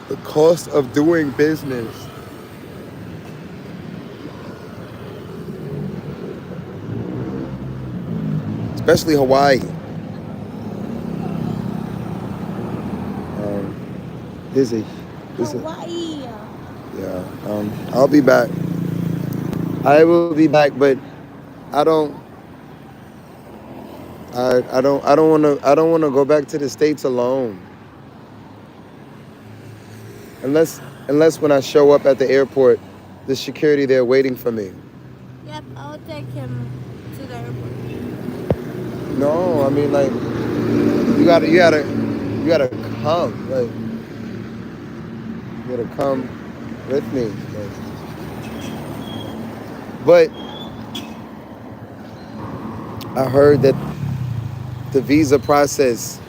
the cost of doing business, especially Hawaii. Hawaii. Yeah. I'll be back. I will be back, but I don't. I don't want to go back to the States alone. Unless when I show up at the airport, the security there waiting for me. Yep, I'll take him to the airport. No, I mean like you gotta come. Like you gotta come with me. But I heard that the visa process.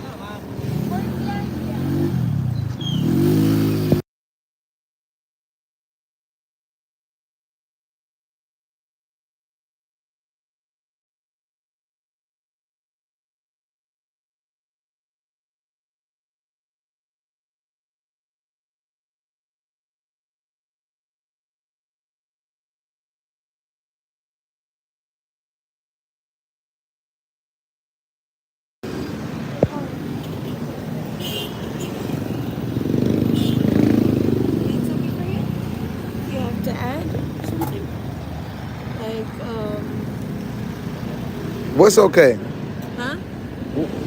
Need something for you? You have to add something? Like, What's okay? huh?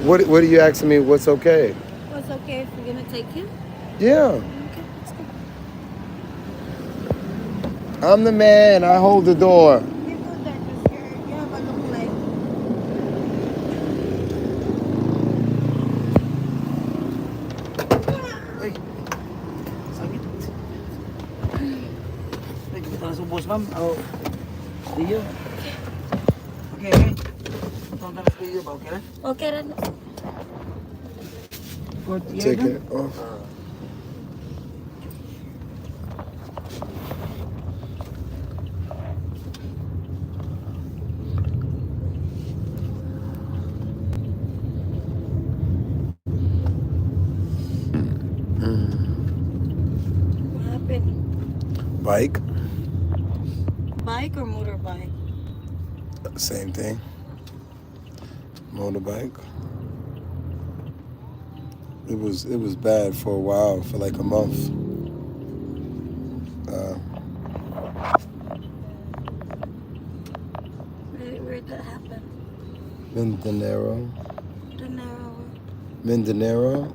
What are you asking me? What's okay? What's okay if we're gonna take him? Yeah, Okay, let's go. I'm the man. I hold the door. You go there because you have a long leg. Ay, sakit. Ay, kita na subos, ma'am. Oh, iyo. Okay, okay. Tonton na iyo ba, okay na? Okay, Ran. Good, Take it off. What happened? Bike, Bike or motorbike? same thing. Motorbike. It was bad for a while, for like a month. Uh, Where'd that happen? Mindanao, The narrow. Mindoro,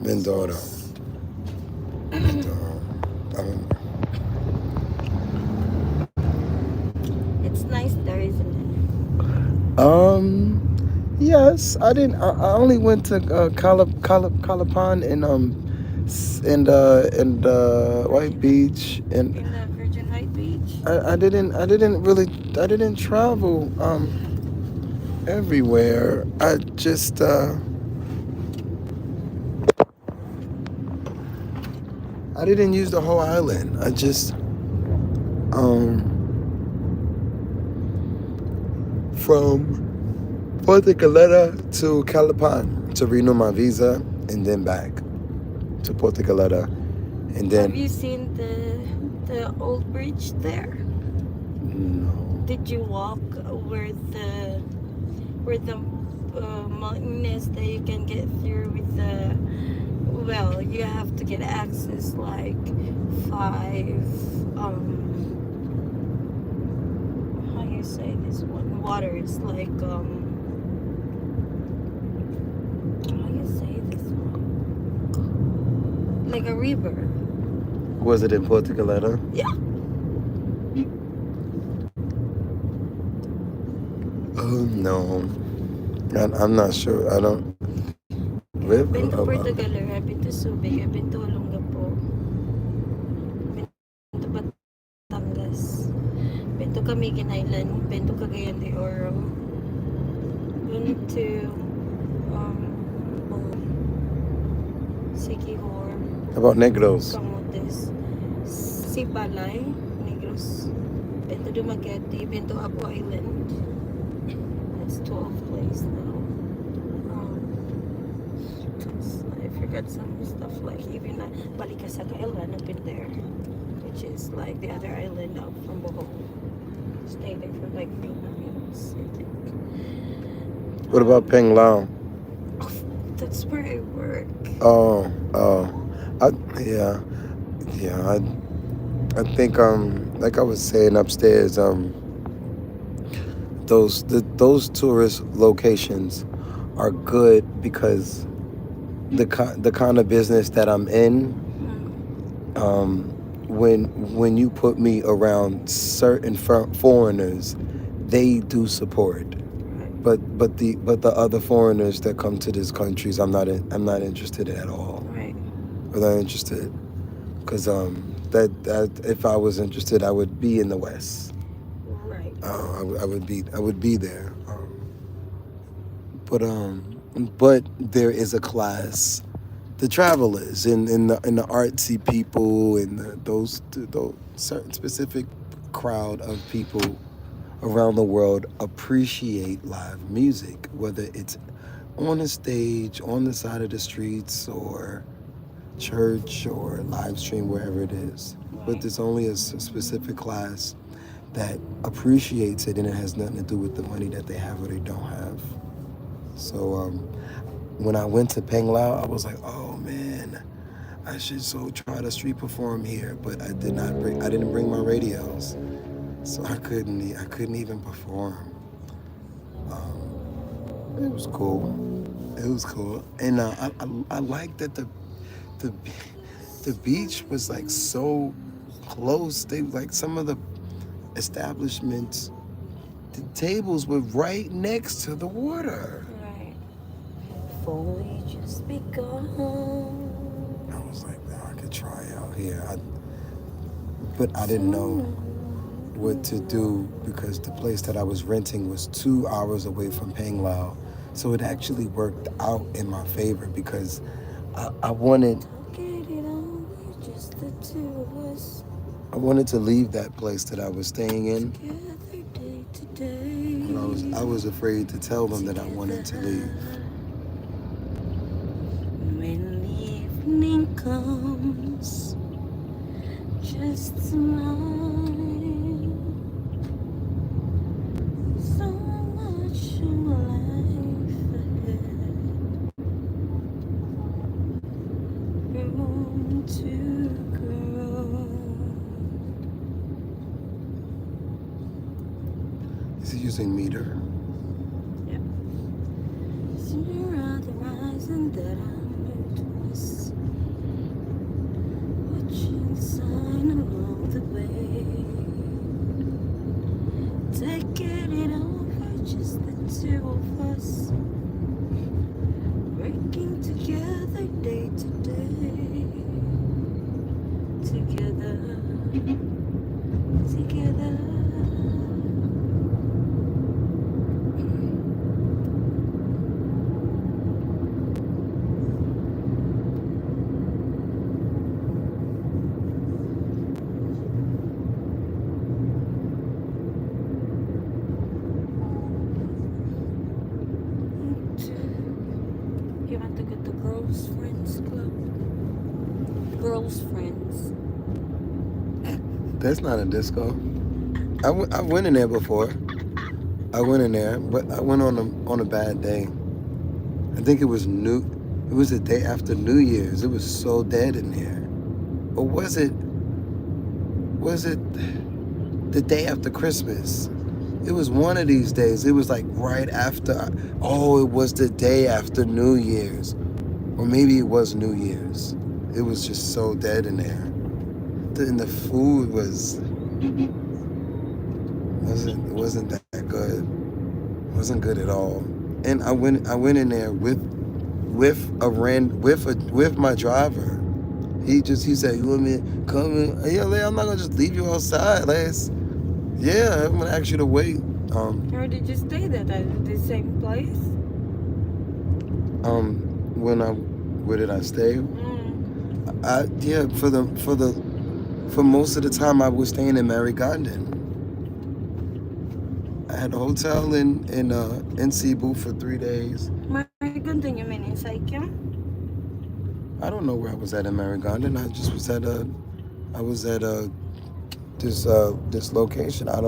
Mindoro. Mindoro. It's nice there, isn't Yes, I didn't. I only went to Calapan and White Beach, it? and In the Virgin Heights Beach. I didn't travel everywhere. I didn't use the whole island. I just from Puerto Galera to Calapan to renew my visa, and then back to Puerto Galera, and Have then you seen the old bridge there? no. Did you walk where the mountain is that you can get through with the? Well, you have to get access like 5 how you say this one, water is like how you say this one, like a river. Was it in Puerto Galera? Yeah. Oh no, I'm not sure. I don't. I've been to Puerto Galera, I've been to Subic, I've been to Olongapo, been to Batangas, been to Camiguin Island, been to Cagayan de Oro, been to Siquijor, How about Negros? Camotes, Sipalay, Negros, been to Dumaguete, been to Apo Island. That's 12 places now. I forgot some stuff like even Balikasaka Island, I've been there, which is like the other island out from Bohol. Stayed there for like 3 months, I think. What about Peng Lao? That's where I work. Yeah. Yeah, I think like I was saying upstairs, those tourist locations are good because the kind of business that I'm in, um, when you put me around certain foreigners, they do support. But the other foreigners that come to these countries, I'm not interested at all. Right. I'm not interested because that if I was interested, I would be in the West. Right. I would be there. But but there is a class, the travelers and the artsy people and those certain specific crowd of people around the world appreciate live music, whether it's on a stage, on the side of the streets, or church or live stream, wherever it is. But Right. there's only a specific class that appreciates it, and it has nothing to do with the money that they have or they don't have. So when I went to Peng Lao, I was like, oh man, I should so try to street perform here, but I didn't bring my radios, so I couldn't even perform. It was cool. It was cool, and I like that the the beach was like so close. They like some of the establishments, the tables were right next to the water. Right. Foliage has begun. I was like, no, I could try out here. But I didn't know what to do because the place that I was renting was 2 hours away from Peng Lao. So it actually worked out in my favor because I wanted Get it on, we're just the two of us. I wanted to leave that place that I was staying in. Together day to day. But I was afraid to tell them that I wanted to leave. When the evening comes, just smile. So much life ahead. Room to grow. Is he using meter? Yep. Sooner on the horizon that I'm to miss. Watching sign along the way. Taking it over, just the two of us. Working together day to day. Together. Together. You want to go to Girls Friends Club? Girls Friends. That's not a disco. I went in there before. I went in there, but I went on a bad day. I think it was new. It was the day after New Year's. It was so dead in there. Or was it? Was it the day after Christmas? It was one of these days. It was like right after. Oh, it was the day after New Year's, or maybe it was New Year's. It was just so dead in there. And the food wasn't that good. It wasn't good at all. And I went in there with my driver. He said, "You want me to come in?" Yeah, I'm not gonna just leave you outside, Les. Yeah, I'm gonna ask you to wait. Where did you stay that at the same place? Where did I stay? Yeah, for most of the time I was staying in Mary Garden. I had a hotel in Cebu for 3 days. Marigold, you mean in Saikyong? I don't know where I was at in Mary Garden. I just was at this location. I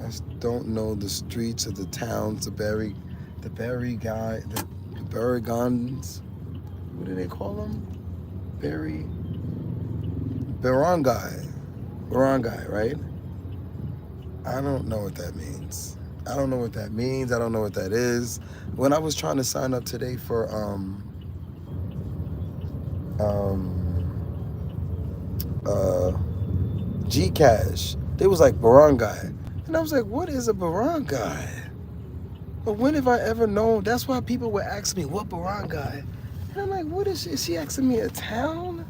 just don't know the streets of the towns, the Berry Gardens. What do they call them? Berry. Barangay. Barangay, right? I don't know what that means. I don't know what that means. I don't know what that is. When I was trying to sign up today for Gcash, they was like barangay, and I was like, what is a barangay? But when have I ever known? That's why people would ask me what barangay, and I'm like, what is she? Is she asking me a town?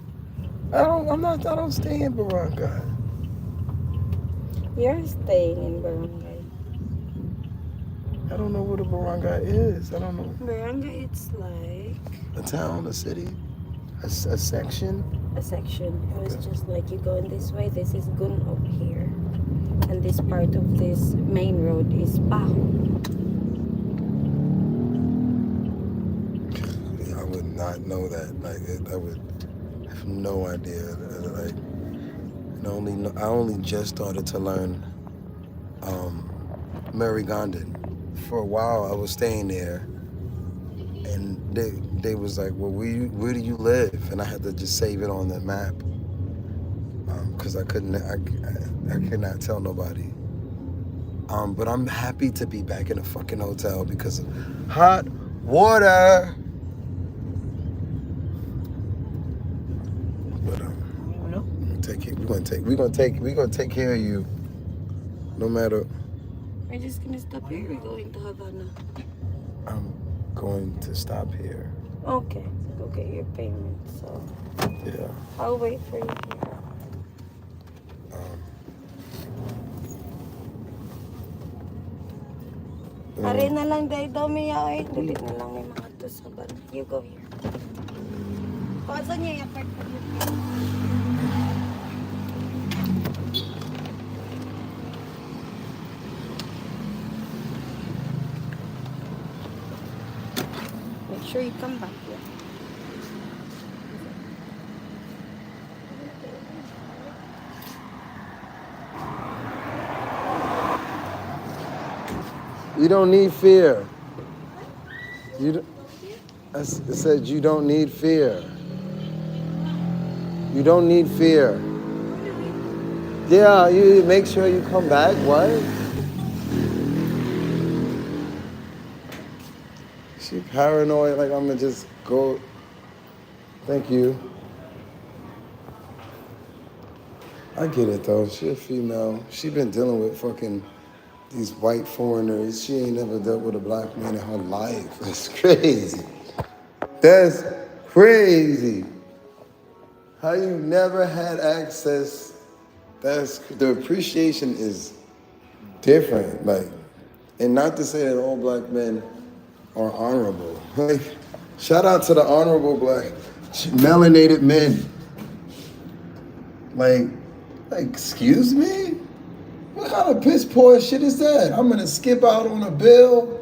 I don't stay in barangay. You're staying in barangay. I don't know what a barangay is. I don't know. Barangay, it's like A town, a city, a section. a section. It was just like you go in this way. This is Gun up here, and this part of this main road is Baho. I would not know that. Like, I would have no idea. Like, I only just started to learn Mary Gondon. For a while, I was staying there, and they was like, well, where do you live? And I had to just save it on the map because I could not tell nobody. But I'm happy to be back in a fucking hotel because of hot water. But we're gonna take care of you, no matter. We're just gonna stop here. We're going to Havana. I'm going to stop here. Okay, go get your payment. So Yeah. I'll wait for you here. Ari na lang dahil dami ay. Dali na lang may mga to sa ban. You go here. Kasa niya yung part pa dito. Make sure you come back here. You don't need fear. I said you don't need fear. You don't need fear. Yeah, you make sure you come back. What? She paranoid, like I'm gonna just go. Thank you. I get it though. She a female. She been dealing with fucking these white foreigners. She ain't never dealt with a black man in her life. That's crazy. That's crazy. How you never had access. The appreciation is different. Like, and not to say that all black men are honorable. Like, shout out to the honorable black melanated men. Like, excuse me? What kind of piss poor shit is that? I'm gonna skip out on a bill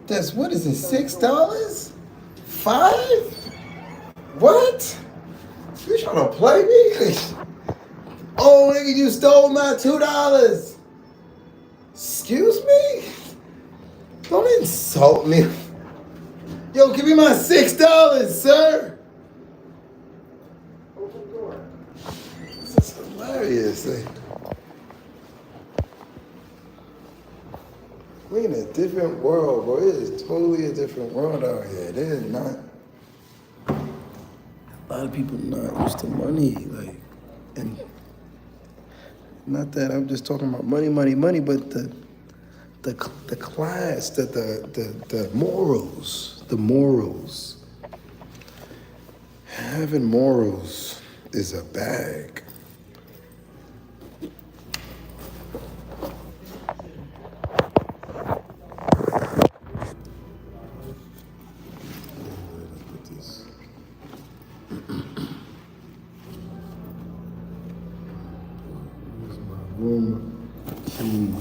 that's, what is it, $6? $5? What? You trying to play me? Oh, nigga, you stole my $2. Excuse me? Don't insult me. Yo, give me my $6, sir. Open the door. This is hilarious. We're in a different world, bro. It is totally a different world out here. It is not. A lot of people not used to money, like, and not that I'm just talking about money, but the class, the morals. Having morals is a bag. Room key.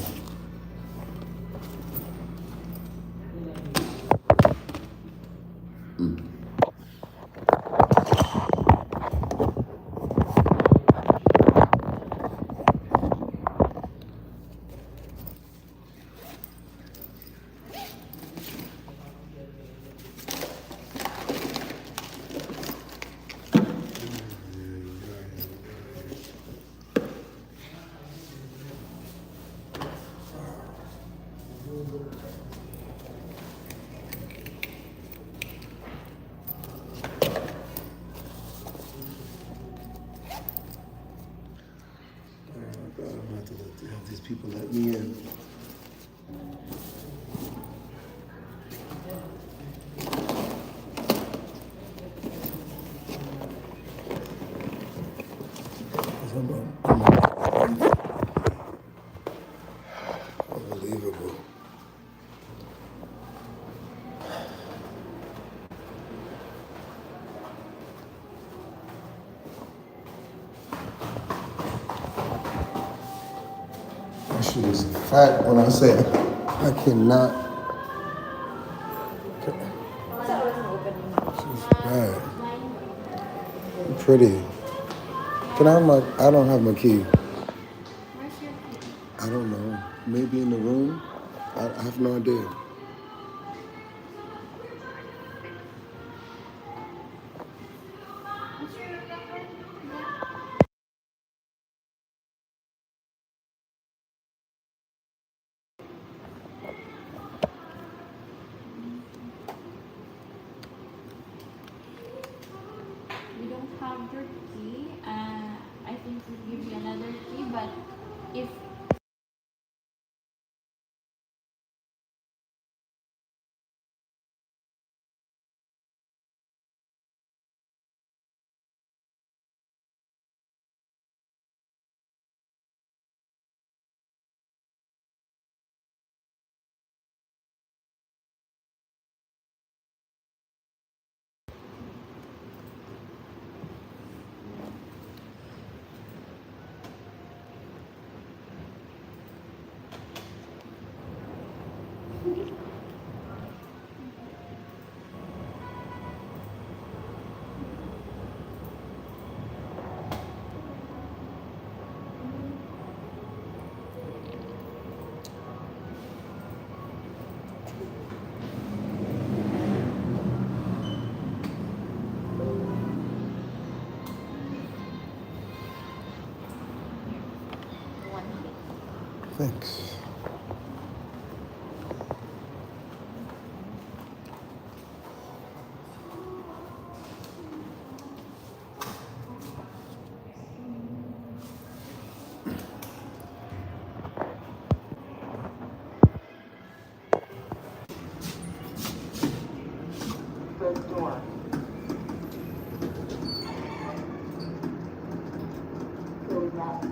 I'm gonna have to have these people let me in. Unbelievable. That shit is a fact when I say I cannot. She's bad. Pretty. Can I have my? I don't have my key. I don't know. Maybe in the room. I have no idea. We don't have your key. I think we'll give you another key, but if Thanks. First door. Close that.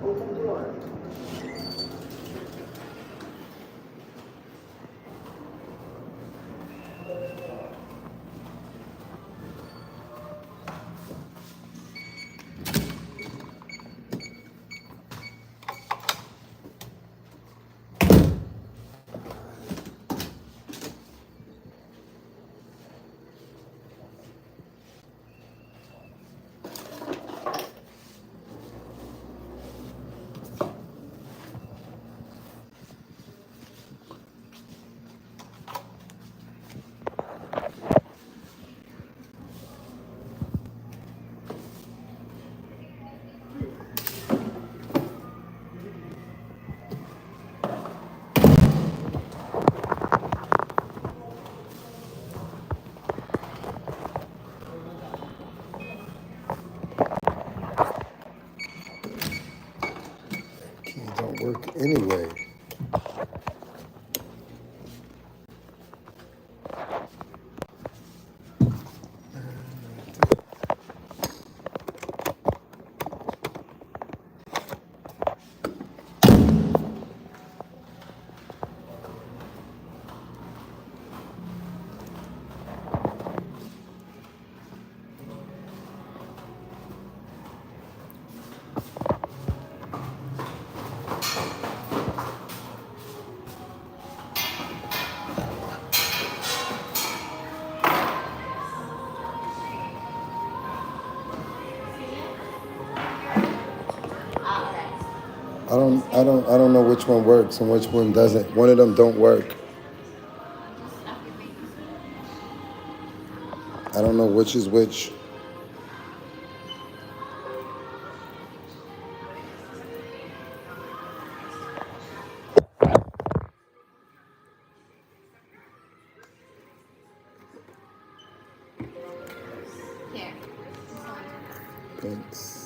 Open door. Key don't work anyway. I don't know which one works and which one doesn't. One of them don't work. I don't know which is which. Thanks.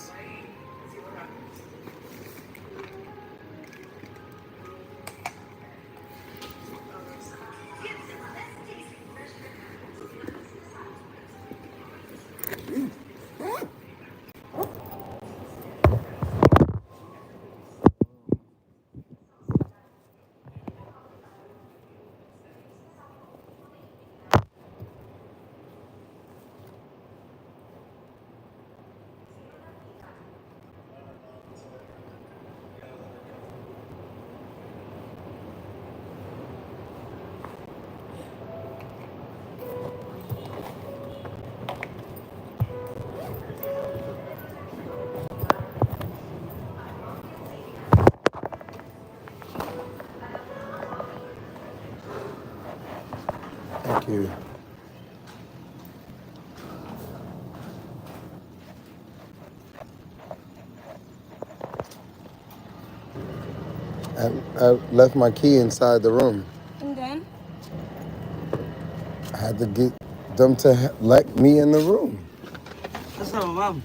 Thank you. I left my key inside the room. And then? I had to get them to let me in the room. Asa mo, ma'am?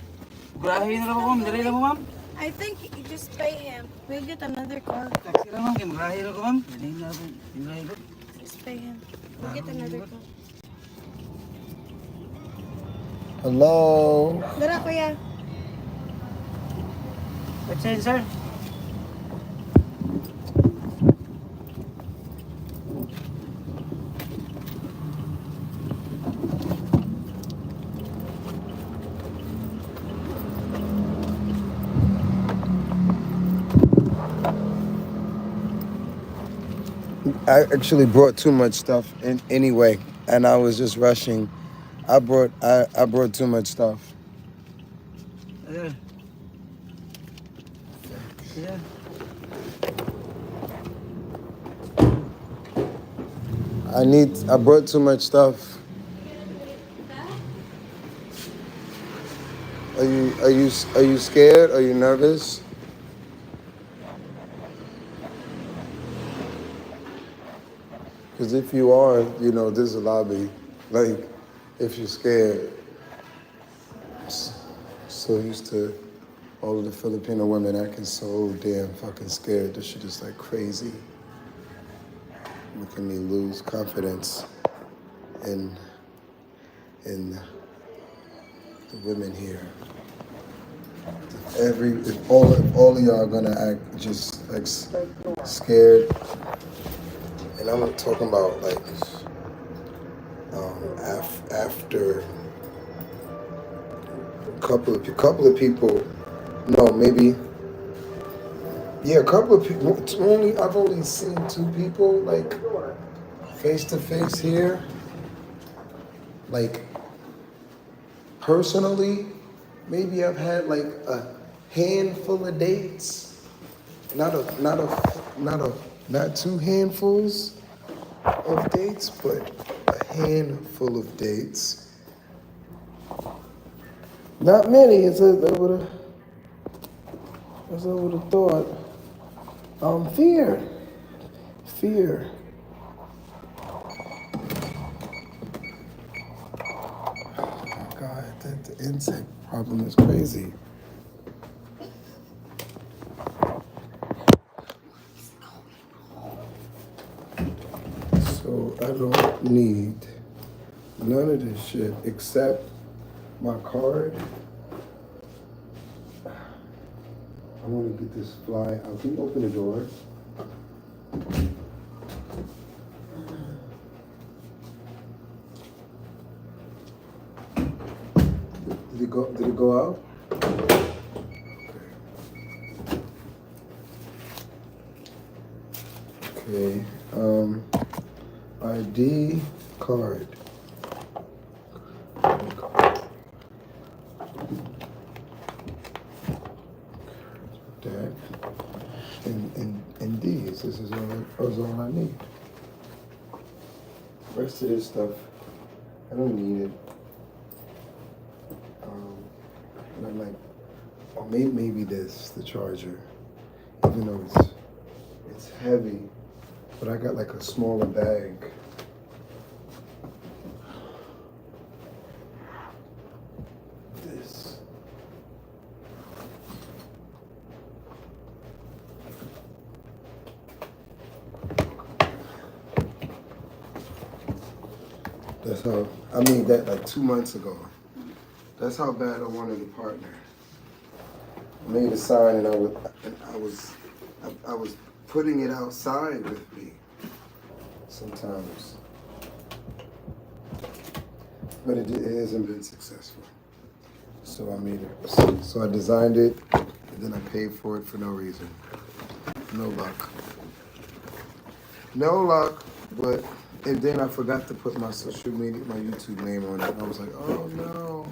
Grahe na lang ako, ma'am. Dali lang mo, ma'am. I think you just pay him. We'll get another car. Taxi lang, ma'am. Kaya grahe lang ako, ma'am. Dali na ako. Grahe ko. Just pay him. We'll get another car. Hello. Dara, kuya. What's in, sir? I actually brought too much stuff in anyway, and I was just rushing. I brought too much stuff. Sir. Yeah. I brought too much stuff. Are you scared? Are you nervous? Because if you are, you know, this is a lobby. Like, if you're scared, so used to all of the Filipino women acting so damn fucking scared. This shit is like crazy. Making me lose confidence in the women here. If all of y'all are gonna act just like scared, and I'm not talking about like after a couple of people, no, maybe, yeah, a couple of people. I've only seen 2 people like face to face here, like personally. Maybe I've had like a handful of dates, not 2 handfuls of dates, but a handful of dates. Not many, as I would have thought. Fear. Oh God, the insect problem is crazy. So I don't need none of this shit except my card. I want to get this fly out. Can you open the door? Did it go out? Okay. ID card. That. And these. This is all I need. The rest of this stuff, I don't need it. And I'm like, oh, maybe this, the charger, even though it's heavy, but I got like a smaller bag. That's how, I made that like 2 months ago. That's how bad I wanted a partner. I made a sign and I was putting it outside with me sometimes. But it hasn't been successful. So I made it. So I designed it and then I paid for it for no reason. No luck. No luck, but, and then I forgot to put my social media, my YouTube name on it. I was like, oh no.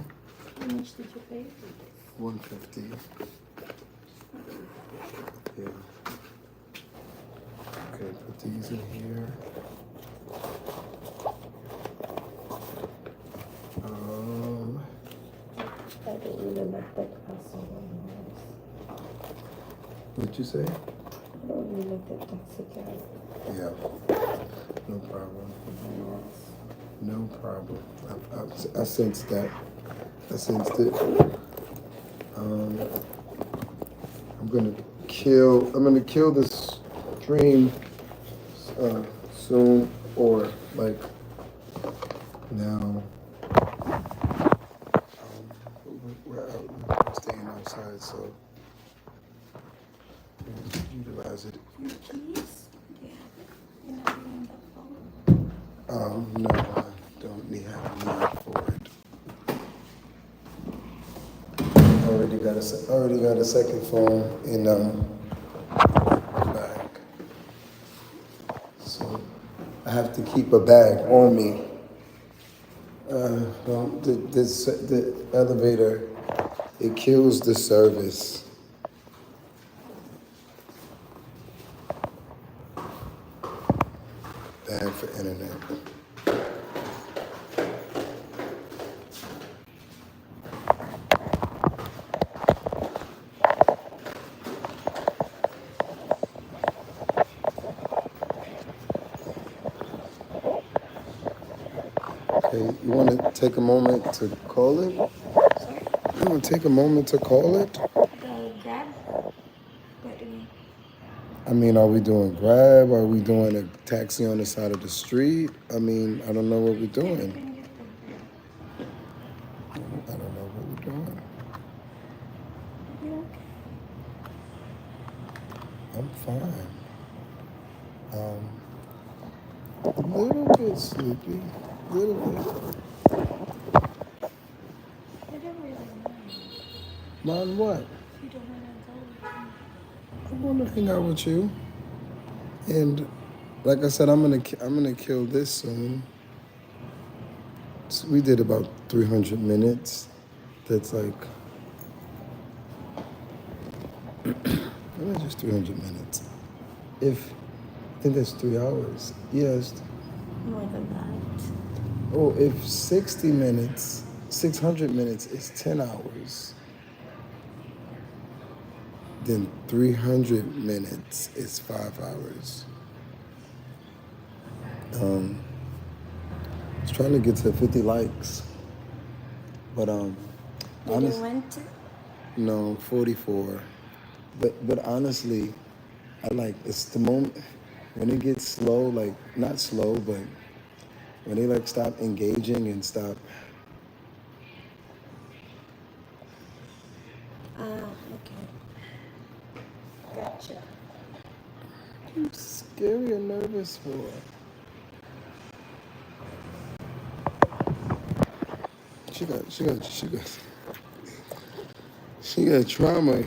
How much did you pay for this? 150. Yeah. Okay, put these in here. I don't really like that castle one. What'd you say? I don't really like that taxi cab. Yeah. No problem. Yes. No problem. I sensed that. I sensed it. I'm gonna kill this dream soon, or like now. We're out staying outside, so utilize it. Your keys? Yeah. You're not on the phone. No, I don't have a need for it. Already got a second phone in the bag. So I have to keep a bag on me. Well, the elevator, it kills the service. Bad for internet. Okay, you want to take a moment to call it? Sorry? You want to take a moment to call it? The grab? What do you mean? I mean, are we doing Grab? Are we doing a taxi on the side of the street? I mean, I don't know what we're doing. I don't know what we're doing. Yeah. I'm fine. A little bit sleepy. A little bit. I don't really mind. Mind what? You don't want to go with me. I want to hang out with you. And like I said, I'm gonna kill this soon. So we did about 300 minutes. That's like, just 300 minutes. I think that's 3 hours. Yes. More than that. Oh, if 600 minutes is 10 hours, then 300 minutes is 5 hours. I was trying to get to 50 likes, but Did you want to? no, 44. But honestly, it's the moment when it gets slow, like not slow, but when they like stop engaging and stop. Okay. Gotcha. You scary or nervous for? She got trauma.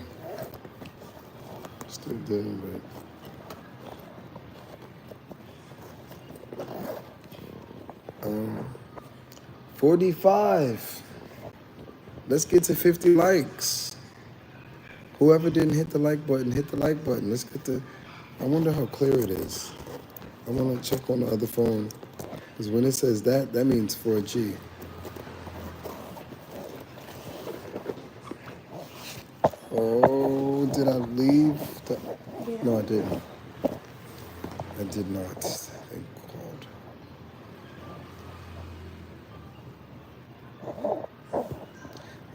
Still doing, but 45. Let's get to 50 likes. Whoever didn't hit the like button, hit the like button. Let's get the. I wonder how clear it is. I want to check on the other phone. Because when it says that means 4G. Oh, did I leave? No, I didn't. I did not. Thank God.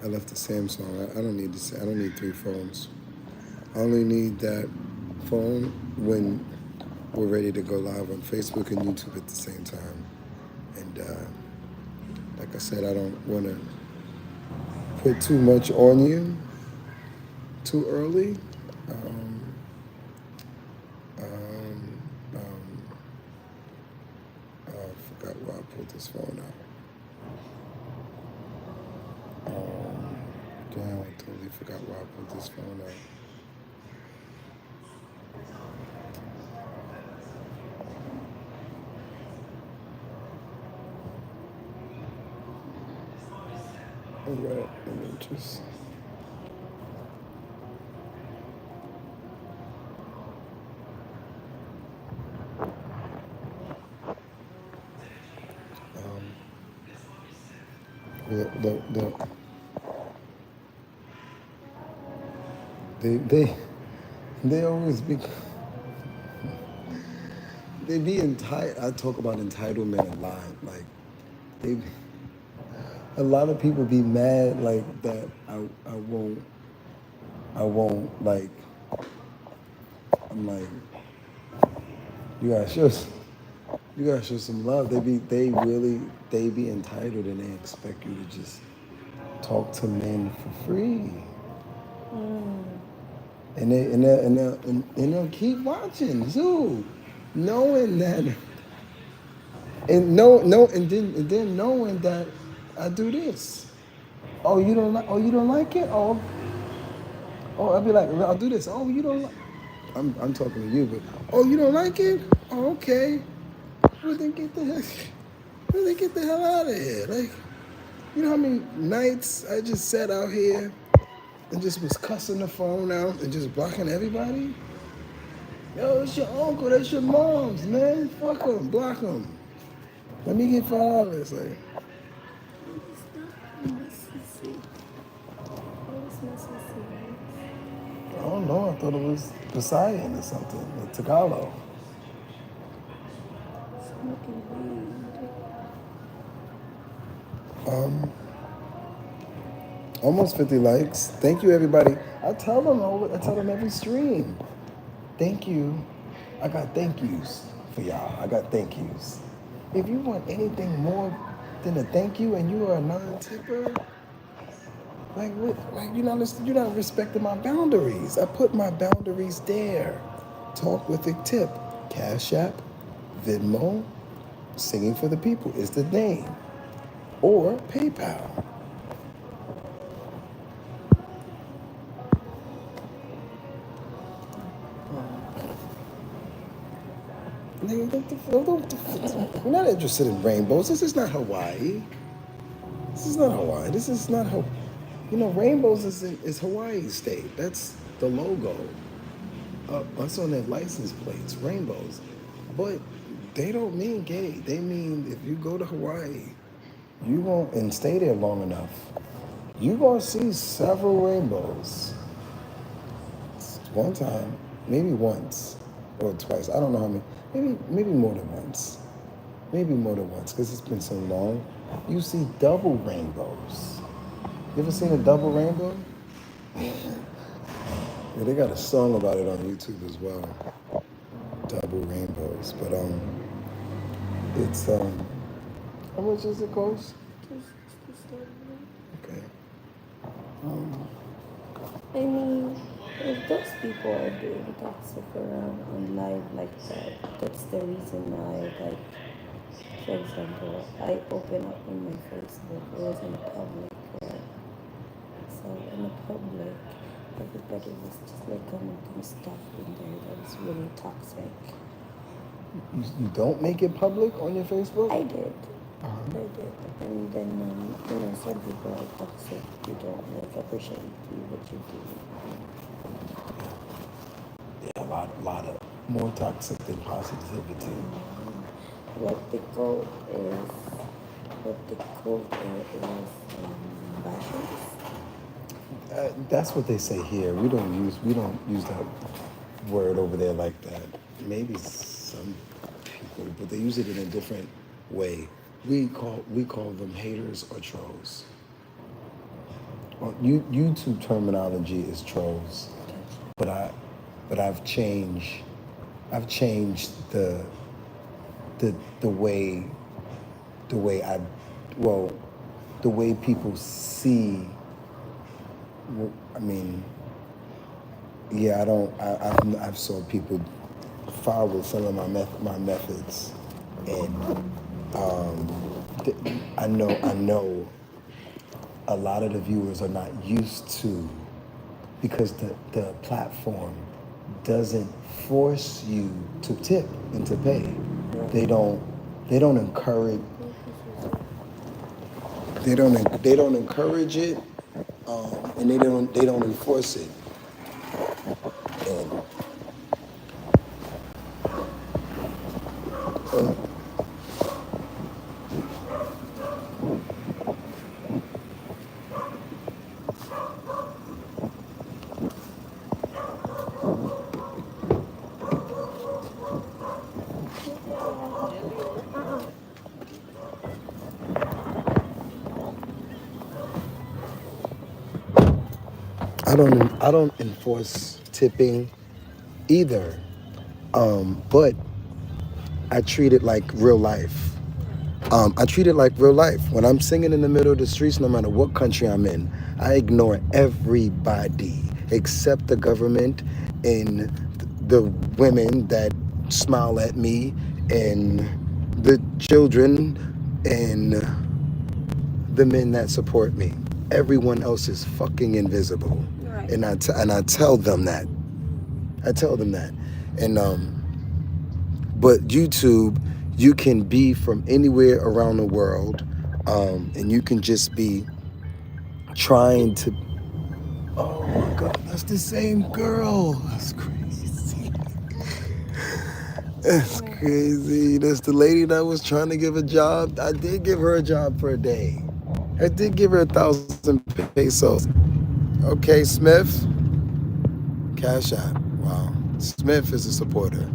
I left the Samsung. I don't need this. I don't need 3 phones. I only need that phone when we're ready to go live on Facebook and YouTube at the same time. And like I said, I don't want to put too much on you too early. Um, um, um, I forgot why I pulled this phone out. Damn, I totally forgot why I pulled this phone out. All right, let me just. The they always be they be entitled. I talk about entitlement a lot. Like they, a lot of people be mad like that. I won't like. I'm like, you gotta show. You gotta show some love. They be entitled and they expect you to just talk to men for free. And they'll keep watching too, knowing that, and then knowing that I do this. Oh, you don't like? Oh, you don't like it? I'll be like, I'll do this. Oh, you don't like? I'm talking to you, but oh, you don't like it? Oh, okay. Well, then get the heck. Well, then get the hell out of here. Like, you know how many nights I just sat out here and just was cussing the phone out and just blocking everybody? Yo, it's your uncle, that's your mom's, man. Fuck them, block them. Let me get $5. Like, I don't know. I thought it was Poseidon or something, or Tagalog. Almost 50 likes. Thank you, everybody. I tell them every stream. Thank you. I got thank yous for y'all. I got thank yous. If you want anything more than a thank you and you are a non-tipper, like what? Like you're not respecting my boundaries. I put my boundaries there. Talk with a tip. Cash App, Venmo, Singing for the People is the name, or PayPal. We're not interested in rainbows. This is not Hawaii. This is not Hawaii. This is not Hawaii. You know, rainbows is Hawaii state. That's the logo. That's on their license plates, rainbows. But they don't mean gay. They mean if you go to Hawaii, you won't and stay there long enough, you gonna see several rainbows. One time, maybe once or twice. I don't know how many. Maybe more than once. Maybe more than once, because it's been so long. You see double rainbows. You ever seen a double rainbow? Yeah, they got a song about it on YouTube as well. Double rainbows. But it's how much does it cost? Okay. I mean, if those people are doing toxic around on live like that, that's the reason why, like, for example, I open up on my Facebook, it was in public, right? So in the public, everybody was just like commenting stuff in there that was really toxic. You don't make it public on your Facebook? I did. I did. And then, some people are toxic. You don't like appreciate what you do. Yeah, a lot of more toxic than positivity. What the code is bashes. That's what they say here. We don't use that word over there like that. Maybe some people, but they use it in a different way. We call them haters or trolls. Well, YouTube terminology is trolls, but I've changed the way I, well, the way people see. I mean, yeah, I don't. I've saw people follow some of my methods, and I know a lot of the viewers are not used to, because the platform doesn't force you to tip and to pay. They don't they don't encourage they don't encourage it, and they don't enforce it. And I don't enforce tipping either, but I treat it like real life. I treat it like real life. When I'm singing in the middle of the streets, no matter what country I'm in, I ignore everybody except the government and the women that smile at me, and the children, and the men that support me. Everyone else is fucking invisible, Right. and I tell them that. I tell them that, and but YouTube, you can be from anywhere around the world, and you can just be trying to. Oh my God, that's the same girl. That's crazy. That's crazy. That's the lady that was trying to give a job. I did give her a job for a day. I did give her 1,000 pesos. Okay, Smith. Cash out. Wow. Smith is a supporter.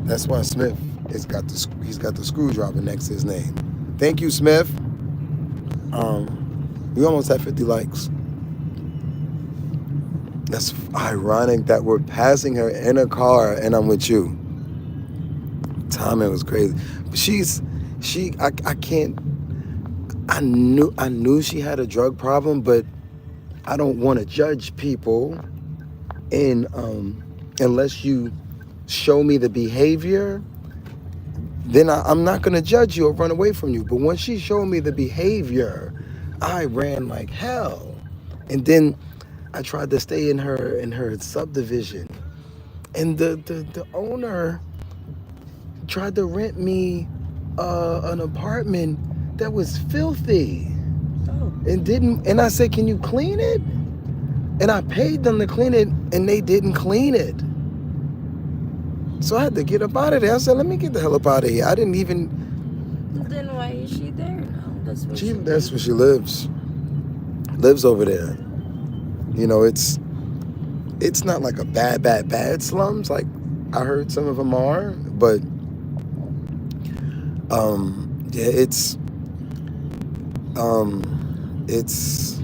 That's why Smith he's got the screwdriver next to his name. Thank you, Smith. We almost had 50 likes. That's ironic that we're passing her in a car and I'm with you. Timing was crazy. But I can't. I knew she had a drug problem, but I don't want to judge people, and unless you show me the behavior, then I'm not gonna judge you or run away from you. But when she showed me the behavior, I ran like hell, and then I tried to stay in her subdivision, and the owner tried to rent me an apartment that was filthy, and I said, can you clean it? And I paid them to clean it, and they didn't clean it. So I had to get up out of there. I said, let me get the hell up out of here. I didn't even. Then why is she there now? That's where she That's where she lives. Lives over there. It's not like a bad slums like I heard some of them are, but yeah, it's it's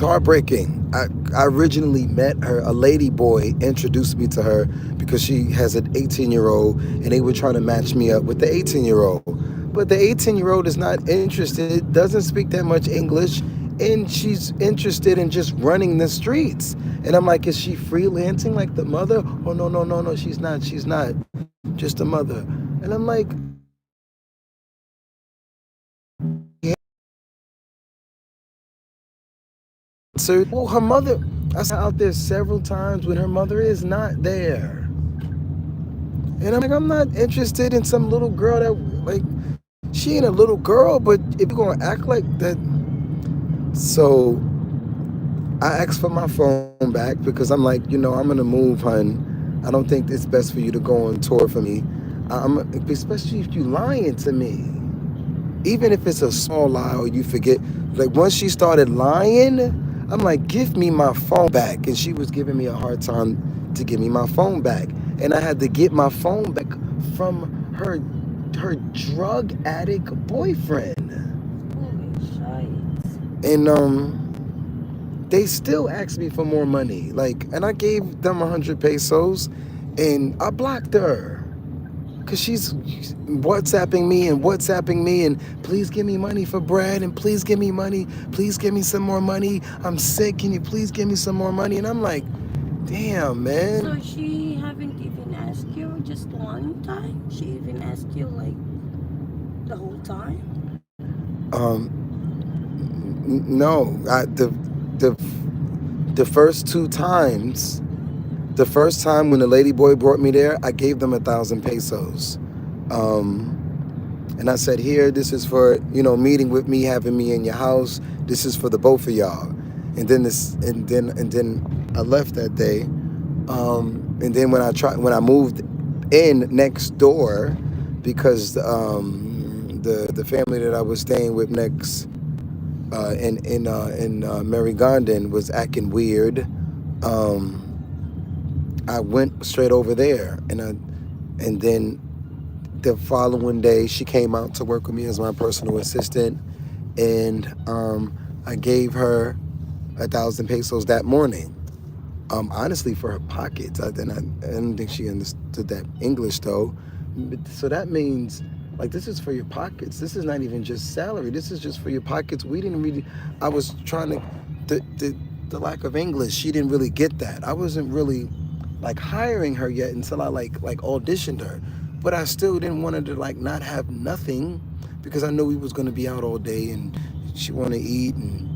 heartbreaking. I originally met her. A lady boy introduced me to her because she has an 18-year-old, and they were trying to match me up with the 18-year-old. But the 18-year-old is not interested, doesn't speak that much English, and she's interested in just running the streets. And I'm like, is she freelancing like the mother? Oh, no, no, no, no, she's not. She's not. Just a mother. And I'm like, so, well, her mother, I saw out there several times when her mother is not there. And I'm like, I'm not interested in some little girl that, like, she ain't a little girl, but if you're gonna act like that. So I asked for my phone back because I'm like, I'm gonna move, hun. I don't think it's best for you to go on tour for me. Especially if you lying to me. Even if it's a small lie or you forget. Like, once she started lying, I'm like, give me my phone back. And she was giving me a hard time to give me my phone back. And I had to get my phone back from her drug addict boyfriend. And they still asked me for more money. Like, and I gave them 100 pesos, and I blocked her. because she's WhatsApping me and please give me money for bread and please give me money. Please give me some more money. I'm sick. Can you please give me some more money? And I'm like, damn, So man. she haven't even asked you just one time? She even asked you like the whole time? No, the the first two times, the first time when the lady boy brought me there, I gave them 1,000 pesos. Um, and I said, here, this is for, meeting with me, having me in your house. This is for the both of y'all. And then I left that day. And then when I moved in next door, because the family that I was staying with next in Mary Garden was acting weird. I went straight over there, and then the following day she came out to work with me as my personal assistant, and I gave her 1,000 pesos that morning. Honestly, for her pockets. I don't think she understood that English though. So that means, like, this is for your pockets. This is not even just salary. This is just for your pockets. We didn't really. I was trying to. The lack of English. She didn't really get that. I wasn't really like hiring her yet until I like auditioned her. But I still didn't want her to like not have nothing, because I knew we was gonna be out all day and she want to eat, and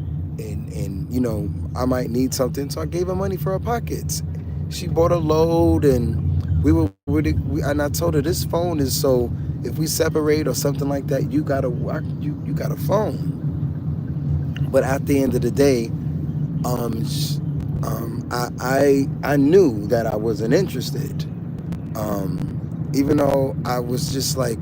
I might need something, so I gave her money for her pockets. She bought a load, and and I told her, this phone is so if we separate or something like that, you got a phone. But at the end of the day, I knew that I wasn't interested. Even though I was just like,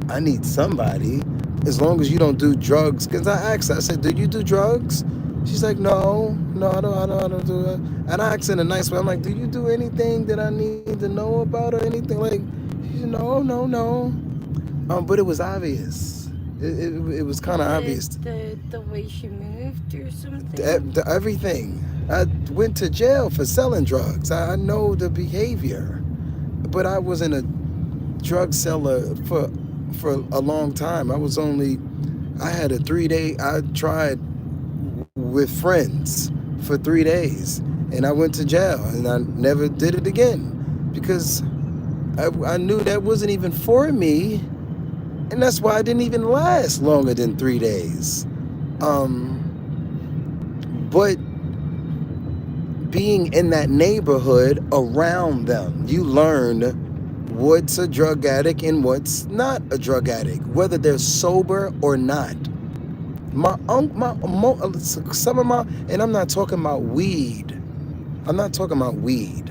I need somebody, as long as you don't do drugs. Because I asked her, I said, do you do drugs? She's like, no, I don't do that. And I asked her in a nice way, I'm like, do you do anything that I need to know about or anything? Like, she said, no, no, no. But it was obvious. It was kind of obvious. The way she moved or something? Everything. I went to jail for selling drugs. I know the behavior. But I wasn't a drug seller for a long time. I had a 3-day, I tried with friends for 3 days, and I went to jail, and I never did it again, because I knew that wasn't even for me, and that's why I didn't even last longer than 3 days. But being in that neighborhood around them, you learn what's a drug addict and what's not a drug addict, whether they're sober or not. Some of my, and I'm not talking about weed. I'm not talking about weed,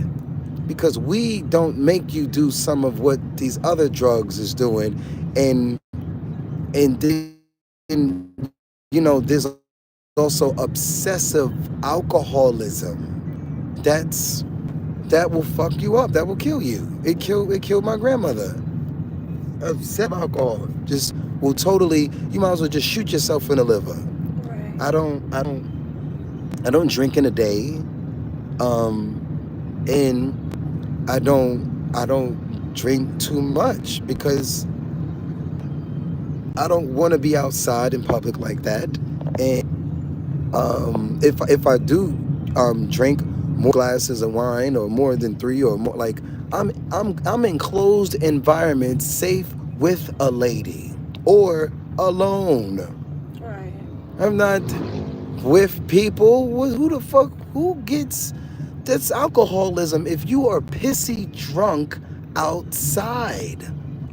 because weed don't make you do some of what these other drugs is doing, and then there's also obsessive alcoholism. That will fuck you up. That will kill you. It killed my grandmother. Obsessive alcohol just will totally. You might as well just shoot yourself in the liver. Right. I don't drink in a day, and I don't drink too much, because I don't want to be outside in public like that. And if I do drink more glasses of wine, or more than 3 or more, like, I'm in closed environments, safe with a lady or alone. Right. I'm not with people. Who the fuck? Who gets? That's alcoholism. If you are pissy drunk outside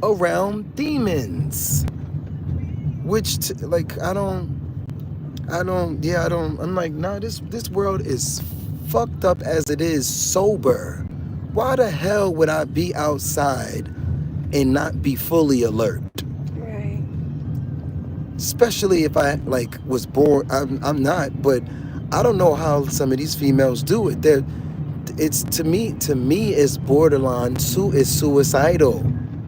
around demons, which like I'm like, nah, this world is fucked up as it is sober. Why the hell would I be outside and not be fully alert? Right. Especially if I like was born. I'm not, but I don't know how some of these females do it. It's to me it's borderline. Is suicidal.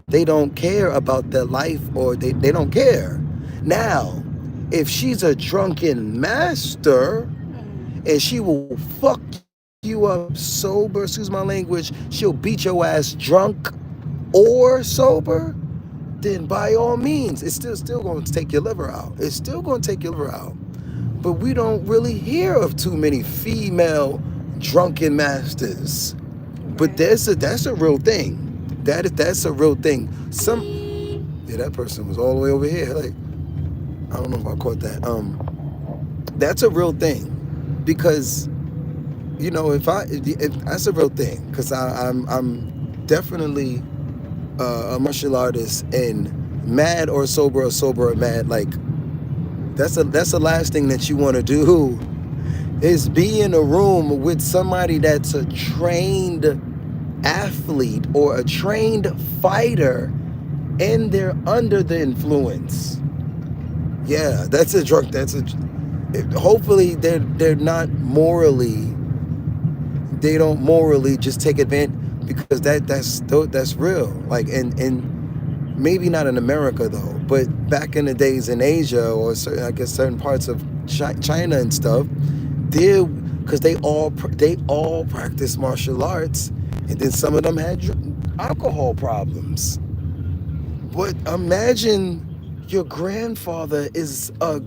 They don't care about their life, or they don't care. Now, if she's a drunken master, and she will fuck you up sober, excuse my language, she'll beat your ass drunk, or sober, then by all means, it's still going to take your liver out. It's still going to take your liver out. But we don't really hear of too many female drunken masters. But that's a real thing. That's a real thing. That person was all the way over here. Like, I don't know if I caught that. That's a real thing, because if that's a real thing, because I'm definitely a martial artist, and mad or sober or mad, like that's the last thing that you want to do is be in a room with somebody that's a trained athlete or a trained fighter and they're under the influence. Yeah, that's a drug. Hopefully they're not morally. They don't morally just take advantage, because that's real. Like, and maybe not in America though, but back in the days in Asia, or certain parts of China and stuff, because they all practice martial arts, and then some of them had alcohol problems. But imagine your grandfather is a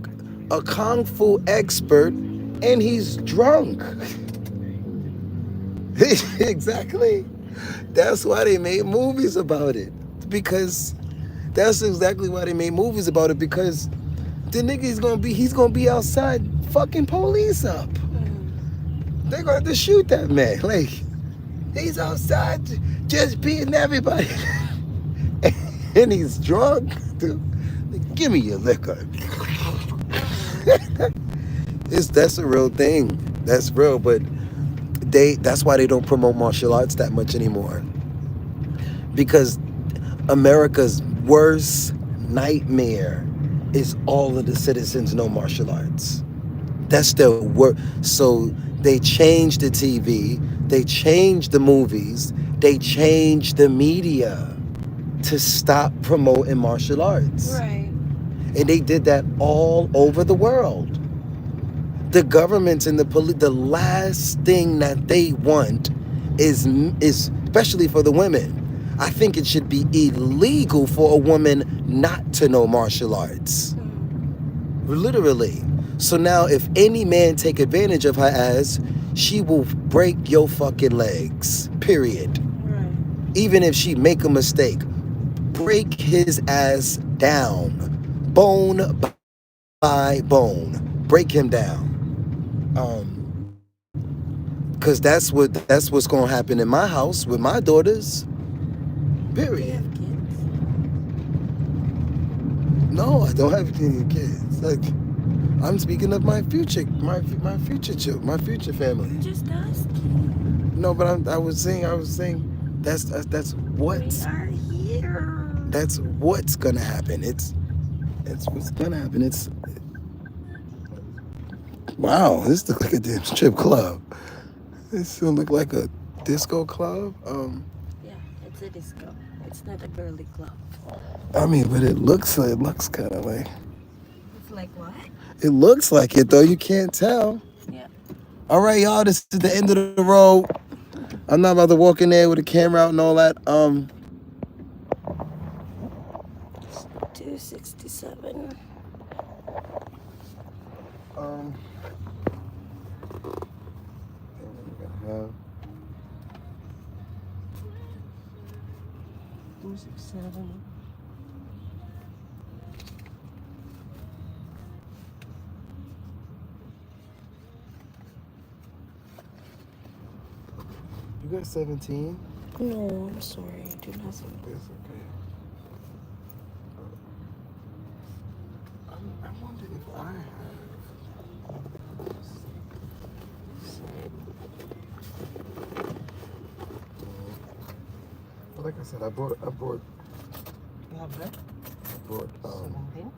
kung fu expert and he's drunk. Exactly. That's why they made movies about it. Because that's exactly why they made movies about it, because the nigga he's gonna be outside fucking police up. They're gonna have to shoot that man. Like, he's outside just beating everybody. And he's drunk, dude. Like, give me your liquor. That's a real thing. That's real, but that's why they don't promote martial arts that much anymore. Because America's worst nightmare is all of the citizens know martial arts. That's their work. So they changed the TV, they changed the movies, they changed the media to stop promoting martial arts. Right. And they did that all over the world. The governments and the police, the last thing that they want is especially for the women. I think it should be illegal for a woman not to know martial arts. Literally. So now if any man take advantage of her ass, she will break your fucking legs. Period. Right. Even if she make a mistake, break his ass down. Bone by bone. Break him down. Because that's what's gonna happen in my house with my daughters. Do you Period. have kids? No, I don't have any kids. Like, I'm speaking of my future, my future family. I'm just asking. No, but I was saying that's what's We are here. that's what's gonna happen. It's what's gonna happen. Wow, this looks like a damn strip club. This still look like a disco club. Yeah, it's a disco. It's not a girly club. I mean, but it looks kind of like. It's like what? It looks like it though. You can't tell. Yeah. All right, y'all. This is the end of the road. I'm not about to walk in there with a camera out and all that. 267. Have 267. You got 17? No, I'm sorry. I do not. It's okay. I wonder if I have. But like I said, I brought You have that? I brought 17?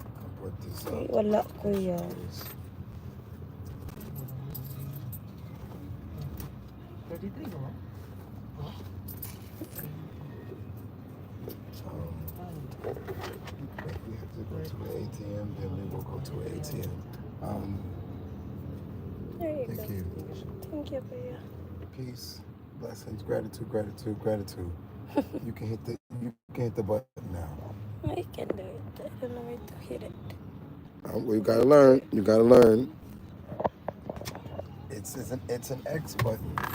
I brought this Ay, wala kuya. this- 33 naman. We have to go to an ATM, then we will go to an ATM. There you Thank go. you. Thank you, kuya. Peace, blessings, gratitude, gratitude, gratitude. You can hit the button now. I can do it. I don't know where to hit it. Well, you gotta learn. You gotta learn. It's an X button.